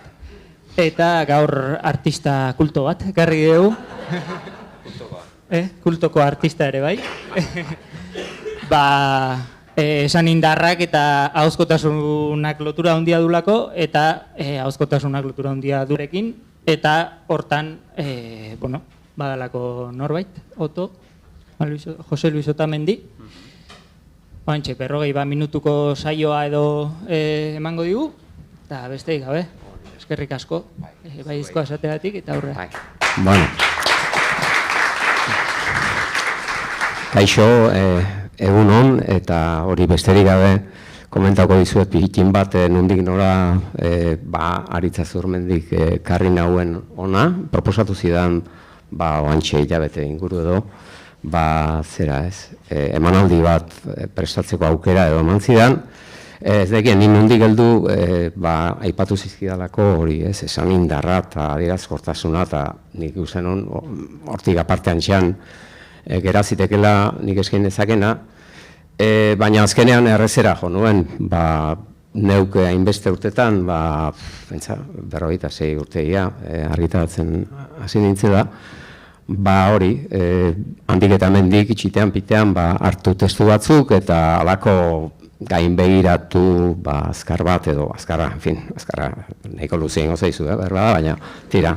eta gaur artista kulto bat, ekarri dugu. Kultoko artista ere bai. Esan indarrak eta ahozkotasunak lotura handia dulako, eta ahozkotasunak lotura handia durekin, eta hortan, badalako norbait, Oto, Jose Luis Otamendi. Oantxe, 40 minutuko saioa edo emango digu, eta besteik gabe, eskerrik asko, baizkoa esateatik eta aurrera. Bueno. Kaixo, egun hon, eta hori besterik gabe komentako dizuet pihitin bat nondik nora Aritza Zurmendik karri nauen ona, proposatu zidan oantxe hilabete inguru edo, emanaldi bat prestatzeko aukera edo eman zidan, ez dekien, nondik heldu aipatu zizkidalako hori, esan indarra eta adierazkortasuna, eta nik uzen hortik apartean txean gerazitekela nik eskain dezakena, baina azkenean errezera jo nuen, neuke hainbeste urtetan, 46 urteia argitaratzen hasi nintzen da, hori, handik eta mendik itxitean pitean hartu testu batzuk eta alako gain begiratu azkar bat edo azkarra, azkarra nahiko luzien gozaizu, baina tira,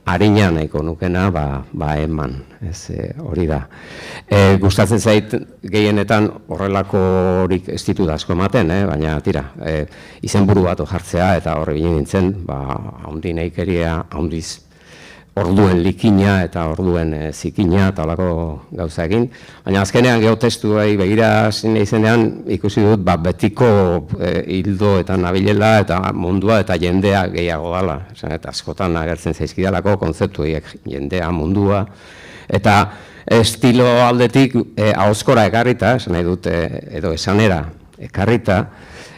harina nahiko nukena eman, hori da. Gustatzen zait gehienetan horrelako horik ez ditu da asko ematen, baina tira, izenburu bat jartzea eta horre bine nintzen, haundi nahikeria, haundiz orduen likina eta orduen zikina eta holako gauza egin. Baina azkenean geotestuei begira zine izenean ikusi dut betiko hildo eta nabilela eta mundua eta jendea gehiago dala. Eta askotan agertzen zaizkidalako kontzeptuiek jendea, mundua. Eta estilo aldetik ahozkora ekarrita, esan nahi dut edo esanera ekarrita,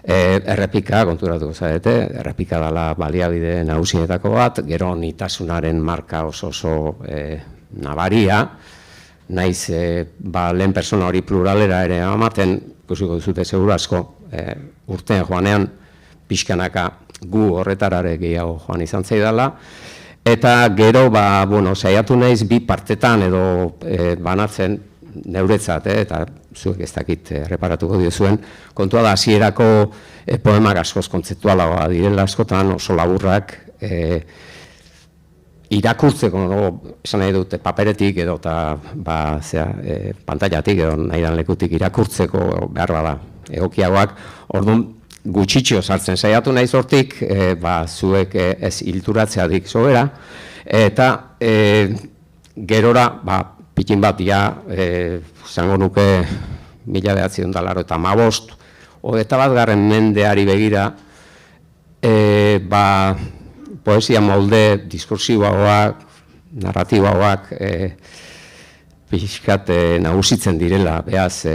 errepika, konturatuko zarete, errepika dela baliabide nagusietako bat, gero nitasunaren marka oso nabaria, naiz lehen persona hori pluralera ere amaten, ikusiko duzute seguru asko, urtean joanean, pixkanaka gu horretarare gehiago joan izan zaidala, eta gero, saiatu naiz bi partetan edo banatzen, neuretzat, eta zuek ez dakit reparatuko diozuen, kontua da hasierako poemak askoz kontzeptualagoa direla askotan, oso laburrak, irakurtzeko, esan nahi dut, paperetik edo pantailatik edo nahi dan lekutik irakurtzeko behar bada egokiagoak, orduan gutxitxo sartzen saiatu naiz hortik, zuek ez hilturatzeadik sobera, eta gerora, pikin bat, zango nuke 1985, eta garren mendeari begira, poesia molde diskursiboagoak, narratiboagoak, pixkat nagusitzen direla, behaz,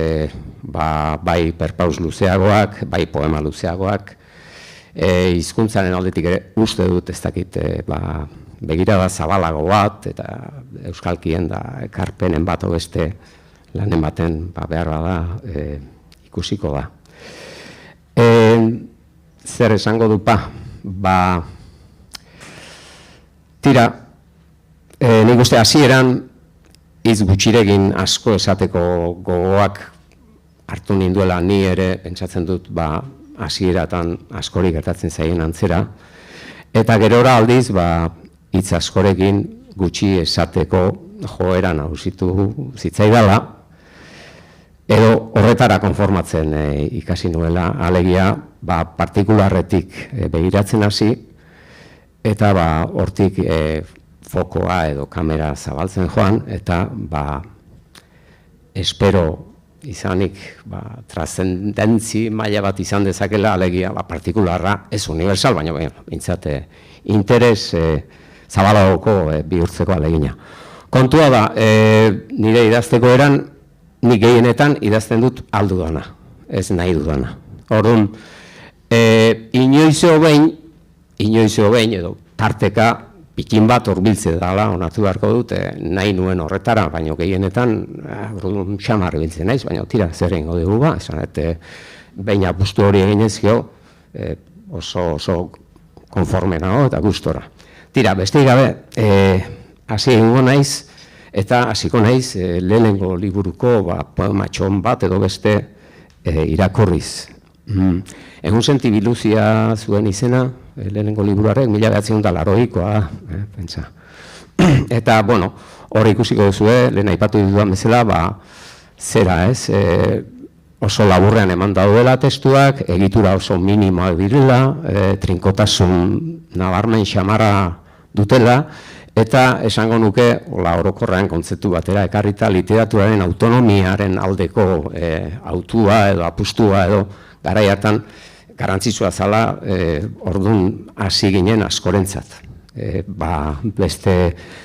bai perpaus luzeagoak, bai poema luzeagoak, hizkuntzaren aldetik ere uste dut ez dakit, begirada zabalago bat, eta euskalkien da ekarpenen bat beste lanen baten behar da ikusiko da. Zer esango du tira, nik uste hasieran hitz gutxiregin asko esateko gogoak hartu ninduela ni ere pentsatzen dut hasieratan askori gertatzen zaien antzera, eta gerora aldiz hitz askorekin gutxi esateko joera nagusitu zitzaidala, edo horretara konformatzen ikasi nuela, alegia partikularretik begiratzen hasi, eta hortik fokoa edo kamera zabaltzen joan, eta espero izanik trascendentzi maila bat izan dezakela, alegia partikularra, ez universal, baina bintzate interes zabalagoko bihurtzeko alegina. Kontua da, nire idazteko eran, nik gehienetan idazten dut aldudana, ez nahi dudana. Orduan, inoizeo behin edo tarteka pikin bat horbiltze dela, onartu beharko dut, nahi nuen horretara, baina gehienetan, xamar biltzen naiz, baina tira, zer egingo dugu ba, esan, behin apustu hori egin ezkio, oso konforme nago eta gustora. Tira, besteik gabe, hasi egingo naiz, eta hasiko naiz lehenengo liburuko poematxon bat edo beste irakurriz. Egun sentibiluzia zuen izena, lehenengo liburuarek, 1980koa, pentsa. Eta, bueno, hor ikusiko duzue, lehen aipatu dudan bezala, zera ez, oso laburrean eman daudela testuak, egitura oso minimoak direla, trinkotasun nabarmen xamarra dutela, eta esango nuke, orokorrean kontzeptu batera ekarrita literaturaren autonomiaren aldeko autua edo apustua edo garai hartan garrantzitsua zala ordun hasi ginen askorentzat. Beste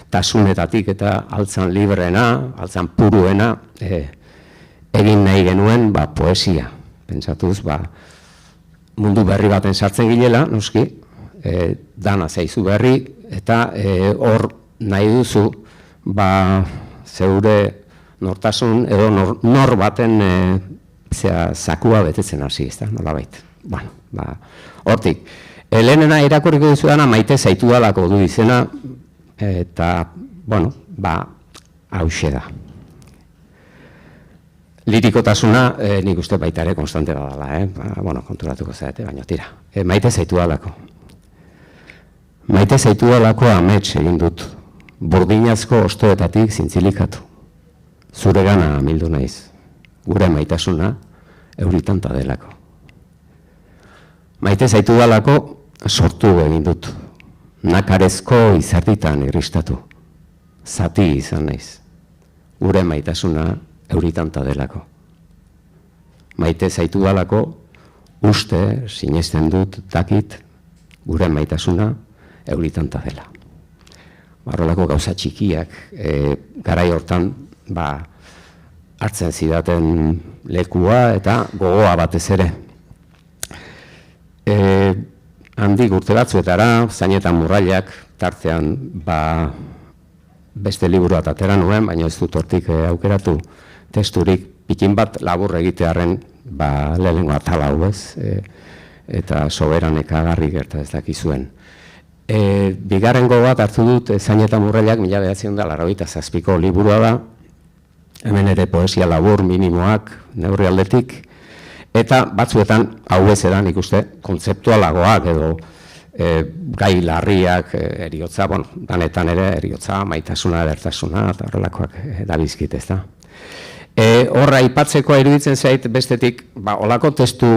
tasunetatik eta altzan libreena, altzan puruena egin nahi genuen poesia. Pentsatuz, mundu berri baten sartzen gilela, noski, dana zaizu berri, eta hor nahi duzu zeure nortasun edo nor baten zakua betetzen hasi, ez da, nolabait. Hortik, lehenena irakurriko dizudana Maite zaitu dalako du izena, eta, hauxe da. Lirikotasuna nik uste baita ere konstante badala, konturatuko zaite, baina tira, Maite zaitu dalako. Maite zaitu dalako amets egin dut, burdinazko ostoetatik zintzilikatu. Zure gana amildu naiz, gure maitasuna euritanta delako. Maite zaitu dalako sortu egin dut, nakarezko izerditan irristatu. Zati izan naiz, gure maitasuna euritanta delako. Maite zaitu dalako uste, sinesten dut, dakit, gure maitasuna euritanta dela. Horrelako gauza txikiak garai hortan hartzen zidaten lekua eta gogoa batez ere. Handik urte batzuetara, Zainetan Murrailak tartean beste liburu bat atera nuen, baina ez dut hortik aukeratu testurik pikin bat labur egitearen lehenengo atal hau ez, eta soberanek agarri gerta ez dakizuen. Bigarrengo bat hartu dut Zainetan Murrailak 1987ko liburua da, hemen ere poesia labur minimoak neurri aldetik, eta batzuetan hau ez edan ikuste kontzeptualagoak edo gai larriak, eriotza, danetan ere eriotza, maitasuna, edertasuna, eta horrelakoak dabizkit ez da. Horra aipatzekoa iruditzen zait bestetik, olako testu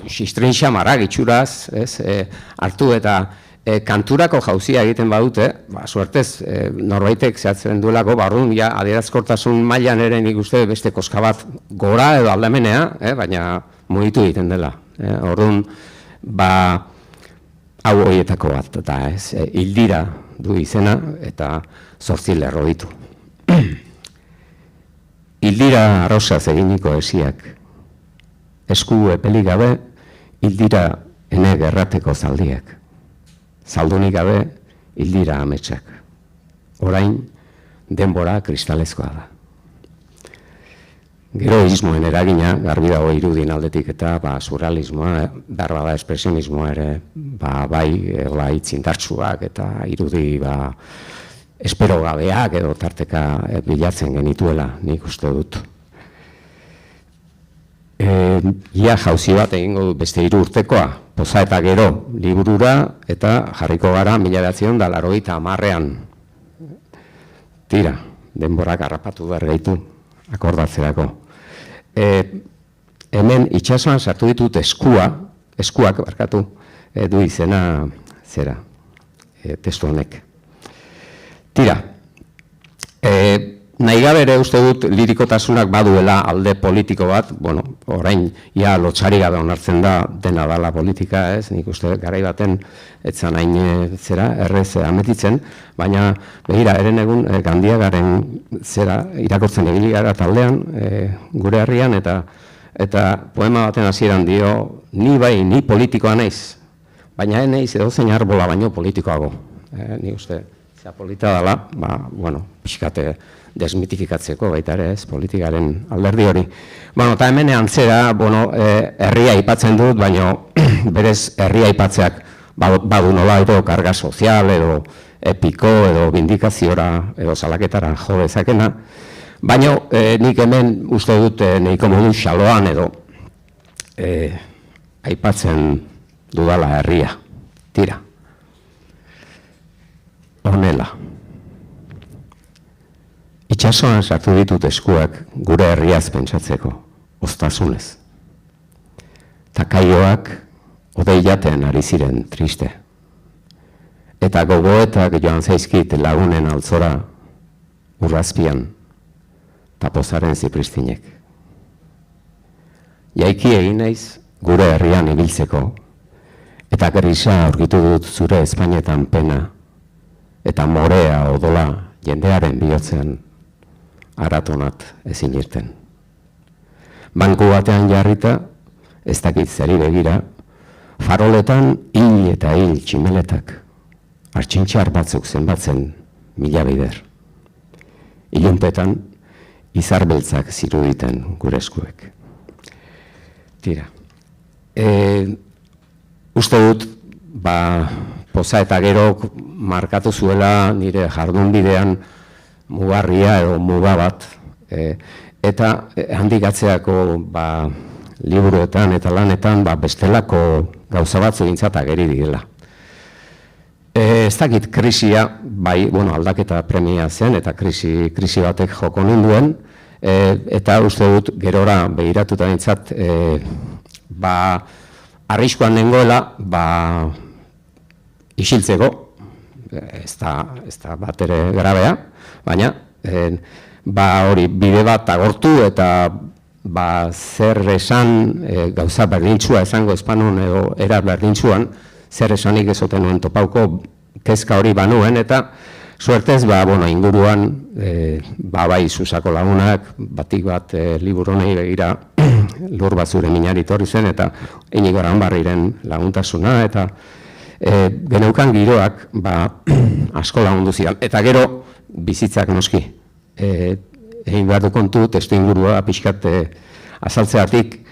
xistrin xamarrak itxuraz, hartu eta kanturako jauzia egiten badute, suertez norbaitek zehatzen duelako, orduan adierazkortasun mailan ere nik uste beste koska bat gora edo aldamenea, baina mugitu egiten dela. Orduan, hau horietako bat, eta Hildira du izena eta 8 lerro ditu. Hildira arrosaz eginiko esiak, esku epelik gabe, Hildira ene gerrateko zaldiak. Zaldunik gabe, Hildira ametsak. Orain, denbora kristalezkoa da. Geroismoen eragina, garbi dago irudien aldetik eta surrealismoa, bada espresionismoa ere, bai txintartsuak eta irudi espero gabeak edo tarteka bilatzen genituela, nik uste dut. Ia jauzi bat egingo dut beste 3 urtekoa, Poza eta Gero liburura eta jarriko gara 1980an. Tira, denborak harrapatu behar gaitu, akordatzerako. Hemen itsasoan sartu ditut eskuak barkatu, du izena zera, testu honek. Tira, nahi gabe ere uste dut lirikotasunak baduela alde politiko bat, orain lotxari gabe onartzen da dena dala politika, ez? Nik uste garai baten etzan hain errez ametitzen, baina begira, eren egun Gandiagaren irakortzen egili gara taldean, gure herrian, eta poema baten hasieran dio, ni politikoa naiz, baina naiz edozein arbola baino politikoago. Ni uste, zea polita dela, pixkate desmitifikatzeko baita ere, ez, politikaren alderdi hori. Eta hemen antzera, herria aipatzen dut, baina berez herria aipatzeak badu nola edo karga sozial, edo epiko, edo bindikaziora, edo salaketara jo dezakena. Baina nik hemen uste dut nahiko modu xaloan edo aipatzen dudala herria. Tira. Honela. Itxasoan sartu ditut eskuak gure herriaz pentsatzeko, oztasunez. Takaioak odei jaten ari ziren triste. Eta gogoetak joan zaizkit lagunen altzora urrazpian, tapozaren zipristinek. Jaiki egin naiz gure herrian ibiltzeko, eta grisa aurkitu dut zure Espainetan pena, eta morea odola jendearen bihotzean aratonat ezin irten. Banku batean jarrita, ez dakit zeri begira, faroletan hil eta hil tximeletak, artxintxar batzuk zenbatzen mila bider. Ilunpetan, izarbeltzak ziruditen gure eskuek. Tira. Uste dut, poza eta gerok markatu zuela nire jardun bidean mugarria edo muga bat, eta handik atzeako liburuetan eta lanetan bestelako gauza batzu gintzat ageri direla. Ez dakit krisia, aldaketa premia zen eta krisi batek joko ninduen, eta uste dut gerora behiratuta nintzat arriskoan nengoela isiltzeko, ez da bat ere grabea, baina hori bide bat agortu eta zer esan gauza berdintsua esango espanun edo era berdintsuan, zer esanik ezoten nuen topauko kezka hori banuen, eta suertez, inguruan, bai Susako lagunak, batik bat liburonei begira lur bat zure minari torri zen, eta Inigo Aranbarriren laguntasuna, eta geneukan giroak asko lagundu zian. Eta gero, bizitzak noski. Egin behar du kontu, testu ingurua pixkat azaltzeatik,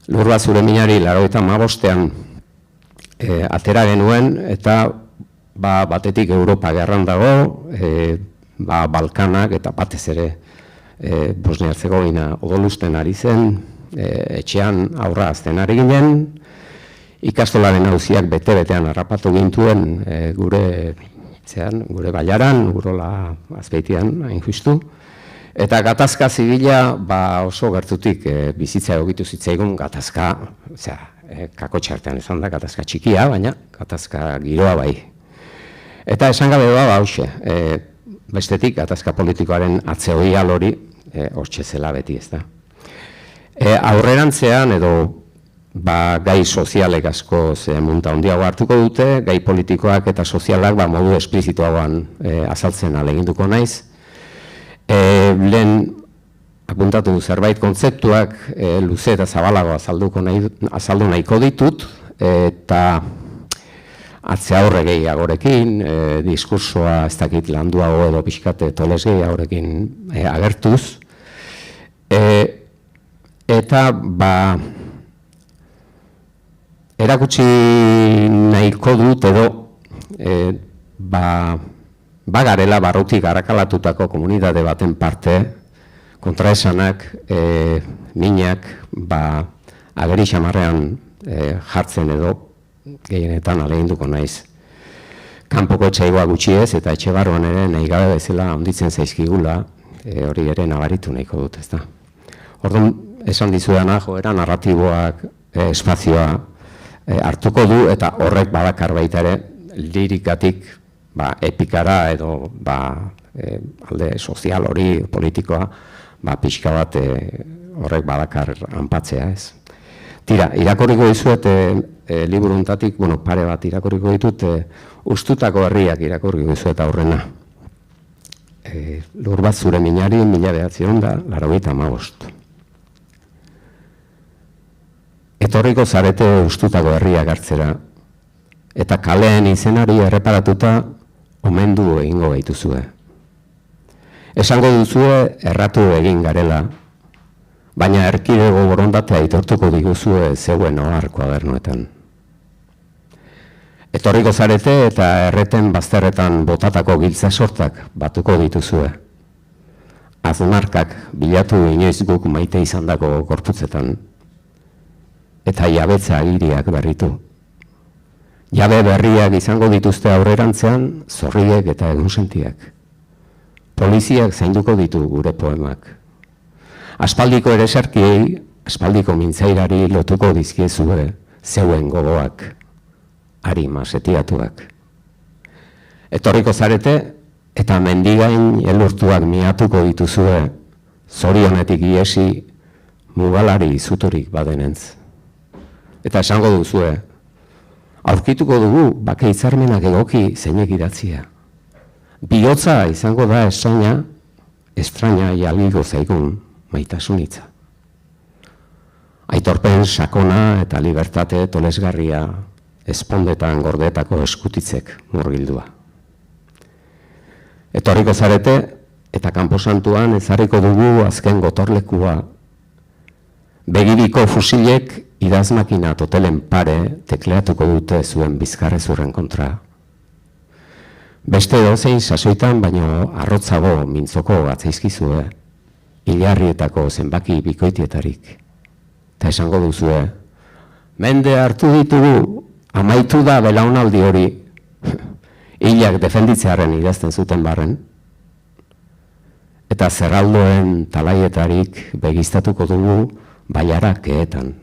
lur bat zure minari 95ean atera genuen, eta batetik Europa gerran dago, Balkanak eta batez ere Bosnia-Herzegovina odolusten ari zen, etxean aurra azten ari ginen, ikastolaren auziak bete-betean harrapatu gintuen gure baiaran, Urola Azpeitian, hain justu. Eta gatazka zibila oso gertutik bizitza egokitu zitzaigun gatazka, kako txartean izan da, gatazka txikia, baina gatazka giroa bai. Eta esan gabe hauxe, bestetik gatazka politikoaren atzeoial hori hortxe zela beti, ez da. Aurrerantzean edo gai sozialek asko munta handiago hartuko dute, gai politikoak eta sozialak modu esplizituagoan azaltzen aleginduko naiz. Lehen apuntatu zerbait kontzeptuak luze eta zabalago azaldu nahiko ditut, eta atze aurre gehiagorekin, diskursoa ez dakit landuago edo pixkate toles gehiagorekin agertuz. Eta erakutsi nahiko dut edo bagarela barrutik arakalatutako komunitate baten parte, kontraesanak, minak, ageri xamarrean jartzen edo gehienetan aleginduko naiz. Kanpoko etxaigoa gutxi ez eta etxe barruan ere nahi gabe bezala handitzen zaizkigula, hori ere nabaritu nahiko dut, ez da. Orduan, esan dizudana, joera narratiboak espazioa hartuko du eta horrek badakar baita ere lirikatik epikara edo alde sozial hori politikoa pixka bat horrek badakar anpatzea ez. Tira, irakorriko dizuet liburuntatik, pare bat irakorriko ditut, ustutako herriak irakorriko dizuet aurrena. Lur bat zure minari, 1985. Etorriko zarete ustutako herriak hartzera, eta kalean izenari erreparatuta omendu egingo gaituzue. Esango duzue erratu egin garela, baina erkidego borondatea aitortuko diguzue zeuen ohar kuadernoetan. Etorriko zarete eta erreten bazterretan botatako giltza sortak batuko dituzue. Azmarkak bilatu inoiz guk maite izandako gorputzetan. Eta jabetza agiriak berritu. Jabe berriak izango dituzte aurrerantzean, zorriek eta egunsentiak. Poliziak zainduko ditu gure poemak. Aspaldiko ereserkiei, aspaldiko mintzairari lotuko dizkiezue zeuen gogoak, arima setiatuak. Etorriko zarete eta mendigain elurtuak miatuko dituzue, zorionetik iesi mugalari izuturik badenentz. Eta esango duzue, aurkituko dugu bake hitzarmenak egoki zeinek idatzia. Bihotza izango da estraina jalgigo zaigun maitasunitza. Aitorpen sakona eta libertate tolesgarria espondetan gordetako eskutitzek murgildua. Etorriko zarete eta kanposantuan ezarriko dugu azken gotorlekua. Begiriko fusilek idazmakina totelen pare tekleatuko dute zuen bizkarrezurren kontra. Beste dozein sasoitan baino arrotzago mintzoko gatzaizkizue, hilarrietako zenbaki bikoitietarik. Eta esango duzue, mende hartu ditugu, amaitu da belaunaldi hori, hilak defenditzearen idazten zuten barren. Eta zerraldoen talaietarik begiztatuko dugu baiarak keetan.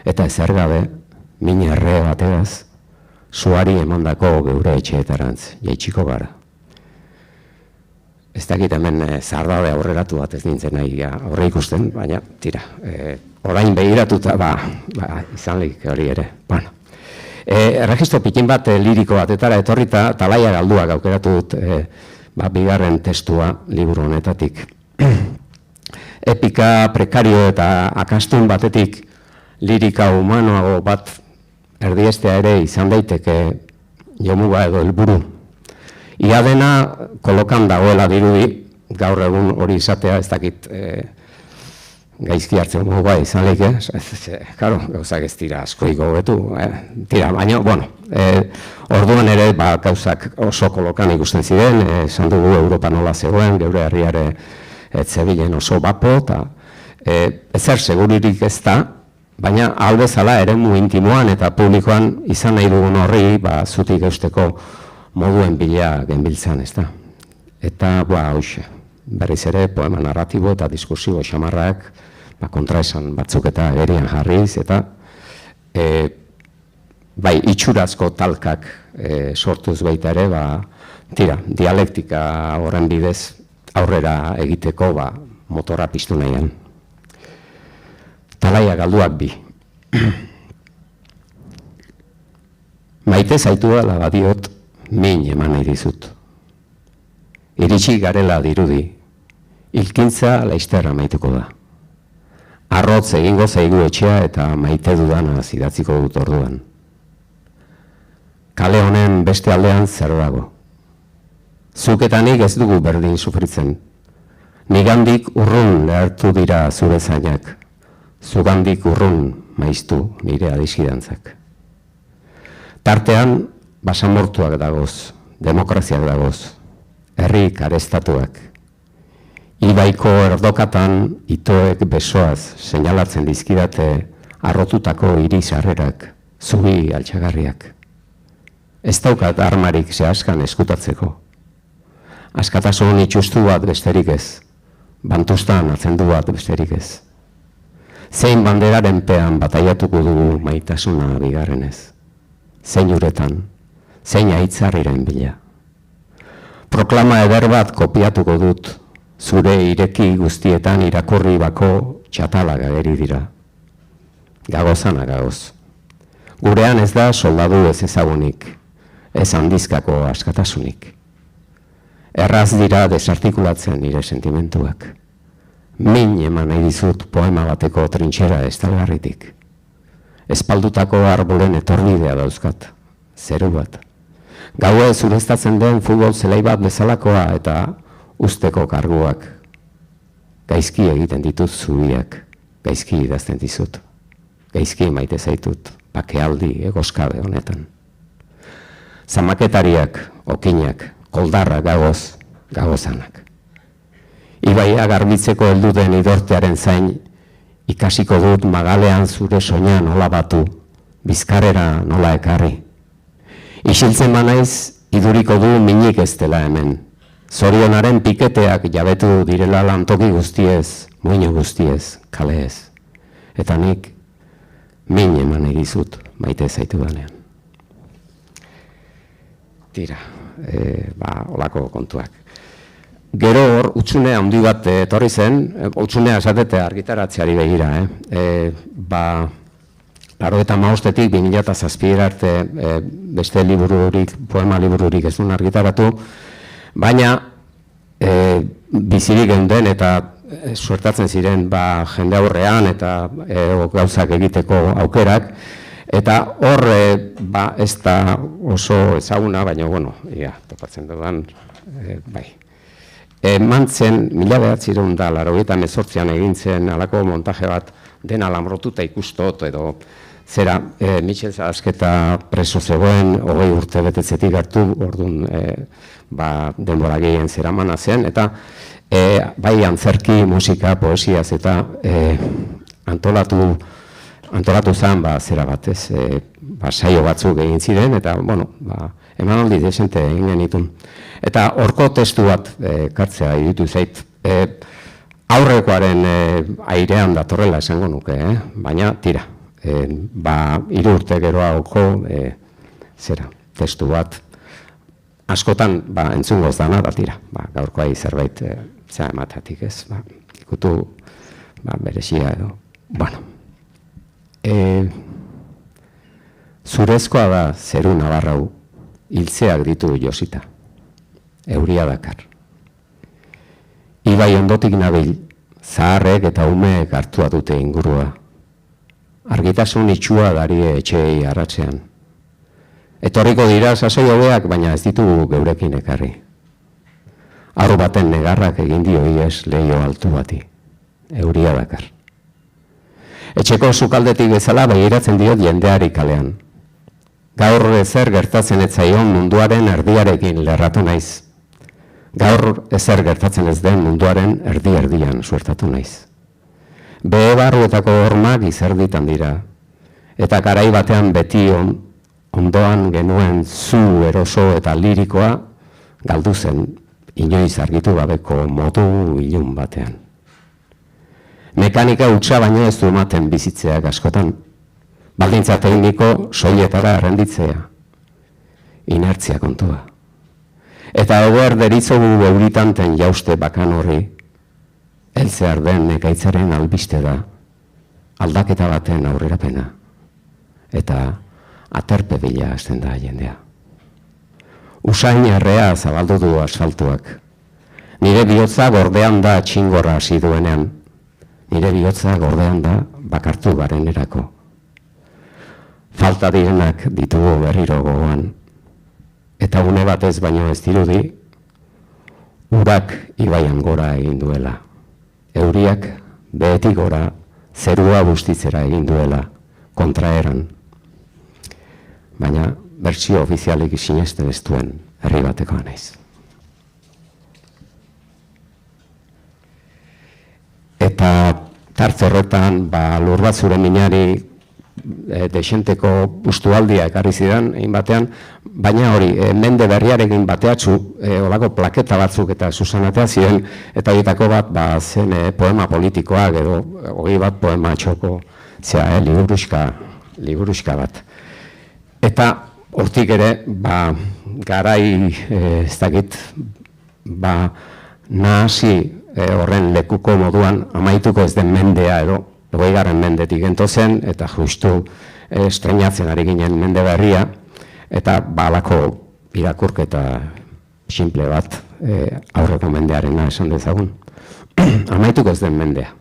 Eta ezer gabe, min erre bategaz, suari emandako geure etxeetarantz, jaitsiko gara. Ez dakit hemen zardade aurreratu bat ez nintzen nahi aurre ikusten, baina tira, orain begiratuta izanlik hori ere. Bueno, erregistro pikin bat liriko batetara etorrita talaia galduak aukeratu dut bigarren testua liburu honetatik. Epika prekario eta akastun batetik lirika humanoago bat erdiestea ere izan daiteke jomuga edo helburu. Ia dena kolokan dagoela dirudi, gaur egun hori izatea ez dakit gaizki hartzen muga izan leike, karo, gauzak ez dira askoiko hobetu, tira, baina, bueno, orduan ere gauzak oso kolokan ikusten ziren, esan dugu Europa nola zegoen, geure herriare etzebilen oso bapo, eta ezer seguririk ez da, baina albezala eremu intimoan eta publikoan izan nahi dugun horri zutik eusteko moduen bila genbiltzan, ez da. Eta, hauxe, berriz ere poema narratibo eta diskursibo xamarrak kontraesan batzuk eta agerian jarriz, eta itxurazko talkak sortuz baita ere, dialektika horren bidez aurrera egiteko motorra piztu nahian. Talaia galduak bi. Maite zaitu dela badiot, min eman nahi dizut. Iritsi garela dirudi, hilkintza laizterra maituko da. Arrotz egingo zaigu etxea eta maite dudana idatziko dut orduan. Kale honen beste aldean zer dago. Zuketanik ez dugu berdin sufritzen. Nigandik urrun lehartu dira zure zainak. Zugandik urrun maiztu nire adiskidantzak. Tartean, basamortuak dagoz, demokraziak dagoz, herri karestatuak. Ibaiko erdokatan itoek besoaz seinalatzen dizkidate arrotutako hiri sarrerak, zubi altxagarriak. Ez daukat armarik zehazkan eskutatzeko. Askatasun itxustu bat besterik ez, bantuztan atzendu bat besterik ez. Zein banderaren pean bataiatuko dugu maitasuna bigarrenez. Zein uretan, zein aitzarriren bila. Proklama eder bat kopiatuko dut, zure ireki guztietan irakurri bako txatalak ageri dira. Gagozana gagoz. Gurean ez da soldadu ez ezagunik, ez handizkako askatasunik. Erraz dira desartikulatzen nire sentimentuak. Min eman nahi dizut poema bateko trintxera estalgarritik. Espaldutako arbolen etorbidea dauzkat, zeru bat. Gaue zureztatzen den futbol zelai bat bezalakoa eta usteko karguak. Gaizki egiten ditut zubiak, gaizki idazten dizut. Gaizki maite zaitut, bakealdi egoskabe honetan. Zamaketariak, okinak, koldarra gagozanak. Ibaia garbitzeko heldu den idortearen zain, ikasiko dut magalean zure soina nola batu, bizkarrera nola ekarri. Isiltzen banaiz, iduriko du minik ez dela hemen. Zorionaren piketeak jabetu direla lantoki guztiez, muino guztiez, kaleez. Eta nik min eman egizut maite zaitu danean. Tira, olako kontuak. Gero hor, utxune handi bat etorri zen, utxunea esatete argitaratzeari begira. 1985-etik 2007 arte beste libururik, poema libururik ez duen argitaratu, baina bizirik geunden eta suertatzen ziren jende aurrean eta gauzak egiteko aukerak, eta hor ez da oso ezaguna, baina, bueno, topatzen dudan, bai. Mantzen, 1988an egin zen alako montaje bat dena lamrotuta ikustot edo zera Michel Zahasketa preso zegoen 20 urte betetzetik hartu, orduan denbora gehien zeramana zen, eta bai antzerki, musika, poesiaz eta antolatu zen zera bat, saio batzuk egin ziren, eta, bueno, emanaldi desente egin genitun. Eta horko testu bat kartzea iruditu zait, aurrekoaren airean datorrela esango nuke, baina tira, 3 urte geroago testu bat, askotan entzungoz dana da tira, gaurkoai zerbait zera ematatik ez, ikutu berezia edo, bueno. Zurezkoa da zeru nabarrau, hiltzeak ditu josita. Euria dakar. Ibai ondotik nabil, zaharrek eta umeek hartua dute ingurua. Argitasun itxua darie etxeei arratzean. Etorriko dira sasoi hobeak, baina ez ditugu geurekin ekarri. Arro baten negarrak egin dio ies leio altu bati. Euria dakar. Etxeko sukaldetik bezala begiratzen diot jendeari kalean. Gaur ezer gertatzen ez zaion munduaren erdiarekin lerratu naiz. Gaur ezer gertatzen ez den munduaren erdi-erdian suertatu naiz. Behe barruetako hormak izerditan dira. Eta garai batean beti ondoan genuen zu eroso eta lirikoa galdu zen inoiz argitu gabeko modu ilun batean. Mekanika hutsa baino ez du ematen bizitzeak askotan. Baldintza tekniko soiletara errenditzea. Inertzia kontua. Eta egoer deritzogu euritanten jauste bakan horri, heltzear den nekaitzaren albiste da, aldaketa baten aurrerapena. Eta aterpe bila hasten da jendea. Usain errea zabaldu du asfaltuak. Nire bihotza gordean da txingorra hasi duenean. Nire bihotza gordean da bakartu garenerako. Falta direnak ditugu berriro gogoan. Eta une batez baino ez dirudi, urak ibaian gora egin duela. Euriak behetik gora zerua bustitzera egin duela, kontraeran. Baina bertsio ofizialik sinesten ez duen herri batekoa naiz. Eta tartze horretan, lur bat zure minari desenteko ustualdia ekarri zidan, egin batean, baina hori, mende berriarekin bateatzu, olako plaketa batzuk eta susanatea ziren, eta horietako bat zen poema politikoak edo 20 bat poema txoko, liburuxka bat. Eta hortik ere, garai, ez dakit, nahasi horren lekuko moduan amaituko ez den mendea edo, 20. mendetik entozen, eta justu estreinatzen ari ginen mende berria, eta balako irakurketa simple bat aurreko mendearena esan dezagun. Amaituko ez den mendea.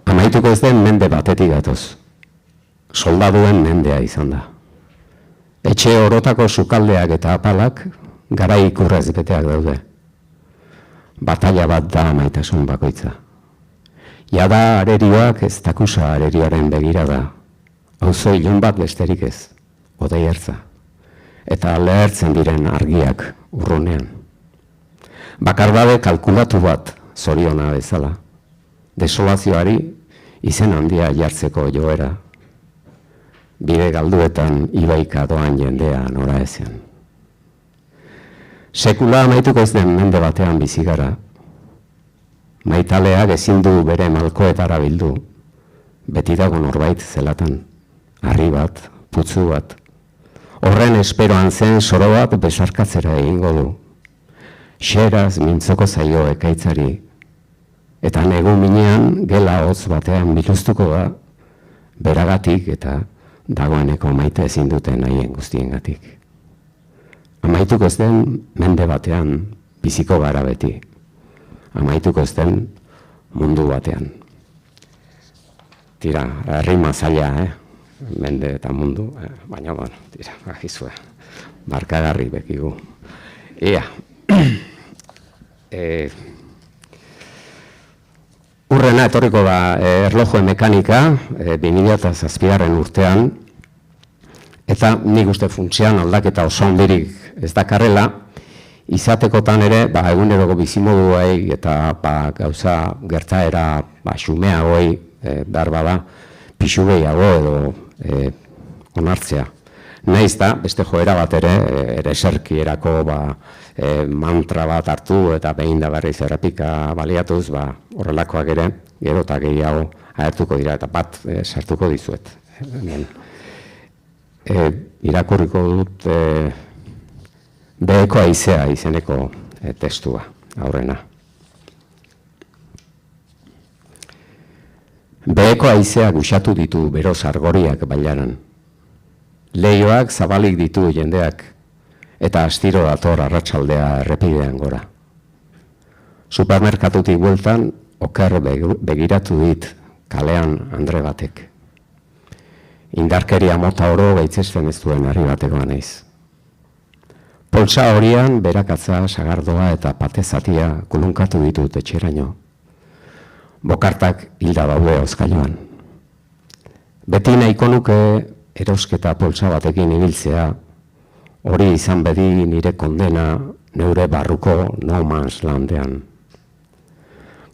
Amaituko ez den mende batetik gatoz. soldaduen mendea izan da. Etxe orotako sukaldeak eta apalak garai ikurrez beteak daude. Batalla bat da maitasun bakoitza. Jada arerioak ez dakusa arerioaren begirada. Auzo ilun bat besterik ez, odei ertza. Eta lehertzen diren argiak urrunean. Bakardabe kalkulatu bat zoriona bezala. Desolazioari izen handia jartzeko joera. Bide galduetan ibaika doan jendea nora ezean. Sekula amaituko ez den mende batean bizigara. Maitaleak ezin du bere malkoetara bildu. Beti dago norbait zelatan. Harri bat, putzu bat. Horren esperoan zen soro bat besarkatzera egingo du. Xeraz mintzoko zaio ekaitzari. Eta negu minean gela hotz batean biluztuko da, beragatik eta dagoeneko maite ezin duten haien guztiengatik. Amaituko ez den mende batean biziko gara beti. Amaituko ez den mundu batean. Tira, rima zaila, mende eta mundu, baina bueno, tira, agizue, markagarri bekigu. Ia, urrena etorriko da erlojoen mekanika, 2007 urtean, eta nik uste funtsean aldaketa oso handirik ez dakarrela, izatekotan ere, eguneroko bizimoduei eta gauza gertaera xumeagoi behar bada, pixu gehiago edo onartzea. Naiz da, beste joera bat ere eserkierako mantra bat hartu eta behin da berriz errepika baliatuz, horrelakoak ere, gero eta gehiago agertuko dira eta bat sartuko dizuet. Irakurriko dut Beheko haizea izeneko testua, aurrena. Beheko haizea guxatu ditu bero sargoriak bailaran. Leioak zabalik ditu jendeak, eta astiro dator arratsaldea errepidean gora. Supermerkatutik bueltan, oker begiratu dit kalean Andre batek. Indarkeria mota oro gaitzesten ez duen harri batekoa naiz. Poltsa horian berakatza, sagardoa eta patezatia kulunkatu ditut etxeraino. Bokartak hilda daude hozkailuan. Beti nahiko nuke erosketa poltsa batekin ibiltzea, hori izan bedi nire kondena neure barruko no man's landean.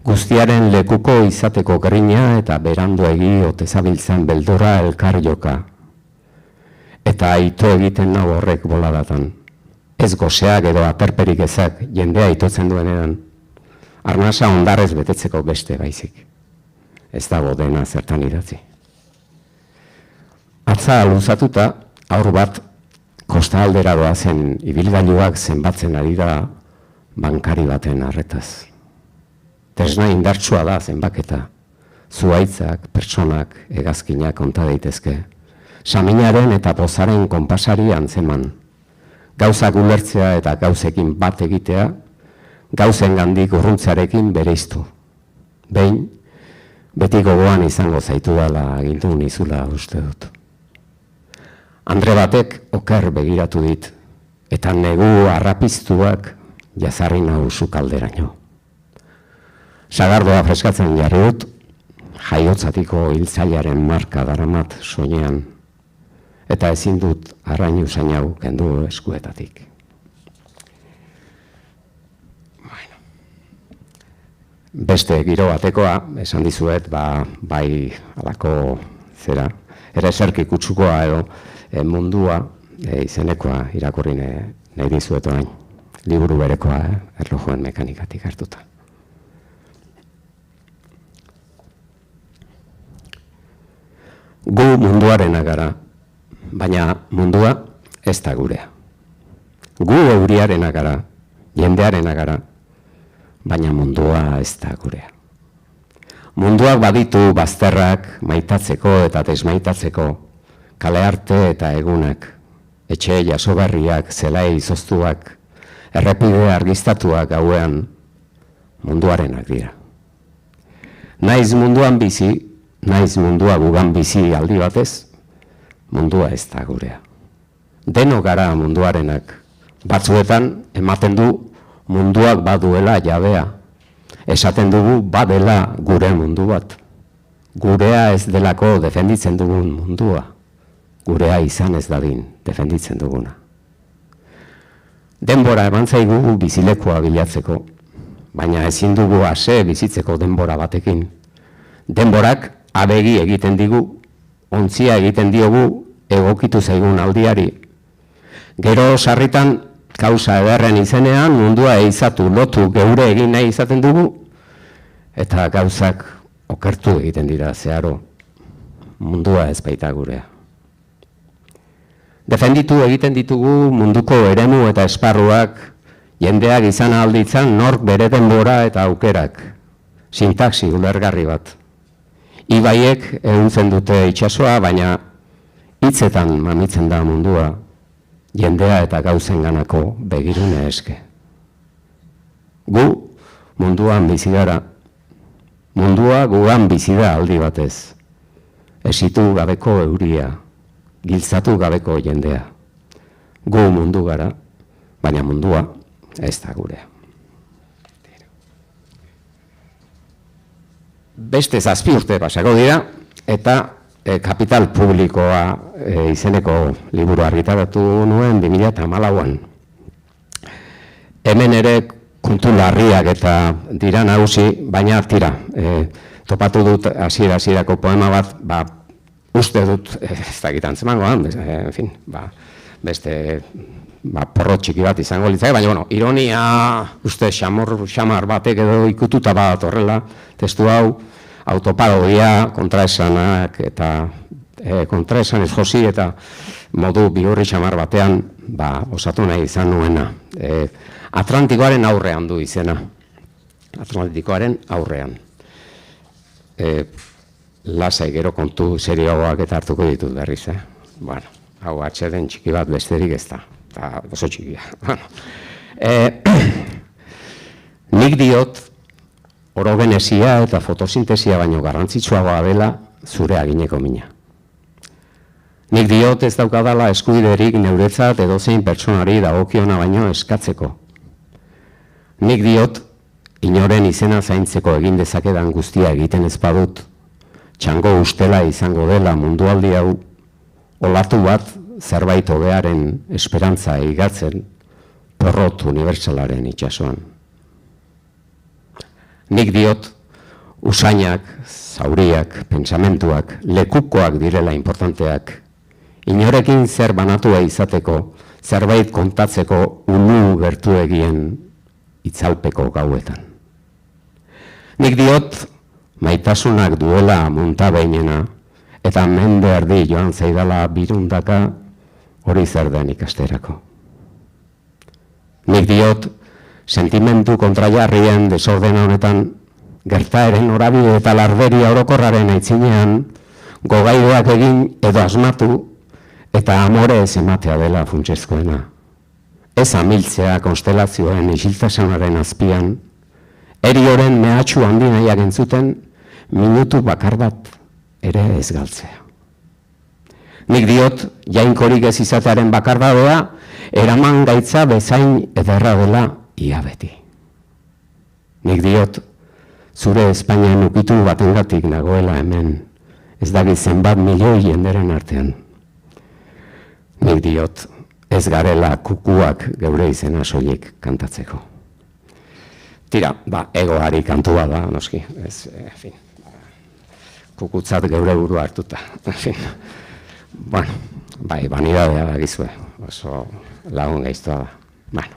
Guztiaren lekuko izateko grina eta beranduegi otezabiltzen beldurra elkar joka. Eta aito egiten nau horrek boladatan. Ez goseak edo aterperik ezak jendea itotzen duenean, arnasa ondarrez betetzeko beste baizik. Ez dago dena zertan idatzi. Atza luzatuta, aur bat kosta aldera doazen ibilgailuak zenbatzen ari da bankari baten arretaz. Tresna indartsua da zenbaketa, zuhaitzak, pertsonak, hegazkinak konta daitezke. Saminaren eta pozaren konpasari antzeman. Gauzak ulertzea eta gauzekin bat egitea, gauzen gandik urruntzarekin bereiztu. Behin, beti gogoan izango zaitu dela agindu nizula uste dut. Andre batek oker begiratu dit, eta negu arrapiztuak jazarri nahu sukalderaino. Sagardoa freskatzen jarri dut, jaiotzatiko hiltzailearen marka daramat soinean, eta ezin dut arrainu zainau kendu eskuetatik. Beste giro batekoa, esan dizuet, bai alako zera, ere eserki kutsukoa edo mundua izenekoa irakurri nahi dizuet orain. Liburu berekoa, erlojoen mekanikatik hartuta. Gu munduarena gara, baina mundua ez da gurea. Gu euriarena gara, jendearena gara, baina mundua ez da gurea. Munduak baditu bazterrak maitatzeko eta desmaitatzeko, kale arte eta egunak, etxe jasogarriak, zelai izoztuak, errepide argiztatuak gauean, munduarenak dira. Naiz munduan bizi, naiz mundua gugan bizi aldi batez, mundua ez da gurea. Denok gara munduarenak. Batzuetan ematen du munduak baduela jabea. Esaten dugu badela gure mundu bat. Gurea ez delako defenditzen dugun mundua. Gurea izan ez dadin defenditzen duguna. Denbora eman zaigu bizilekua bilatzeko, baina ezin dugu ase bizitzeko denbora batekin. Denborak abegi egiten digu, ontzia egiten diogu egokitu zaigun aldiari. Gero sarritan kausa ederren izenean mundua eizatu, lotu, geure egin nahi izaten dugu, eta gauzak okertu egiten dira zeharo. Mundua ez baita gurea. Defenditu egiten ditugu munduko eremu eta esparruak, jendeak izan alditzan nork bere denbora eta aukerak. Sintaxi ulergarri bat. Ibaiek ehuntzen dute itsasoa, baina hitzetan mamitzen da mundua, jendea eta gauzen ganako begirune eske. Gu munduan bizi gara. Mundua gugan bizi da aldi batez. Esitu gabeko euria, giltzatu gabeko jendea. Gu mundu gara, baina mundua ez da gurea. Beste 7 urte pasako dira, eta Kapital Publikoa izeneko liburu argitaratu nuen 2014an. Hemen ere kontu larriak eta dira nagusi, baina tira. Topatu dut hasiera-hasierako poema bat, uste dut, ez dakit antzemangoan, en fin, beste porro txiki bat izango litzake, baina, ironia, uste xamar batek edo ikututa bat horrela, testu hau, autoparodia, kontraesanak eta kontraesanez josi eta modu bihurri xamar batean osatu nahi izan nuena. Atlantikoaren aurrean du izena. Atlantikoaren aurrean. Lasai gero kontu serioagoak eta hartuko ditut berriz. Bueno, hau atxeden txiki bat besterik ez da. Eta oso txikia. Nik diot orogenesia eta fotosintesia baino garrantzitsuagoa dela zure agineko mina. Nik diot ez daukadala eskubiderik neuretzat edozein pertsonari dagokiona baino eskatzeko. Nik diot inoren izena zaintzeko egin dezakedan guztia egiten ez badut, txango ustela izango dela mundualdi hau, olatu bat zerbait hobearen esperantza igatzen porrot unibertsalaren itsasoan. Nik diot, usainak, zauriak, pentsamentuak, lekukoak direla importanteak, inorekin zer banatua izateko, zerbait kontatzeko ulu gertuegien itzalpeko gauetan. Nik diot, maitasunak duela muntabeinena, eta mende erdi joan zaidala birundaka hori zer den ikasterako. Nik diot, sentimentu kontrajarrien desordena honetan, gertaeren norabide eta larderia orokorraren aitzinean, gogailuak egin edo asmatu eta amore ez ematea dela funtsezkoena. Ez amiltzea konstelazioen isiltasunaren azpian, erioren mehatxu handi nahiak entzuten, minutu bakar bat ere ez galtzea. Nik diot, jainkorik ez izatearen bakardadea, eraman gaitza bezain ederra dela ia beti. Nik diot, zure Espainian ukitu batengatik nagoela hemen, ez dakit zenbat milioi jenderen artean. Nik diot, ez garela kukuak geure izena soilik kantatzeko. Tira, egoari kantua da, noski, ez, en fin, kukutzat geure burua hartuta, en fin. Bueno, vanidadea da gizue, oso lagun gaiztoa da. Bueno.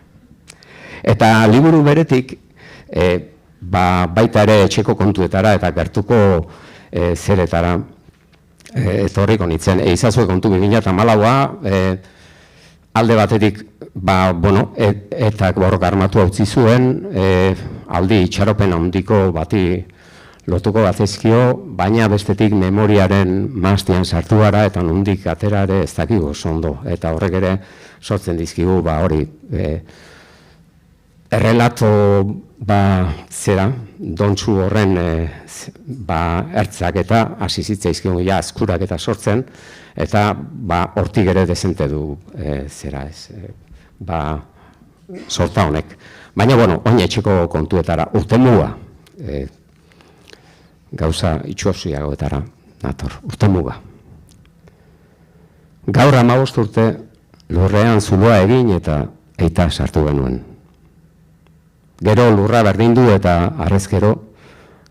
Eta liburu beretik, baita ere etxeko kontuetara eta gertuko zeretara etorriko nintzen. Izazue kontu 2014a, alde batetik, eta borroka armatu utzi zuen, aldi itxaropen handiko bati lotuko batezkio, baina bestetik memoriaren maztian sartu gara eta nondik atera ere ez dakigu oso ondo. Eta horrek ere sortzen dizkigu hori, errelato zera, dontsu horren ertzak eta hasi zitzaizkion ja azkurak eta sortzen, eta hortik ere dezente du zera ez, sorta honek. Baina, oin etxeko kontuetara, urtemuga, gauza itxuosiagoetara nator, urtemuga. Gaur 15 urte lurrean zuloa egin eta eita sartu genuen. Gero lurra berdindu eta arrezkero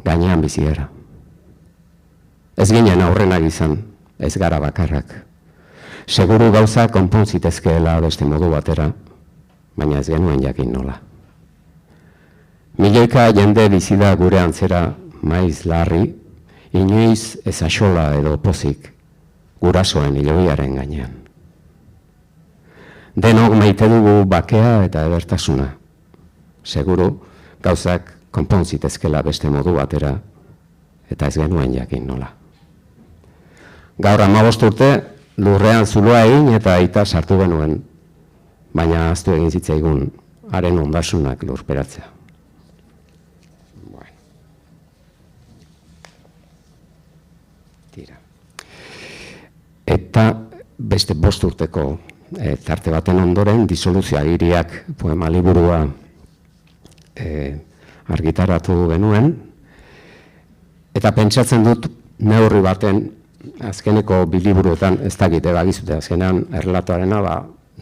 gainean bizi gara. Ez ginen aurrenak izan, ez gara bakarrak. Seguru gauza konpontzitezkeela beste modu batera, baina ez genuen jakin nola. Milioika jende bizi da gure antzera maiz larri, inoiz ez axola edo pozik, gurasoen hilobiaren gainean. Denok maite dugu bakea eta edertasuna. Seguru gauzak konpontzitezkela beste modu batera, eta ez genuen jakin nola. Gaur 15 urte lurrean zuloa egin eta aita sartu genuen, baina ahaztu egin zitzaigun haren ondasunak lurperatzea. Eta beste 5 urteko tarte baten ondoren disoluzio agiriak poema liburua argitaratu genuen, eta pentsatzen dut neurri baten azkeneko biliburuetan ez dakite bagizute azkenean errelatoarena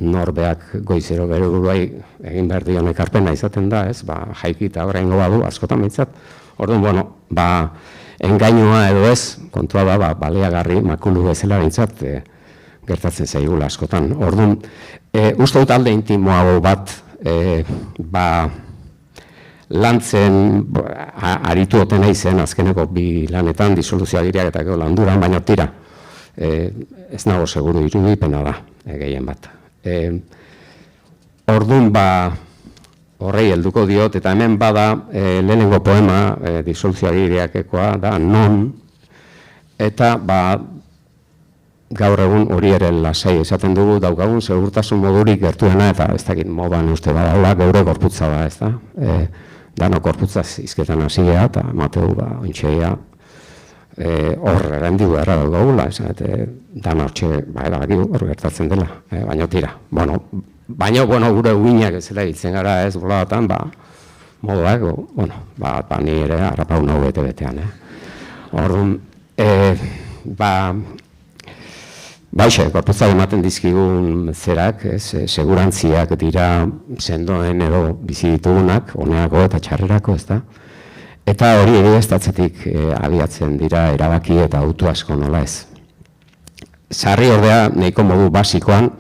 norbeak goizero bere buruai egin behar dion ekarpena izaten da, ez, jaiki eta horrengo badu askotan behintzat. Orduan, engainoa edo ez, kontua da, baleagarri makulu bezala behintzat gertatzen zaigula askotan. Orduan, uste dut alde intimoago bat, lantzen aritu oten naizen azkeneko 2 lanetan, disoluzio agiriak eta gero landuran, baina tira, ez nago seguru irudipena da, gehien bat. Orduan, horrei helduko diot, eta hemen bada lehenengo poema, disoluzio agiriakekoa, da non, eta gaur egun hori ere lasai esaten dugu, daukagun segurtasun modurik gertuena, eta ez dakit modan uste badaula, geure gorputza da, ez da? Dano gorputzaz izketan hasi geha, eta mateu ointxeia hor erendigu erra daugula, dano hortxe, hor gertatzen dela, baina tira. Baina, gure uinak ez dela hitzen gara ez, bolatan, moduak, ni ere harrapau nahu bete-betean. Orduan, baixe, gorputzak ematen dizkigun zerak, segurantziak dira sendoen edo bizi ditugunak, honeako eta txarrerako, ez da? Eta hori egiaztatzetik abiatzen dira erabaki eta autu asko nola ez. Sarri ordea nahiko modu basikoan,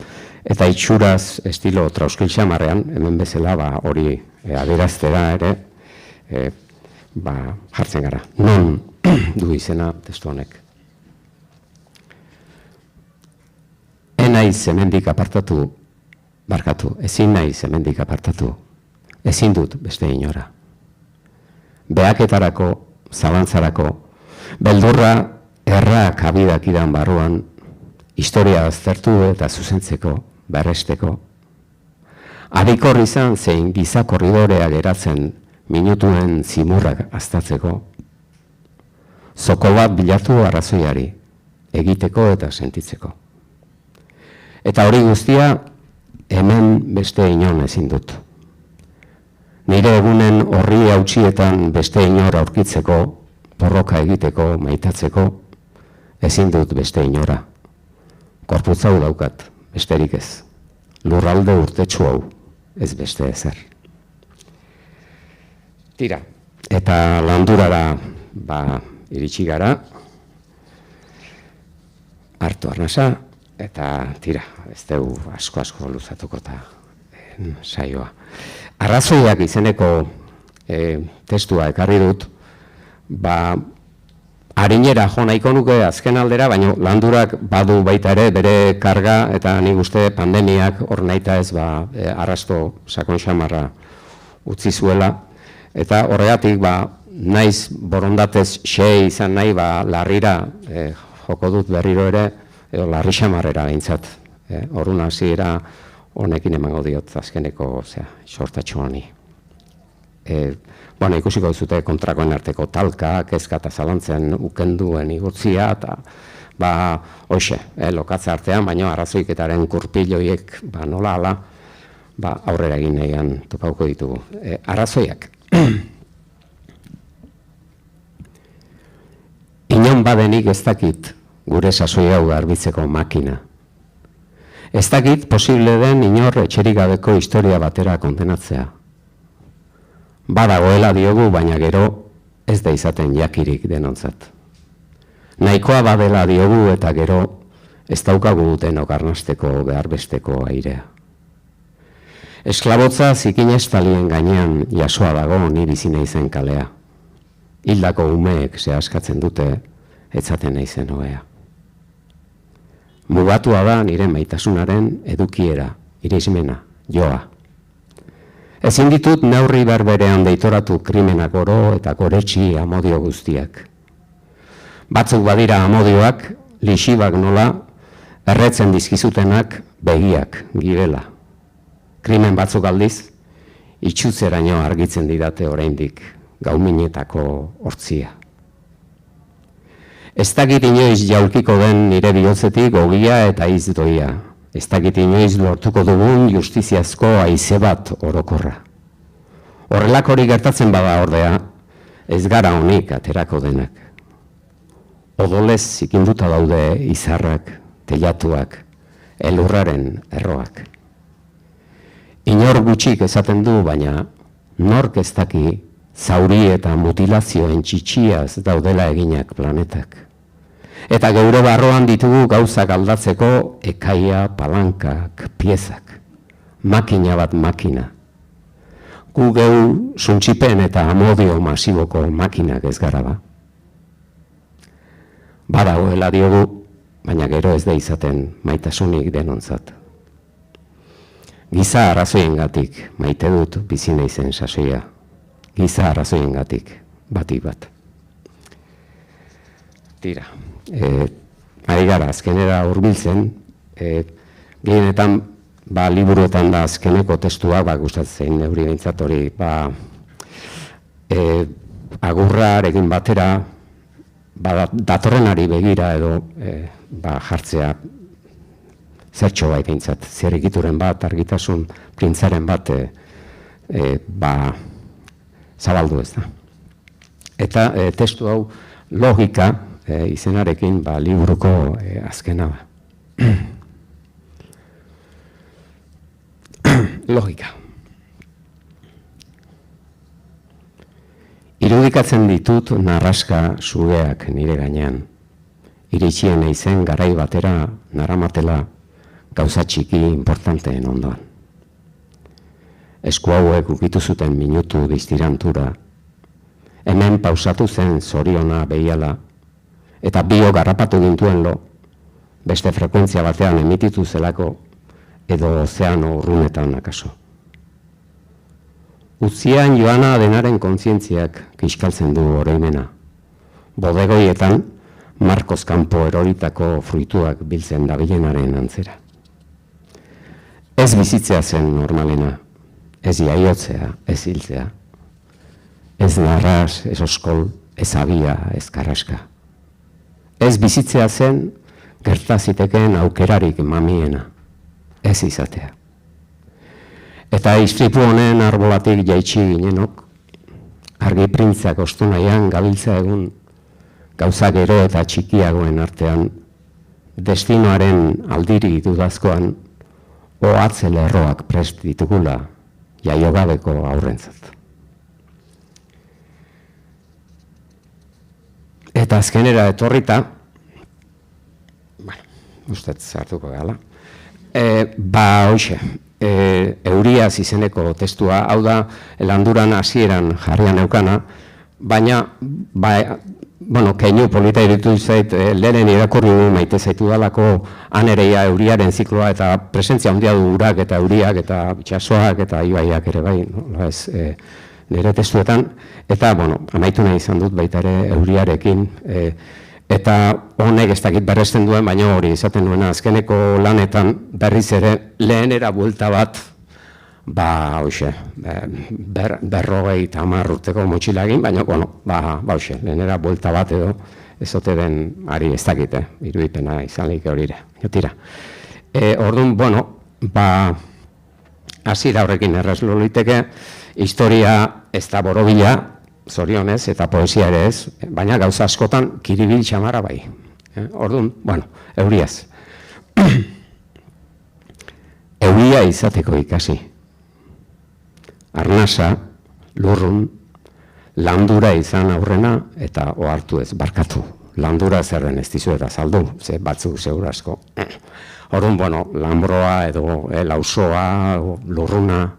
eta itxuraz estilo trauskil xamarrean, hemen bezala hori adieraztera ere jartzen gara. Non du izena testu honek. Naiz hemendik apartatu, barkatu, ezin naiz hemendik apartatu, ezin dut beste inora. Behaketarako, zalantzarako, beldurra errak abidak idan barruan, historia aztertu eta zuzentzeko, berresteko. Adikor izan zein giza korridorea geratzen minutuen zimurrak aztatzeko. Zoko bat bilatu arrazoiari, egiteko eta sentitzeko. Eta hori guztia, hemen beste inon ezin dut. Nire egunen horri hautsietan beste inor aurkitzeko, borroka egiteko, maitatzeko, ezin dut beste inora. Gorputz hau daukat, besterik ez. Lurralde urtetsu hau, ez beste ezer. Tira, eta landurara iritsi gara, hartu arnasa, eta tira, ez dugu asko luzatuko eta saioa. Arrazoiak izeneko testua ekarri dut, harinera jo nahiko nuke azken aldera, baina landurak badu baita ere bere karga, eta nik uste pandemiak hor naita ez arrasto sakon xamarra utzi zuela, eta horregatik naiz borondatez xe izan nahi larrira joko dut berriro ere, edo larri xamarrera behintzat. Horun hasiera honekin emango diot azkeneko sortatxo honi. ikusiko zute kontrakoen arteko talka, kezka eta zalantzean ukenduen igutzia, eta hoxe, lokatza artean, baina arrazoiketaren kurpiloiek nola ala, aurrera egin nahian topauko ditugu. Arrazoiak. Inon badenik ez dakit gure sasoi hau garbitzeko makina. Ez dakit posible den inor etxerik gabeko historia batera kondenatzea. Badagoela diogu, baina gero ez da izaten jakirik denontzat. Nahikoa badela diogu eta gero ez daukagu denok arnasteko behar besteko airea. Esklabotza zikin estalien gainean jasoa dago ni bizi naizen kalea. Hildako umeek zehaskatzen dute, etzaten naizen ohea. Mugatua da nire maitasunaren edukiera, irismena, joa. Ezin ditut neurri berberean deitoratu krimenak oro eta goretsi amodio guztiak. Batzuk badira amodioak, lixibak nola, erretzen dizkizutenak begiak, gibela. Krimen batzuk aldiz, itxutzeraino argitzen didate oraindik gauminetako hortzia. Ez dakit inoiz jaulkiko den nire bihotzetik ogia eta izdoia. Ez dakit inoiz lortuko dugun justiziazko haize bat orokorra. Horrelak hori gertatzen bada ordea, ez gara honik aterako denak. Odolez zikinduta daude izarrak, teilatuak, elurraren erroak. Inor gutxik esaten du, baina nork ez daki zauri eta mutilazioen txitxiaz daudela eginak planetak. Eta geure barroan ditugu gauzak aldatzeko ekaia, palankak, piezak. Makina bat makina. Gu geu suntxipen eta amodio masiboko makinak ez gara ba. Badagoela diogu, baina gero ez da izaten maitasunik denontzat. Giza arrazoiengatik maite dut bizi naizen sasoia. Giza arrazoiengatik bati bat. Tira. Ari gara, azkenera hurbiltzen, gehienetan, liburuetan da azkeneko testua, gustatzen neuri behintzat hori, agurrarekin batera, datorrenari begira edo jartzea zertxo bai behintzat, zerrikituren bat, argitasun printzaren bat, zabaldu ez da. Eta testu hau logika, izenarekin liburuko azkena ba. Logika. Irudikatzen ditut narraska sugeak nire gainean. Iritsien naizen garai batera naramatela gauza txiki importanteen ondoan. Esku hauek ukitu zuten minutu diztirantura. Hemen pausatu zen zoriona behiala, eta bio garrapatu gintuen lo, beste frekuentzia batean emititu zelako, edo ozeano urrunetan akaso. Utzian joana denaren kontzientziak kiskaltzen du oroimena. Bodegoietan, Marcos kanpo eroritako fruituak biltzen dabilenaren antzera. Ez bizitzea zen normalena, ez jaiotzea, ez hiltzea. Ez narras, ez oskol, ez abia, ez karraska. Ez bizitzea zen, gertaziteken aukerarik mamiena, ez izatea. Eta istripu honen arbolatik jaitsi ginenok, argi printzak ostu nahian gabiltza egun, gauza gero eta txikiagoen artean, destinoaren aldiri dudazkoan, ohatze lerroak prest ditugula jaiogabeko aurrentzat. Eta azkenera etorrita, ustez hartuko gala, hoxe, Euriaz izeneko testua, hau da, landuran hasieran jarrian eukana, baina, keinu polita iritu zait, lehen irakurri maite zaitu dalako anereia euriaren zikloa eta presentzia handia du urak eta euriak eta itxasoak eta ibaiak ere bai, nire testuetan, eta, amaitu nahi izan dut baita ere euriarekin, eta honek ez dakit berresten duen, baina hori izaten duena azkeneko lanetan berriz ere lehenera buelta bat hoxe, 50 urteko motxilagin, baina, hoxe, lehenera buelta bat edo, ez ote den ari ez dakite, irudipena izan lehike horire, tira. Orduan, hasiera horrekin erraz liteke, historia ez da borobila, zorionez, eta poesia ere ez, baina gauza askotan kiribil xamara bai. Orduan, euriaz. Euria izateko ikasi. Arnasa, lurrun, landura izan aurrena eta ohartu ez, barkatu. Landura zerren ez dizu eta zaldu, ze batzuk segura asko. Orduan, lambroa edo lausoa, lurruna,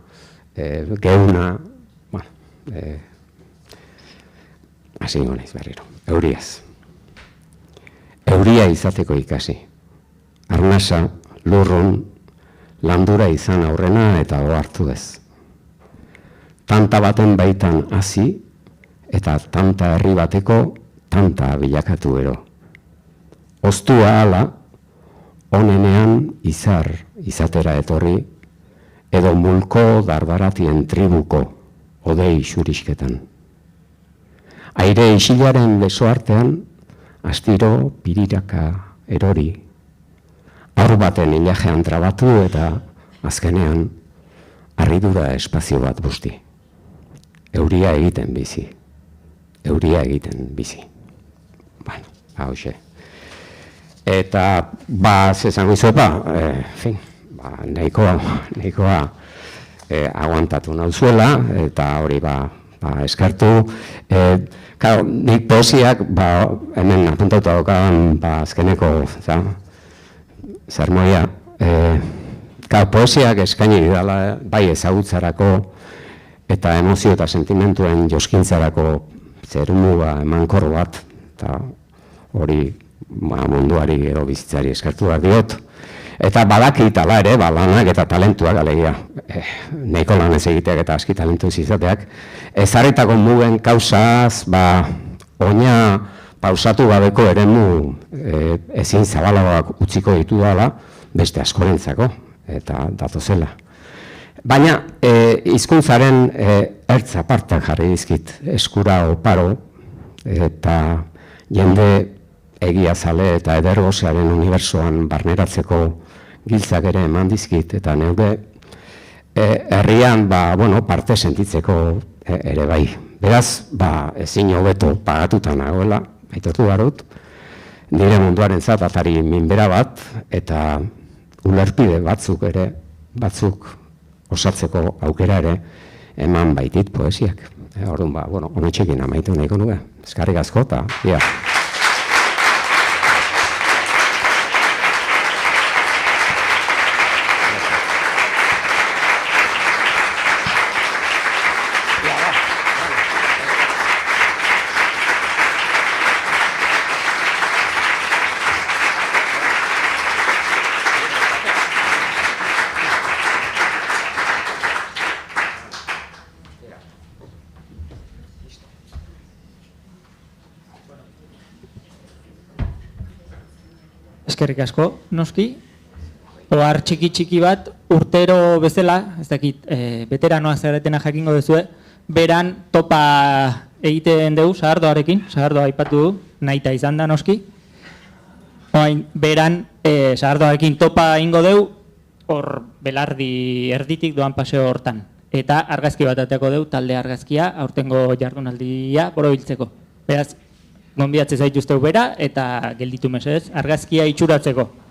geuna, hasi gonez berriro, euriaz. Euria izateko ikasi. Arnasa, lurrun, landura izan aurrena eta ohartu ez. Tanta baten baitan hasi eta tanta herri bateko tanta bilakatu ero. Oztua ala, onenean izatera etorri, edo mulko dardaratien tribuko odei xurisketan. Aire isilaren besoartean, astiro piriraka erori, aur baten ilajean trabatu eta azkenean harridura espazio bat busti. Euria egiten bizi. Euria egiten bizi. Hauxe. Eta, zezango izo, nahikoa aguantatu nauzuela, eta hori eskartu. Nik poesiak, hemen apuntauta dokadan, azkeneko, zermoia, poesiak eskaini didala, bai ezagutzarako, eta emozio eta sentimentuen joskintzarako zerumuga emankor bat, eta hori munduari edo bizitzari eskartuak diot. Eta badakit ala ere, lanak eta talentuak, alegia, nahiko lan ez egiteak eta aski talentu izateak, ezarritako mugen kausaz, oina pausatu gabeko eremu ezin zabalagoak utziko ditu dala, beste askorentzako, eta datozela. Baina, hizkuntzaren ertz apartak jarri dizkit, eskura oparo, eta jende egiazale eta edergozearen unibertsoan barneratzeko giltzak ere eman dizkit, eta neude herrian parte sentitzeko ere bai. Beraz, ezin hobeto pagatuta nagoela, aitortu barut, nire munduaren zat atari minbera bat, eta ulerpide batzuk osatzeko aukera ere eman baitit poesiak. Orduan, honetxekin amaitu nahiko nuke. Eskarrik asko, eta ia. Eskerrik asko, noski. Ohar txiki bat, urtero bezala, ez dakit, veteranoa zaretena jakingo duzue, beran topa egiten dugu, sagardoarekin, sagardoa aipatu du, nahita izan da noski. Beran, sagardoarekin topa ingo dugu, hor belardi erditik doan paseo hortan. Eta argazki bat ateko dugu, talde argazkia, aurtengo jardunaldia borobiltzeko. Beraz, gonbidatzen zaituzteu bera eta gelditu mesedez, argazkia itxuratzeko.